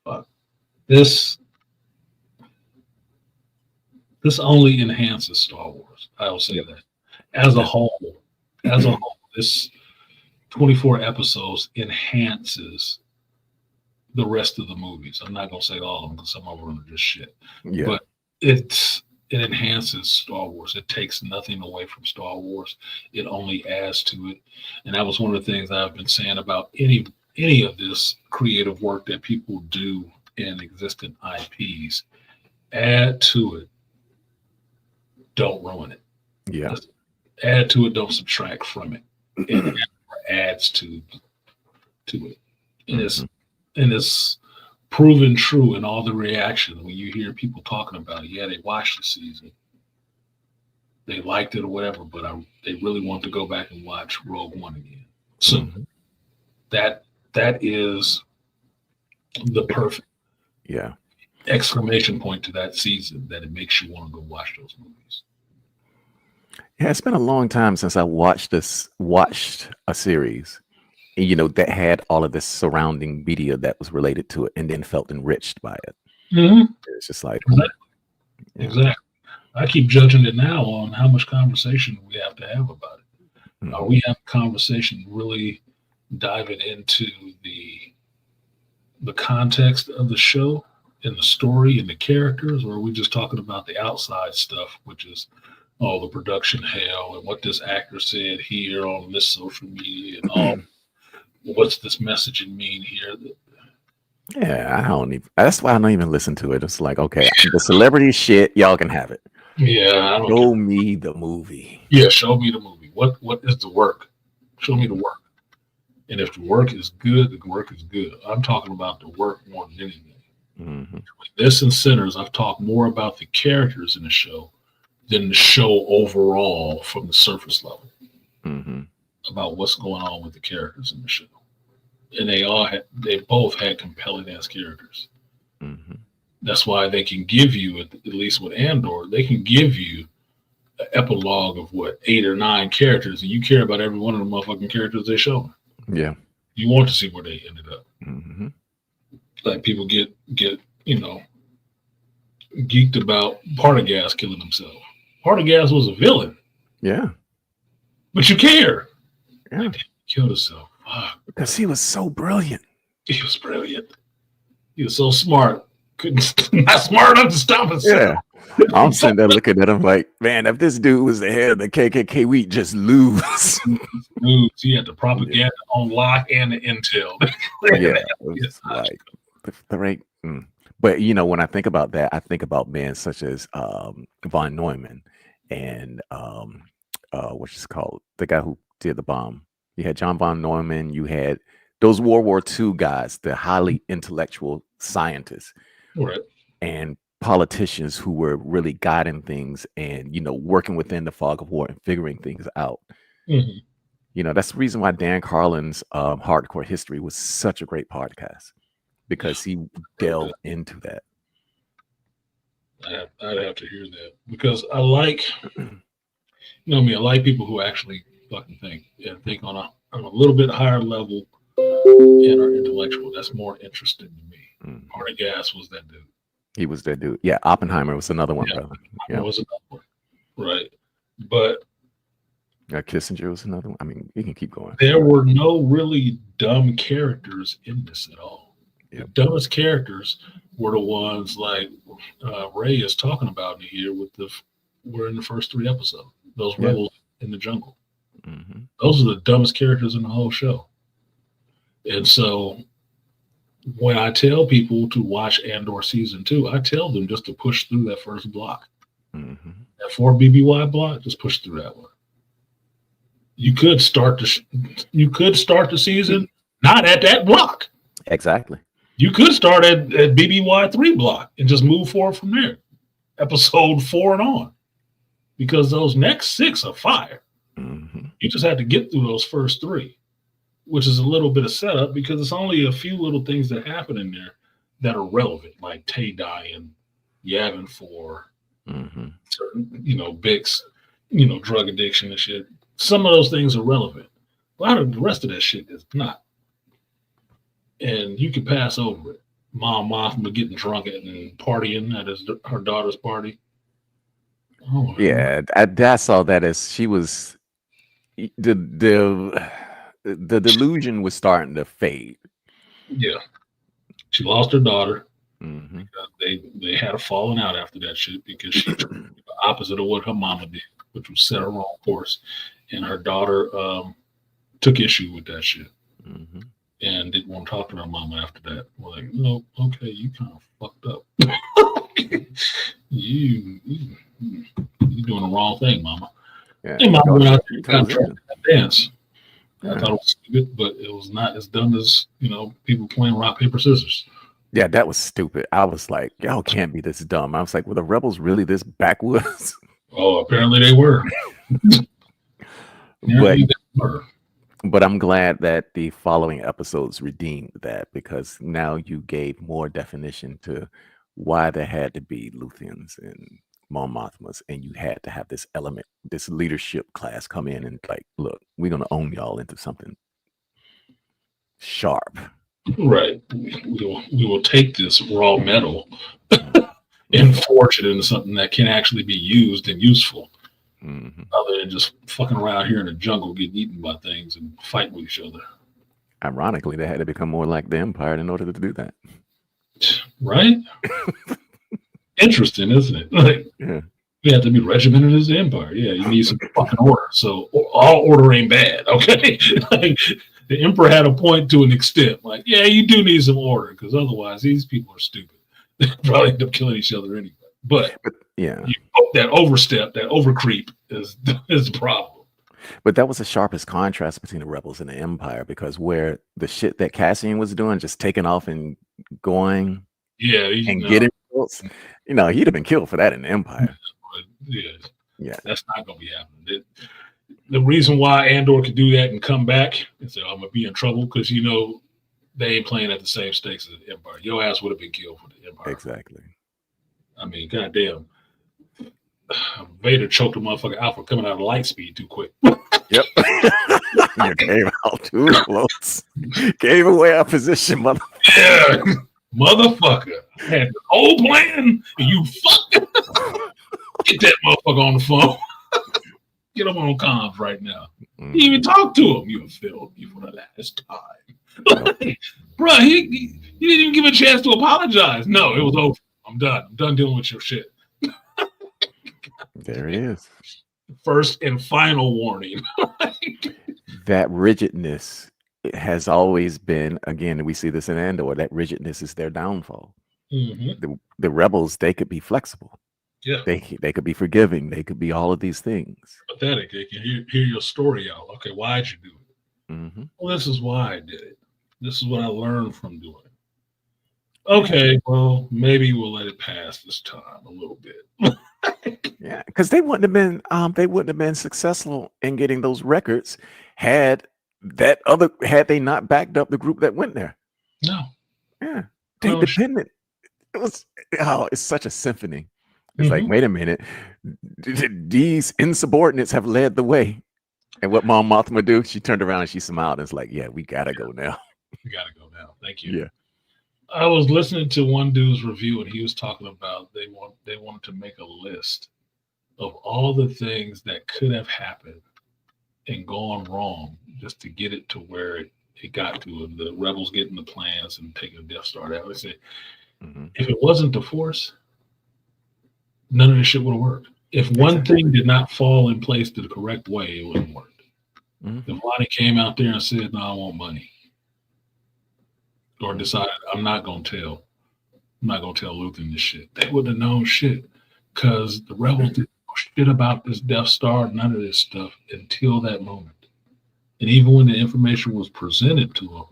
Fuck. This only enhances Star Wars. I will say that. As a whole, this 24 episodes enhances the rest of the movies. I'm not gonna say all of them because some of them are just shit. Yeah. But it enhances Star Wars. It takes nothing away from Star Wars. It only adds to it. And that was one of the things I've been saying about any of this creative work that people do in existing IPs. Add to it. Don't ruin it. Yeah. Just add to it. Don't subtract from it. It adds to it. And it's proven true in all the reactions when you hear people talking about it. Yeah, they watched the season, they liked it or whatever, but they really want to go back and watch Rogue One again. So that is the perfect exclamation point to that season, that it makes you want to go watch those movies. Yeah, it's been a long time since I watched a series, you know, that had all of this surrounding media that was related to it, and then felt enriched by it. It's just like exactly. I keep judging it now on how much conversation we have to have about it. Are we having a conversation really diving into the context of the show and the story and the characters, or are we just talking about the outside stuff, which is all the production hell and what this actor said here on this social media and all what's this messaging mean here? Yeah, I don't even. That's why I don't even listen to it. It's like, okay, the celebrity shit, y'all can have it. Yeah, I don't Show me the movie. Yeah, show me the movie. What is the work? Show me the work. And if the work is good, the work is good. I'm talking about the work more than anything. With this and Sinners, I've talked more about the characters in the show than the show overall from the surface level. About what's going on with the characters in the show. And they both had compelling ass characters. That's why they can give you, at least with Andor, they can give you an epilogue of 8 or 9 characters, and you care about every one of the motherfucking characters they show. Yeah, you want to see where they ended up. Like people get geeked about Partagas killing himself. Partagas was a villain. Yeah, but you care. Yeah, like, he killed himself. Fuck. Because he was so brilliant. He was brilliant. He was so smart. Not smart enough to stop himself. Yeah. I'm sitting there looking at him like, man, if this dude was the head of the KKK, we'd just lose. He had the propaganda on lock and the intel. It's like the right. But you know, when I think about that, I think about men such as von Neumann and what's it called, the guy who did the bomb. You had John von Neumann. You had those World War II guys, the highly intellectual scientists, right, and politicians who were really guiding things and, you know, working within the fog of war and figuring things out. You know, that's the reason why Dan Carlin's Hardcore History was such a great podcast, because he delved into that. I'd have to hear that, because I like, you know me, I like people who actually fucking think and think on a little bit higher level and are intellectual. That's more interesting to me. Partagas was that dude. He was that dude. Yeah, Oppenheimer was another one, brother. Yeah, was another one. Right, but Kissinger was another one. I mean, you can keep going. There were no really dumb characters in this at all. The dumbest characters were the ones like Ray is talking about in here. We're in the first 3 episodes. Those rebels in the jungle. Those are the dumbest characters in the whole show. And so when I tell people to watch Andor season 2, I tell them just to push through that first block. That 4 BBY block, just push through that one. You could start the season not at that block. Exactly. You could start at BBY 3 block and just move forward from there. Episode 4 and on. Because those next 6 are fire. You just have to get through those first 3. Which is a little bit of setup, because it's only a few little things that happen in there that are relevant, like Tay dying, Yavin 4, certain, Bix, drug addiction and shit. Some of those things are relevant. A lot of the rest of that shit is not. And you can pass over it. Mom Mothma getting drunk and partying at her daughter's party. Oh, yeah, I saw that as she was the delusion was starting to fade. Yeah. She lost her daughter. Mm-hmm. They had a falling out after that shit because she tried to do the opposite of what her mama did, which was set her wrong course. And her daughter took issue with that shit Mm-hmm. and didn't want to talk to her mama after that. We're like, no, okay, you kind of fucked up. you doing the wrong thing, mama. Yeah. And mama went out there He and got told drunk them. at that dance. I Yeah. thought it was stupid, but it was not as dumb as people playing rock paper scissors. Yeah, that was stupid. I was like, y'all can't be this dumb. I was like, were the rebels really this backwoods? Oh, apparently they were. but Apparently they were. but I'm glad that the following episodes redeemed that, because now you gave more definition to why there had to be Luthians and Mon Mothmas, and you had to have this element, this leadership class come in and like, look, we're gonna own y'all into something sharp. Right. We will take this raw metal Mhm. and forge it into something that can actually be used and useful, Mhm. other than just fucking around here in the jungle getting eaten by things and fighting with each other. Ironically, they had to become more like the Empire in order to do that. Right? Interesting, isn't it? Like, Yeah. you have to be regimented as the Empire. Yeah, you need some fucking order. So all order ain't bad, okay? Like, the Emperor had a point to an extent. Like, yeah, you do need some order because otherwise these people are stupid. They probably end up killing each other anyway. But Yeah. that overstep, that overcreep is the problem. But that was the sharpest contrast between the rebels and the Empire, because where the shit that Cassian was doing, just taking off and going Yeah, and getting results, he'd have been killed for that in the Empire. yeah, that's not gonna be happening. The reason why Andor could do that and come back and say, I'm gonna be in trouble because they ain't playing at the same stakes as the Empire. Your ass would have been killed for the Empire. Exactly. I mean, goddamn. Vader choked a motherfucker out for coming out of light speed too quick. Yep. You came out too close. Gave away our position, mother. Yeah, motherfucker. Had the whole plan and you fucking get that motherfucker on the phone. Get him on comms right now. You even talk to him. You have failed me for the last time. Bro, he didn't even give a chance to apologize. No, it was over. I'm done. I'm done dealing with your shit. There it is. First and final warning. That rigidness has always been, again, we see this in Andor, that rigidness is their downfall. Mm-hmm. The rebels, they could be flexible. Yeah. They could be forgiving. They could be all of these things. Pathetic. They can hear your story out. Okay, why'd you do it? Mm-hmm. Well, this is why I did it. This is what I learned from doing it. Okay, well, maybe we'll let it pass this time a little bit. Yeah, because they wouldn't have been successful in getting those records had they not backed up the group that went there. No. Yeah, they No, depended. It's such a symphony. It's like, wait a minute, these insubordinates have led the way. And what Mon Mothma do? She turned around and she smiled and it's like, yeah, we gotta go now. We gotta go now. Thank you. Yeah. I was listening to one dude's review and he was talking about they wanted to make a list of all the things that could have happened and gone wrong just to get it to where it got to, and the rebels getting the plans and taking the Death Star out. They say, if it wasn't the Force, none of this shit would have worked. If one thing did not fall in place to the correct way, it wouldn't work. If Lonnie came out there and said, no, I want money, or decided I'm not gonna tell Luthen this shit, they wouldn't have known shit, because the rebels didn't know shit about this Death Star, none of this stuff until that moment. And even when the information was presented to them,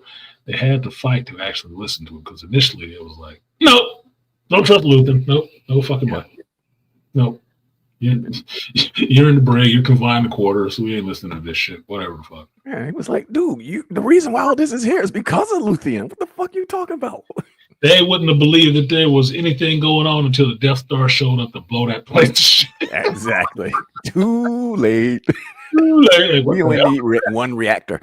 they had to fight to actually listen to it, because initially it was like, nope, don't trust Luthen, nope, no fucking money, nope. You're in the brig, you're confined to quarters, so we ain't listening to this shit, whatever the fuck. Yeah, he was like, dude, the reason why all this is here is because of Luthian. What the fuck you talking about? They wouldn't have believed that there was anything going on until the Death Star showed up to blow that place to shit. Exactly. Too late. Like, We only need one reactor.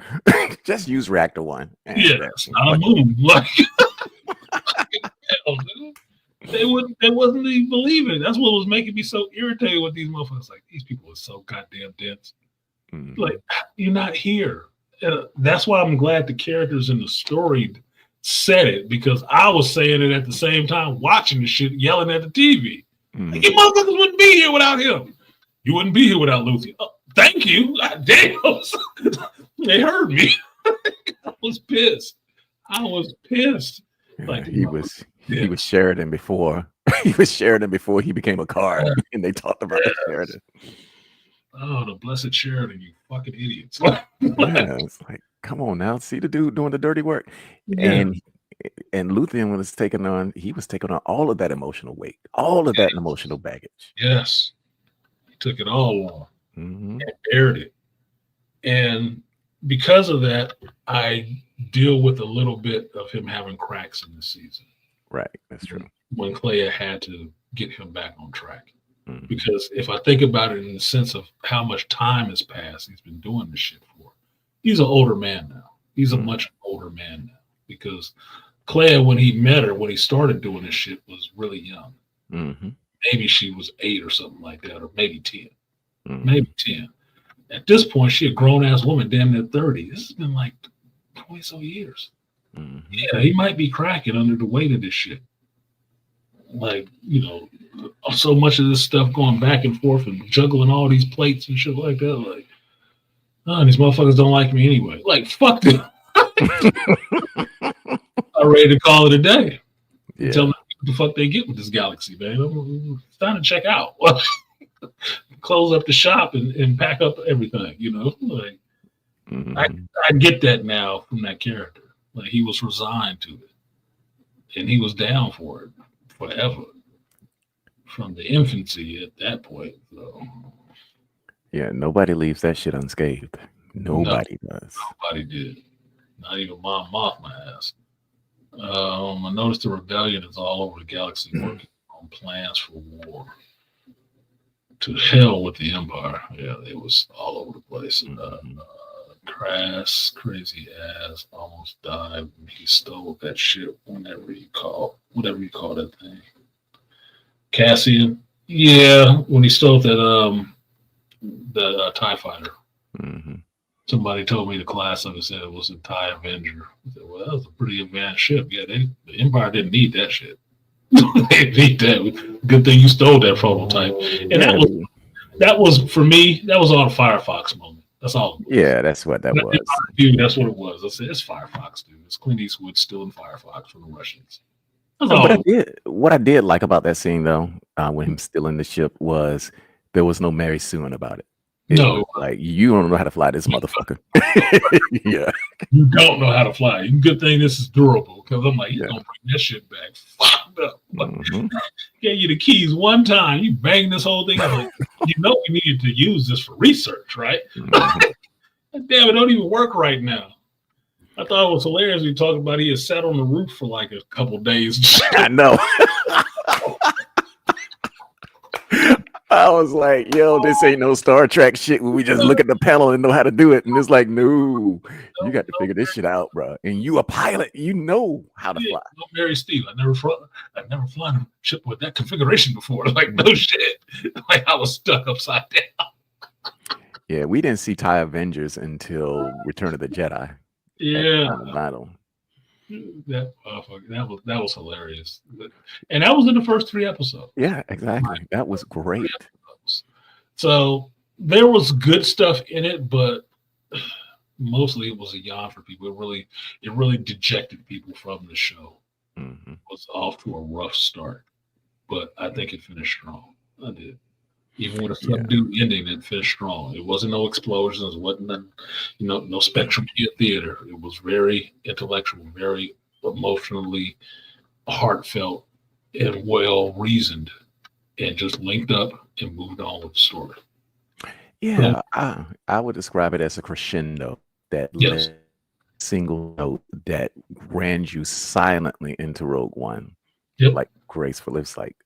Just use reactor one. Yeah, that's not a moon. Like, hell, dude. They wasn't even believing it. That's what was making me so irritated with these motherfuckers. Like, these people are so goddamn dense. Like, you're not here. That's why I'm glad the characters in the story said it because I was saying it at the same time, watching the shit, yelling at the TV. Like, you motherfuckers wouldn't be here without him. You wouldn't be here without Luthien. Oh, thank you. God damn. They heard me. I was pissed. Like, he was Sheridan before he was Sheridan before he became a card, and they talked about Sheridan. Oh, the blessed Sheridan, you fucking idiots. Yeah, it's like, come on now, see the dude doing the dirty work. Yeah. And Luthien he was taking on all of that emotional weight, all of that emotional baggage. Yes. He took it all on and aired it. And because of that, I deal with a little bit of him having cracks in this season. Right, that's true. When Clea had to get him back on track. Because if I think about it in the sense of how much time has passed, he's been doing this shit for. He's an older man now. He's a much older man now. Because Clea, when he met her, when he started doing this shit, was really young. Maybe she was 8 or something like that, or maybe 10. Maybe 10. At this point, she a grown-ass woman, damn near 30. This has been like 20-so years. Yeah, he might be cracking under the weight of this shit. Like, you know, so much of this stuff going back and forth and juggling all these plates and shit like that. Like, oh, these motherfuckers don't like me anyway. Like, fuck them. I'm ready to call it a day. Yeah. Tell them what the fuck they get with this galaxy, man. It's time to check out. Close up the shop and pack up everything, you know? Like, I get that now from that character. Like, he was resigned to it. And he was down for it forever. From the infancy at that point. So. Yeah, nobody leaves that shit unscathed. Nobody does. Nobody did. Not even Mom Mothma has. I noticed the rebellion is all over the galaxy working on plans for war. To hell with the Empire. Yeah, it was all over the place. Crass, crazy ass, almost died. He stole that shit whatever you call that thing. Cassian, yeah, when he stole that the TIE fighter. Somebody told me the class of it said it was a TIE Avenger. I said, well, that was a pretty advanced ship. Yeah, the Empire didn't need that shit. They didn't need that. Good thing you stole that prototype. And that was for me. That was all the Firefox moment. That's all. Yeah, that's what that was. That's what it was. I said it's Firefox, dude. It's Clint Eastwood stealing Firefox from the Russians. What I did like about that scene though, when him stealing the ship, was there was no Mary Sueing about it. No, like, you don't know how to fly this motherfucker. Yeah, you don't know how to fly. Good thing this is durable, because I'm like, he's gonna bring that shit back fucked up. Gave you the keys one time, you bang this whole thing. I'm like, you know, we needed to use this for research, right? Damn, it don't even work right now. I thought it was hilarious. We talked about he had sat on the roof for like a couple days. I know. I was like, yo, this ain't no Star Trek shit where we just look at the panel and know how to do it. And it's like, no, you got to figure this shit out, bro. And you a pilot, you know how to fly. No, Mary Steve, I've never flown a ship with that configuration before. Like, no shit. Like, I was stuck upside down. Yeah, we didn't see TIE Avengers until Return of the Jedi. Yeah. Battle. That was hilarious, and that was in the first 3 episodes. Yeah, exactly. That was great. So there was good stuff in it, but mostly it was a yawn for people. It really dejected people from the show. It was off to a rough start, but I think it finished strong. I did. Even with a subdued ending, it finished strong. It wasn't no explosions. It wasn't no Spectrum theater. It was very intellectual, very emotionally heartfelt, and well reasoned, and just linked up and moved on with the story. Yeah, I would describe it as a crescendo that single note that ran you silently into Rogue One, like graceful. It's like,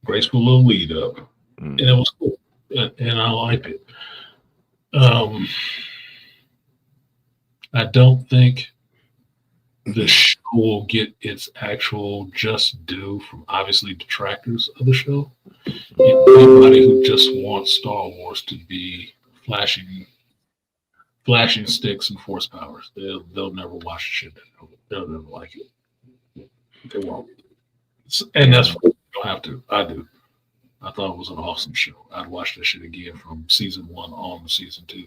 graceful little lead up, and it was cool, and I liked it. I don't think the show will get its actual just due from obviously detractors of the show. Anybody who just wants Star Wars to be flashing flashing sticks and force powers. They'll never watch shit. They'll never like it. They won't. And that's what you don't have to. I do. I thought it was an awesome show. I'd watch that shit again from season 1 on to season 2.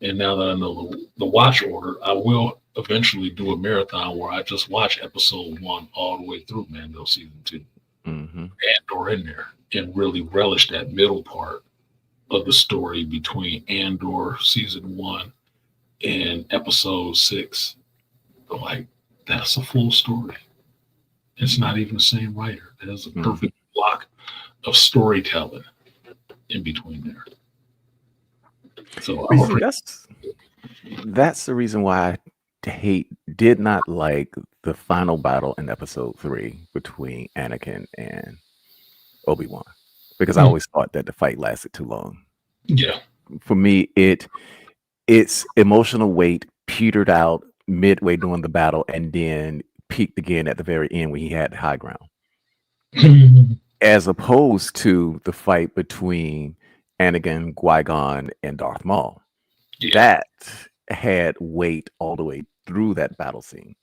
And now that I know the watch order, I will eventually do a marathon where I just watch episode 1 all the way through Mando season 2. Andor in there, and really relish that middle part of the story between Andor season 1 and episode 6. Like, that's a full story. It's not even the same writer. There's a perfect block of storytelling in between there. So that's the reason why I did not like the final battle in episode 3 between Anakin and Obi-Wan, because I always thought that the fight lasted too long. Yeah. For me, its emotional weight petered out midway during the battle and then peaked again at the very end when he had high ground. As opposed to the fight between Anakin, Qui-Gon, and Darth Maul. Yeah. That had weight all the way through that battle scene.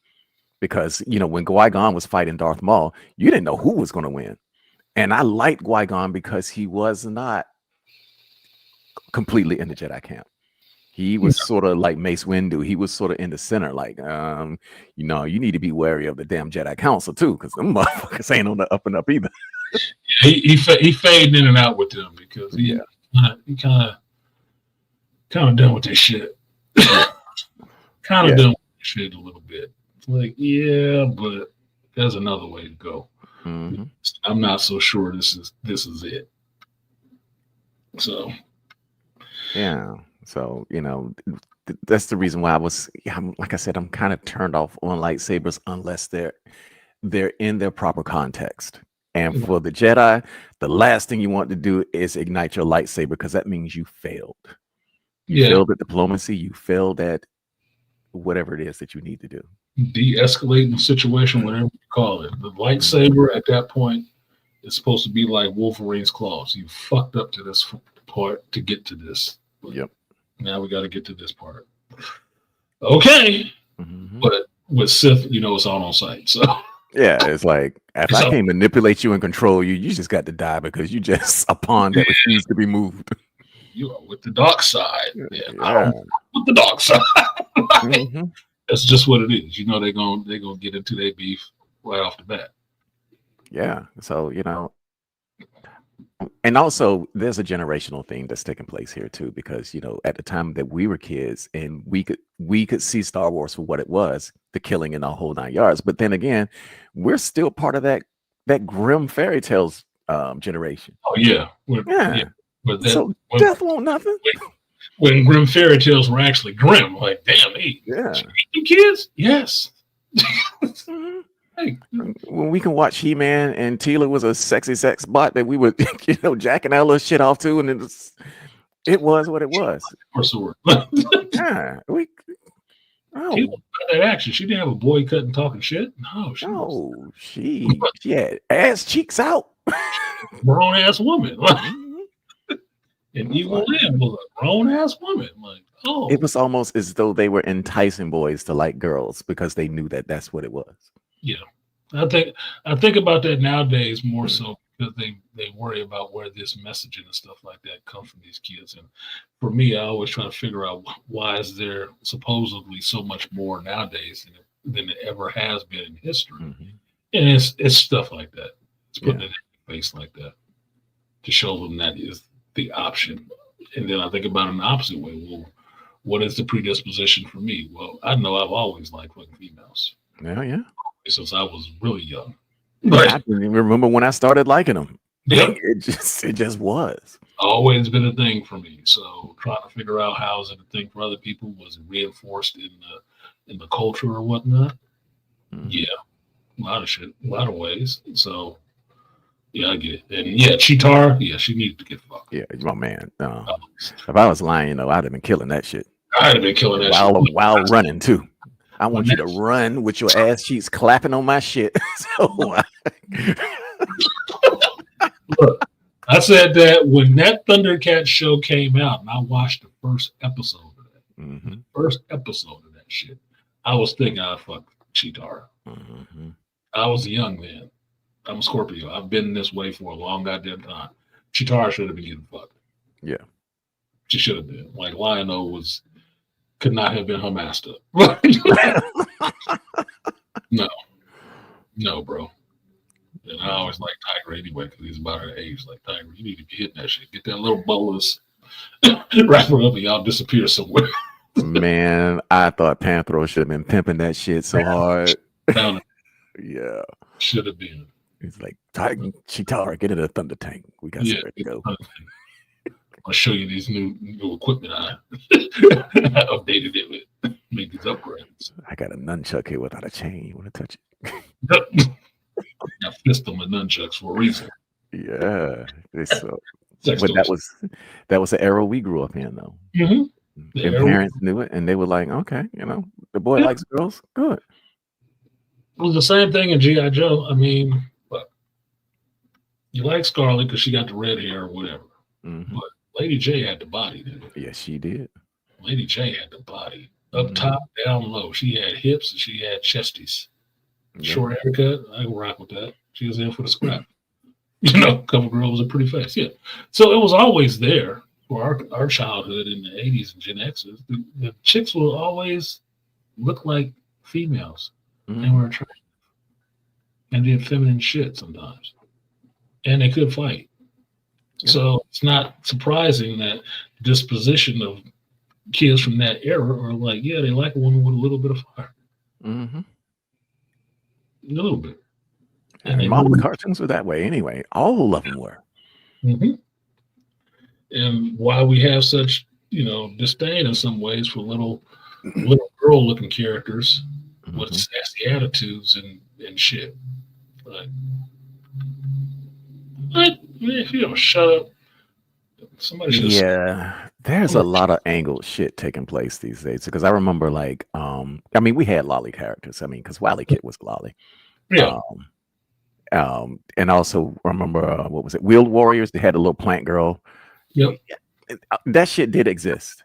Because, when Qui-Gon was fighting Darth Maul, you didn't know who was going to win. And I liked Qui-Gon because he was not completely in the Jedi camp. He was sort of like Mace Windu. He was sort of in the center, like, you need to be wary of the damn Jedi Council too, because them motherfuckers ain't on the up and up either. He faded in and out with them because he kind of done with this shit. Done with this shit a little bit. It's like, yeah, but there's another way to go. I'm not so sure this is it. So yeah. So, that's the reason why like I said, I'm kind of turned off on lightsabers unless they're in their proper context. And for the Jedi, the last thing you want to do is ignite your lightsaber, because that means you failed. You failed at diplomacy. You failed at whatever it is that you need to do. De-escalating the situation, whatever you call it. The lightsaber at that point is supposed to be like Wolverine's claws. You fucked up to this part to get to this. Yep. Now we got to get to this part. Okay. But with Sith, it's all on sight. So yeah, it's like, if I can't manipulate you and control you, you just got to die because you just a pawn that refused to be moved. You are with the dark side. I don't with the dark side. That's just what it is. They're gonna get into their beef right off the bat. Yeah. So and also there's a generational thing that's taking place here too, because at the time that we were kids and we could see Star Wars for what it was, the killing and the whole 9 yards. But then again, we're still part of that grim fairy tales generation. Oh yeah. But so death won't nothing. When grim fairy tales were actually grim, like, damn, you kids? Yes. Hey. When we can watch He-Man and Teela was a sexy sex bot that we were, jacking that little shit off to, and it was what it was. Yeah, Teela that action. She didn't have a boy cutting talking shit. No, she had ass cheeks out. Grown ass woman. And Evil Lynn was a grown ass woman. Like, it was almost as though they were enticing boys to like girls because they knew that that's what it was. Yeah, I think about that nowadays more so because they worry about where this messaging and stuff like that come from these kids. And for me, I always try to figure out why is there supposedly so much more nowadays than it ever has been in history. And it's stuff like that. It's putting it in their face like that to show them that is the option. And then I think about it in the opposite way. Well, what is the predisposition for me? Well, I know I've always liked fucking females. Yeah. Since I was really young. But I didn't even remember when I started liking them. Yeah. It just was. Always been a thing for me. So trying to figure out how is it a thing for other people? Was it reinforced in the culture or whatnot? Yeah. A lot of shit. A lot of ways. So yeah, I get it. And yeah, Cheetar, she needs to get fucked. Yeah, my man. If I was lying, I'd have been killing that shit. I'd have been killing that shit. While running too. I want you to run with your ass cheeks clapping on my shit. Look, I said that when that Thundercat show came out, and I watched the first episode of that. Mm-hmm. First episode of that shit, I was thinking I fucked Chitara. Mm-hmm. I was young then. I'm a Scorpio. I've been this way for a long goddamn time. Chitara should have been getting fucked. Yeah. She should have been. Like Lion-O could not have been her master. No, bro. And I always like Tiger anyway because he's about her age. Like Tiger, you need to be hitting that shit. Get that little bolus, wrap her up, and y'all disappear somewhere. Man, I thought Panthro should have been pimping that shit so hard. Down Yeah. should have been. He's like, Tiger, Chitara, get in the Thunder Tank. We got somewhere to go. I'll show you these new equipment I updated it with. Make these upgrades. I got a nunchuck here without a chain. You want to touch I fist them with nunchucks for a reason. it? Yeah. It's so, Sex but toys. that was the era we grew up in, though. Mhm. The And era- parents knew it, and they were like, okay, the boy Yeah. likes girls. Good. It was the same thing in G.I. Joe. I mean, but you like Scarlet because she got the red hair or whatever. Mhm. But Lady J had the body, didn't it? Yes, she did. Lady J had the body. Up Mhm. top, down low. She had hips and she had chesties. Yeah. Short haircut. I can rock with that. She was in for the scrap. Cover girl was a pretty face. Yeah. So it was always there for our childhood in the 80s and Gen X's. The chicks will always look like females. They Mhm. were attractive. And did feminine shit sometimes. And they could fight. So it's not surprising that disposition of kids from that era are like, yeah, they like a woman with a little bit of fire. Mhm. A little bit. And they all the move. cartoons were that way anyway. All of them were. Mhm. And why we have such, disdain in some ways for little girl looking characters with Mhm. sassy attitudes and shit. Like, what? If you don't shut up, somebody should have Yeah, there's a lot of angled shit taking place these days because I remember we had lolly characters. I mean, because Wally Kid was lolly. Yeah. And also remember what was it? Wheeled Warriors. They had a little plant girl. Yep. That shit did exist,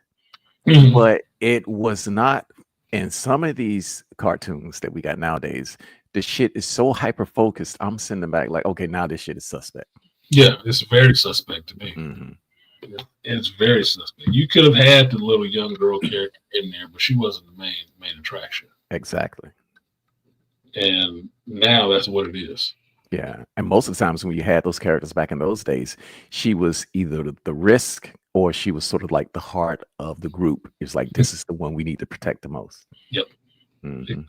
Mhm. but it was not in some of these cartoons that we got nowadays. The shit is so hyper focused. I'm sending back like, okay, now this shit is suspect. Yeah, it's very suspect to me. Hmm. It's very suspect. You could have had the little young girl character in there, but she wasn't the main attraction. Exactly. And now that's what it is. Yeah, and most of the times when you had those characters back in those days, she was either the risk or she was sort of like the heart of the group. It's like this is the one we need to protect the most. Yep. Mhm. Exactly.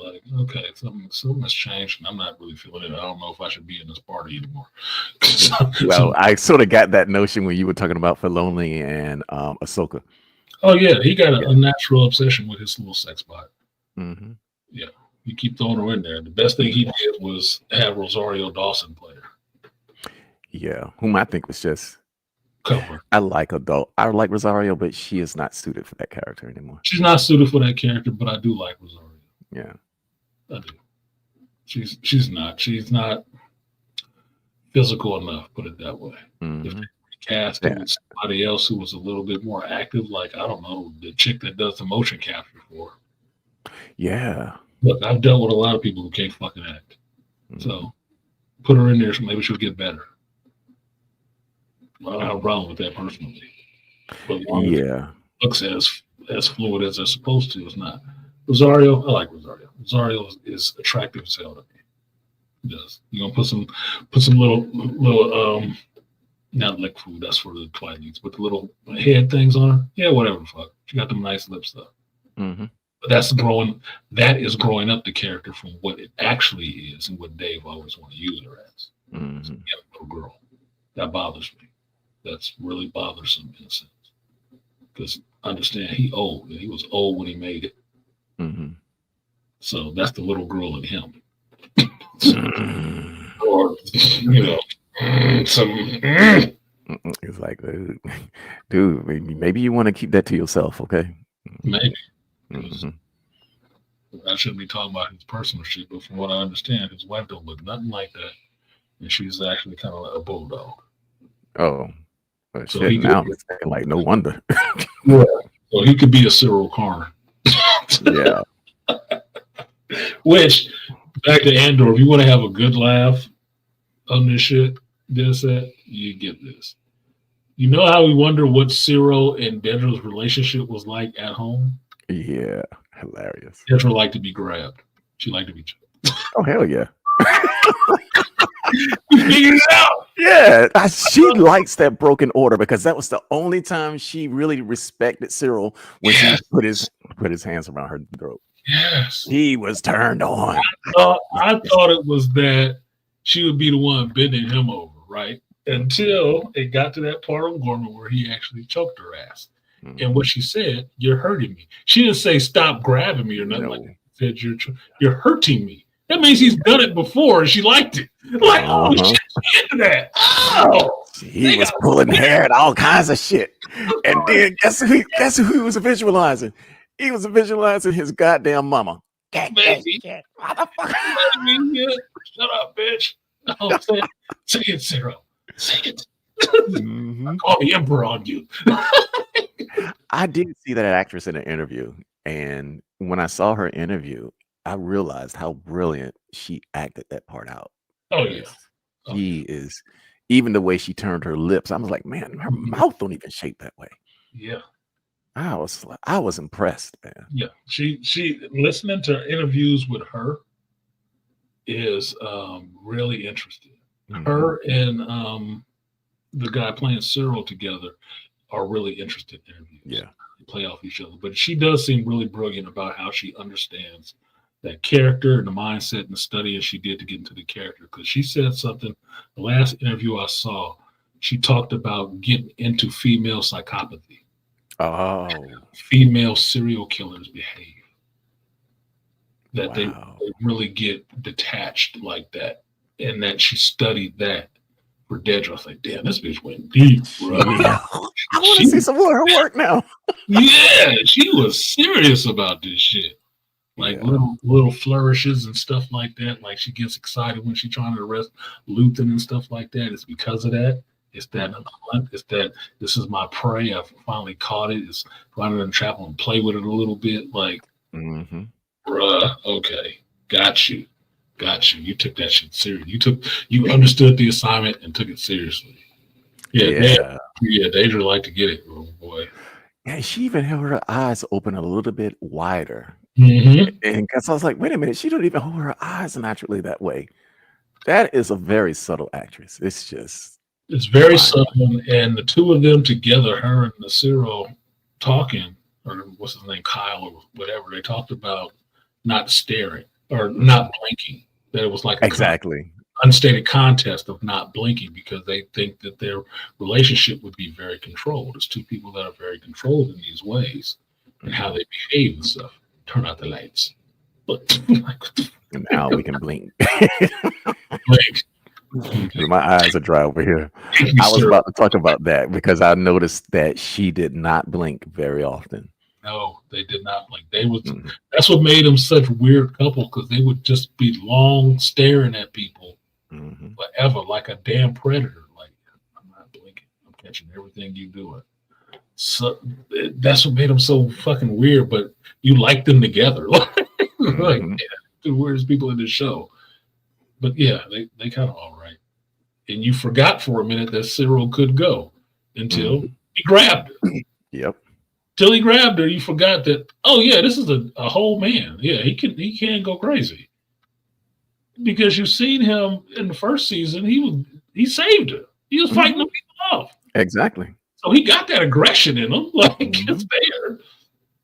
Like, okay, something has changed, and I'm not really feeling it. I don't know if I should be in this party anymore. Well, I sort of got that notion when you were talking about Filoni and Ahsoka. Oh yeah, he got a natural obsession with his little sex bot. Hmm. Yeah, you keep throwing her in there. The best thing he did was have Rosario Dawson play her. Yeah, whom I think was just Cover. I like Rosario, but she is not suited for that character anymore. She's not suited for that character, but I do like Rosario. Yeah. I do. She's not physical enough, put it that way. Mhm. If they cast it with somebody else who was a little bit more active, like I don't know, the chick that does the motion capture for her. Yeah. Look, I've dealt with a lot of people who can't fucking act. Mhm. So put her in there, so maybe she'll get better. I don't have a problem with that personally. But as long as it Yeah. looks as fluid as they're supposed to, it's not. Rosario, I like Rosario. Rosario is attractive as hell to me. He does. You're gonna put some little not lick food, that's for the Twilights, but the little head things on her. Yeah, whatever the fuck. She got them nice lips though. Hmm. But that is growing up the character from what it actually is and what Dave always want to use her as. Hmm. Yeah, little girl. That bothers me. That's really bothersome in a sense. Because understand he old, and he was old when he made it. Hmm. So that's the little girl in him. Mm. Or some It's like, dude, maybe you want to keep that to yourself, okay? maybe. Hmm. I shouldn't be talking about his personal shit, but from what I understand, his wife don't look nothing like that. And she's actually kind of like a bulldog. Oh, well, So shit, he now could- it's like no wonder. Yeah. Well, he could be a Cyril Karn. Yeah. Which, back to Andor, if you want to have a good laugh on this shit, you get this. You know how we wonder what Cyril and Dedra's relationship was like at home? Yeah. Hilarious. Dedra liked to be grabbed. She liked to be choked. Oh, hell yeah. You figured it out. Yeah. She likes that broken order because that was the only time she really respected Cyril when he put his hands around her throat. Yes. He was turned on. I thought it was that she would be the one bending him over, right? Until it got to that part on Gorman where he actually choked her ass. Mm-hmm. And what she said, "You're hurting me." She didn't say stop grabbing me or nothing like that. She said, you're hurting me. That means he's done it before and she liked it. Like, oh shit, she into that. Oh, he was pulling hair and all kinds of shit. And then guess who he was visualizing? He was visualizing his goddamn mama. Baby. Motherfucker. Shut up, bitch. Oh, say it, Sarah. Say it. Mm-hmm. Call the emperor on you. I did see that actress in an interview, and when I saw her interview, I realized how brilliant she acted that part out. Oh yeah. She is, even the way she turned her lips. I was like, man, her mouth don't even shape that way. Yeah. I was impressed, man. Yeah. She listening to interviews with her is really interesting. Mm-hmm. Her and the guy playing Cyril together are really interesting interviews. Yeah. They play off each other. But she does seem really brilliant about how she understands that character and the mindset and the study as she did to get into the character. Because she said something, the last interview I saw, she talked about getting into female psychopathy. Oh. Female serial killers behave. That they really get detached like that. And that she studied that for Dedra. I was like, damn, this bitch went deep, bro. Yeah. I want to see some more of her work now. Yeah, she was serious about this shit. Like little flourishes and stuff like that. Like she gets excited when she's trying to arrest Luthen and stuff like that. It's because of that. It's that hunt. It's that this is my prey. I've finally caught it. It's running in the trap and play with it a little bit. Like, bruh, okay, got you. You took that shit serious. You understood the assignment and took it seriously. Yeah. Dedra liked to get it, oh boy. Yeah, she even held her eyes open a little bit wider. Mm-hmm. And because I was like, wait a minute, she don't even hold her eyes naturally that way. That is a very subtle actress. It's very subtle, and the two of them together, her and the Cyril talking, or what's his name, Kyle or whatever, they talked about not staring or not blinking. That it was like exactly unstated contest of not blinking because they think that their relationship would be very controlled. It's two people that are very controlled in these ways and how they behave and stuff. Turn out the lights. But now we can blink. Blink. My eyes are dry over here. I was about to talk about that because I noticed that she did not blink very often. No, they did not blink. They was that's what made them such a weird couple because they would just be long staring at people forever like a damn predator. Like, I'm not blinking. I'm catching everything you doing. So that's what made them so fucking weird. But you like them together, like the weirdest people in the show. But yeah, they kind of all right. And you forgot for a minute that Cyril could go until he grabbed her. Yep. Till he grabbed her, you forgot that, oh yeah, this is a whole man. Yeah, he can go crazy. Because you've seen him in the first season, he saved her. He was fighting the people off. Exactly. So he got that aggression in him. Like it's there.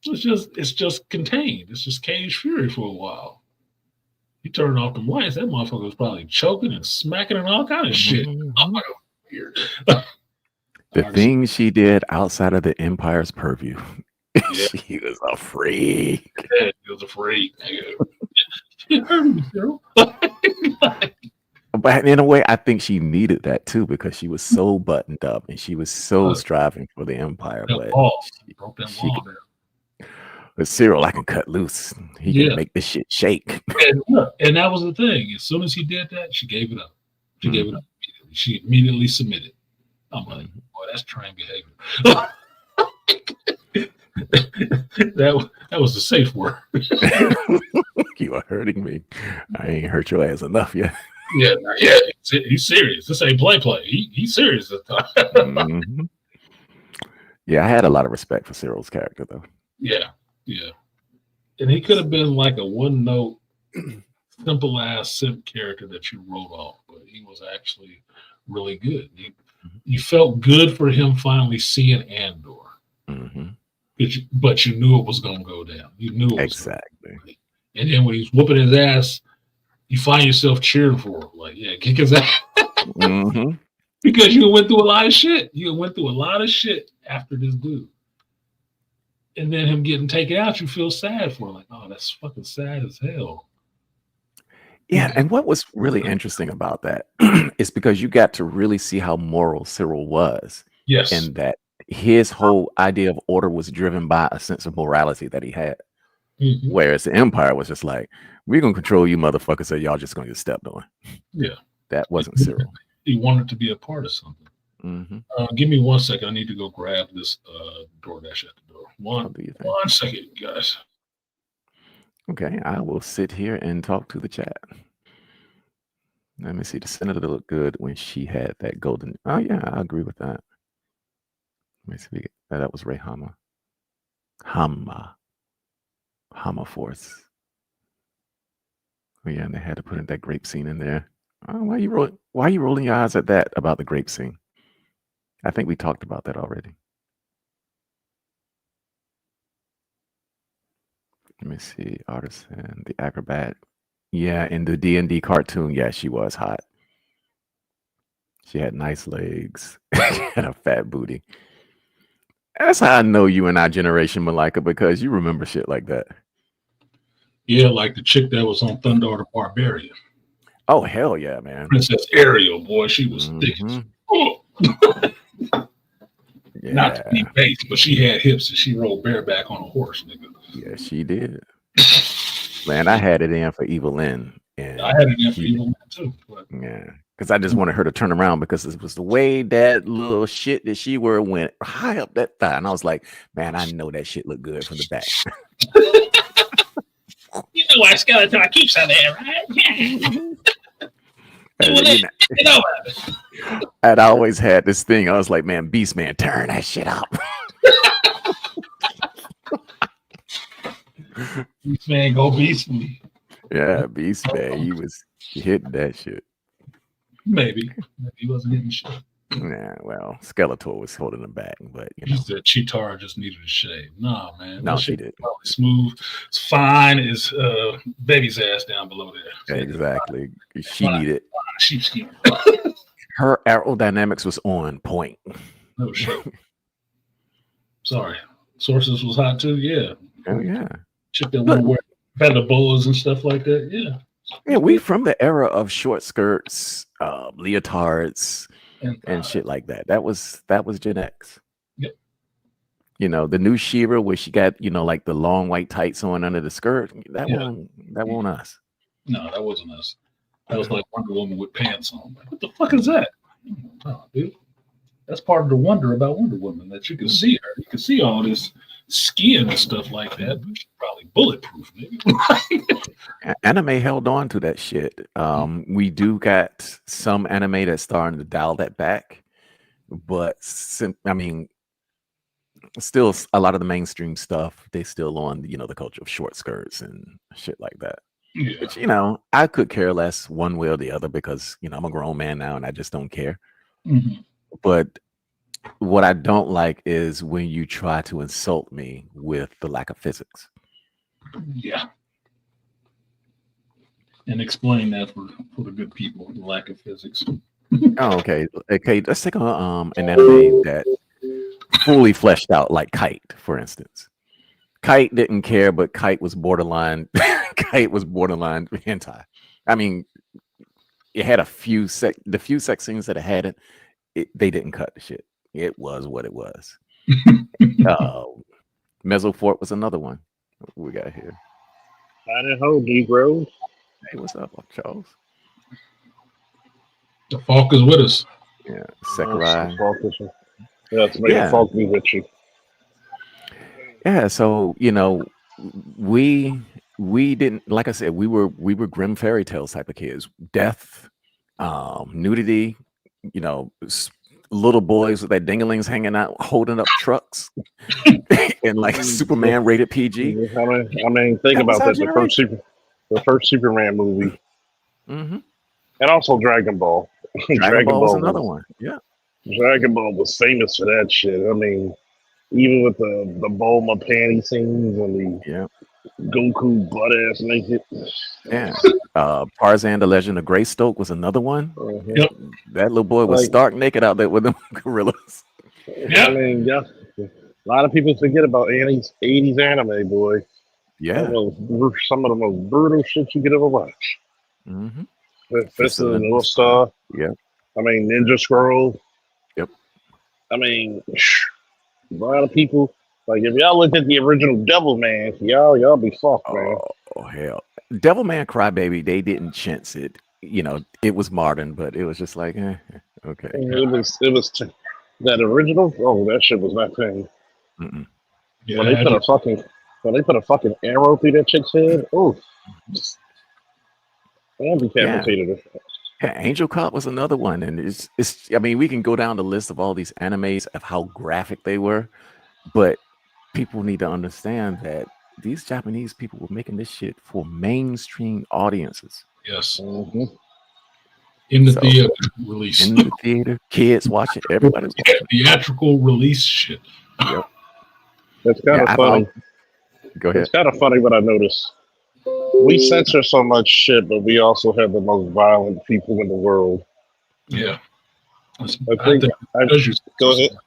It's just contained. It's just cage fury for a while. He turned off the lights, that motherfucker was probably choking and smacking and all kind of shit. Oh, weird. The things she did outside of the Empire's purview, she was a freak. Yeah, she was a freak. It hurt me, girl. But in a way, I think she needed that too because she was so buttoned up and she was so striving for the Empire. But with Cyril, I can cut loose. He can make this shit shake. And that was the thing. As soon as he did that, she gave it up. She gave it up immediately. She immediately submitted. I'm like, boy, that's trained behavior. that was the safe word. You are hurting me. I ain't hurt your ass enough yet. Yeah, yeah, he's serious. This ain't play. He's serious this time. Mhm. Yeah, I had a lot of respect for Cyril's character though. Yeah, yeah. And he could have been like a one note, simple ass simp character that you wrote off, but he was actually really good. You felt good for him finally seeing Andor, Mm-hmm. but you knew it was going to go down. You knew it was Exactly. and then when he's whooping his ass, you find yourself cheering for him. Like, yeah, kick his ass. Mm-hmm. Because you went through a lot of shit. You went through a lot of shit after this dude. And then him getting taken out, you feel sad for him. Like, oh, that's fucking sad as hell. Yeah, and what was really interesting about that is because you got to really see how moral Cyril was, Yes. and that his whole idea of order was driven by a sense of morality that he had. Mhm. Whereas the Empire was just like, we're gonna control you motherfuckers, so y'all just gonna get stepped on. Yeah. That wasn't Cyril. He wanted to be a part of something. Mm-hmm. Give me 1 second. I need to go grab this DoorDash at the door. I'll do your thing. 1 second, guys. Okay, I will sit here and talk to the chat. Let me see. The senator looked good when she had that golden. Oh yeah, I agree with that. Let me see. That was Ray Hama. Hama Force. Oh yeah, and they had to put in that grape scene in there. Oh, why are you rolling your eyes at that about the grape scene? I think we talked about that already. Let me see. Artisan, the acrobat. Yeah, in the D&D cartoon, yeah, she was hot. She had nice legs and a fat booty. That's how I know you in our generation, Malika, because you remember shit like that. Yeah, like the chick that was on Thundar the Barbarian. Oh, hell yeah, man. Princess Ariel, boy, she was thick as fuck. Yeah. Not to be base, but she had hips and she rode bareback on a horse, nigga. Yeah, she did. Man, I had it in for Evelyn. And I had it in for Evelyn too. But yeah, because I just wanted her to turn around because it was the way that little shit that she wore went high up that thigh. And I was like, man, I know that shit looked good from the back. you know why Skeletor keeps her there, right? I'd always had this thing. I was like, man, Beast Man, turn that shit up. Beast Man, go beast me. Yeah, Beast Man, he was hitting that shit. Maybe he wasn't hitting shit. Yeah, well, Skeletor was holding him back, but He said Cheetara just needed a shave. Nah, man. No, she didn't. Smooth. It's fine as baby's ass down below there. Exactly. She needed sheepskin. Her aerodynamics was on point. No shit. Sorry. Sources was hot too. Yeah. Oh yeah. Chick that one wear had the boas and stuff like that. Yeah. Yeah, we from the era of short skirts, leotards, and shit like that. That was Gen X. Yep. You know, the new She-Ra where she got, like the long white tights on under the skirt. That won't us. No, that wasn't us. That was like Wonder Woman with pants on. Like, what the fuck is that? Oh, dude. That's part of the wonder about Wonder Woman, that you can see her. You can see all this skin and stuff like that, but she's probably bulletproof, maybe. Anime held on to that shit. We do got some anime that's starting to dial that back, but still a lot of the mainstream stuff, they still on the culture of short skirts and shit like that. Yeah. Which I could care less one way or the other because I'm a grown man now and I just don't care. Mm-hmm. But what I don't like is when you try to insult me with the lack of physics. Yeah. And explain that for the good people, the lack of physics. Oh, okay. Okay, let's take an anime that fully fleshed out, like Kite, for instance. Kite didn't care, but Kite was borderline. Kite was borderline hentai. I mean, it had the few sex scenes that it had they didn't cut the shit. It was what it was. Mesofort was another one. What we got here. Howdy ho, Negroes. Hey, what's up, Charles? The Falk is with us. Yeah, Sakurai. Yeah, it's making Falk be with you. Yeah, so we we didn't, like I said, we were grim fairy tales type of kids. Death, nudity, you know, s- little boys with their dinglings hanging out, holding up trucks, and like Superman rated PG. I mean, think That was about our that. generation. The first Superman movie, Hmm. and also Dragon Ball. Dragon Dragon Ball was Ball another was one. Yeah, Dragon Ball was famous for that shit. I mean, even with the Bulma panty scenes and yeah, the Goku butt ass naked. yeah. Tarzan: The Legend of Greystoke was another one. Uh-huh. Yep. That little boy was Like, stark naked out there with them gorillas. I Yep. mean, yeah, a lot of people forget about '80s anime, boy. That Yeah. was some of the most brutal shit you could ever watch. Hmm. Fist Fist of of the the North North Star. Star. Yeah. I mean, Ninja Scroll. Yep. I mean, a lot of people. Like, if y'all look at the original Devil Man, y'all be fucked, man. Oh hell, Devilman Crybaby. They didn't chance it. It was modern, but it was just like, okay. That original. Oh, that shit was not thing. Mm-mm. When Yeah, they I put a did. fucking when they put a fucking arrow through that chick's head. Oh, and Yeah, decapitated her. yeah. Angel Cop was another one, and it's. I mean, we can go down the list of all these animes of how graphic they were, but people need to understand that these Japanese people were making this shit for mainstream audiences. Yes. Hmm. In the So theater release. in the theater, kids watching, everybody's watching. Theatrical release shit. Yep. It's kind Yeah, of I've funny. go It's ahead. kind of funny what I noticed. We censor so much shit, but we also have the most violent people in the world. Yeah. I I think think I because you go censor ahead. so much.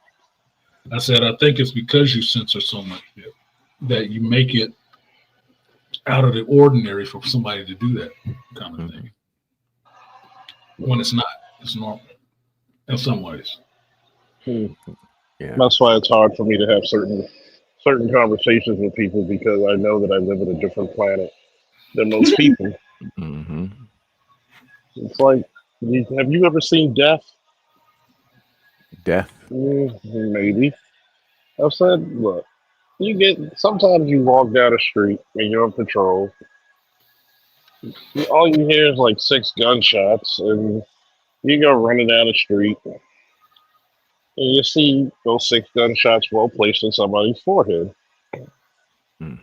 I said I think it's because you censor so much shit that you make it out of the ordinary for somebody to do that kind of thing. Mhm. When it's not, it's normal in some ways. Hmm. Yeah. That's why it's hard for me to have certain conversations with people because I know that I live in a different planet than most people. Hmm. It's like, have you ever seen death? Death. Maybe. I've said, look, sometimes you walk down the street and you're on patrol. All you hear is like six gunshots, and you go running down the street, and you see those six gunshots well placed in somebody's forehead. Mm.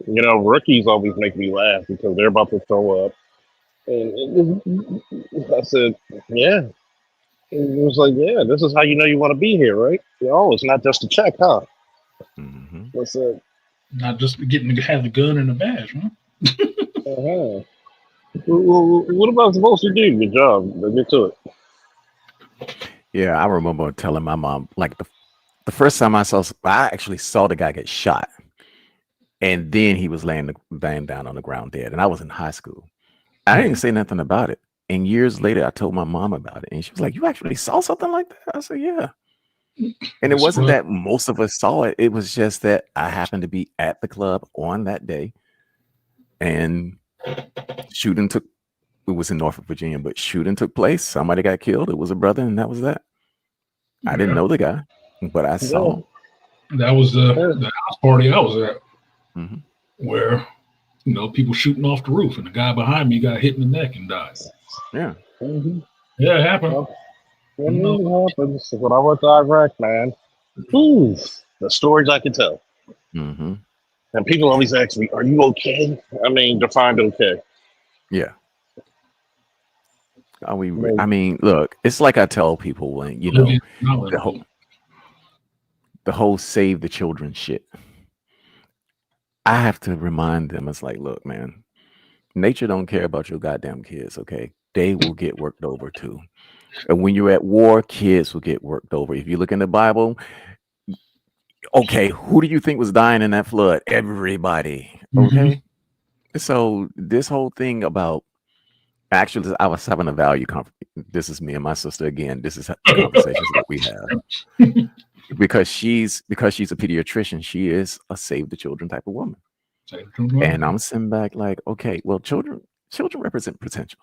Rookies always make me laugh because they're about to throw up. And I said, yeah. And it was like, yeah, this is how you know you want to be here, right? Oh, it's not just a check, huh? Hmm. I said, Not just getting to have the gun and the badge, huh? uh-huh. What am I supposed to do? Good job. Let's get to it. Yeah, I remember telling my mom, like the first time I actually saw the guy get shot, and then he was laying down on the ground dead, and I was in high school. I didn't say nothing about it. And years later, I told my mom about it, and she was like, "You actually saw something like that?" I said, "Yeah." And it That's wasn't what. that most of us saw it. It was just that I happened to be at the club on that day, and shooting took. It was in Norfolk, Virginia, but shooting took place. Somebody got killed. It was a brother, and that was that. I didn't Yeah, know the guy, but I Yeah. saw him. that was Yeah. the house party I was at, Hmm. where people shooting off the roof, and the guy behind me got hit in the neck and died. Yeah. Mm-hmm. Yeah, it happened. Well, I You know, mean, it happens. When I went to Iraq, man, ooh, the stories I can tell. Hmm. And people always ask me, "Are you okay?" I mean, defined okay. Yeah. Are we? Like, I mean, look, it's like I tell people when Logan, the whole save the children shit. I have to remind them. It's like, look, man, nature don't care about your goddamn kids. Okay, they will get worked over too. And when you're at war, kids will get worked over. If you look in the Bible, okay, who do you think was dying in that flood? Everybody. Mhm. Okay, so this whole thing about actually, I was having a value This is me and my sister again. This is the conversations that we have because she's a pediatrician. She is a save the children type of woman, Say the truth. and I'm sitting back like, okay, well, children represent potential.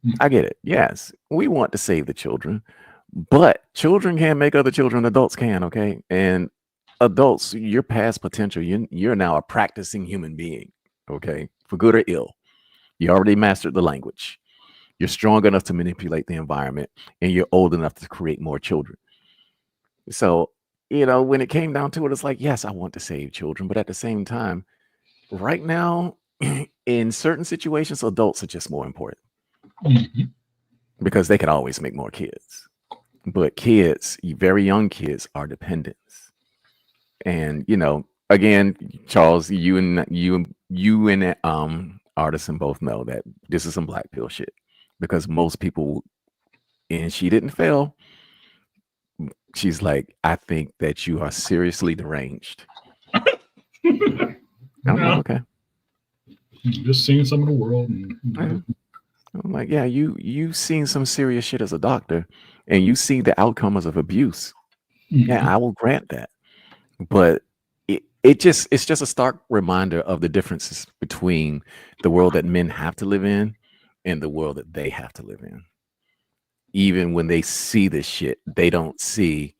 Mm. I get it. Yes, we want to save the children, but children can't make other children. Adults can. Okay, and adults, you're past potential. You're now a practicing human being. Okay, for good or ill. You already mastered the language. You're strong enough to manipulate the environment, and you're old enough to create more children. So, when it came down to it, it's like, yes, I want to save children, but at the same time, right now, in certain situations, adults are just more important Mhm. because they can always make more kids. But kids, very young kids, are dependents. And again, Charles, you and Artisan both know that this is some black pill shit because most people, and she didn't fail. She's like, I think that you are seriously deranged. I'm like, okay. Just seeing some of the world. I'm like, yeah, you've seen some serious shit as a doctor, and you see the outcomes of abuse. Yeah, I will grant that, but it's just a stark reminder of the differences between the world that men have to live in and the world that they have to live in. Even when they see this shit, they don't see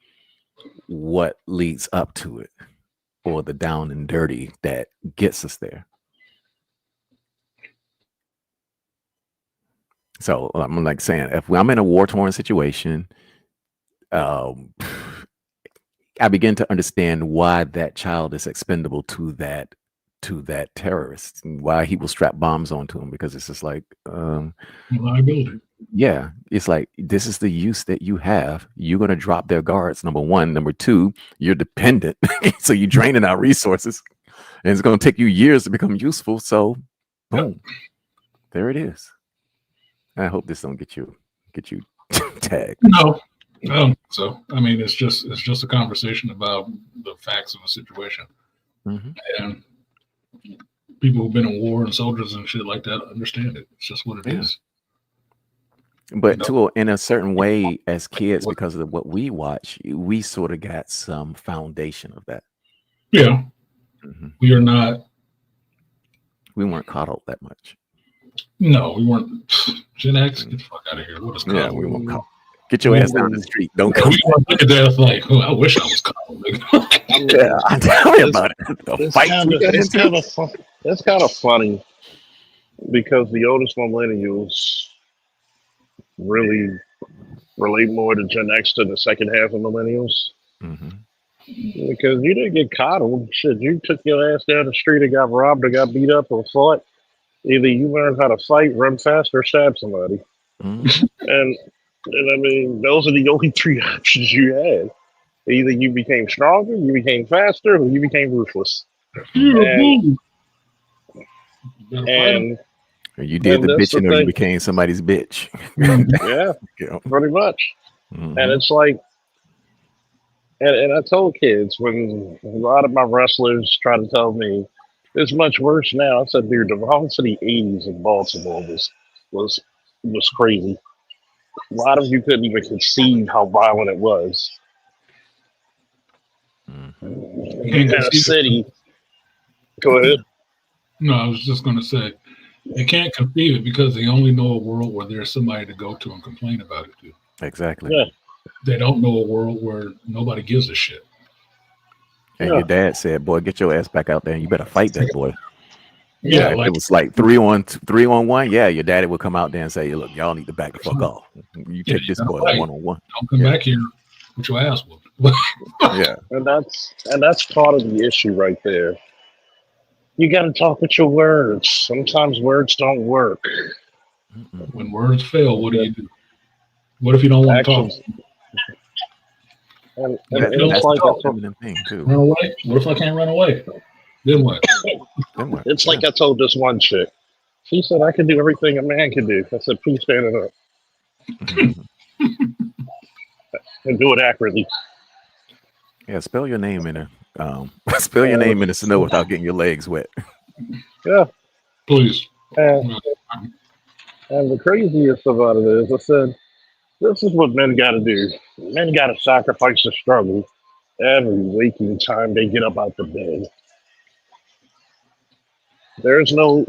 what leads up to it or the down and dirty that gets us there. So I'm like saying, if I'm in a war-torn situation, I begin to understand why that child is expendable to that terrorist, and why he will strap bombs onto him, because it's just like liability. Yeah, it's like, this is the use that you have. You're gonna drop their guards, number one. Number two, you're dependent, so you're draining our resources, and it's gonna take you years to become useful. So, boom, there it is. I hope this don't get you tagged. No. So I mean, it's just a conversation about the facts of the situation, and people who've been in war and soldiers and shit like that understand it. It's just what it is. But in a certain way, as kids, because of what we watch, we sort of got some foundation of that. Yeah, we are not. We weren't coddled that much. No, we weren't. Gen X, get the fuck out of here. What is coddled? Yeah, we weren't coddled. Get your ass down the street. Don't come. We look at that like, oh, I wish I was coddled. Yeah, tell me about it. It's kind of funny because the oldest millennials really relate more to Gen X than the second half of millennials. Because you didn't get coddled. Shit, you took your ass down the street and got robbed or got beat up or fought. Either you learned how to fight, run fast, or stab somebody. And I mean, those are the only three options you had. Either you became stronger, you became faster, or you became ruthless. And you did the bitching, or you became somebody's bitch. Yeah, pretty much. And it's like, and I told kids, when a lot of my wrestlers try to tell me it's much worse now, I said, dude, the violence of the 80s in Baltimore was crazy. A lot of you couldn't even conceive how violent it was. In a city. Go ahead. No, I was just going to say, they can't conceive it because they only know a world where there's somebody to go to and complain about it to. Exactly. Yeah. They don't know a world where nobody gives a shit. And your dad said, boy, get your ass back out there and you better fight that boy. Yeah, it was like 3-on-1. Yeah, your daddy would come out there and say, look, y'all need to back the fuck off. You take this boy 1-on-1. Don't come back here with your ass whooped. Yeah. And that's part of the issue right there. You got to talk with your words. Sometimes words don't work. When words fail, what do you do? What if you don't want to talk? And it's like a thing too. Run away? What if I can't run away? Then what? It's like I told this one chick. She said I can do everything a man can do. I said, please stand it up. And do it accurately. Yeah, spell your name in the snow without getting your legs wet. Yeah. Please. And the craziest about it is, I said, this is what men got to do. Men got to sacrifice the struggle every waking time they get up out the bed. There's no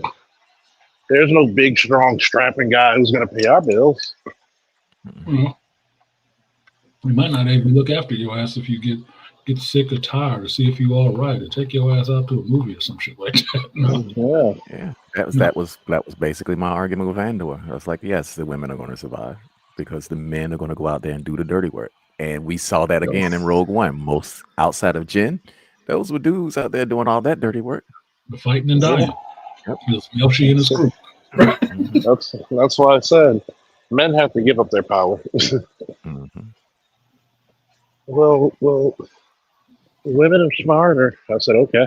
big, strong, strapping guy who's going to pay our bills. Well, we might not even look after your ass if you get get sick or tired to see if you all right and take your ass out to a movie or some shit like that. No. Yeah. Yeah, that was basically my argument with Andor. I was like, yes, the women are going to survive because the men are going to go out there and do the dirty work, and we saw that again in Rogue One. Most outside of Jin, those were dudes out there doing all that dirty work. The fighting and dying. Yep. It was Melshi and his crew. Mhm. That's why I said men have to give up their power. Mhm. well, women are smarter. I said, okay.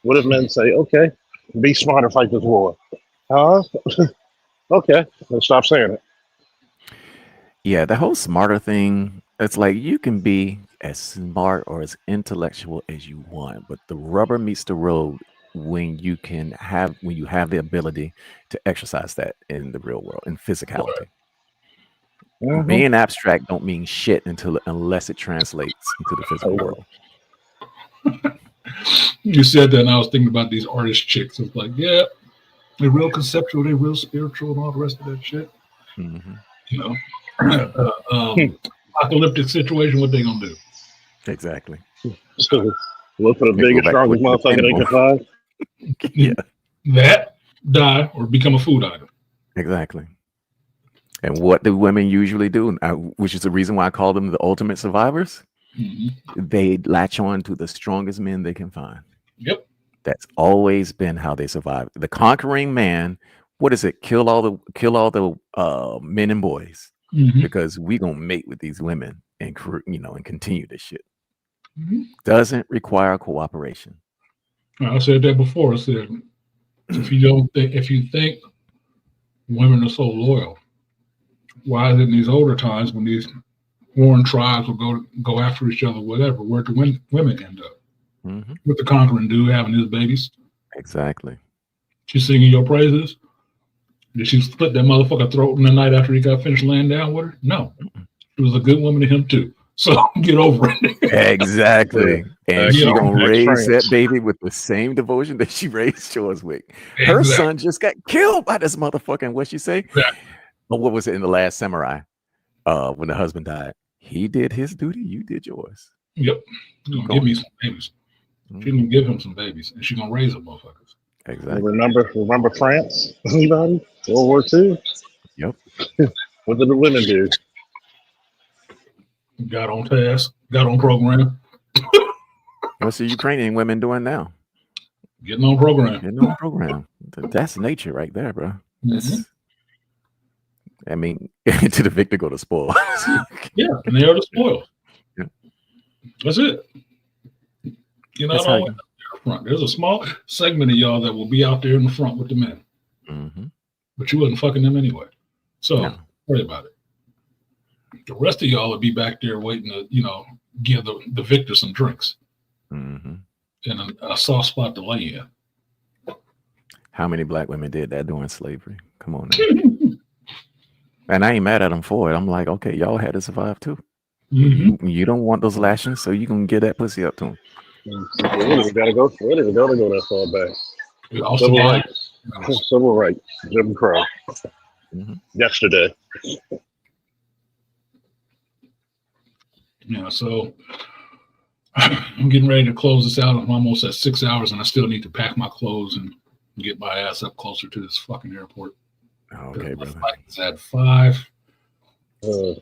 What if men say, okay, be smarter, fight this war? Huh? Okay, then stop saying it. Yeah, the whole smarter thing, it's like you can be as smart or as intellectual as you want, but the rubber meets the road when you have the ability to exercise that in the real world, in physicality. Mhm. Being abstract don't mean shit unless it translates into the physical world. You said that, and I was thinking about these artist chicks. It's like, yeah, they're real conceptual, they're real spiritual, and all the rest of that shit. Mhm. You know, apocalyptic situation. What they gonna do? Exactly. So look for the They go biggest, back to what strongest you motherfucker they depend can find. Yeah, That, die, or become a food item. exactly. And what do women usually do? Which is the reason why I call them the ultimate survivors. Mhm. They latch on to the strongest men they can find. Yep. That's always been how they survive. The conquering man, what is it? Kill all the men and boys Mhm. because we gonna mate with these women and and continue this shit. Mhm. Doesn't require cooperation. I said that before. I said if you think women are so loyal, why is it in these older times when these foreign tribes will go after each other, whatever, where'd the women end up? Mhm. With the conquering dude having his babies. Exactly. She's singing your praises. Did she split that motherfucker throat in the night after he got finished laying down with her? No. She was a good woman to him too. So get over it. Exactly. And Yeah. she gonna Next raise France. that baby with the same devotion that she raised yours with. Her Exactly. son just got killed by this motherfucker. And what she say? Exactly. But what was it in The Last Samurai? When the husband died, he did his duty, you did yours. Yep. She's gonna give me some babies. She's gonna give him some babies, and she's gonna raise them motherfuckers. Exactly. Remember France? Anybody? World War II? Yep. What did the women do? Got on task, got on program, What's the Ukrainian women doing now? getting on program. Getting on program. That's nature right there, bro. That's, I mean, to the victor go to spoil. Yeah, and they are the spoiled. Yeah. That's it. You know, That's how you- front. There's a small segment of y'all that will be out there in the front with the men, Mhm. but you wasn't fucking them anyway. So No. worry about it. The rest of y'all will be back there waiting to, give the victor some drinks Mhm. and a soft spot to lay in. How many black women did that during slavery? Come on now. And I ain't mad at them for it. I'm like, okay, y'all had to survive too. Mm-hmm. You don't want those lashings, so you can get that pussy up to them. We gotta go that far back. We also Civil like, rights. Civil rights. Jim Crow. Mhm. Yesterday. so I'm getting ready to close this out. I'm almost at 6 hours, and I still need to pack my clothes and get my ass up closer to this fucking airport. Okay, My brother. flight is at 5 Where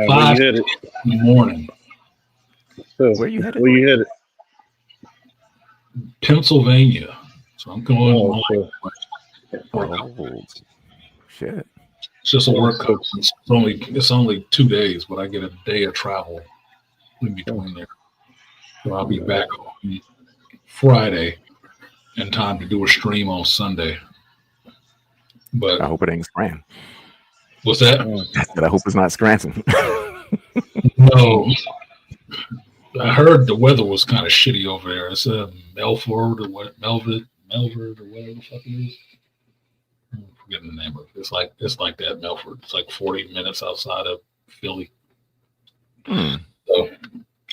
Five. you headed? in the morning. Where you headed? Where you headed? Pennsylvania. So I'm going Oh, shit. for Oh, shit. it's just a work conference. It's only 2 days, but I get a day of travel in between there. So I'll be back on Friday in time to do a stream on Sunday. But I hope it ain't Scranton. what's that? But I hope it's not Scranton. No. I heard the weather was kind of shitty over there. It's Melford or what, Melford or whatever the fuck it is. I'm forgetting the name of it. It's like that, Melford. It's like 40 minutes outside of Philly. Hmm. So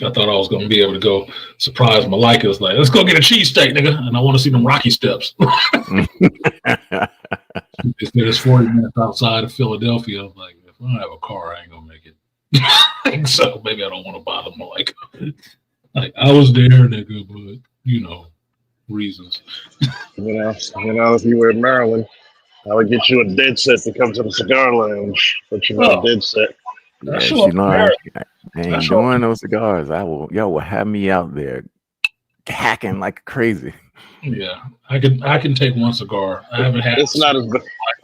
I thought I was going to be able to go surprise Malika. It's like, let's go get a cheesesteak, nigga. And I want to see them Rocky Steps. It's 40 minutes outside of Philadelphia. I was like, if I don't have a car, I ain't going to make it. So maybe I don't want to bother Malika. Like I was there, nigga, but reasons. If you were in Maryland, I would get you a dead set to come to the cigar lounge. But a Oh, dead set. I Yes, show up you know, in Maryland. I I ain't show up. doing no cigars. Y'all will have me out there hacking like crazy. Yeah, I can take one cigar. I haven't had. It's not as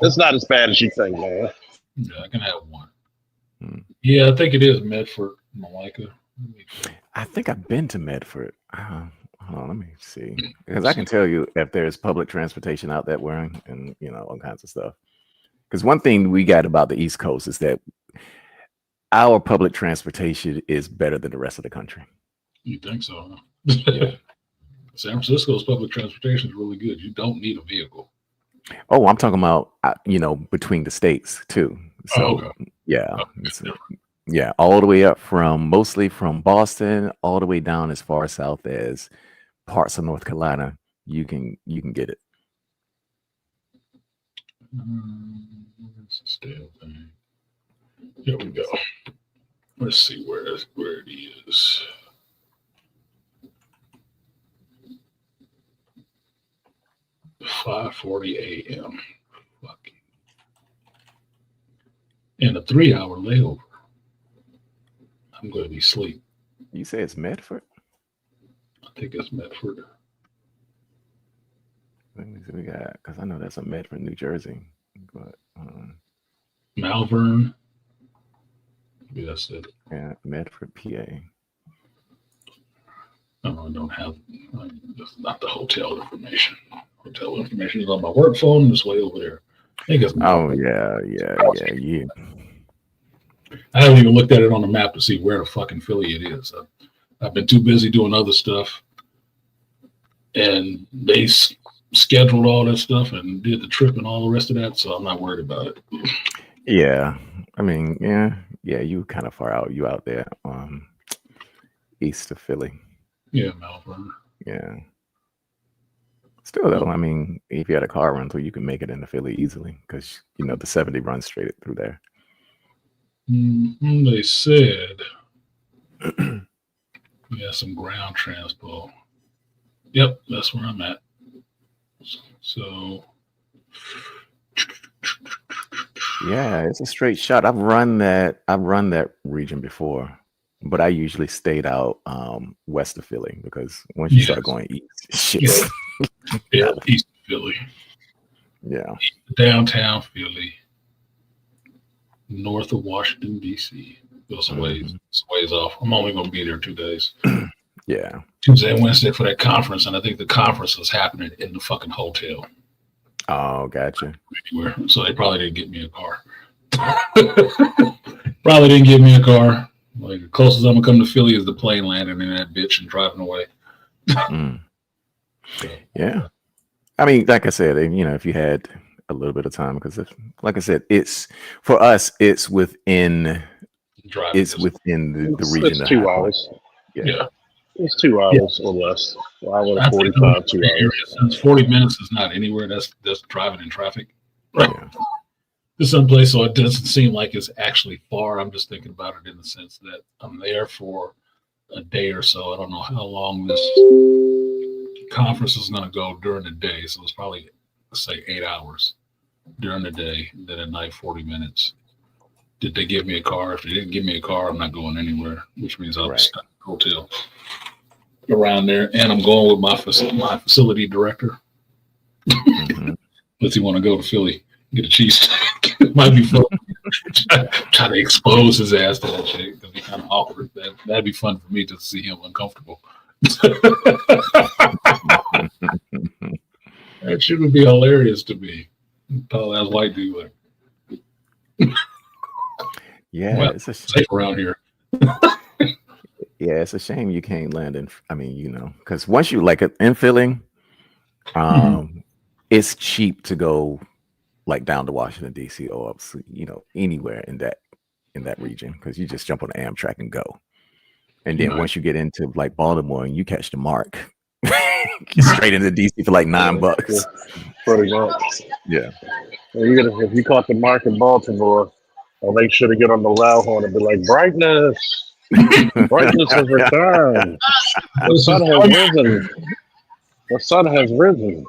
it's not as bad as you think, man. Yeah, I can have one. Hmm. Yeah, I think it is Medford, Malika. I think I've been to Medford. Hold on, let me see. Because I can tell you if there's public transportation out that way and, all kinds of stuff. Because one thing we got about the East Coast is that our public transportation is better than the rest of the country. You think so? Huh? Yeah. San Francisco's public transportation is really good. You don't need a vehicle. Oh, I'm talking about, between the states too. So, okay. yeah. Yeah, all the way up mostly from Boston, all the way down as far south as parts of North Carolina. You can get it. It's a stale thing. Here we go. Let's see where it is. $5:40 a.m. Fucking. And a 3-hour layover. I'm going to be asleep. You say it's Medford? I think it's Medford. Let me see, we got, because I know that's a Medford, New Jersey. But Malvern. Maybe that's it. yeah, Medford, PA. No, I don't have. That's not the hotel information. Hotel information is on my work phone. It's way over there. I think it's. Oh yeah. I haven't even looked at it on the map to see where the fucking Philly it is. I've been too busy doing other stuff, and they scheduled all that stuff and did the trip and all the rest of that. So I'm not worried about it. Yeah, I mean, yeah. You kind of far out. You out there, east of Philly. Yeah, Malvern. Yeah. Still though, I mean, if you had a car rental, you can make it into Philly easily because the 70 runs straight through there. They said, yeah, some ground transport. Yep, that's where I'm at. So, yeah, it's a straight shot. I've run that region before, but I usually stayed out west of Philly because once you start going east, shit. Yeah, east of Philly. Yeah, downtown Philly. North of Washington, D.C. It's a ways off. I'm only going to be there 2 days. Yeah. Tuesday and Wednesday for that conference, and I think the conference is happening in the fucking hotel. Oh, gotcha. Anywhere. So they probably didn't get me a car. Like, the closest I'm going to come to Philly is the plane landing in that bitch and driving away. Yeah. I mean, like I said, if you had a little bit of time, because like I said, it's for us, it's within the region. It's 2 hours. Yeah. It's 2 hours or less. I would 45, 2 hours. 40 minutes is not anywhere. That's driving in traffic. Right. Yeah. To someplace, so it doesn't seem like it's actually far. I'm just thinking about it in the sense that I'm there for a day or so. I don't know how long this conference is going to go during the day. So it's probably, let's say, 8 hours during the day. Then at night, 40 minutes. Did they give me a car? If they didn't give me a car, I'm not going anywhere, which means I'll be stuck in a hotel around there. And I'm going with my facility director. Does he want to go to Philly, get a cheese? It might be fun. Try to expose his ass to that shit because he's kind of awkward. That'd be fun for me to see him uncomfortable. That shit would be hilarious to me. Tall ass white dude like. Yeah, well, it's safe around here. Yeah, it's a shame you can't land in. I mean, because once you like in Philly, it's cheap to go like down to Washington D.C. or up, anywhere in that region because you just jump on the Amtrak and go. And then once you get into like Baltimore and you catch the Mark, straight into DC for like $9. Pretty much. Yeah. If you caught the Mark in Baltimore, I'll make sure to get on the loud horn and be like, brightness. Brightness has returned. The sun has risen. The sun has risen.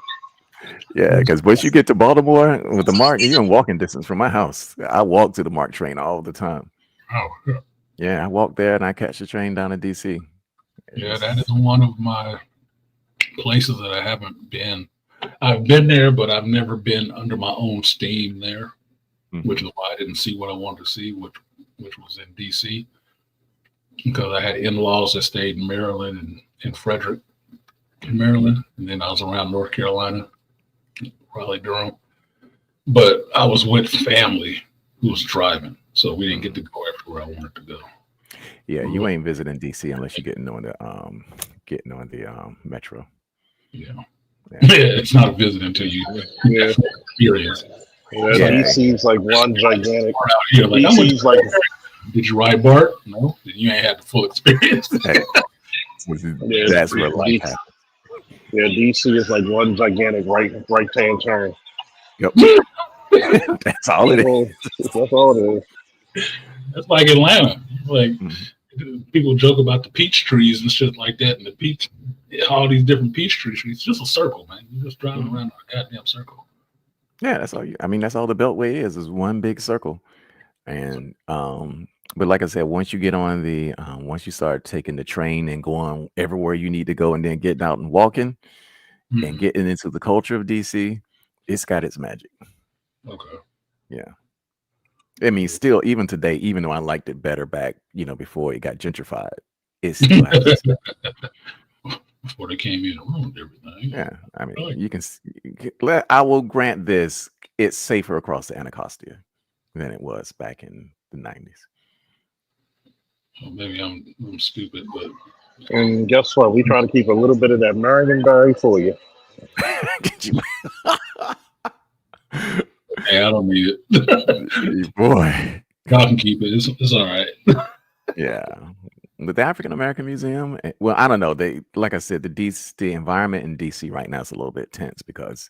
Yeah, because once you get to Baltimore with the MARC, you're in walking distance from my house. I walk to the MARC train all the time. Oh, Yeah, I walk there and I catch the train down to DC. yeah, that is one of my places that I haven't been. I've been there, but I've never been under my own steam there, which is why I didn't see what I wanted to see, which was in DC, because I had in-laws that stayed in Maryland and in Frederick, Maryland, and then I was around North Carolina, Raleigh, Durham. But I was with family who was driving, so we didn't get to go everywhere I wanted to go. Yeah, you ain't visiting DC unless you're getting on the metro. Yeah. It's not a visit until you experience. Yeah, DC's like one gigantic. Here, like, DC's like. Did you ride BART? No, then you ain't had the full experience. That's where life happens. Yeah, DC is like one gigantic right-hand turn. Yep. That's all it is. That's all it is. That's like Atlanta. Like people joke about the peach trees and shit like that, and the peach, all these different peach trees. It's just a circle, man. You're just driving around a goddamn circle. Yeah, that's all. That's all the Beltway is one big circle. And but like I said, once you get on the once you start taking the train and going everywhere you need to go, and then getting out and walking and getting into the culture of DC, it's got its magic. Okay. Yeah. I mean, still, even today, even though I liked it better back, before it got gentrified, it still has before they came in and ruined everything. Yeah, I mean, I will grant this: it's safer across the Anacostia than it was back in the 90s. Well, maybe I'm stupid, but and guess what? We try to keep a little bit of that Marionberry for you. Hey, I don't need it. Boy, God can keep it. It's all right. Yeah. With the African American Museum, well, I don't know. Like I said, the environment in DC right now is a little bit tense because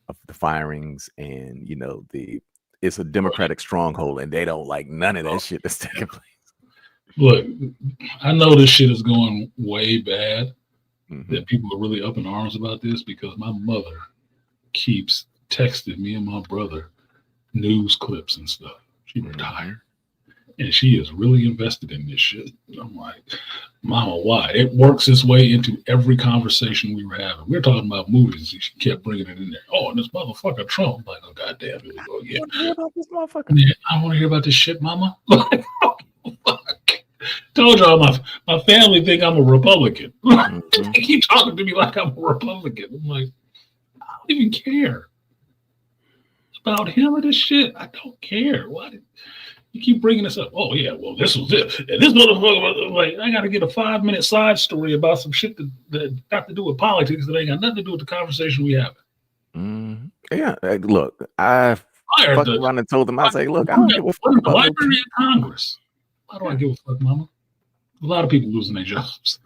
of the firings, and it's a Democratic stronghold, and they don't like none of that shit that's taking place. Look, I know this shit is going way bad. That people are really up in arms about this because my mother keeps texting me and my brother news clips and stuff. She retired. And she is really invested in this shit. And I'm like, Mama, why? It works its way into every conversation we were having. We were talking about movies, and she kept bringing it in there. Oh, and this motherfucker Trump. I'm like, oh, goddamn, here we go again. I want to hear about this motherfucker. Yeah, I want to hear about this shit, Mama. Like, oh, fuck. Told y'all my family think I'm a Republican. They keep talking to me like I'm a Republican. I'm like, I don't even care about him or this shit. I don't care. Why did you keep bringing this up? Oh yeah, well this was it, and this motherfucker. Like, I got to get a 5-minute side story about some shit that got to do with politics that ain't got nothing to do with the conversation we having. Yeah, look, I fucked around and told them, I say, look, I don't give a fuck about the Library of Congress. Why do I give a fuck, Mama? A lot of people losing their jobs.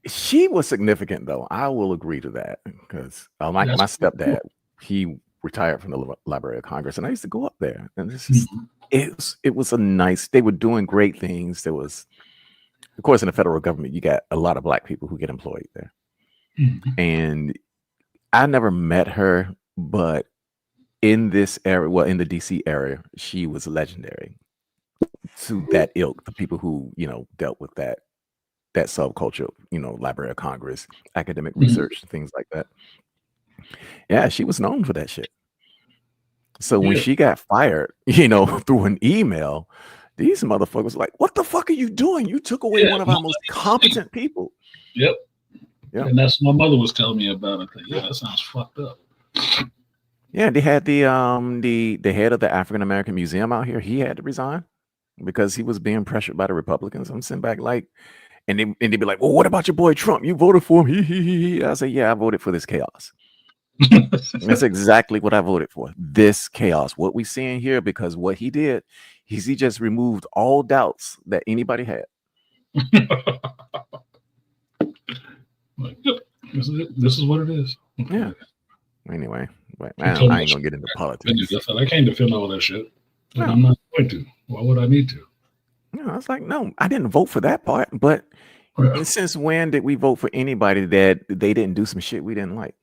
She was significant, though. I will agree to that because my stepdad, he retired from the Library of Congress, and I used to go up there, and this is. It was a nice. They were doing great things. There was, of course, in the federal government, you got a lot of Black people who get employed there, and I never met her, but in this area, well, in the DC area, she was legendary to that ilk. The people who dealt with that subculture, Library of Congress, academic research, things like that. Yeah, she was known for that shit. So when she got fired, through an email, these motherfuckers were like, what the fuck are you doing? You took away one of our most competent people. Yep. And that's what my mother was telling me about it. Yeah, that sounds fucked up. Yeah, they had the head of the African American Museum out here. He had to resign because he was being pressured by the Republicans. I'm sitting back like, and they'd be like, well, what about your boy Trump? You voted for him. I say, yeah, I voted for this chaos. That's exactly what I voted for. This chaos, what we seeing here, because what he did is he just removed all doubts that anybody had. This is what it is. Yeah. Anyway, but I ain't gonna get into politics. I can't defend all that shit. And I'm not going to. Why would I need to? I was like, no, I didn't vote for that part. But Yeah, since when did we vote for anybody that they didn't do some shit we didn't like?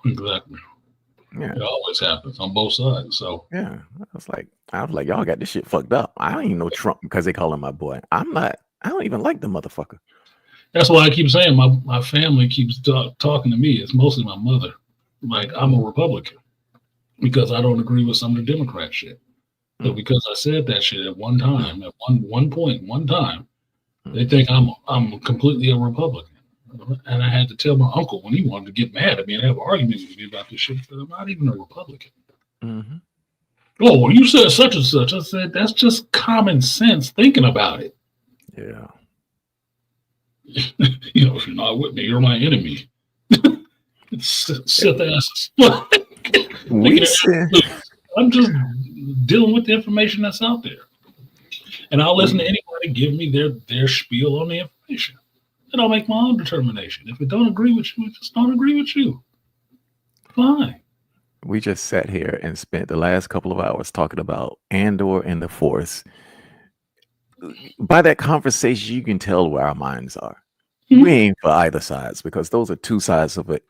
exactly. Yeah, It always happens on both sides. So yeah. I was like, y'all got this shit fucked up. I don't even know Trump because they call him my boy. I'm not. I don't even like the motherfucker. that's why I keep saying my family keeps talking to me. It's mostly my mother. Like I'm a Republican because I don't agree with some of the Democrat shit. So because I said that shit at one time, at one point, one time, they think I'm completely a Republican. And I had to tell my uncle when he wanted to get mad at me and have an argument with me about this shit that I'm not even a Republican. Mm-hmm. Oh, well, you said such and such. I said, that's just common sense thinking about it. Yeah. You know, if you're not with me, you're my enemy. Sit asses. We said, I'm just dealing with the information that's out there. And I'll listen to anybody give me their spiel on the information. And I'll make my own determination. If it don't agree with you, it just don't agree with you. Fine. we just sat here and spent the last couple of hours talking about Andor and the Force. By that conversation, you can tell where our minds are. Mhm. We ain't for either sides because those are two sides of it.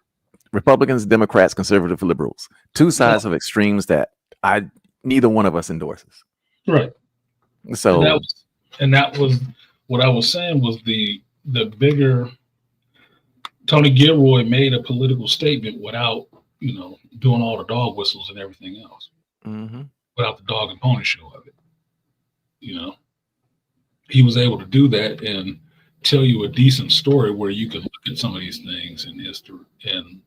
Republicans, Democrats, conservative, liberals. Two sides of extremes that neither one of us endorses. Right. So And that was what I was saying was the bigger Tony Gilroy made a political statement without, doing all the dog whistles and everything else, without the dog and pony show of it. He was able to do that and tell you a decent story where you can look at some of these things in history and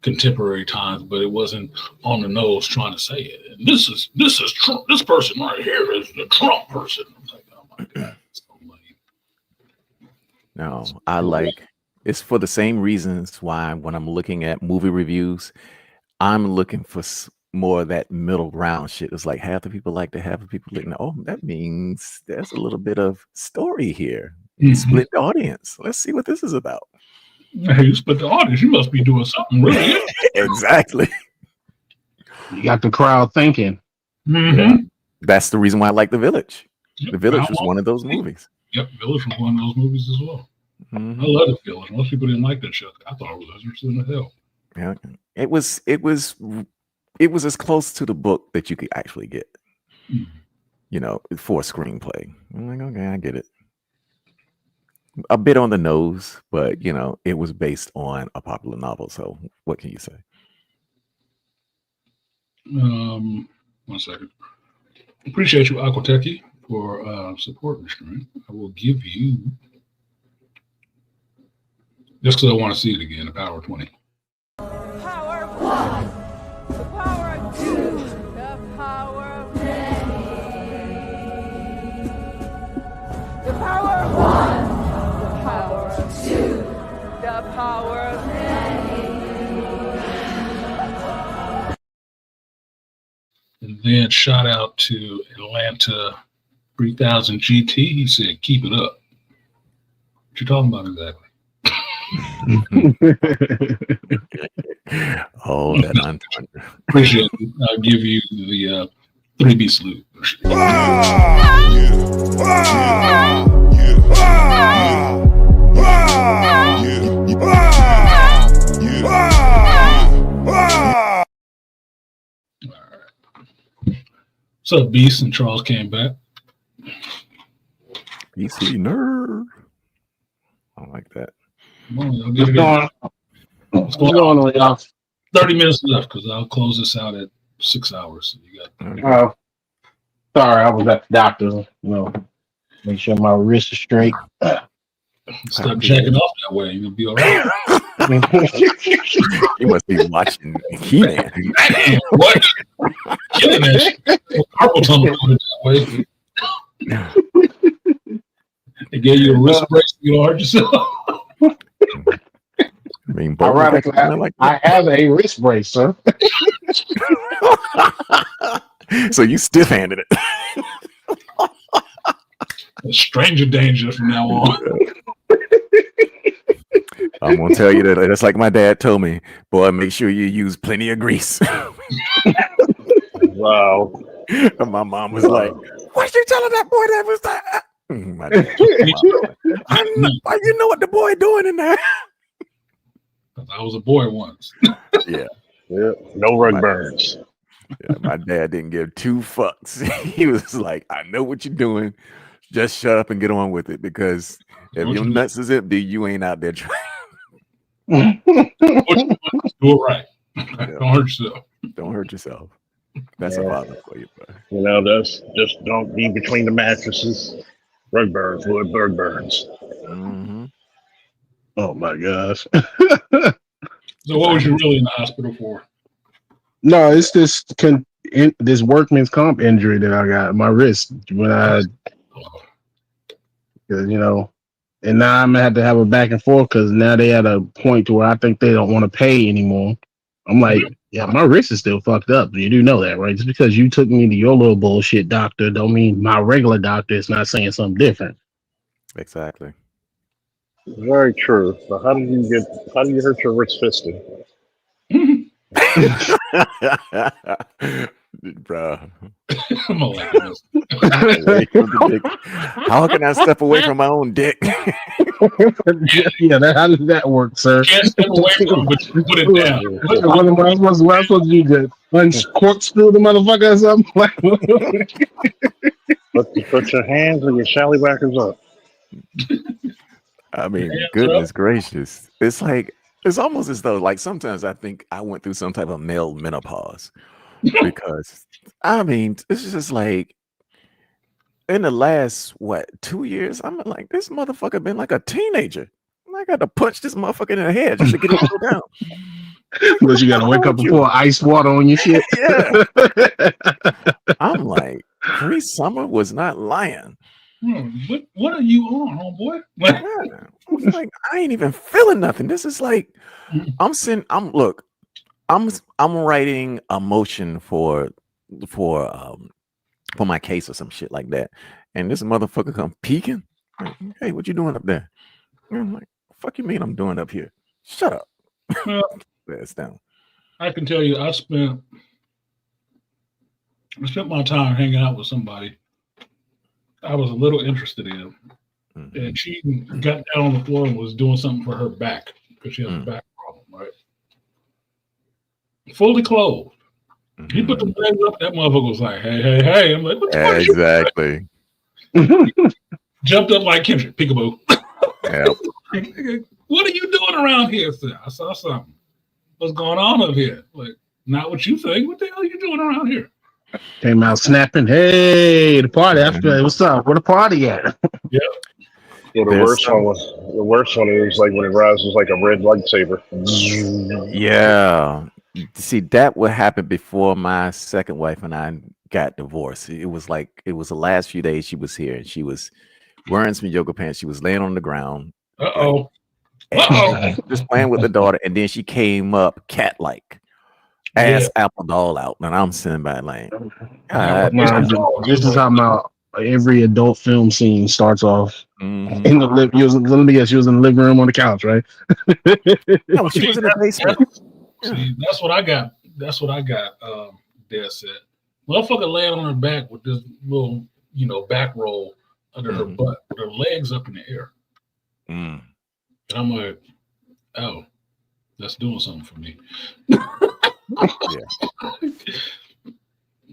contemporary times, but it wasn't on the nose trying to say it. And this is Trump. This person right here is the Trump person. I'm like, oh my God, it's so lame. no, I like it's for the same reasons why when I'm looking at movie reviews, I'm looking for more of that middle ground shit. It's like half the people like to have the people like, oh, that means there's a little bit of story here. Split the audience. Let's see what this is about. Hey, you split the audience. You must be doing something really. Exactly. You got the crowd thinking. Yeah. That's the reason why I like The Village. Yep. The Village was one of those movies. Yep, Village was one of those movies as well. I love The Village. Most people didn't like that show. I thought it was interesting as hell. Yeah, it was as close to the book that you could actually get. For a screenplay. I'm like, okay, I get it. A bit on the nose, but it was based on a popular novel. So what can you say? 1 second. Appreciate you, Aquateki, for supporting the stream. I will give you, just because I want to see it again, the power of 20. Power of one. The power of two. The power of many. The power of one. The power of two. The power of many. And then shout out to Atlanta 3000 GT. He said, keep it up. What you talking about exactly? Oh, that entendre. Appreciate it. I'll give you the 3B salute. What's up, Beast? And Charles came back. BC nerd. I like that. Come on, y'all get it in. What's going on, y'all? 30 minutes left because I'll close this out at 6 hours. So you got. Sorry, I was at the doctor. Make sure my wrist is straight. Stop jacking off that way. You'll be all right. You must be watching He-Man. What? Killing that shit. Purple tongue doing it that way. They gave you a wrist brace. You hurt yourself. I mean, ironically, I have a wrist brace, sir. So you stiff-handed it. Stranger danger from now on. I'm gonna tell you that that's like my dad told me, boy, make sure you use plenty of grease. Wow. And my mom was like, what you telling that boy that was that? My dad took him out. You know what the boy doing in there? I was a boy once. Yeah. Yeah, no rug burns. Yeah, my dad didn't give two fucks. He was like, I know what you're doing. Just shut up and get on with it, because if your nuts is empty, you ain't out there trying. Do it right. Don't hurt yourself. Don't hurt yourself. That's a father for you, bro. You know, that's just don't be between the mattresses. Rug burns, wood bird burns. Mm-hmm. Oh my gosh. So what was you really in the hospital for? No, it's this this workman's comp injury that I got my wrist when you know, and now I'm gonna have to have a back and forth because now they at a point to where I think they don't want to pay anymore. I'm like, yeah, my wrist is still fucked up. You do know that, right? Just because you took me to your little bullshit doctor don't mean my regular doctor is not saying something different. Exactly. Very true. So how do you hurt your wrist fisting? Bro, I'm gonna like this. How can I step away from my own dick? Yeah, how does that work, sir? Can't step away from it, but you put it down. What am I supposed to do? Just uncorkscrew the motherfucker or something? Put your hands and your shallywhackers up. I mean, goodness gracious. It's like, it's almost as though, like, sometimes I think I went through some type of male menopause, because I mean, it's just like in the last 2 years, I'm like, this motherfucker been like a teenager. I got to punch this motherfucker in the head just to get him to go down. Because you gotta wake up and pour ice water on your shit. Yeah. I'm like, Cree Summer was not lying. What are you on, homeboy? Yeah. I was like, I ain't even feeling nothing. This is like, I'm writing a motion for my case or some shit like that, and this motherfucker come peeking. Like, hey, what you doing up there? And I'm like, fuck you mean I'm doing up here? Shut up. Well, That's down. I can tell you, I spent my time hanging out with somebody I was a little interested in, and she got down on the floor and was doing something for her back because she has a back problem, right? Fully clothed. He put the legs up. That motherfucker was like, hey. I'm like, what the fuck? Exactly. Jumped up like Kendrick, peekaboo. Yep. What are you doing around here, sir? I saw something. What's going on up here? Like, not what you think. What the hell are you doing around here? Came out snapping. Hey, the party. What's up? Where the party at? Yeah. Yeah, the worst one is like when it rises like a red lightsaber. Yeah. See, that would happen before my second wife and I got divorced. It was the last few days she was here, and she was wearing some yoga pants. She was laying on the ground. Just playing with the daughter, and then she came up cat-like. Ass apple doll out, and I'm sitting by like, this is how every adult film scene starts off. Mm-hmm. In the living, she was in the living room on the couch, right? No, she was in the basement. See, that's what I got. Dead set. Motherfucker laying on her back with this little, back roll under her butt, with her legs up in the air. And I'm like, oh, that's doing something for me. Yeah.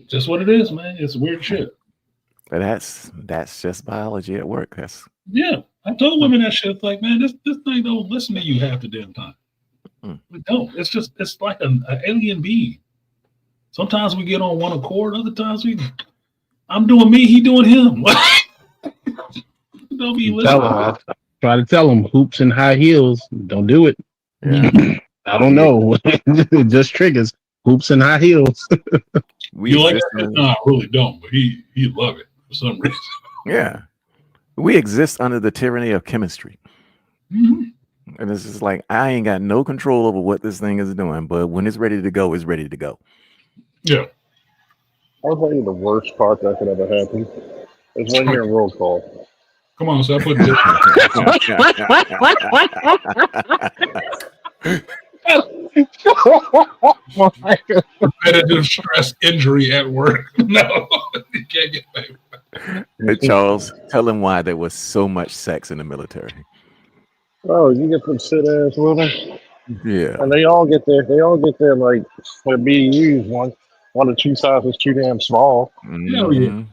Just what it is, man. It's weird shit. But that's just biology at work. I told women that shit. It's like, man, this thing don't listen to you half the damn time. It don't. It's like an alien being. Sometimes we get on one accord. Other times I'm doing me, he doing him. Don't be listening. Try to tell them hoops and high heels. Don't do it. Yeah. I don't know. It just triggers hoops and high heels. You like that? No, I really don't. But he love it for some reason. Yeah. We exist under the tyranny of chemistry. And it's just like, I ain't got no control over what this thing is doing, but when it's ready to go, it's ready to go. Yeah. I'll tell you the worst part that could ever happen is when you're in roll call. Come on, so I put this repetitive stress injury at work. No, you can't get paid. Hey, Charles, tell him why there was so much sex in the military. Oh, you get them shit ass women, Yeah. and they all get there like their BDUs one or two sizes too damn small, Hell yeah. hmm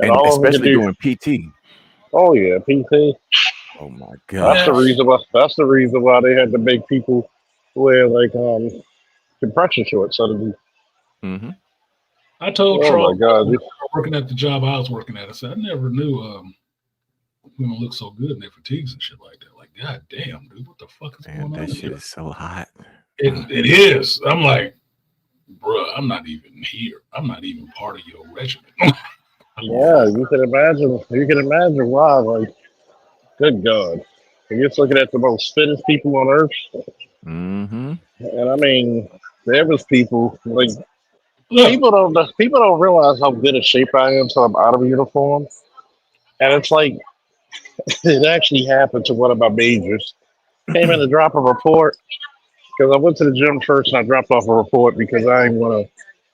and And all of them can especially do. doing PT. Oh yeah, PT. Oh my That's the Man, gosh. reason why. That's the reason why they had to make people wear like compression shorts. So to Hmm I told oh my Charles god, working at the job I was working at, I said I never knew women look so good in their fatigues and shit like that. Like, god damn, dude, what the fuck is Man, going that on shit here? is so hot. It is. I'm like, bruh, I'm not even here. I'm not even part of your regiment. yeah, Yeah. you can imagine. You can imagine why. Like, good god, and you're just looking at the most fittest people on earth, Hmm and I mean, there was people like Look, people don't realize how good a shape I am until I'm out of uniform, and it's like it actually happened to one of my majors. Came in to drop a report because I went to the gym first and I dropped off a report because I didn't want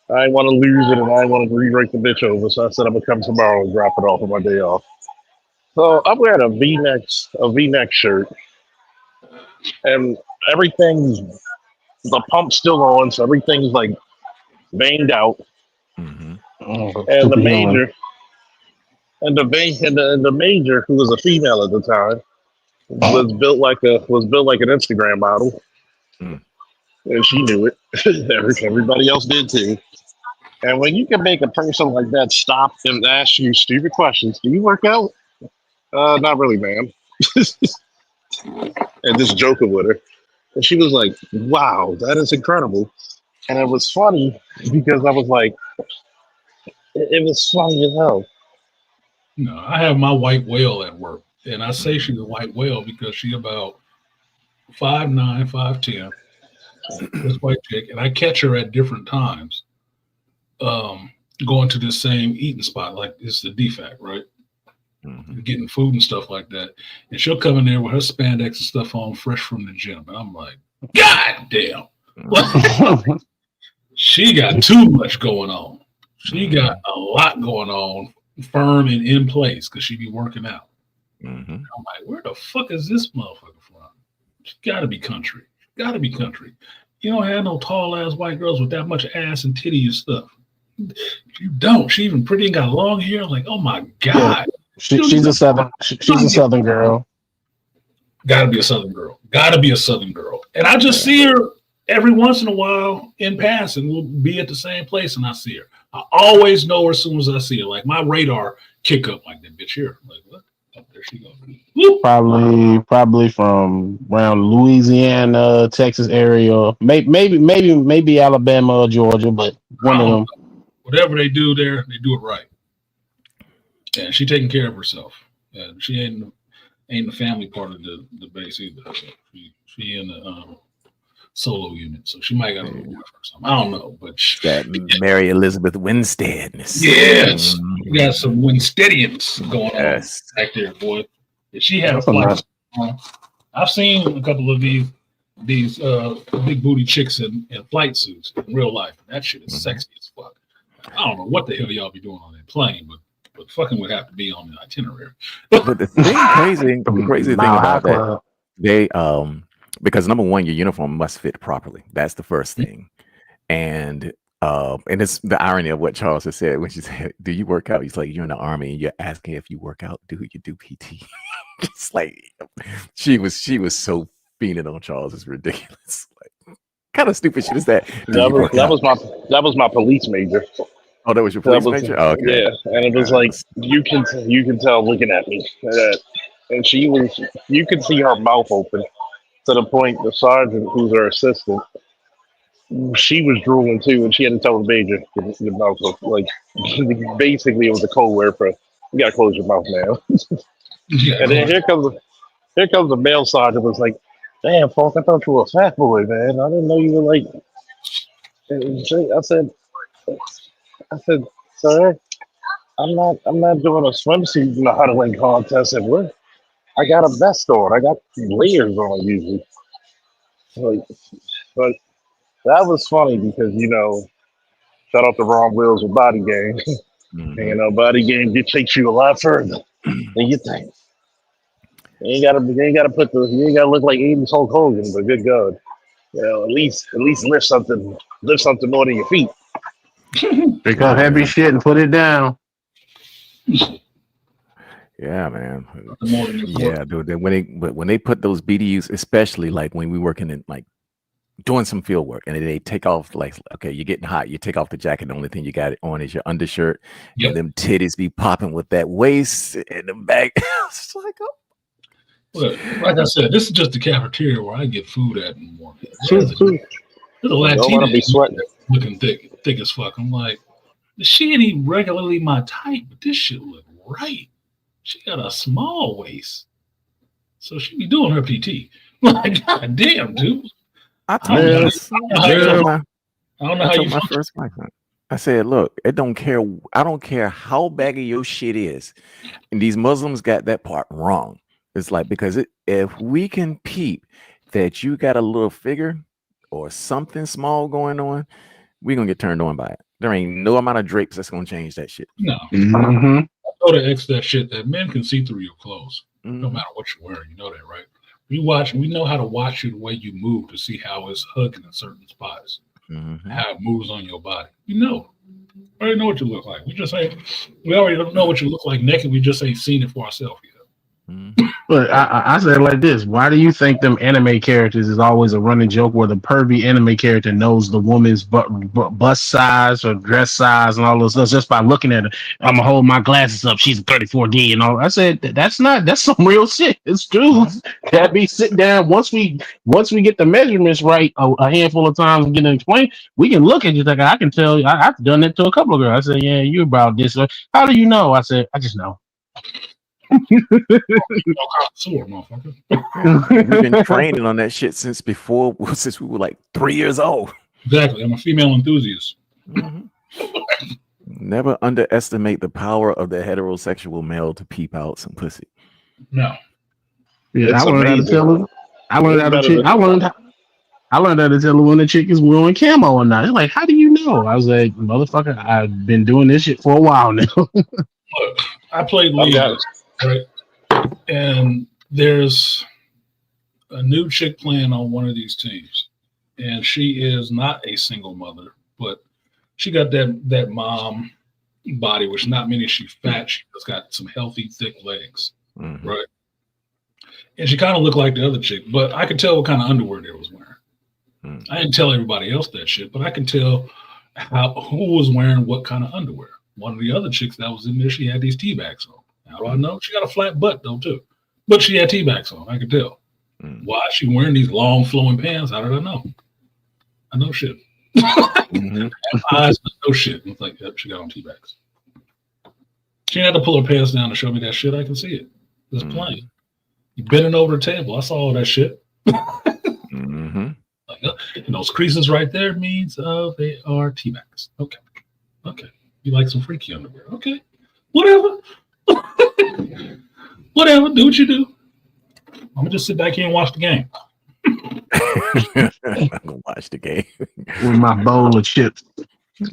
to lose it and I didn't want to re-rate the bitch over. So I said I'm gonna come tomorrow and drop it off on my day off. So I'm wearing a V-neck shirt and everything's the pump's still on, so everything's like veined out. hmm Oh, And the superhuman. major and the major, who was a female at the time, was built like an Instagram model, Mm. and she knew it. Everybody else did too. And when you can make a person like that stop and ask you stupid questions, do you work out? Not really, ma'am. And just joking with her. And she was like, wow, that is incredible. And it was funny because I was like, it was funny as hell. no, I have my white whale at work, and I say she's a Mhm. white whale because she about 5'9", 5'10", this white chick, and I catch her at different times, um, going to this same eating spot, like it's the DFAC, right? Mhm. Getting food and stuff like that. And she'll come in there with her spandex and stuff on, fresh from the gym. And I'm like, God damn. Mhm. She got too much going on. She got Mhm. a lot going on, firm and in place, because she be working out. Mhm. I'm like, where the fuck is this motherfucker from? She gotta be country. Gotta be country. You don't have no tall ass white girls with that much ass and titty and stuff. You don't. She even pretty and got long hair. I'm like, oh my Yeah, God. You don't she's even a southern. She's a southern girl. gotta be a southern girl. Gotta be a southern girl. And I just Yeah. see her every once in a while in passing. We'll be at the same place and I see her. I always know her as soon as I see her. Like my radar kick up like that bitch here. Like what? Oh, there she goes. Whoop. Probably from around Louisiana, Texas area. Maybe Alabama or Georgia, but I one of don't them. know. Whatever they do there, they do it right. And she taking care of herself. And she ain't the family part of the base either. So she in the solo unit, so she might got a little boyfriend or something. I don't know, but That Mary Elizabeth Winsteadness. yes, we got Mhm. some Winsteadians going on Yes. back there, boy. If she had a That's a flight, nice. I've seen a couple of these big booty chicks in flight suits in real life. That shit is Mhm. sexy as fuck. I don't know what the hell y'all be doing on that plane, but fucking would have to be on the itinerary. But the crazy thing Mile High about that, Club. they because number one, your uniform must fit properly. That's the first Mhm. thing. And it's the irony of what Charles has said when she said, "Do you work out?" He's like, "You're in the army and you're asking if you work out. Do you do PT?" It's like she was so fiending on Charles. It's ridiculous. Like, kind of stupid shit is that? Do That you was work that out? was my police major. Oh, that was your That police was major? Oh, okay. yeah, and it was Uh, like you can tell looking at me that, and you could see her mouth open to the point the sergeant who's her assistant, she was drooling too, and she had to tell the major the mouth open. Like basically it was a code word for you gotta close your mouth now. Yeah, And then here comes the male sergeant was like, damn, Falk, I thought you were a fat boy, man. I didn't know you were like. And I said, sir, I'm not doing a swimsuit huddling contest at work. I got a vest on. I got layers on usually. Like, but that was funny because shout out to Ron Wills with Body Gang. And body game takes you a lot further than you think. You ain't gotta look like 80s Hulk Hogan, but good God. At least lift something more than your feet. Pick up heavy shit and put it down. Yeah, man. More than your Yeah, dude. When they put those BDUs, especially like when we working in like doing some field work, and they take off like, okay, you're getting hot, you take off the jacket, the only thing you got on is your undershirt, and them titties be popping with that waist in the back. It's like, oh. Look, like I said, this is just the cafeteria where I get food at in the morning. There's a Latina be sweating. looking thick as fuck. I'm like, she ain't even regularly my type, but this shit look right. She got a small waist, so she be doing her PT. Like, god damn, dude. I don't know how you my first wife. I said, look, I don't care how baggy your shit is. And these Muslims got that part wrong. It's like, because if we can peep that you got a little figure or something small going on, we're gonna get turned on by it. There ain't no amount of drapes that's gonna change that shit. No. Mm-hmm. I go to X that shit that men can see through your clothes, no matter what you're wearing. You know that, right? We know how to watch you the way you move to see how it's hugging in certain spots, how it moves on your body. You know. I already know what you look like. We already know what you look like naked. We just ain't seen it for ourselves yet. But I said it like this: why do you think them anime characters is always a running joke where the pervy anime character knows the woman's bust size or dress size and all those stuff just by looking at her? I'm gonna hold my glasses up. She's a 34D and all. I said that's some real shit. It's true. That be sit down once we get the measurements right a handful of times and get it explained. We can look at you like I can tell you. I've done it to a couple of girls. I said, yeah, you about this. How do you know? I said, I just know. We've been training on that shit since we were like 3 years old. Exactly. I'm a female enthusiast. Never underestimate the power of the heterosexual male to peep out some pussy. No. Yeah, I learned how to tell her. I learned how to tell her when the chick is wearing camo or not. It's like, how do you know? I was like, motherfucker, I've been doing this shit for a while now. Look, I played League, right? And there's a new chick playing on one of these teams, and she is not a single mother, but she got that mom body, which not many. She's fat. She just got some healthy, thick legs, right? And she kind of looked like the other chick, but I could tell what kind of underwear they was wearing. I didn't tell everybody else that shit, but I could tell who was wearing what kind of underwear. One of the other chicks that was in there, she had these tea bags on. How do I know? She got a flat butt though too, but she had tea bags on. I could tell. Why is she wearing these long flowing pants? How did I know? I know shit. Eyes, no shit. It's like, yep, she got on tea bags. She had to pull her pants down to show me that shit. I can see it. It's plain. You bending over the table. I saw all that shit. Like, and those creases right there means they are tea bags. Okay. You like some freaky underwear? Okay. Whatever. Whatever. Do what you do. I'm gonna just sit back here and watch the game. I'm gonna watch the game with my bowl of chips. In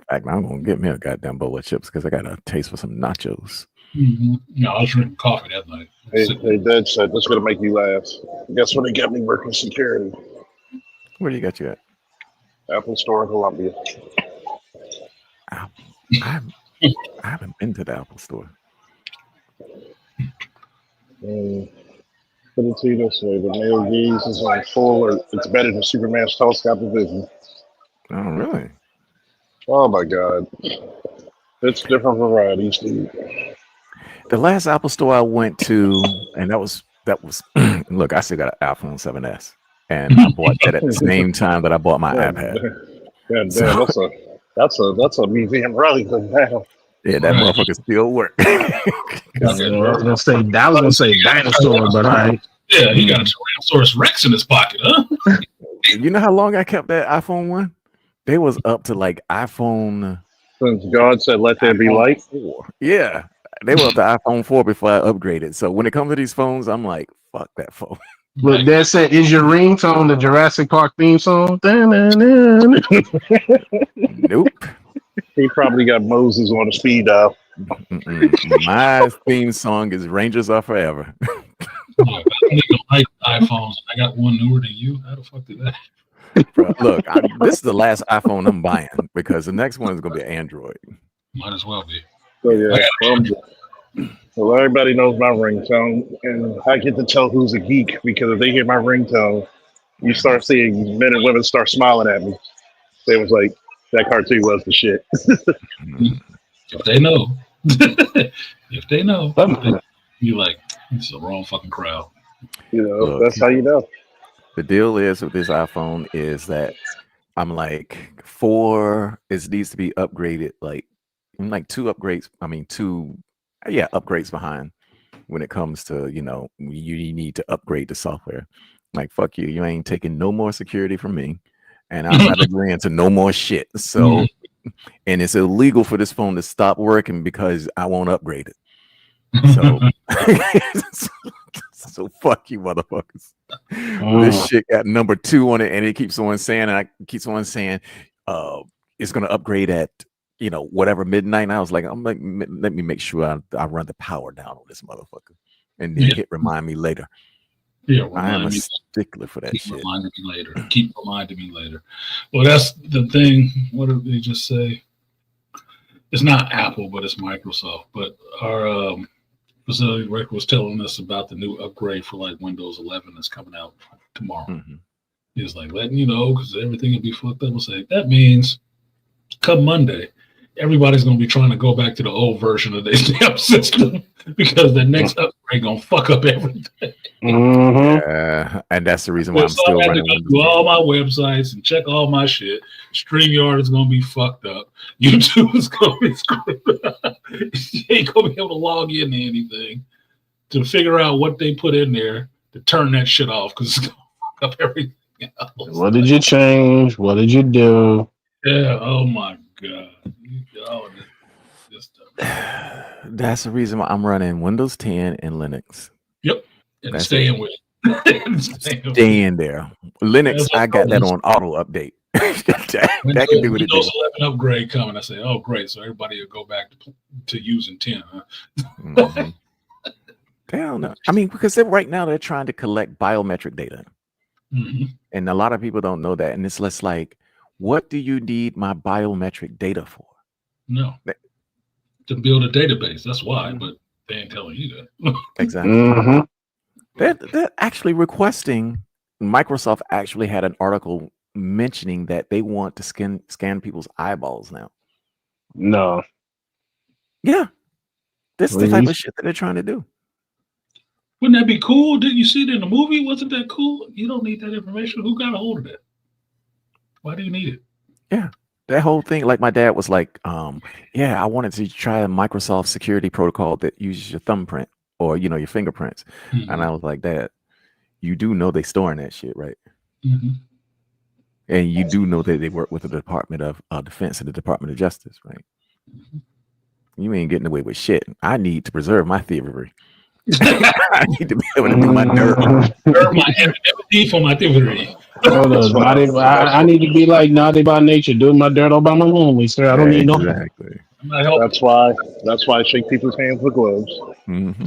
fact, I'm gonna get me a goddamn bowl of chips because I got a taste for some nachos. No, I was drinking coffee that night. Hey, Dad said that's gonna make you laugh. Guess what? They got me working security. Where do you got you at? Apple Store in Columbia. I haven't been to the Apple Store. Put it to you this way: the male gaze is on full, or it's better than Superman's telescopic vision. Oh, really? Oh my God! It's different varieties, dude. The last Apple Store I went to, and that was look, I still got an iPhone 7S, and I bought that at the same time that I bought my iPad. Yeah, that's a museum relic now. Yeah, that motherfucker still work. I was gonna say dinosaur, but all right. Yeah, he got a Tyrannosaurus Rex in his pocket, huh? You know how long I kept that iPhone 1? They was up to like iPhone. Since God said, "Let there be light." 4. Yeah, they were up to iPhone 4 before I upgraded. So when it comes to these phones, I'm like, fuck that phone. But that said, is your ringtone the Jurassic Park theme song? Nope. He probably got Moses on the speed dial. My theme song is "Rangers Are Forever." Look, I don't even like iPhones. I got one newer than you. How the fuck did that? Bro, look, this is the last iPhone I'm buying because the next one is gonna be an Android. Might as well be. So yeah, well, everybody knows my ringtone, and I get to tell who's a geek because if they hear my ringtone, you start seeing men and women start smiling at me. They was like, that cartoon was the shit. If they know, if they know, you like, this is the wrong fucking crowd. You know, Look, that's how you know. the deal is with this iPhone is that I'm like it needs to be upgraded. Like I'm like two upgrades behind when it comes to, you need to upgrade the software. Like, fuck you. You ain't taking no more security from me. And I'm not agreeing to no more shit. So, and it's illegal for this phone to stop working because I won't upgrade it. So, so fuck you, motherfuckers. This shit got number 2 on it, and it keeps on saying, it's gonna upgrade at whatever midnight. And I was like, let me make sure I run the power down on this motherfucker, and then hit remind me later. Yeah, I am a stickler for that shit. Keep reminding me later. Well, that's the thing. What did they just say? It's not Apple, but it's Microsoft. But our facility director was telling us about the new upgrade for like Windows 11 that's coming out tomorrow. Mm-hmm. He's like letting you know because everything will be fucked up. We'll say that means come Monday, everybody's gonna be trying to go back to the old version of their damn system because the next upgrade gonna fuck up everything. And that's the reason why I'm still running. Go through all my websites and check all my shit. StreamYard is gonna be fucked up. YouTube is gonna be screwed up. You ain't gonna be able to log into anything to figure out what they put in there to turn that shit off because it's gonna fuck up everything else. What did you change? What did you do? Yeah. Oh my god. This stuff. That's the reason why I'm running Windows 10 and Linux. Yep. And staying with it. Staying there. Linux, I got that on auto update. that can do what it do. Windows 11 upgrade coming. I say, oh great, so everybody will go back to using 10, huh? Mm-hmm. They don't know. I mean, because right now they're trying to collect biometric data. Mm-hmm. And a lot of people don't know that. And it's less like, what do you need my biometric data for? No. To build a database. That's why, but they ain't telling you that. Exactly. Mm-hmm. They're actually requesting. Microsoft actually had an article mentioning that they want to scan people's eyeballs now. No. Yeah. That's the type of shit that they're trying to do. Wouldn't that be cool? Didn't you see it in the movie? Wasn't that cool? You don't need that information. Who got a hold of that? Why do you need it? Yeah. That whole thing, like my dad was like, I wanted to try a Microsoft security protocol that uses your thumbprint or, your fingerprints. Mm-hmm. And I was like, Dad, you do know they storing that shit, right? Mm-hmm. And you do know that they work with the Department of Defense and the Department of Justice, right? Mm-hmm. You ain't getting away with shit. I need to preserve my theory. I need to be able to do my dirt. My empathy for my theory. I need to be like naughty by nature, doing my dirt all by my own, sir. I don't need no. Exactly. That's why I shake people's hands with gloves. Mm-hmm.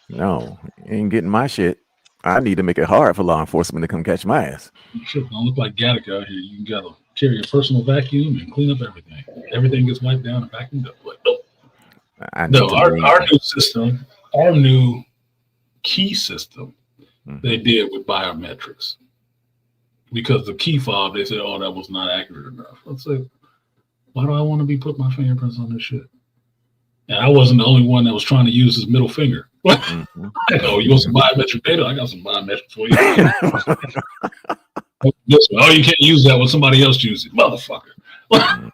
No, ain't getting my shit. I need to make it hard for law enforcement to come catch my ass. Shit, don't look like Gattaca out here. You gotta carry a personal vacuum and clean up everything. Everything gets wiped down and vacuumed up. Like, nope. Our new system, our new key system, they did with biometrics. Because the key fob, they said, oh, that was not accurate enough. Let's say, why do I want to be putting my fingerprints on this shit? And I wasn't the only one that was trying to use his middle finger. Mm-hmm. Oh, you want some biometric data? I got some biometrics for you. Oh, you can't use that when somebody else uses it. Motherfucker. I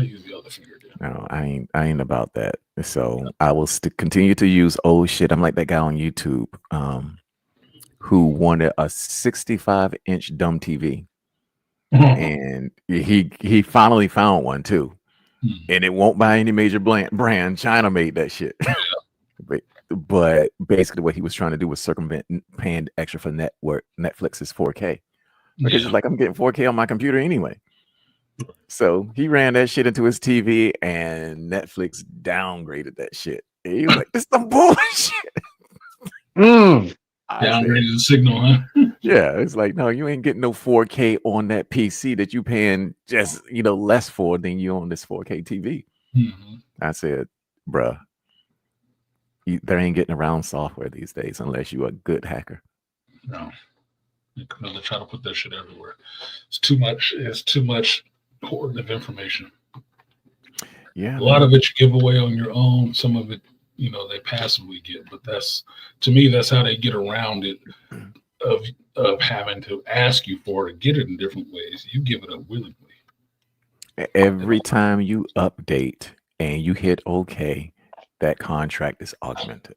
use the other finger. No, I ain't about that. So I will continue to use old shit. I'm like that guy on YouTube who wanted a 65-inch dumb TV. And he finally found one too. And it won't buy any major brand. China made that shit. But basically what he was trying to do was circumvent paying extra for Netflix's 4K. Because it's like I'm getting 4K on my computer anyway. So he ran that shit into his TV, and Netflix downgraded that shit. And he was like, "This some bullshit." Mm. I said, Downgraded the signal, huh? "Yeah." It's like, no, you ain't getting no 4K on that PC that you paying just less for than you on this 4K TV. Mm-hmm. I said, "Bruh, there ain't getting around software these days unless you a good hacker." No, because they try to put that shit everywhere. It's too much. It's too much hoarding of information. Yeah, A lot of it you give away on your own. Some of it, they passively get. But to me, that's how they get around it. Of having to ask you for it, get it in different ways. You give it up willingly. every time you update and you hit OK, that contract is augmented.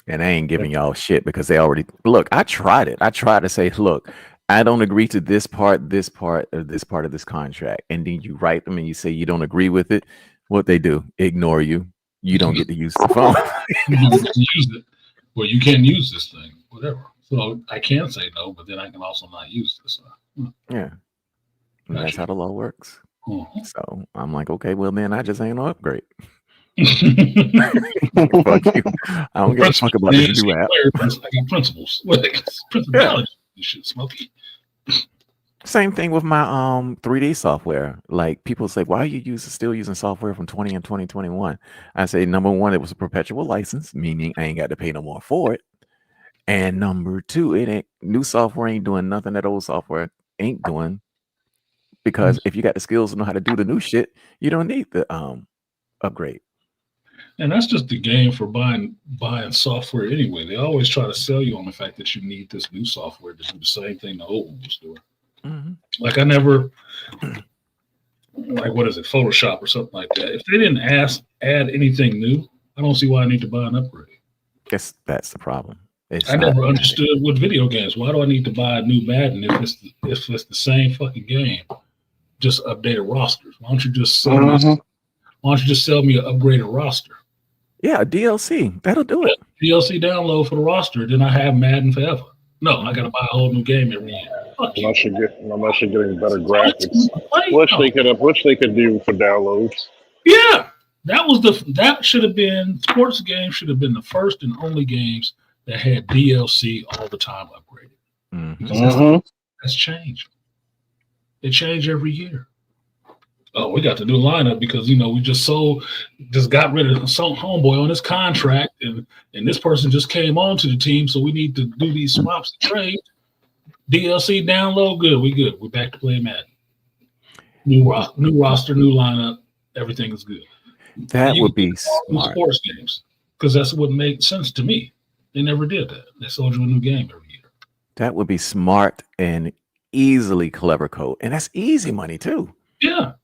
And I ain't giving y'all shit because they already look. I tried it. I tried to say, look, I don't agree to this part, or this part of this contract. And then you write them and you say you don't agree with it. What they do, ignore you. You don't get to use the phone. You don't get to use it. Well, you can't use this thing, whatever. So I can say no, but then I can also not use this. Yeah. And that's how the law works. Mhm. So I'm like, okay, well then I just ain't no upgrade. Fuck Fuck you. I don't give a fuck about this new app. I got principles. Principality. You should smoke it. Same thing with my 3D software. Like people say, why are you still using software from 20 and 2021? I say, number one, it was a perpetual license, meaning I ain't got to pay no more for it. And number two, new software ain't doing nothing that old software ain't doing. Because if you got the skills to know how to do the new shit, you don't need the upgrade. And that's just the game for buying software anyway. They always try to sell you on the fact that you need this new software to do the same thing the old one was doing. Mm-hmm. Like I never, like what is it, Photoshop or something like that. If they didn't add anything new, I don't see why I need to buy an upgrade. Guess that's the problem. I never understood with video games. Why do I need to buy a new Madden if it's the same fucking game, just updated rosters? Why don't you just sell me? Why don't you just sell me an upgraded roster? Yeah, DLC. That'll do it. DLC download for the roster, then I have Madden forever. No, I got to buy a whole new game every year. Unless you're getting better graphics, which they could do for downloads. Yeah, that should have been sports games. Should have been the first and only games that had DLC all the time upgraded. Mm-hmm. That's changed. It changed every year. Oh, we got the new lineup because we just got rid of some homeboy on his contract, and this person just came on to the team, so we need to do these swaps and trade. DLC download, good. We good. We're back to playing Madden. New roster, new lineup. Everything is good. That would be smart. Sports games, because that's what made sense to me. They never did that. They sold you a new game every year. That would be smart and easily clever code, and that's easy money too. Yeah.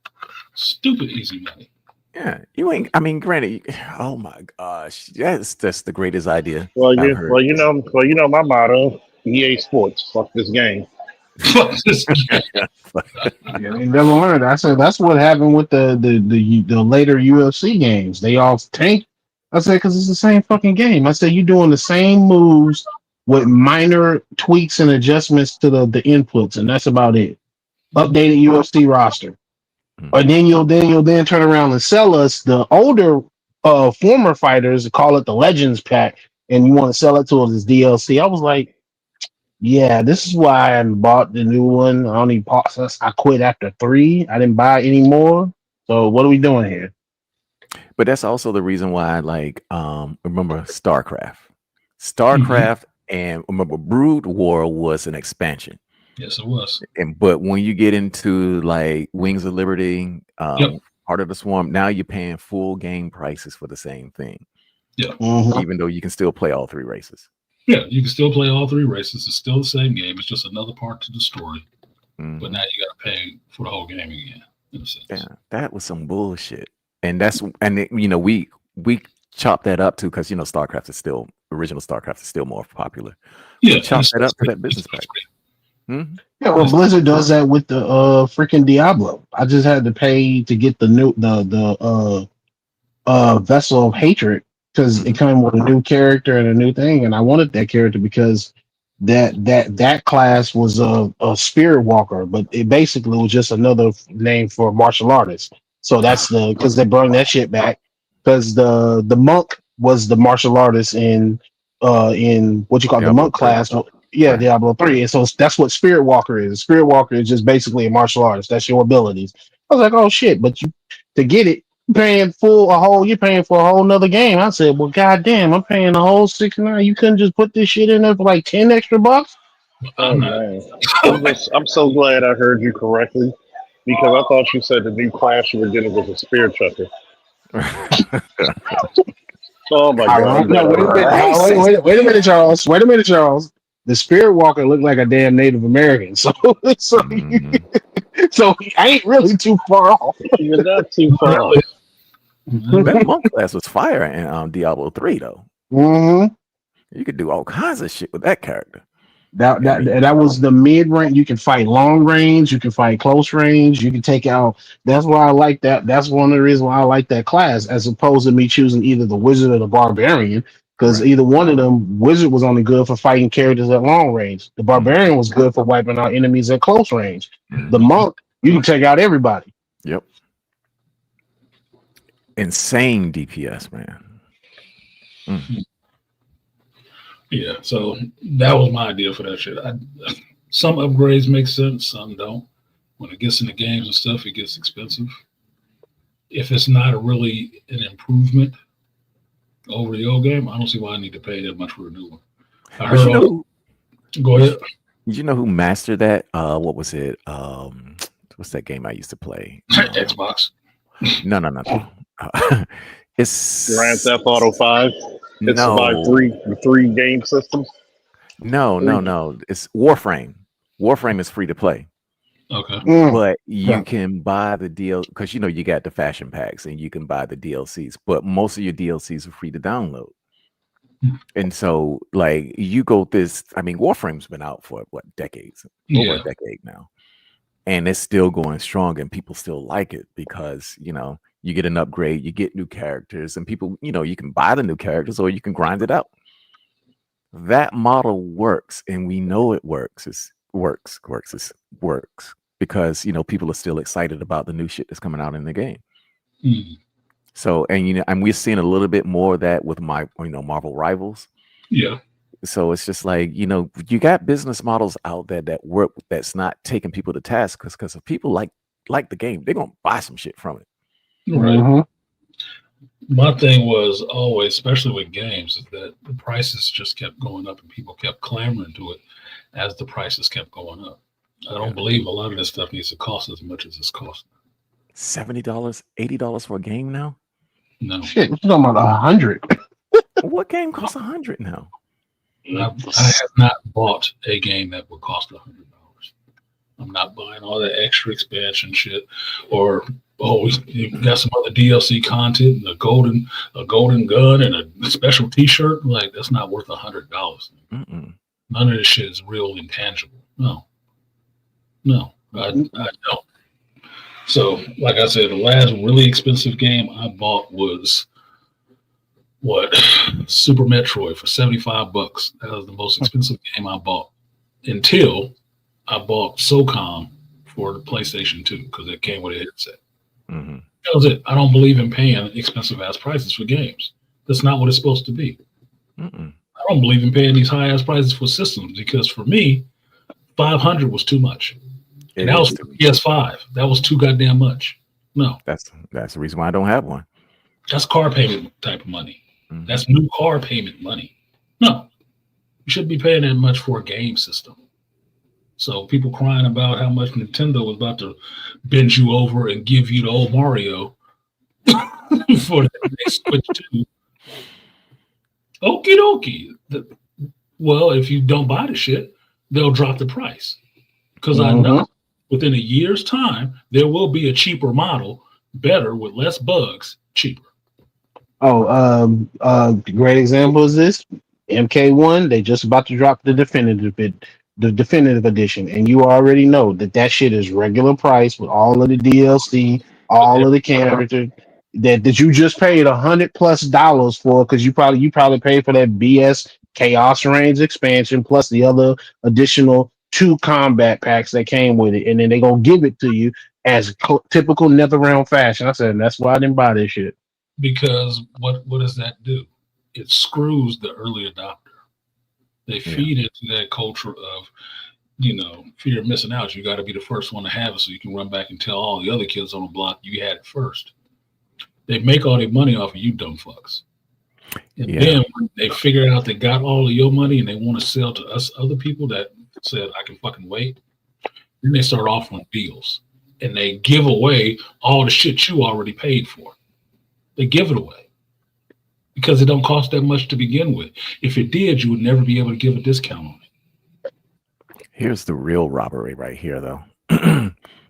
Stupid easy money. Yeah, you ain't. I mean, granted. Oh my gosh, that's the greatest idea. Well, you know my motto: EA Sports. Fuck this game. Fuck this game. Yeah, they never learned. I said that's what happened with the later UFC games. They all tank. I said because it's the same fucking game. I said you're doing the same moves with minor tweaks and adjustments to the inputs, and that's about it. Updated UFC roster. Or then you'll turn around and sell us the older former fighters, call it the Legends pack, and you want to sell it to us as DLC. I was like, yeah, this is why I bought the new one. I quit after 3. I didn't buy any more. So what are we doing here? But that's also the reason why, like, remember StarCraft, and remember Brood War was an expansion. Yes, it was. But when you get into like Wings of Liberty, Heart of the Swarm, now you're paying full game prices for the same thing. Yeah. Even though you can still play all 3 races. Yeah, you can still play all 3 races. It's still the same game. It's just another part to the story. But now you got to pay for the whole game again. In a sense. Yeah, that was some bullshit. And we chopped that up too because original StarCraft is still more popular. Yeah, chop that up to that business price. Yeah, well, Blizzard does that with the freaking Diablo. I just had to pay to get the new Vessel of Hatred because it came with a new character and a new thing, and I wanted that character because that class was a spirit walker, but it basically was just another name for martial artist. So that's because they brought that shit back because the monk was the martial artist in what you call the Diablo monk 3. class. Yeah, Right. Diablo 3. And so that's what spirit walker is. Spirit walker is just basically a martial artist. That's your abilities. I was like, oh shit, but you to get it, you're paying for a whole nother game. I said, well, goddamn, I'm paying the whole 69. You couldn't just put this shit in there for like 10 extra bucks? Oh I'm not. man, I'm so glad I heard you correctly because I thought you said the new class you were getting was a spear chucker. Oh my All god, I'm right. glad No, I wait a heard minute. that. Wait a minute, Charles. Wait a minute, Charles. The spirit walker looked like a damn Native American. So so, Mhm. so I ain't really too far off. You're not too far Really? off. That monk class was fire in Diablo 3 though. hmm You could do all kinds of shit with that character. That I that mean, that was the mid range. You can fight long range. You can fight close range. You can take out. That's why I like that. That's one of the reasons why I like that class, as opposed to me choosing either the wizard or the barbarian. Because right. either one of them, wizard was only good for fighting characters at long range. The Mhm. barbarian was good for wiping out enemies at close range. The Mhm. monk, you can take out everybody. Yep. Insane DPS, man. Mm. Yeah. So that was my idea for that shit. Some upgrades make sense, some don't. When it gets into games and stuff, it gets expensive. If it's not a really an improvement over the old game, I don't see why I need to pay that much for a new one. I But heard all. Go ahead. you know who mastered that? What was it? What's that game I used to play? Xbox. No. Uh, Grand it's Theft Auto 5. It survived no, three game systems. Three. no. It's Warframe. Warframe is free to play, Okay. but you Yeah. can buy the deal because you know you got the fashion packs and you can buy the DLCs. But most of your DLCs are free to download. And so, like, you go this. I mean, Warframe's been out for what decades, over a Yeah. decade now, and it's still going strong, and people still like it because you get an upgrade, you get new characters, and people, you can buy the new characters or you can grind it out. That model works, and we know it works. Works because people are still excited about the new shit that's coming out in the game. Mm. So, and we're seeing a little bit more of that with Marvel Rivals. Yeah. So it's just like, you got business models out there that work, that's not taking people to task because if people like the game, they're gonna buy some shit from it. Right. Mhm. My thing was always, especially with games, is that the prices just kept going up and people kept clamoring to it as the prices kept going up. I don't Yeah. believe a lot of this stuff needs to cost as much as it's costing. $70, $80 for a game now? No. Shit, you're talking about 100. What game costs 100 now? I have not bought a game that would cost $100. I'm not buying all that extra expansion shit, or you got some other DLC content, a golden gun and a special T-shirt. Like that's not worth $100. Mm-mm. None of this shit is real intangible. No, I don't. So, like I said, the last really expensive game I bought was what Super Metroid for $75. That was the most expensive game I bought until I bought SOCOM for the PlayStation 2 because it came with a headset. Mm-hmm. That was it. I don't believe in paying expensive ass prices for games. That's not what it's supposed to be. Mm-mm. I don't believe in paying these high ass prices for systems because for me, 500 was too much. And that was for PS5. That was too goddamn much. No, That's the reason why I don't have one. that's car payment type of money. Mhm. That's new car payment money. No, you shouldn't be paying that much for a game system. So people crying about how much Nintendo was about to bend you over and give you the old Mario for the next Switch 2. Okie dokie. Well, if you don't buy the shit, they'll drop the price. Because I know within a year's time, there will be a cheaper model, better with less bugs, cheaper. Great example is this MK1. They just about to drop the definitive edition, and you already know that shit is regular price with all of the DLC, But all of the characters that you just paid $100+ for because you probably paid for that BS Chaos Reigns expansion plus the other additional 2 combat packs that came with it, and then they gonna give it to you as typical NetherRealm fashion. I said that's why I didn't buy this shit. Because what does that do? It screws the early adopter. They feed into that culture of, fear of missing out. You got to be the first one to have it so you can run back and tell all the other kids on the block you had it first. They make all their money off of you dumb fucks. And then when they figure out they got all of your money and they want to sell to us other people that said, I can fucking wait, then they start offering deals. And they give away all the shit you already paid for. They give it away. Because it don't cost that much to begin with. If it did, you would never be able to give a discount on it. Here's the real robbery right here, though.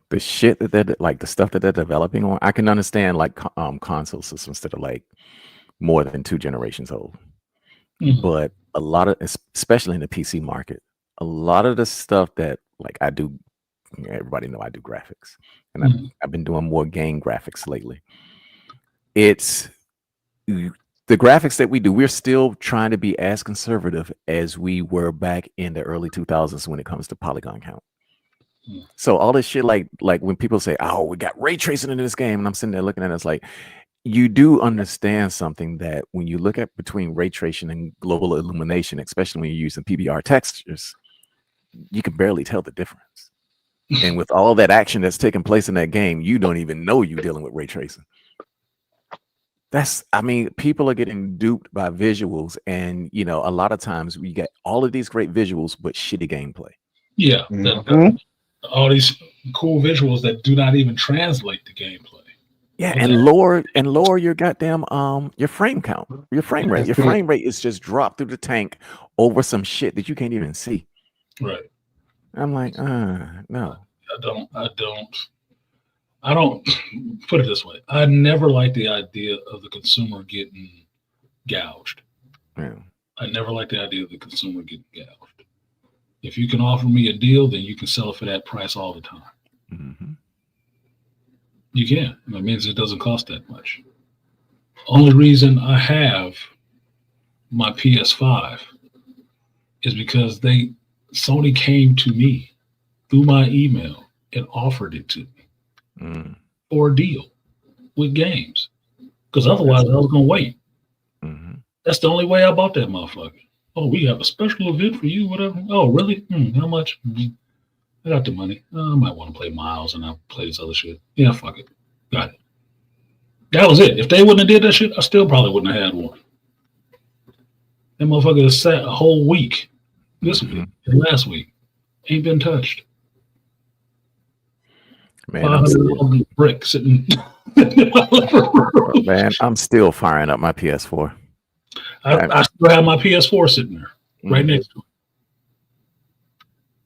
The shit that they're like, the stuff that they're developing on, I can understand like console systems that are like more than 2 generations old. Mhm. But a lot of, especially in the PC market, a lot of the stuff that like I do, everybody know I do graphics, and I've been doing more game graphics lately. It's the graphics that we do, we're still trying to be as conservative as we were back in the early 2000s when it comes to polygon count. So all this shit, like when people say, "Oh, we got ray tracing in this game," and I'm sitting there looking at it, it's like, you do understand something that when you look at between ray tracing and global illumination, especially when you're using PBR textures, you can barely tell the difference. And with all that action that's taking place in that game, you don't even know you're dealing with ray tracing. I mean, people are getting duped by visuals, and a lot of times we get all of these great visuals, but shitty gameplay. Yeah, all these cool visuals that do not even translate to gameplay. Yeah, and lower your goddamn your frame count, your frame rate. Your frame rate is just dropped through the tank over some shit that you can't even see. Right. I'm like, no. I don't put it this way. I never liked the idea of the consumer getting gouged. Yeah. I never liked the idea of the consumer getting gouged. If you can offer me a deal, then you can sell it for that price all the time. Mm-hmm. You can. That means it doesn't cost that much. Only reason I have my PS5 is because Sony came to me through my email and offered it to me for a deal with games. Because otherwise I was going to wait. Mm-hmm. That's the only way I bought that motherfucker. Oh, we have a special event for you, whatever. Oh, really? How much? I got the money. I might want to play Miles and I'll play this other shit. Yeah, fuck it. Got it. That was it. If they wouldn't have did that shit, I still probably wouldn't have had one. That motherfucker has sat a whole week this week and last week. Ain't been touched. Man, 500 brick sitting. Man, I'm still firing up my PS4. I still have my PS4 sitting there, right next to it.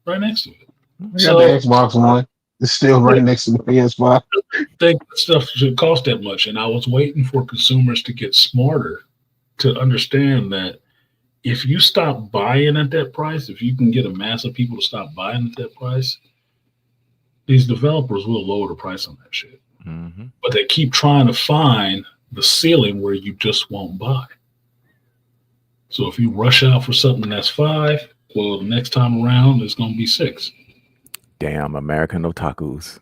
Right next to it. I got the Xbox One. It's still right next to the PS5. I think stuff should cost that much, and I was waiting for consumers to get smarter to understand that if you stop buying at that price, if you can get a mass of people to stop buying at that price, these developers will lower the price on that shit. Mm-hmm. But they keep trying to find the ceiling where you just won't buy. So if you rush out for something that's $5, well, the next time around it's going to be $6. Damn American otakus.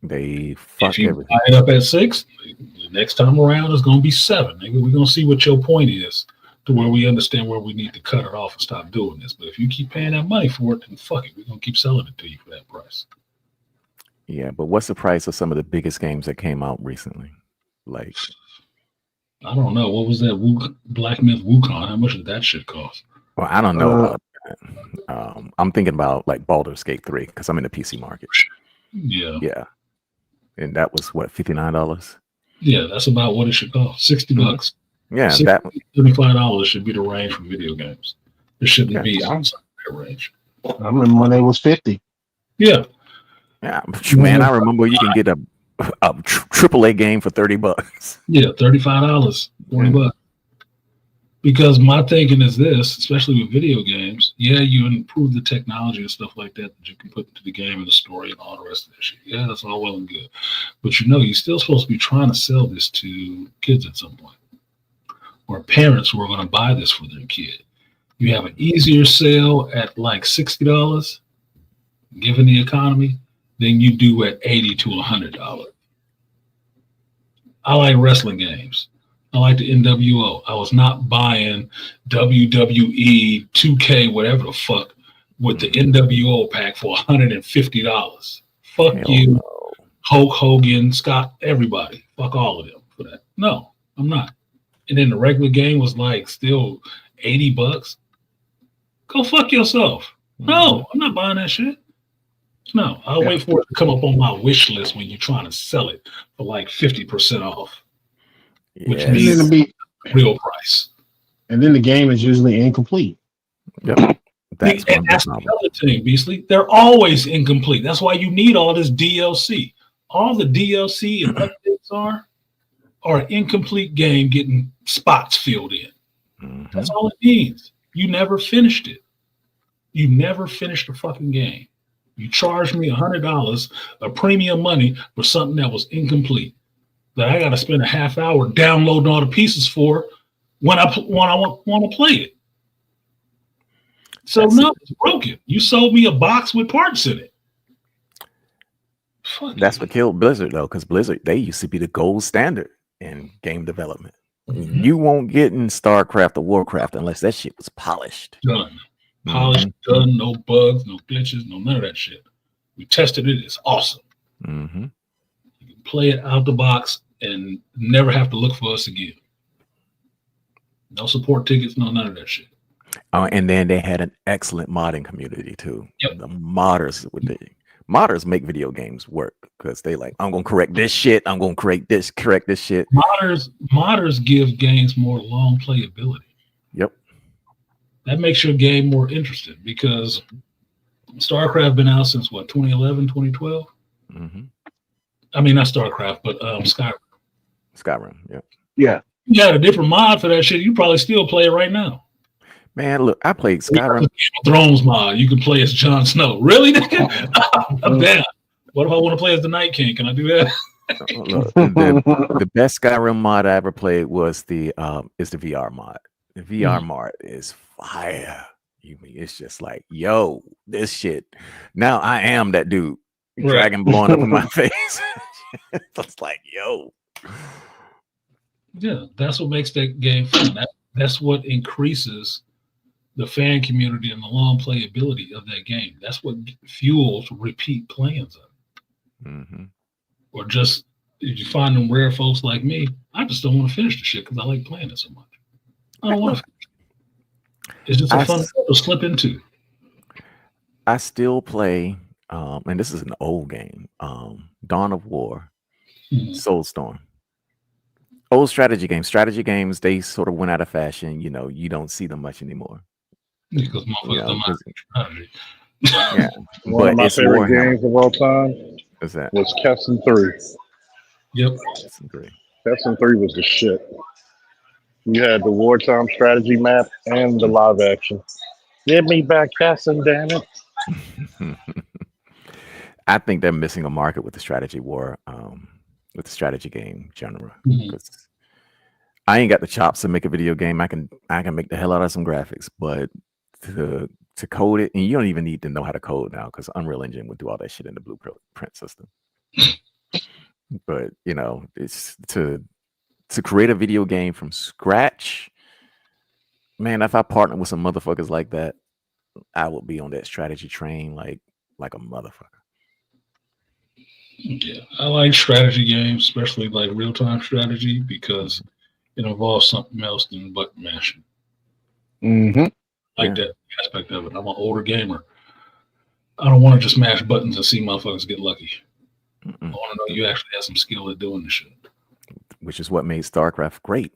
They fuck if you everything. Buy it up at $6, the next time around it's going to be $7. Nigga, we're going to see what your point is to where we understand where we need to cut it off and stop doing this. But if you keep paying that money for it, then fuck it. We're going to keep selling it to you for that price. Yeah, but what's the price of some of the biggest games that came out recently? Like, I don't know. What was that Black Myth Wukong? How much did that shit cost? well, I don't know about that. I'm thinking about like Baldur's Gate 3 because I'm in the PC market. Yeah. Yeah. And that was what, $59? Yeah, that's about what it should cost. $60. Yeah, $60, that $75 should be the range for video games. It shouldn't be outside that range. I remember when it was 50. Yeah. Yeah, man, I remember you can get a AAA game for $30. Yeah, $35, $40. Because my thinking is this, especially with video games, yeah, you improve the technology and stuff like that you can put into the game and the story and all the rest of that shit. Yeah, that's all well and good. But you're still supposed to be trying to sell this to kids at some point. Or parents who are going to buy this for their kid. You have an easier sale at like $60, given the economy, than you do at $80 to $100. I like wrestling games. I like the NWO. I was not buying WWE 2K, whatever the fuck, with the NWO pack for $150. Fuck Hell you, no. Hulk Hogan, Scott, everybody. Fuck all of them for that. No, I'm not. And then the regular game was like still $80. Go fuck yourself. No, I'm not buying that shit. No, I'll wait for it to come up on my wish list when you're trying to sell it for like 50% off, which Yes. And then means it'll be, real price. and then the game is usually incomplete. Yep. That's one And big that's problem. the other thing, Beasley. They're always incomplete. That's why you need all this DLC. All the DLC and updates are an incomplete game getting spots filled in. Mhm. That's all it means. You never finished it. You never finished the fucking game. You charged me $100 of premium money for something that was incomplete. That I got to spend a half hour downloading all the pieces for when I want to play it. So That's no, it's broken. You sold me a box with parts in it. Fuck That's you. what killed Blizzard though, because Blizzard, they used to be the gold standard in game development. Mhm. You won't get in StarCraft or Warcraft unless that shit was polished. Done. Polished, done, no bugs, no glitches, no none of that shit. We tested it. It's awesome. Mm-hmm. You can play it out the box and never have to look for us again. No support tickets, no none of that shit. And then they had an excellent modding community too. Yep. The modders make video games work because they like, I'm gonna correct this shit. I'm gonna correct this shit. Modders give games more long playability. Yep. That makes your game more interesting because StarCraft been out since what, 2011, 2012? Mm-hmm. I mean, not StarCraft, but Skyrim. Skyrim. Yeah. Yeah. You got a different mod for that shit. You probably still play it right now. Man, look, I played We got Skyrim. the Game of Thrones mod. You can play as Jon Snow. Really? I'm down. What if I want to play as the Night King? Can I do that? Look, the best Skyrim mod I ever played was the VR mod. The VR mod is fire. It's just like, yo, this shit. Now I am that dude. Right. Dragon blowing up in my face. It's like, yo. Yeah, that's what makes that game fun. That's what increases the fan community and the long playability of that game. That's what fuels repeat plans of it. Mm-hmm. Or just if you find them rare folks like me, I just don't want to finish the shit because I like playing it so much. I don't want to finish it. It's just a fun to slip into. I still play, and this is an old game, Dawn of War, Soulstorm. Old strategy games. Strategy games, they sort of went out of fashion. You know, you don't see them much anymore. Because motherfuckers don't like strategy. Yeah. One of my favorite Warhammer. games of all time What's that? was Kessin 3. Yep. Kessin 3 was the shit. You had the wartime strategy map and the live action. Give me back Kessin, damn it. I think they're missing a market with the strategy war, with the strategy game genre. Because I ain't got the chops to make a video game. I can make the hell out of some graphics, but to code it, and you don't even need to know how to code now because Unreal Engine would do all that shit in the blueprint system. But you know, it's to create a video game from scratch. Man, if I partner with some motherfuckers like that, I would be on that strategy train like a motherfucker. Yeah, I like strategy games, especially like real-time strategy, because it involves something else than button mashing. Mm-hmm. That aspect of it. I'm an older gamer. I don't want to just mash buttons and see motherfuckers get lucky. I want to know you actually have some skill at doing this shit. Which is what made StarCraft great.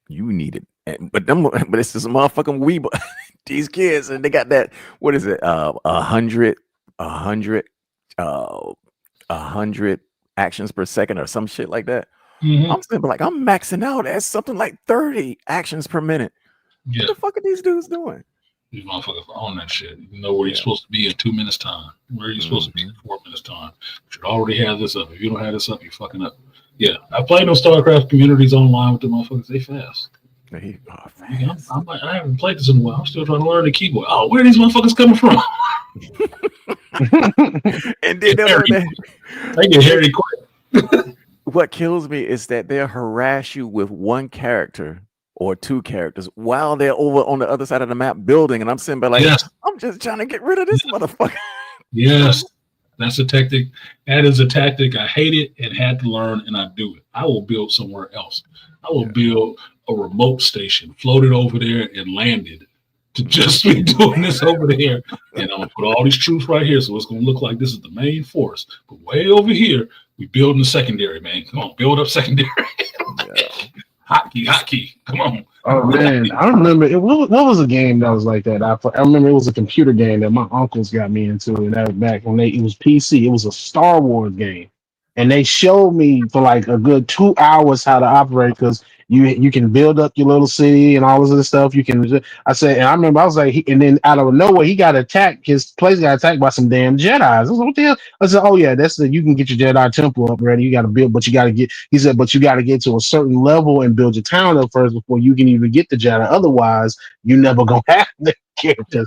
You need it, but it's just a motherfucking weeb. These kids, and they got that. What is it? 100 actions per second or some shit like that. I'm saying, like, I'm maxing out at something like 30 actions per minute. Yeah. What the fuck are these dudes doing? These motherfuckers own that shit. You know where you're supposed to be in 2 minutes time. Where you're supposed to be in 4 minutes time. You should already have this up. If you don't have this up, you're fucking up. Yeah, I played those StarCraft communities online with the motherfuckers. They fast. I'm like, I haven't played this in a while. I'm still trying to learn the keyboard. Oh, where are these motherfuckers coming from? And then they get hairy quick. what kills me is that they'll harass you with one character or two characters while they're over on the other side of the map building, and I'm sitting there like, Yes. I'm just trying to get rid of this motherfucker. Yes, that's a tactic. That is a tactic. I hate it and had to learn, and I do it. I will build somewhere else. I will build a remote station, float it over there, and land it to just be doing this over there. And I'm gonna put all these troops right here, so it's gonna look like this is the main force. But way over here, we building the secondary, man. Come on, build up secondary. Hotkey. Come on. Oh man, I remember it. What was a game that was like that? I remember it was a computer game that my uncles got me into, and that was back when it was PC. It was a Star Wars game, and they showed me for like a good 2 hours how to operate because you can build up your little city and all this other stuff. You can. I said, and I remember I was like, and then out of nowhere he got attacked. His place got attacked by some damn Jedi's. I was like, what the hell? I said, oh yeah, you can get your Jedi temple up ready. You got to build, but you got to get. He said, but you got to get to a certain level and build your town up first before you can even get the Jedi. Otherwise, you never gonna have the characters.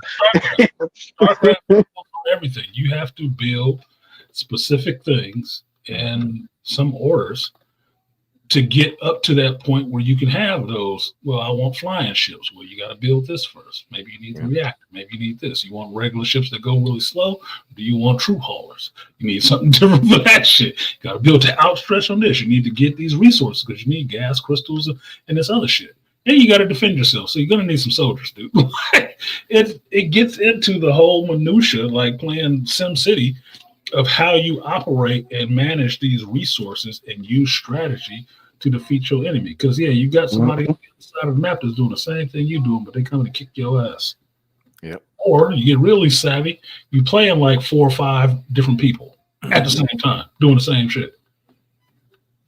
Everything you have to build specific things and some orders to get up to that point where you can have those. Well, I want flying ships. Well, you got to build this first. Maybe you need the reactor. Maybe you need this. You want regular ships that go really slow? Or do you want troop haulers? You need something different for that shit. You got to build to outstretch on this. You need to get these resources because you need gas, crystals, and this other shit. And you got to defend yourself. So you're going to need some soldiers, dude. It gets into the whole minutia, like playing SimCity, of how you operate and manage these resources and use strategy to defeat your enemy. Because you got somebody on the side of the map that's doing the same thing you're doing, but they coming to kick your ass. Yep. Or you get really savvy, you playing like 4 or 5 different people at the same time doing the same shit.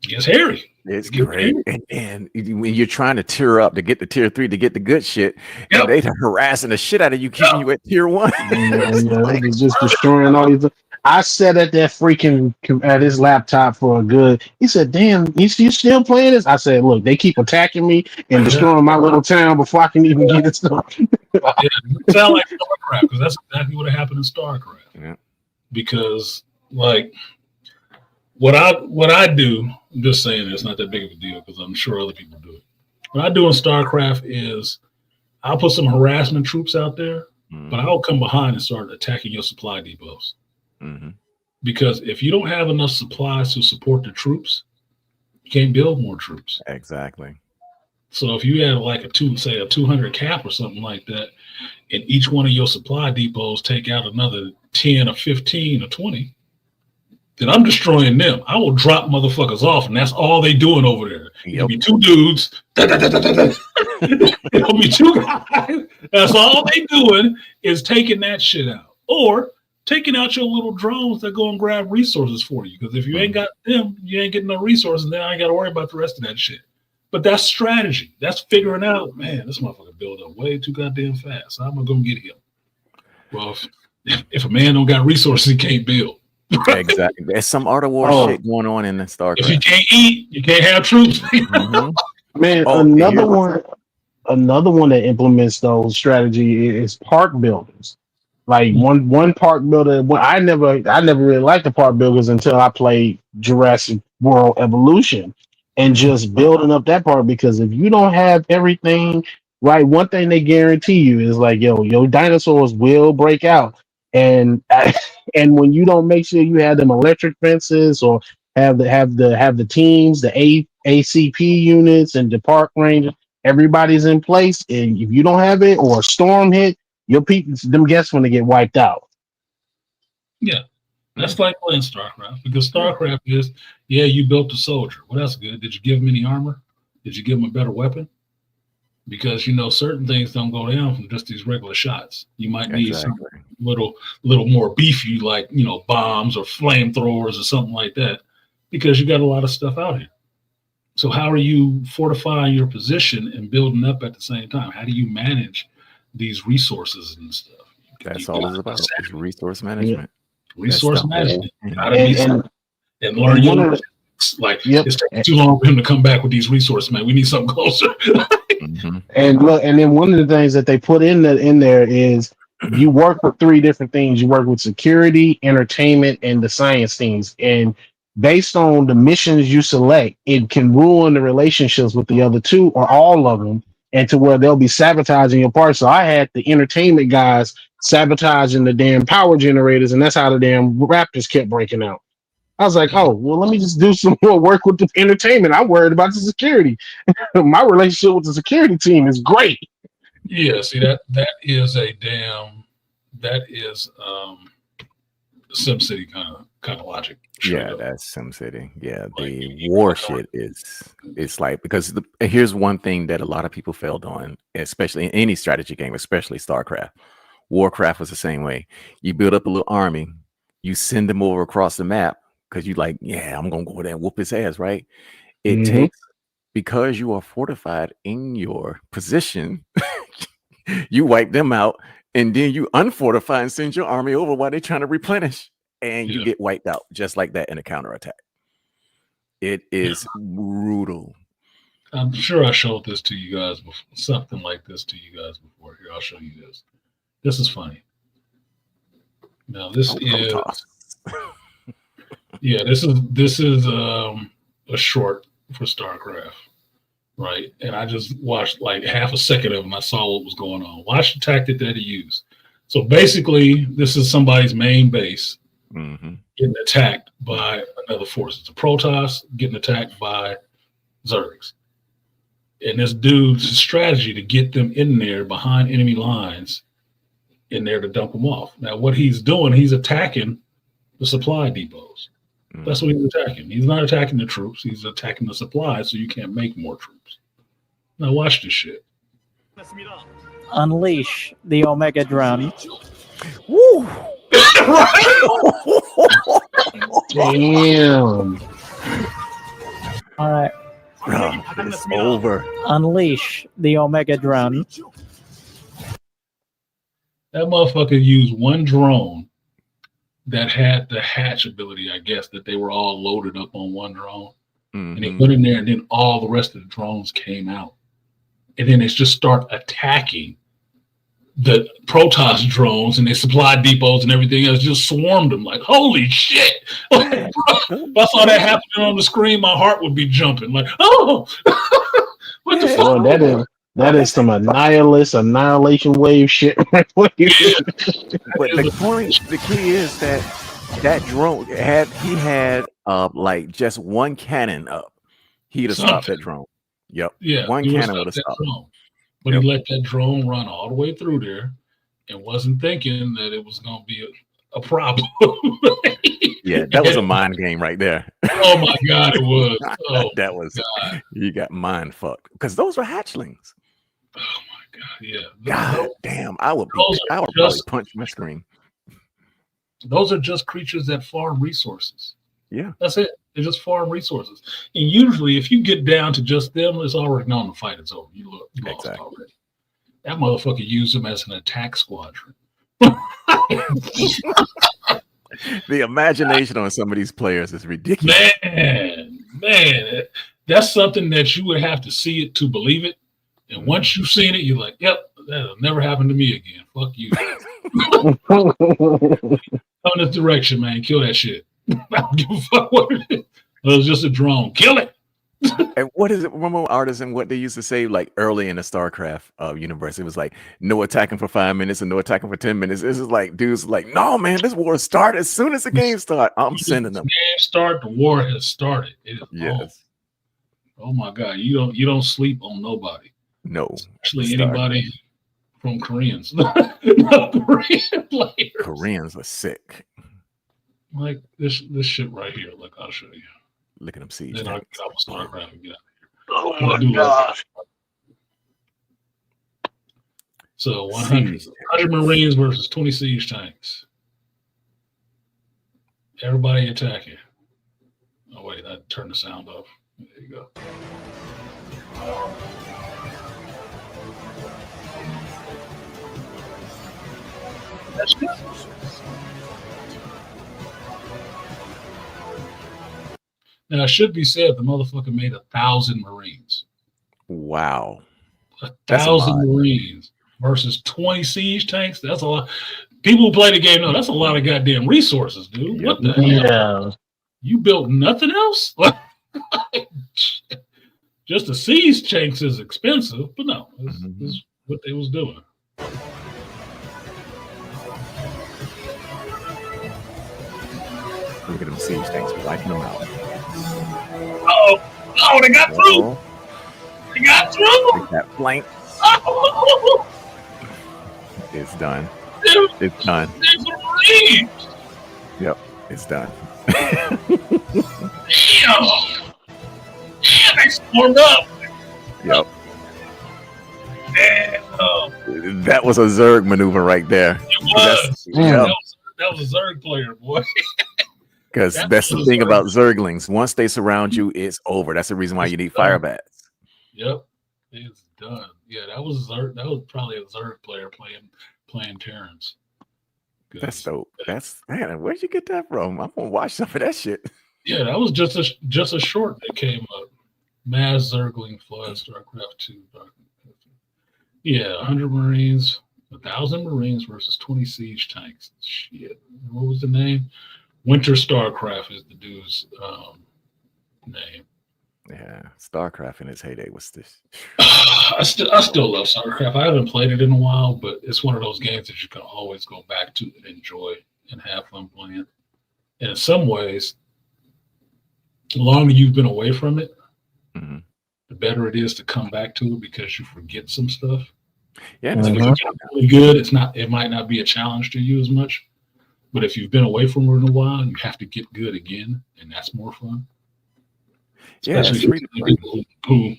It's hairy. It's great. And when you're trying to tier up to get the tier 3 to get the good shit, and they harassing the shit out of you, keeping you at tier 1. It's just destroying all these. I sat at that freaking at his laptop for a good. He said, "Damn, you still playing this?" I said, "Look, they keep attacking me and destroying my little town before I can even get it started." It sounds like StarCraft because that's exactly what happened in StarCraft. Yeah. Because like what I do, I'm just saying it's not that big of a deal because I'm sure other people do it. What I do in StarCraft is I'll put some harassment troops out there, but I'll come behind and start attacking your supply depots. Mm-hmm. Because if you don't have enough supplies to support the troops, you can't build more troops. Exactly. So if you had like a 200 cap or something like that, and each one of your supply depots take out another 10 or 15 or 20, then I'm destroying them. I will drop motherfuckers off, and that's all they doing over there. It'll be 2 dudes. It'll be 2 guys. That's all they doing is taking that shit out. Or taking out your little drones that go and grab resources for you. Because if you ain't got them, you ain't getting no resources. Then I ain't got to worry about the rest of that shit. But that's strategy. That's figuring out, man, this motherfucker build up way too goddamn fast. I'm going to go get him. Well, if a man don't got resources, he can't build. Exactly. There's some art of war shit going on in the StarCraft. If you can't eat, you can't have troops. Man, another one that implements those strategy is park builders. Like one park builder. I never really liked the park builders until I played Jurassic World Evolution and just building up that part. Because if you don't have everything right, one thing they guarantee you is like, your dinosaurs will break out. And when you don't make sure you have them electric fences or have the teams, the ACP units and the park rangers, everybody's in place. And if you don't have it or a storm hit, your people, them guests want to get wiped out. Yeah, that's like playing StarCraft because StarCraft is, you built a soldier. Well, that's good. Did you give him any armor? Did you give him a better weapon? Because certain things don't go down from just these regular shots. You might need something little more beefy, like bombs or flamethrowers or something like that, because you got a lot of stuff out here. So how are you fortifying your position and building up at the same time? How do you manage these resources and stuff? That's all it's about. It's resource management. Resource management. And learn your it's taking too long for him to come back with these resources, man. We need something closer. Mhm. And look, and then one of the things that they put in there is you work with three different things. You work with security, entertainment, and the science things. And based on the missions you select, it can ruin the relationships with the other two or all of them, and to where they'll be sabotaging your part. So I had the entertainment guys sabotaging the damn power generators, and that's how the damn Raptors kept breaking out. I was like, oh, well, let me just do some more work with the entertainment. I'm worried about the security. My relationship with the security team is great. Yeah, see that is a damn that is SimCity kind of logic. Straight Yeah, up. that's SimCity. Yeah, Like the you war click on shit is it's like because here's one thing that a lot of people failed on, especially in any strategy game, especially StarCraft. Warcraft was the same way. You build up a little army, you send them over across the map because you like, yeah, I'm gonna go there and whoop his ass, right? It Mm-hmm. takes because you are fortified in your position, you wipe them out, and then you unfortify and send your army over while they're trying to replenish, and you Yeah. get wiped out just like that in a counterattack. It is brutal. I'm sure I showed this to you guys before, something like this to you guys before. Here, I'll show you this. This is funny. Now this Oh, is Protoss. yeah, this is a short for StarCraft, right? And I just watched like half a second of him. I saw what was going on. Watch the tactic that he used. So basically, this is somebody's main base Mm-hmm. getting attacked by another force. It's a Protoss getting attacked by Zergs. And this dude's strategy to get them in there behind enemy lines in there to dump them off. Now, what he's doing, he's attacking the supply depots. That's what he's attacking. He's not attacking the troops. He's attacking the supplies so you can't make more troops. Now, watch this shit. Unleash the Omega drone. Woo! Damn. All right. It's over. Unleash the Omega drone. That motherfucker used one drone that had the hatch ability, I guess, that they were all loaded up on one drone. And he went in there, and then all the rest of the drones came out. And then they just start attacking the Protoss drones and their supply depots and everything else, just swarmed them like, holy shit. If I saw that happening on the screen, my heart would be jumping like, oh, what the fuck? Well, that is some annihilation wave shit. But the key is that drone had like just one cannon up, he'd have stopped that drone. Yep. Yeah, one he cannon would would have stop that stopped. drone. But he let that drone run all the way through there and wasn't thinking that it was going to be a problem. Yeah, that was a mind game right there. Oh my God, it was. Oh, that was God. You got mind fucked because those were hatchlings. Oh my God, yeah. God damn, I would probably punch my screen. Those are just creatures that farm resources. Yeah, that's it. They just farm resources. And usually, if you get down to just them, it's already known the fight is over. You lost already. That motherfucker used them as an attack squadron. The imagination on some of these players is ridiculous. Man, that's something that you would have to see it to believe it. And once you've seen it, you're like, yep, that'll never happen to me again. Fuck you. Come this direction, man. Kill that shit. I don't give a fuck what it is. It was just a drone. Kill it. And what is it? Remember Artisan, what they used to say like early in the StarCraft universe? It was like no attacking for 5 minutes and no attacking for 10 minutes. This is like dudes like, no man, this war start as soon as the game start. I'm sending them. Game start, the war has started. It is yes. Oh my God, you don't sleep on nobody. No, especially anybody from Koreans. Korean players. Koreans are sick. Like this shit right here. Look, I'll show you. Look at them siege. Then I'll start around and get out of here. Oh my gosh. So 100 Marines versus 20 siege tanks. Everybody attacking. Oh wait, I turned the sound off. There you go. That's good. Now, it should be said the motherfucker made 1,000 Marines. Wow. That's a 1,000 lot. Marines versus 20 siege tanks. That's a lot. People who play the game know that's a lot of goddamn resources, dude. Yep. What the hell? Yeah. You built nothing else? Just the siege tanks is expensive, but no, this is what they was doing. Look at them siege tanks wiping them out. Oh, they got through. Uh-oh. They got through. Take that flank. Oh, It's done. there's It's done. Marines. Yep. It's done. Damn. Damn, they stormed up. Yep. Damn. That was a Zerg maneuver right there. It was. Yep. That was a Zerg player, boy. Because that's the thing about Zerglings. Once they surround you, it's over. That's the reason why you need fire bats. Yep, it's done. Yeah, that was Zerg. That was probably a Zerg player playing Terrence. That's dope. That's man. Where'd you get that from? I'm gonna watch some of that shit. Yeah, that was just a short that came up. Mass Zergling Flood, StarCraft 2. Yeah, 100 Marines, 1,000 Marines versus 20 siege tanks. Shit. What was the name? Winter StarCraft is the dude's name. Yeah, StarCraft in its heyday was this. I still love StarCraft. I haven't played it in a while, but it's one of those games that you can always go back to and enjoy and have fun playing. And in some ways, the longer you've been away from it, the better it is to come back to it because you forget some stuff. Yeah, Like if you're really good, it might not be a challenge to you as much. But if you've been away from it in a while, you have to get good again, and that's more fun. Yeah, Especially it's really for people who,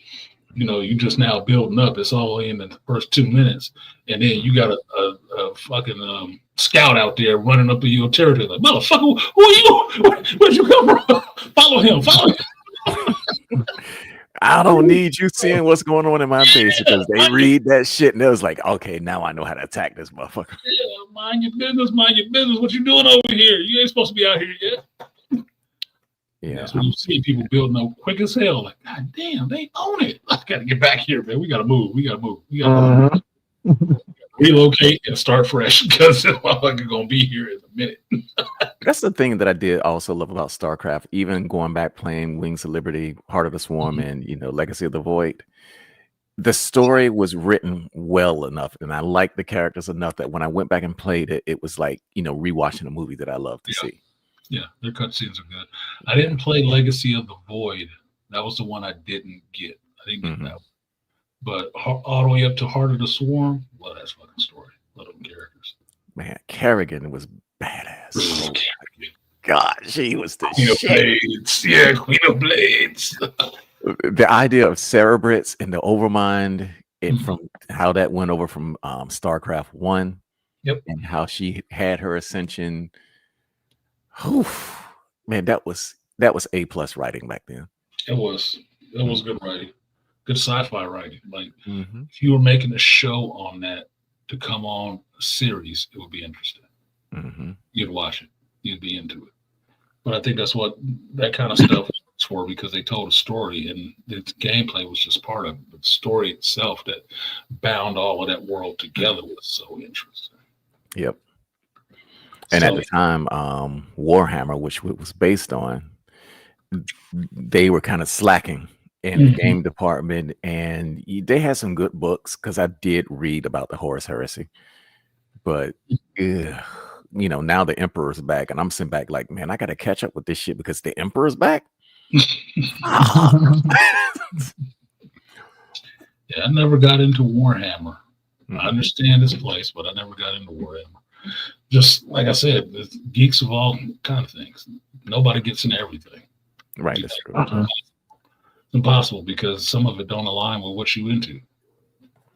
you just now building up. It's all in the first 2 minutes, and then you got a fucking scout out there running up in your territory. Like, motherfucker, who are you? Where'd you come from? Follow him. I don't need you seeing what's going on in my base because they read that shit and it was like, okay, now I know how to attack this motherfucker. Yeah, mind your business. What you doing over here? You ain't supposed to be out here yet. Yeah, that's when you see people building up quick as hell. Like, God damn, they own it. I gotta get back here, man. We gotta move. We gotta relocate and start fresh because this motherfucker gonna be here in a minute. That's the thing that I did also love about StarCraft, even going back playing Wings of Liberty, Heart of the Swarm, and Legacy of the Void. The story was written well enough, and I liked the characters enough that when I went back and played it, it was like rewatching a movie that I love to see. Yeah, their cutscenes are good. I didn't play Legacy of the Void. That was the one I didn't get. I didn't get that one. But all the way up to Heart of the Swarm, well, that's fucking story. Love them characters. Man, Kerrigan was badass. Oh, God, she was the Queen of shit. Blades. Yeah, Queen of Blades. The idea of Cerebrits and the Overmind, and from how that went over from StarCraft 1, and how she had her ascension. Oof, man, that was A+ writing back then. It was good writing, good sci-fi writing. Like if you were making a show on that to come on a series, it would be interesting. You'd watch it, you'd be into it. But I think that's what that kind of stuff was for, because they told a story and the gameplay was just part of it. But the story itself that bound all of that world together was so interesting. Yep. And at the time, Warhammer, which it was based on, they were kind of slacking in the game department, and they had some good books because I did read about the Horus Heresy. But now the Emperor's back, and I'm sitting back like, man, I got to catch up with this shit because the Emperor's back. Yeah, I never got into Warhammer. I understand this place, but I never got into Warhammer. Just like I said, geeks of all kind of things. Nobody gets into everything. Right, that's true. It's impossible because some of it don't align with what you into.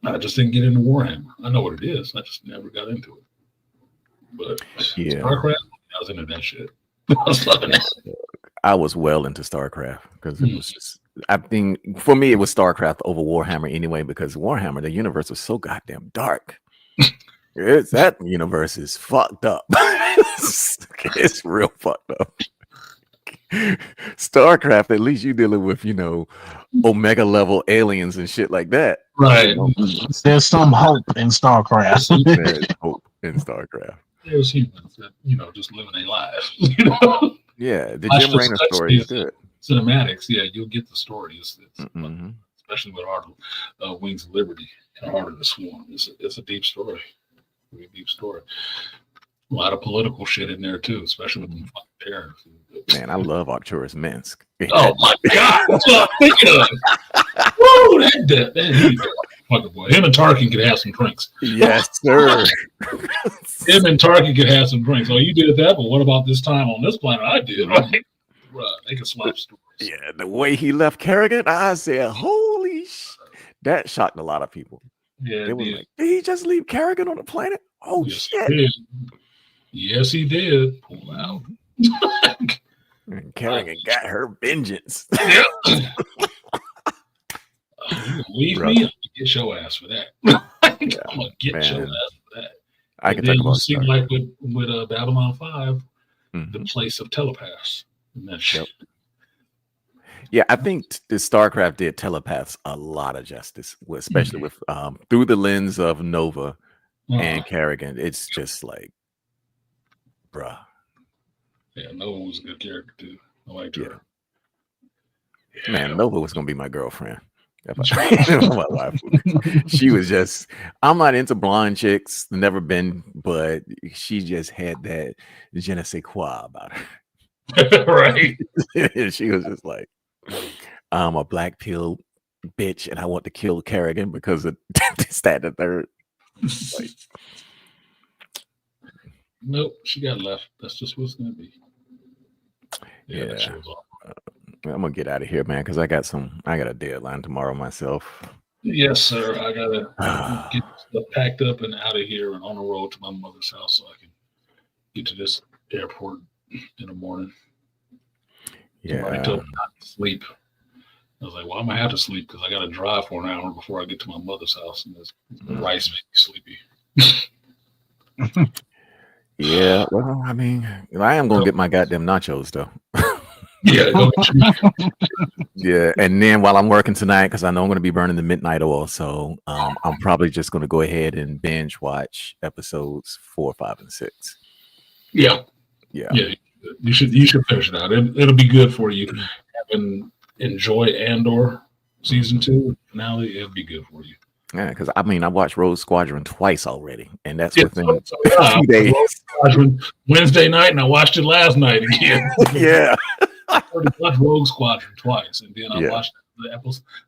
I just didn't get into Warhammer. I know what it is. I just never got into it. But StarCraft, I was into that shit. I was loving it. I was well into StarCraft because it was just, I think for me, it was StarCraft over Warhammer anyway, because Warhammer, the universe was so goddamn dark. That universe is fucked up. It's real fucked up. StarCraft, at least you dealing with, Omega level aliens and shit like that. Right. There's some hope in StarCraft. There's hope in StarCraft. There's humans that, just living their lives. Yeah, the Watch Jim the Raynor story is good. Cinematics, yeah, you'll get the story. It's Mhm. especially with Heart of Wings of Liberty and Heart of the Swarm. It's a deep story. Really deep story. A lot of political shit in there too, especially with the fucking parents. Man, I love Arcturus Minsk. Oh my god, that's what I'm thinking of. Woo, that he's a fucking boy. Him and Tarkin could have some drinks. Yes, sir. Him and Tarkin could have some drinks. Oh, you did that, but what about this time on this planet? I did, right? Right. They can swap stories. Yeah, the way he left Kerrigan, I said, holy sh! That shocked a lot of people. Yeah, They were like, did he just leave Kerrigan on the planet? Oh, yes, shit. He did. Yes, he did. Pull out. And Kerrigan got her vengeance. Yeah. Leave Bro. me, I'm gonna get your ass for that. I'm gonna get man. your ass for that. I can And then talk you about see, Star. like with Babylon 5, the Mhm. place of telepaths. And that shit. Yeah, I think the StarCraft did telepaths a lot of justice, especially with through the lens of Nova and Kerrigan. It's just like, bruh. Yeah, Nova was a good character too. I liked her. Yeah. Man, Nova was gonna be my girlfriend. My wife. She was just, I'm not into blonde chicks, never been, but she just had that je ne sais quoi about her. Right. And she was just like, I'm a black pill bitch and I want to kill Kerrigan because of this, that, and the third. Like, Nope, she got left. That's just what it's gonna be. Yeah, that Yeah. shit was awful. I'm gonna get out of here, man, because I got a deadline tomorrow myself. Yes, sir. I gotta get stuff packed up and out of here and on the road to my mother's house so I can get to this airport in the morning. Somebody Yeah. told me not to sleep. I was like, well, I'm gonna have to sleep because I gotta drive for an hour before I get to my mother's house, and this rice makes me sleepy. Yeah. Well, I mean, I am gonna get my goddamn nachos though. Yeah, go Yeah, and then while I'm working tonight, because I know I'm going to be burning the midnight oil, so I'm probably just going to go ahead and binge watch episodes 4, 5, and 6. Yeah. Yeah. You should finish it out. It'll be good for you. And enjoy Andor season 2 finale. It'll be good for you. Yeah, because I mean, I watched Rogue Squadron twice already, and that's Yeah, within so, yeah, 2 days. Wednesday night, and I watched it last night again. Yeah. I already watched Rogue Squadron twice, and then I watched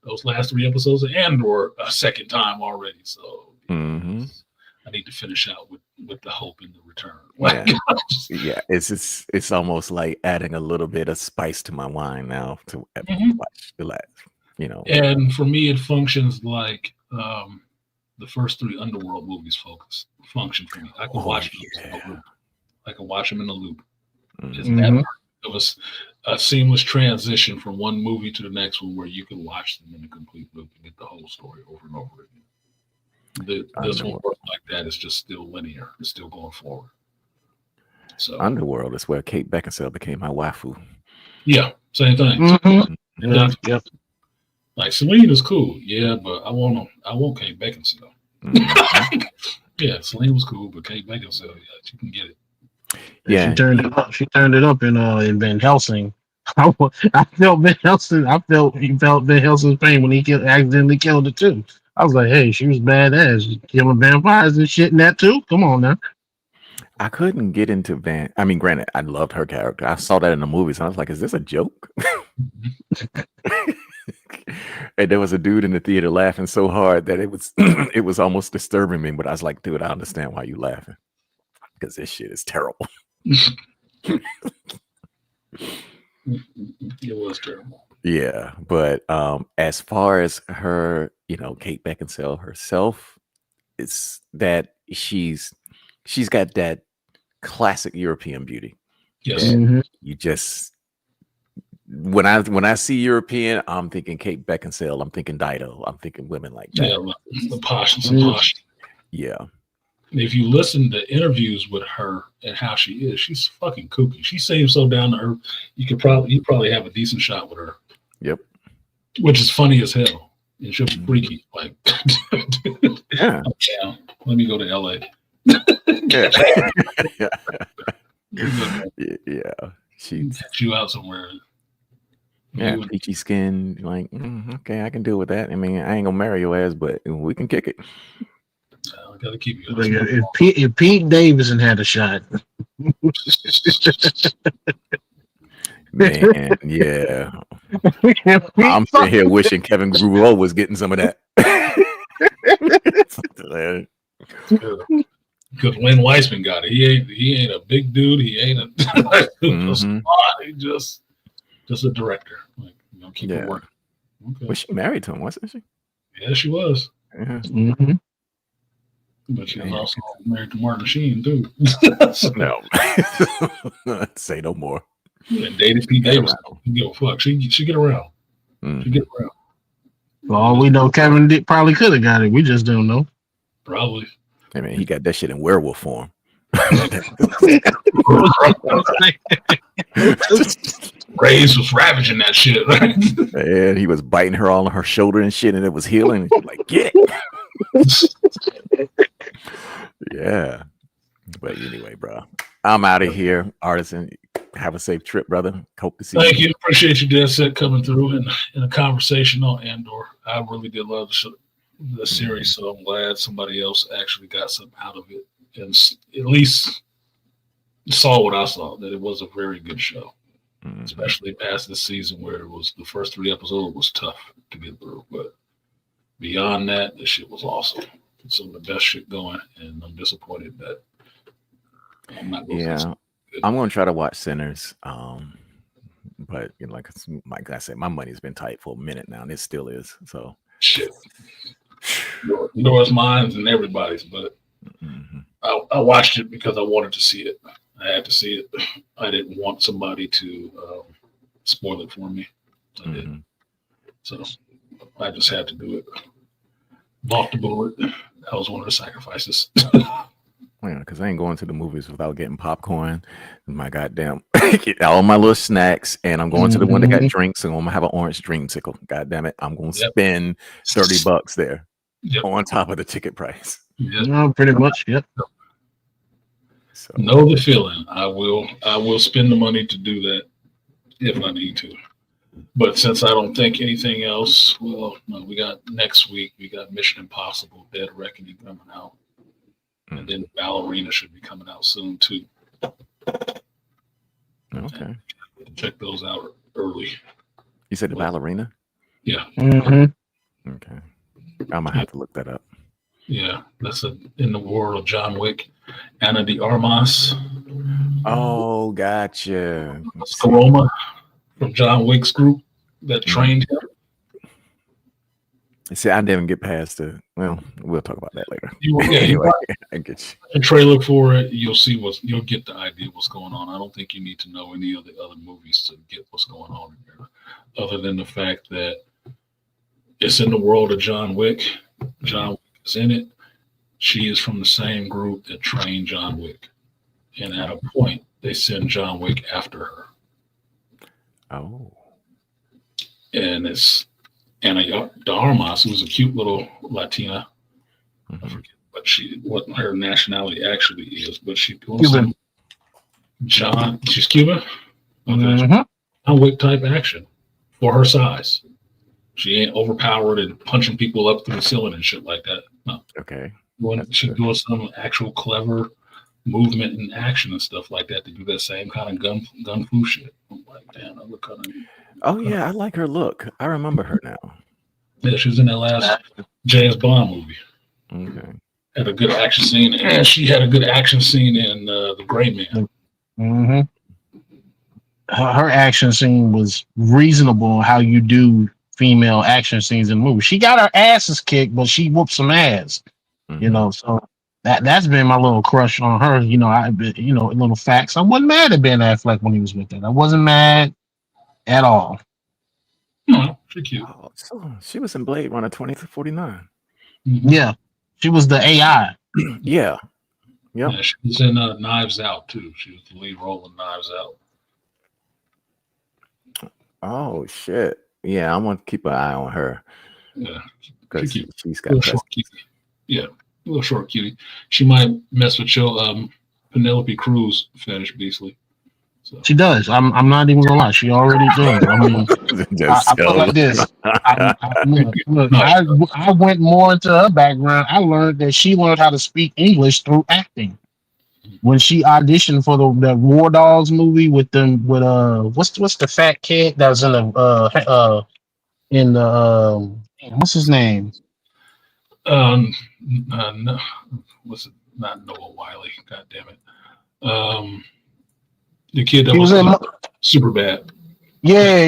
those last 3 episodes of Andor a second time already. So I need to finish out with the hope in the return. Yeah, it's almost like adding a little bit of spice to my wine now to watch the last, And for me, it functions like the first 3 Underworld movies function for me. I can watch them in a loop. I can watch them in a loop. It's that it was a seamless transition from one movie to the next one where you can watch them in a complete loop and get the whole story over and over again. This one works like that. It's just still linear. It's still going forward. So Underworld is where Kate Beckinsale became my waifu. Yeah, same thing. Yep. Like Celine is cool, yeah, but I want Kate Beckinsale. Yeah, Celine was cool, but Kate Beckinsale, yeah, she can get it. Yeah, she turned it up in Van Helsing. I felt Van Helsing. He felt Van Helsing's pain when he accidentally killed her too. I was like, hey, she was badass, killing vampires and shit in that too. Come on now. I couldn't get into Van. I mean, granted, I loved her character. I saw that in the movies, and I was like, is this a joke? And there was a dude in the theater laughing so hard that it was almost disturbing me. But I was like, dude, I understand why you laughing, because this shit is terrible. It was terrible. Yeah, but as far as her, Kate Beckinsale herself, it's that she's got that classic European beauty. Yes. You just when I see European, I'm thinking Kate Beckinsale, I'm thinking Dido, I'm thinking women like that. Yeah, some posh. Yeah. if you listen to interviews with her and how she is, she's fucking kooky. She seems so down to earth. You probably have a decent shot with her. Yep. Which is funny as hell. And she'll be freaky. Like, Yeah. down. Let me go to LA. Yeah. Yeah. She's Get you out somewhere. yeah, peachy skin. Like, okay, I can deal with that. I mean, I ain't gonna marry your ass, but we can kick it. I gotta keep you. Like, if Pete Davidson had a shot, man, yeah. I'm sitting here wishing Kevin Grureau was getting some of that. Because Lynn Weissman got it. He ain't a big dude. He ain't a he just a director. Like, keep it working. Okay. Was she married to him, wasn't she? Yeah, she was. Yeah. Mm-hmm. But she was also married to Martin Sheen too. No. Say no more. And dated Pete Davidson. Give a fuck. She get around. She get around. For all we know, Kevin probably could have got it. We just don't know. Probably. I mean, he got that shit in werewolf form. Reyes was ravaging that shit, right? And he was biting her all on her shoulder and shit, and it was healing. And she's like, get it. Yeah. But anyway, bro, I'm out of here. Artisan, have a safe trip, brother. Hope to see you. Thank you. Appreciate you, Dead Set, coming through in a conversation on Andor. I really did love the series, so I'm glad somebody else actually got something out of it and at least saw what I saw, that it was a very good show, especially past this season where it was the first 3 episodes was tough to get through. But beyond that, the shit was awesome. It's some of the best shit going, and I'm disappointed that I'm not going to. I'm going to try to watch Sinners. But like I said, my money's been tight for a minute now, and it still is. So shit. Yours, mine's, and everybody's, but I watched it because I wanted to see it. I had to see it. I didn't want somebody to spoil it for me. I did. So I just had to do it. Bought the bullet. That was one of the sacrifices. Yeah, because I ain't going to the movies without getting popcorn, my goddamn all my little snacks, and I'm going to the one that got drinks, and I'm gonna have an orange dreamsicle. God damn it, I'm gonna spend $30 there on top of the ticket price. No, pretty much. Yep. So know the feeling. I will spend the money to do that if I need to. But since I don't think anything else, well, no, we got next week. We got Mission Impossible: Dead Reckoning coming out. And then Ballerina should be coming out soon too. Okay. Check those out early. You said the Ballerina? Yeah. Okay. I'm gonna have to look that up. Yeah, that's in the world of John Wick. Ana de Armas. Oh, gotcha. Scaroma from John Wick's group that trained him. See, I didn't get past the. Well, we'll talk about that later. Anyway, I get you. A trailer for it, you'll get the idea what's going on. I don't think you need to know any of the other movies to get what's going on in there, other than the fact that it's in the world of John Wick. John Wick is in it. She is from the same group that trained John Wick, and at a point, they send John Wick after her. Oh, and it's Ana de Armas, who's a cute little Latina. I forget what her nationality actually is, but she's Cuban. She's Cuban. Okay. John Wick type action for her size. She ain't overpowered and punching people up through the ceiling and shit like that. No. Okay. She's doing some actual clever movement and action and stuff like that to do that same kind of gun fu shit. I'm like, damn, that look kind of. Oh yeah, I like her look. I remember her now. Yeah, she was in that last James Bond movie. Okay. Had a good action scene, and she had a good action scene in The Gray Man. Her action scene was reasonable. How you do female action scenes in movies? She got her asses kicked, but she whooped some ass. You know, so that's been my little crush on her. You know, little facts. I wasn't mad at Ben Affleck when he was with her. I wasn't mad at all. No, she's cute. Oh, so she was in Blade Runner 2049. Yeah, she was the AI. Yeah, Yep. Yeah, she was in Knives Out too. She was the lead role in Knives Out. Oh shit. Yeah, I'm gonna keep an eye on her Yeah, because cute. she's got Little press. short cutie. Yeah, little short cutie. She might mess with your Penelope Cruz fetish, Beasley. So She does. I'm not even gonna lie. She already does. I mean, Just I put it like this. Look, no, I went more into her background. I learned that she learned how to speak English through acting. When she auditioned for the War Dogs movie with them with what's the fat kid that was in the what's his name? um, no, what's it? Not Noah Wiley. God damn it. The kid that He was was in super bad. yeah,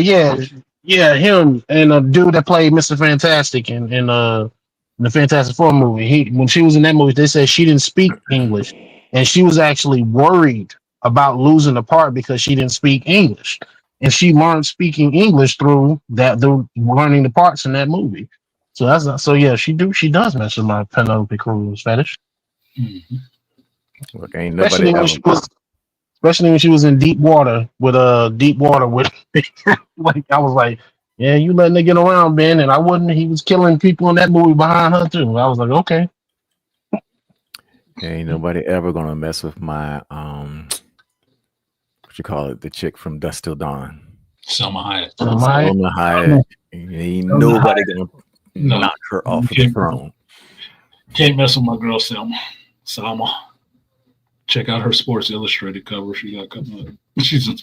him and a dude that played Mr. Fantastic in the Fantastic Four movie. When she was in that movie, they said she didn't speak English, and she was actually worried about losing the part because she didn't speak English, and she learned speaking English through learning the parts in that movie. So that's not, so yeah, she does mess with my Penelope Cruz fetish, Mhm. Look, ain't especially nobody when ever. she was in deep water with like I was like, yeah, you letting it get around, Ben, and I wouldn't. He was killing people in that movie behind her too. I was like, okay, Ain't nobody ever gonna mess with my what you call it, the chick from Dust Till Dawn. Selma Hayek. Salma Hayek. Ain't nobody gonna No, knock her off of the can't, throne. can't mess with my girl Selma. Selma. Check out her Sports Illustrated cover she got coming up. She's in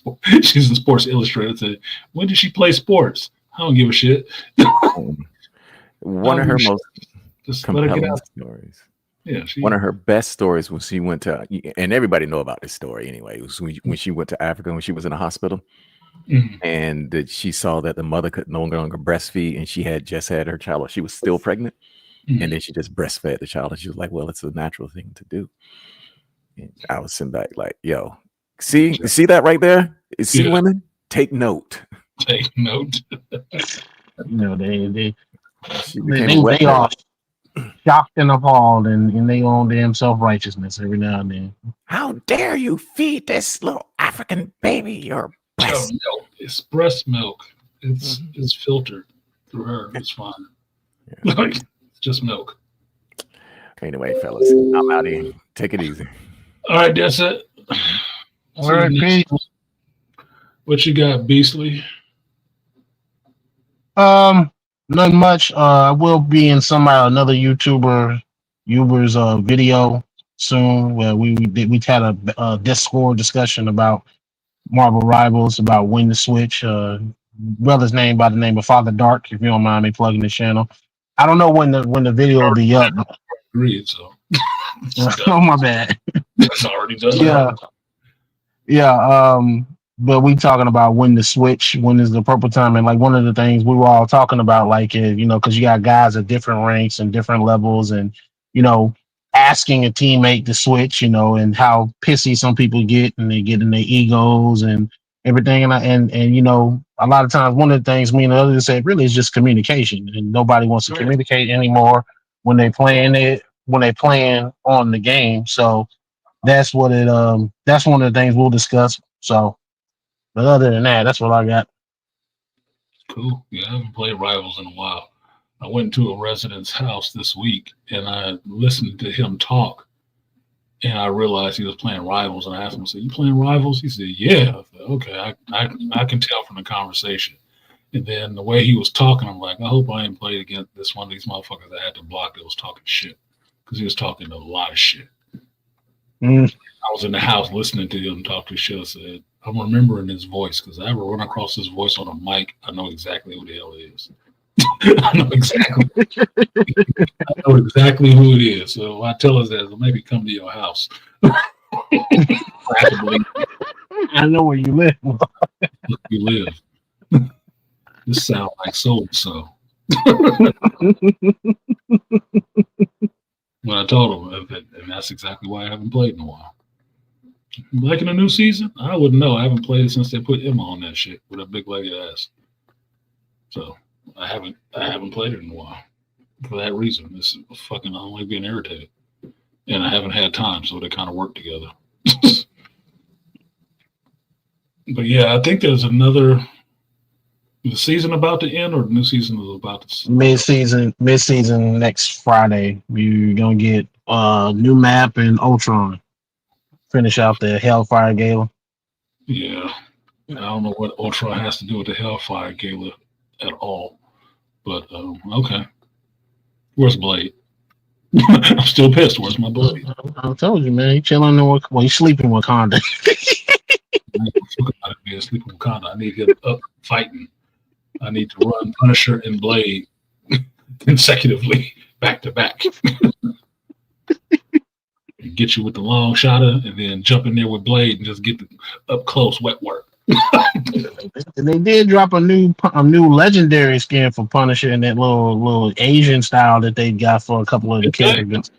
Sports Illustrated. Said, when did she play sports? I don't give a shit. One of her most Just let her get compelling out. stories. Yeah, One of her best stories was she went to, and everybody know about this story anyway. It was when she went to Africa when she was in a hospital, Mhm. and that she saw that the mother could no longer breastfeed, and she had just had her child, or she was still pregnant, and then she just breastfed the child, and she was like, "Well, it's a natural thing to do." And I was sitting back like, "Yo, see that right there? See, Yeah. women, take note." Take note. you know they She became a they weapon. are shocked and appalled in their own damn self righteousness every now and then. How dare you feed this little African baby your breast? Milk. It's breast milk. It's filtered through her. It's fine. Yeah. Like, it's just milk. Anyway, fellas, I'm out of here. Take it easy. All right, that's it. All right, peace. What you got, Beastly? Not much. I will be in another YouTuber's video soon where we had a Discord discussion about Marvel Rivals, about when to switch. Brother's name by the name of Father Dark. If you don't mind me plugging the channel, I don't know when the video will be up. Agreed. So, Oh my bad. it's already done. Yeah. But we talking about when to switch, when is the proper time, and like one of the things we were all talking about, like because you got guys at different ranks and different levels, and asking a teammate to switch, and how pissy some people get, and they get in their egos and everything, and a lot of times one of the things me and the others said really is just communication, and nobody wants to communicate anymore when they playing on the game. So that's what that's one of the things we'll discuss. So, but other than that, that's what I got. Cool. Yeah, I haven't played Rivals in a while. I went to a resident's house this week and I listened to him talk, and I realized he was playing Rivals. And I asked him, I said, "You playing Rivals?" He said, "Yeah." I said, "Okay, I can tell from the conversation." And then the way he was talking, I'm like, I hope I ain't played against this one of these motherfuckers I had to block that was talking shit, because he was talking a lot of shit. I was in the house listening to him talk to shit. I said, I'm remembering his voice, because I ever run across his voice on a mic, I know exactly who the hell it is. I know exactly who it is. So I tell us that, so maybe come to your house. I know where you live. You live. This sounds like so and so. When I told him, and that's exactly why I haven't played in a while. Liking a new season? I wouldn't know. I haven't played it since they put Emma on that shit with a big legged ass. So I haven't played it in a while. For that reason, this is fucking only being irritated. and I haven't had time, so they kind of work together. But yeah, I think there's another. The season about to end, or the new season is about to? Mid season next Friday. You're gonna get new map and Ultron. Finish out the Hellfire Gala. Yeah, I don't know what Ultron has to do with the Hellfire Gala at all, but okay. Where's Blade? I'm still pissed. Where's my Blade? I told you, man. He chilling in he's sleeping with Wakanda. I need to sleep in Wakanda. I need to get up fighting. I need to run Punisher and Blade consecutively, back to back. Get you with the long shotter, and then jump in there with Blade and just get the up close wet work. And they did drop a new legendary skin for Punisher in that little Asian style that they got for a couple of the characters.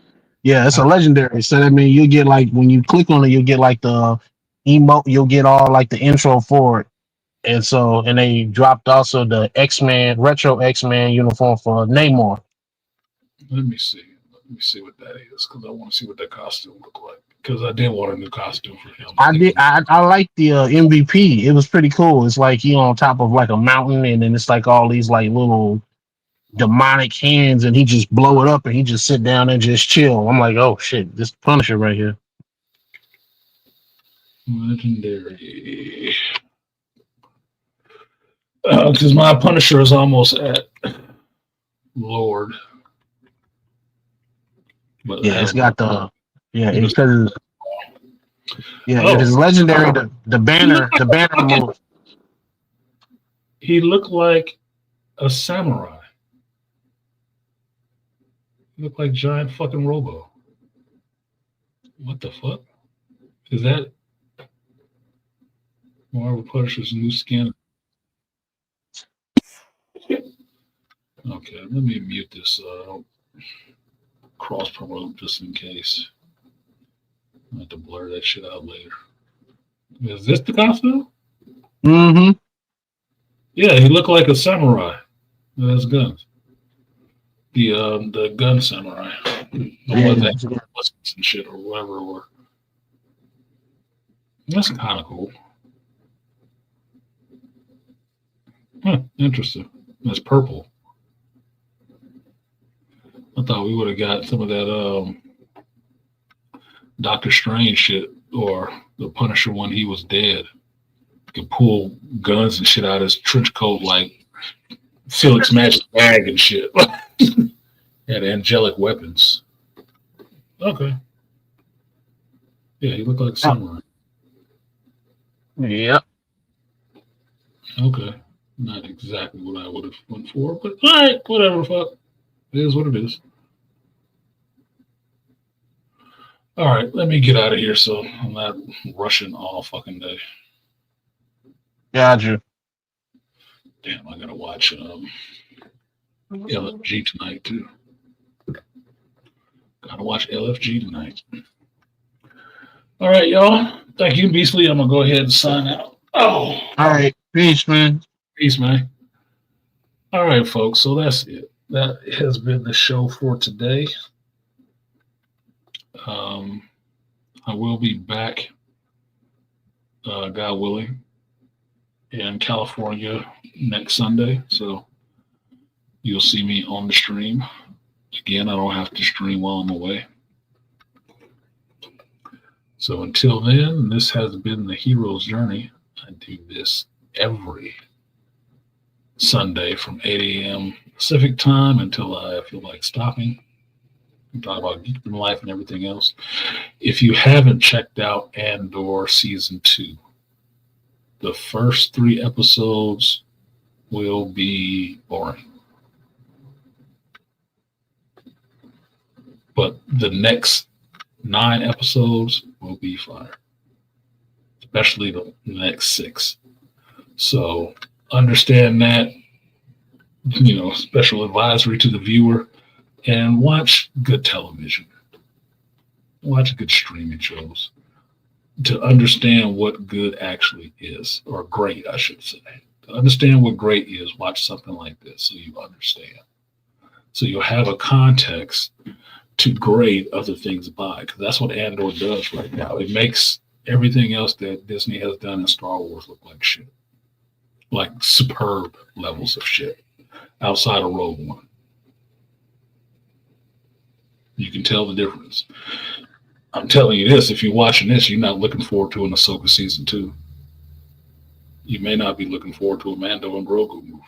Yeah, it's a legendary. So that means you get like when you click on it, you'll get like the emote. You'll get all like the intro for it. And they dropped also the X-Men retro X-Men uniform for Namor. Let me see. Let me see what that is, because I want to see what that costume look like. Because I did want a new costume for him. I like the MVP. It was pretty cool. It's like he on top of like a mountain, and then it's like all these like little demonic hands, and he just blow it up, and he just sit down and just chill. I'm like, oh shit, this Punisher right here. Legendary. Because my Punisher is almost at Lord. But Yeah, it's got the It because it is legendary. The banner move. He looked like a samurai. He looked like giant fucking Robo. What the fuck? Is that Marvel Punisher's new skin? Okay, let me mute this cross promote just in case. I have to blur that shit out later. Is this the costume? Mm-hmm. Yeah, he looked like a samurai. That has guns. The gun samurai. The one that and shit or whatever. Or that's kind of cool. Interesting. That's purple. I thought we would have got some of that Doctor Strange shit, or the Punisher when he was dead. Could pull guns and shit out of his trench coat like Felix Magic Bag and shit. Had angelic weapons. Okay. Yeah, he looked like a samurai. Yep. Okay. Not exactly what I would have went for, but all right, whatever the fuck. It is what it is. All right, let me get out of here so I'm not rushing all fucking day. Got you. Damn, I gotta watch LFG tonight too. Gotta watch LFG tonight. All right, y'all. Thank you, Beastly. I'm gonna go ahead and sign out. Oh, all right. Peace, man. Peace, man. All right, folks. So that's it. That has been the show for today. I will be back, God willing, in California next Sunday. So you'll see me on the stream. Again, I don't have to stream while I'm away. So until then, this has been the Hero's Journey. I do this every Sunday from 8 a.m. Pacific time until I feel like stopping. We talk about geekdom life and everything else. If you haven't checked out Andor Season 2, the first 3 episodes will be boring. But the next 9 episodes will be fire. Especially the next 6. So understand that, special advisory to the viewer, and watch good television. Watch good streaming shows to understand what good actually is, or great, I should say. To understand what great is, watch something like this so you understand. So you'll have a context to grade other things by, because that's what Andor does right now. It makes everything else that Disney has done in Star Wars look like shit, like superb levels of shit, outside of Rogue One. You can tell the difference. I'm telling you this, if you're watching this, you're not looking forward to an Ahsoka season 2. You may not be looking forward to a Mando and Grogu movie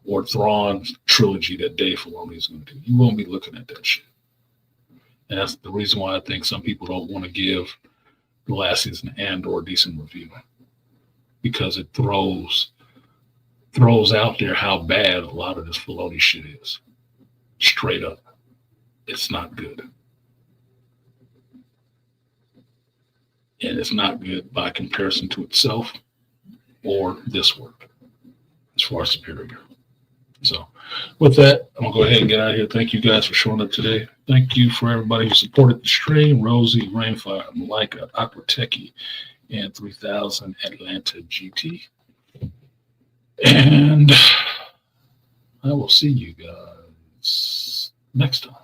or Thrawn trilogy that Dave Filoni is going to do. You won't be looking at that shit. And that's the reason why I think some people don't want to give the last season Andor a decent review, because it throws out there how bad a lot of this Filoni shit is. Straight up. It's not good. And it's not good by comparison to itself or this work as far as superior. So with that, I'm going to go ahead and get out of here. Thank you guys for showing up today. Thank you for everybody who supported the stream. Rosie, Rainfire, Malika, Aqua Techie, and 3000 Atlanta GT. And I will see you guys next time.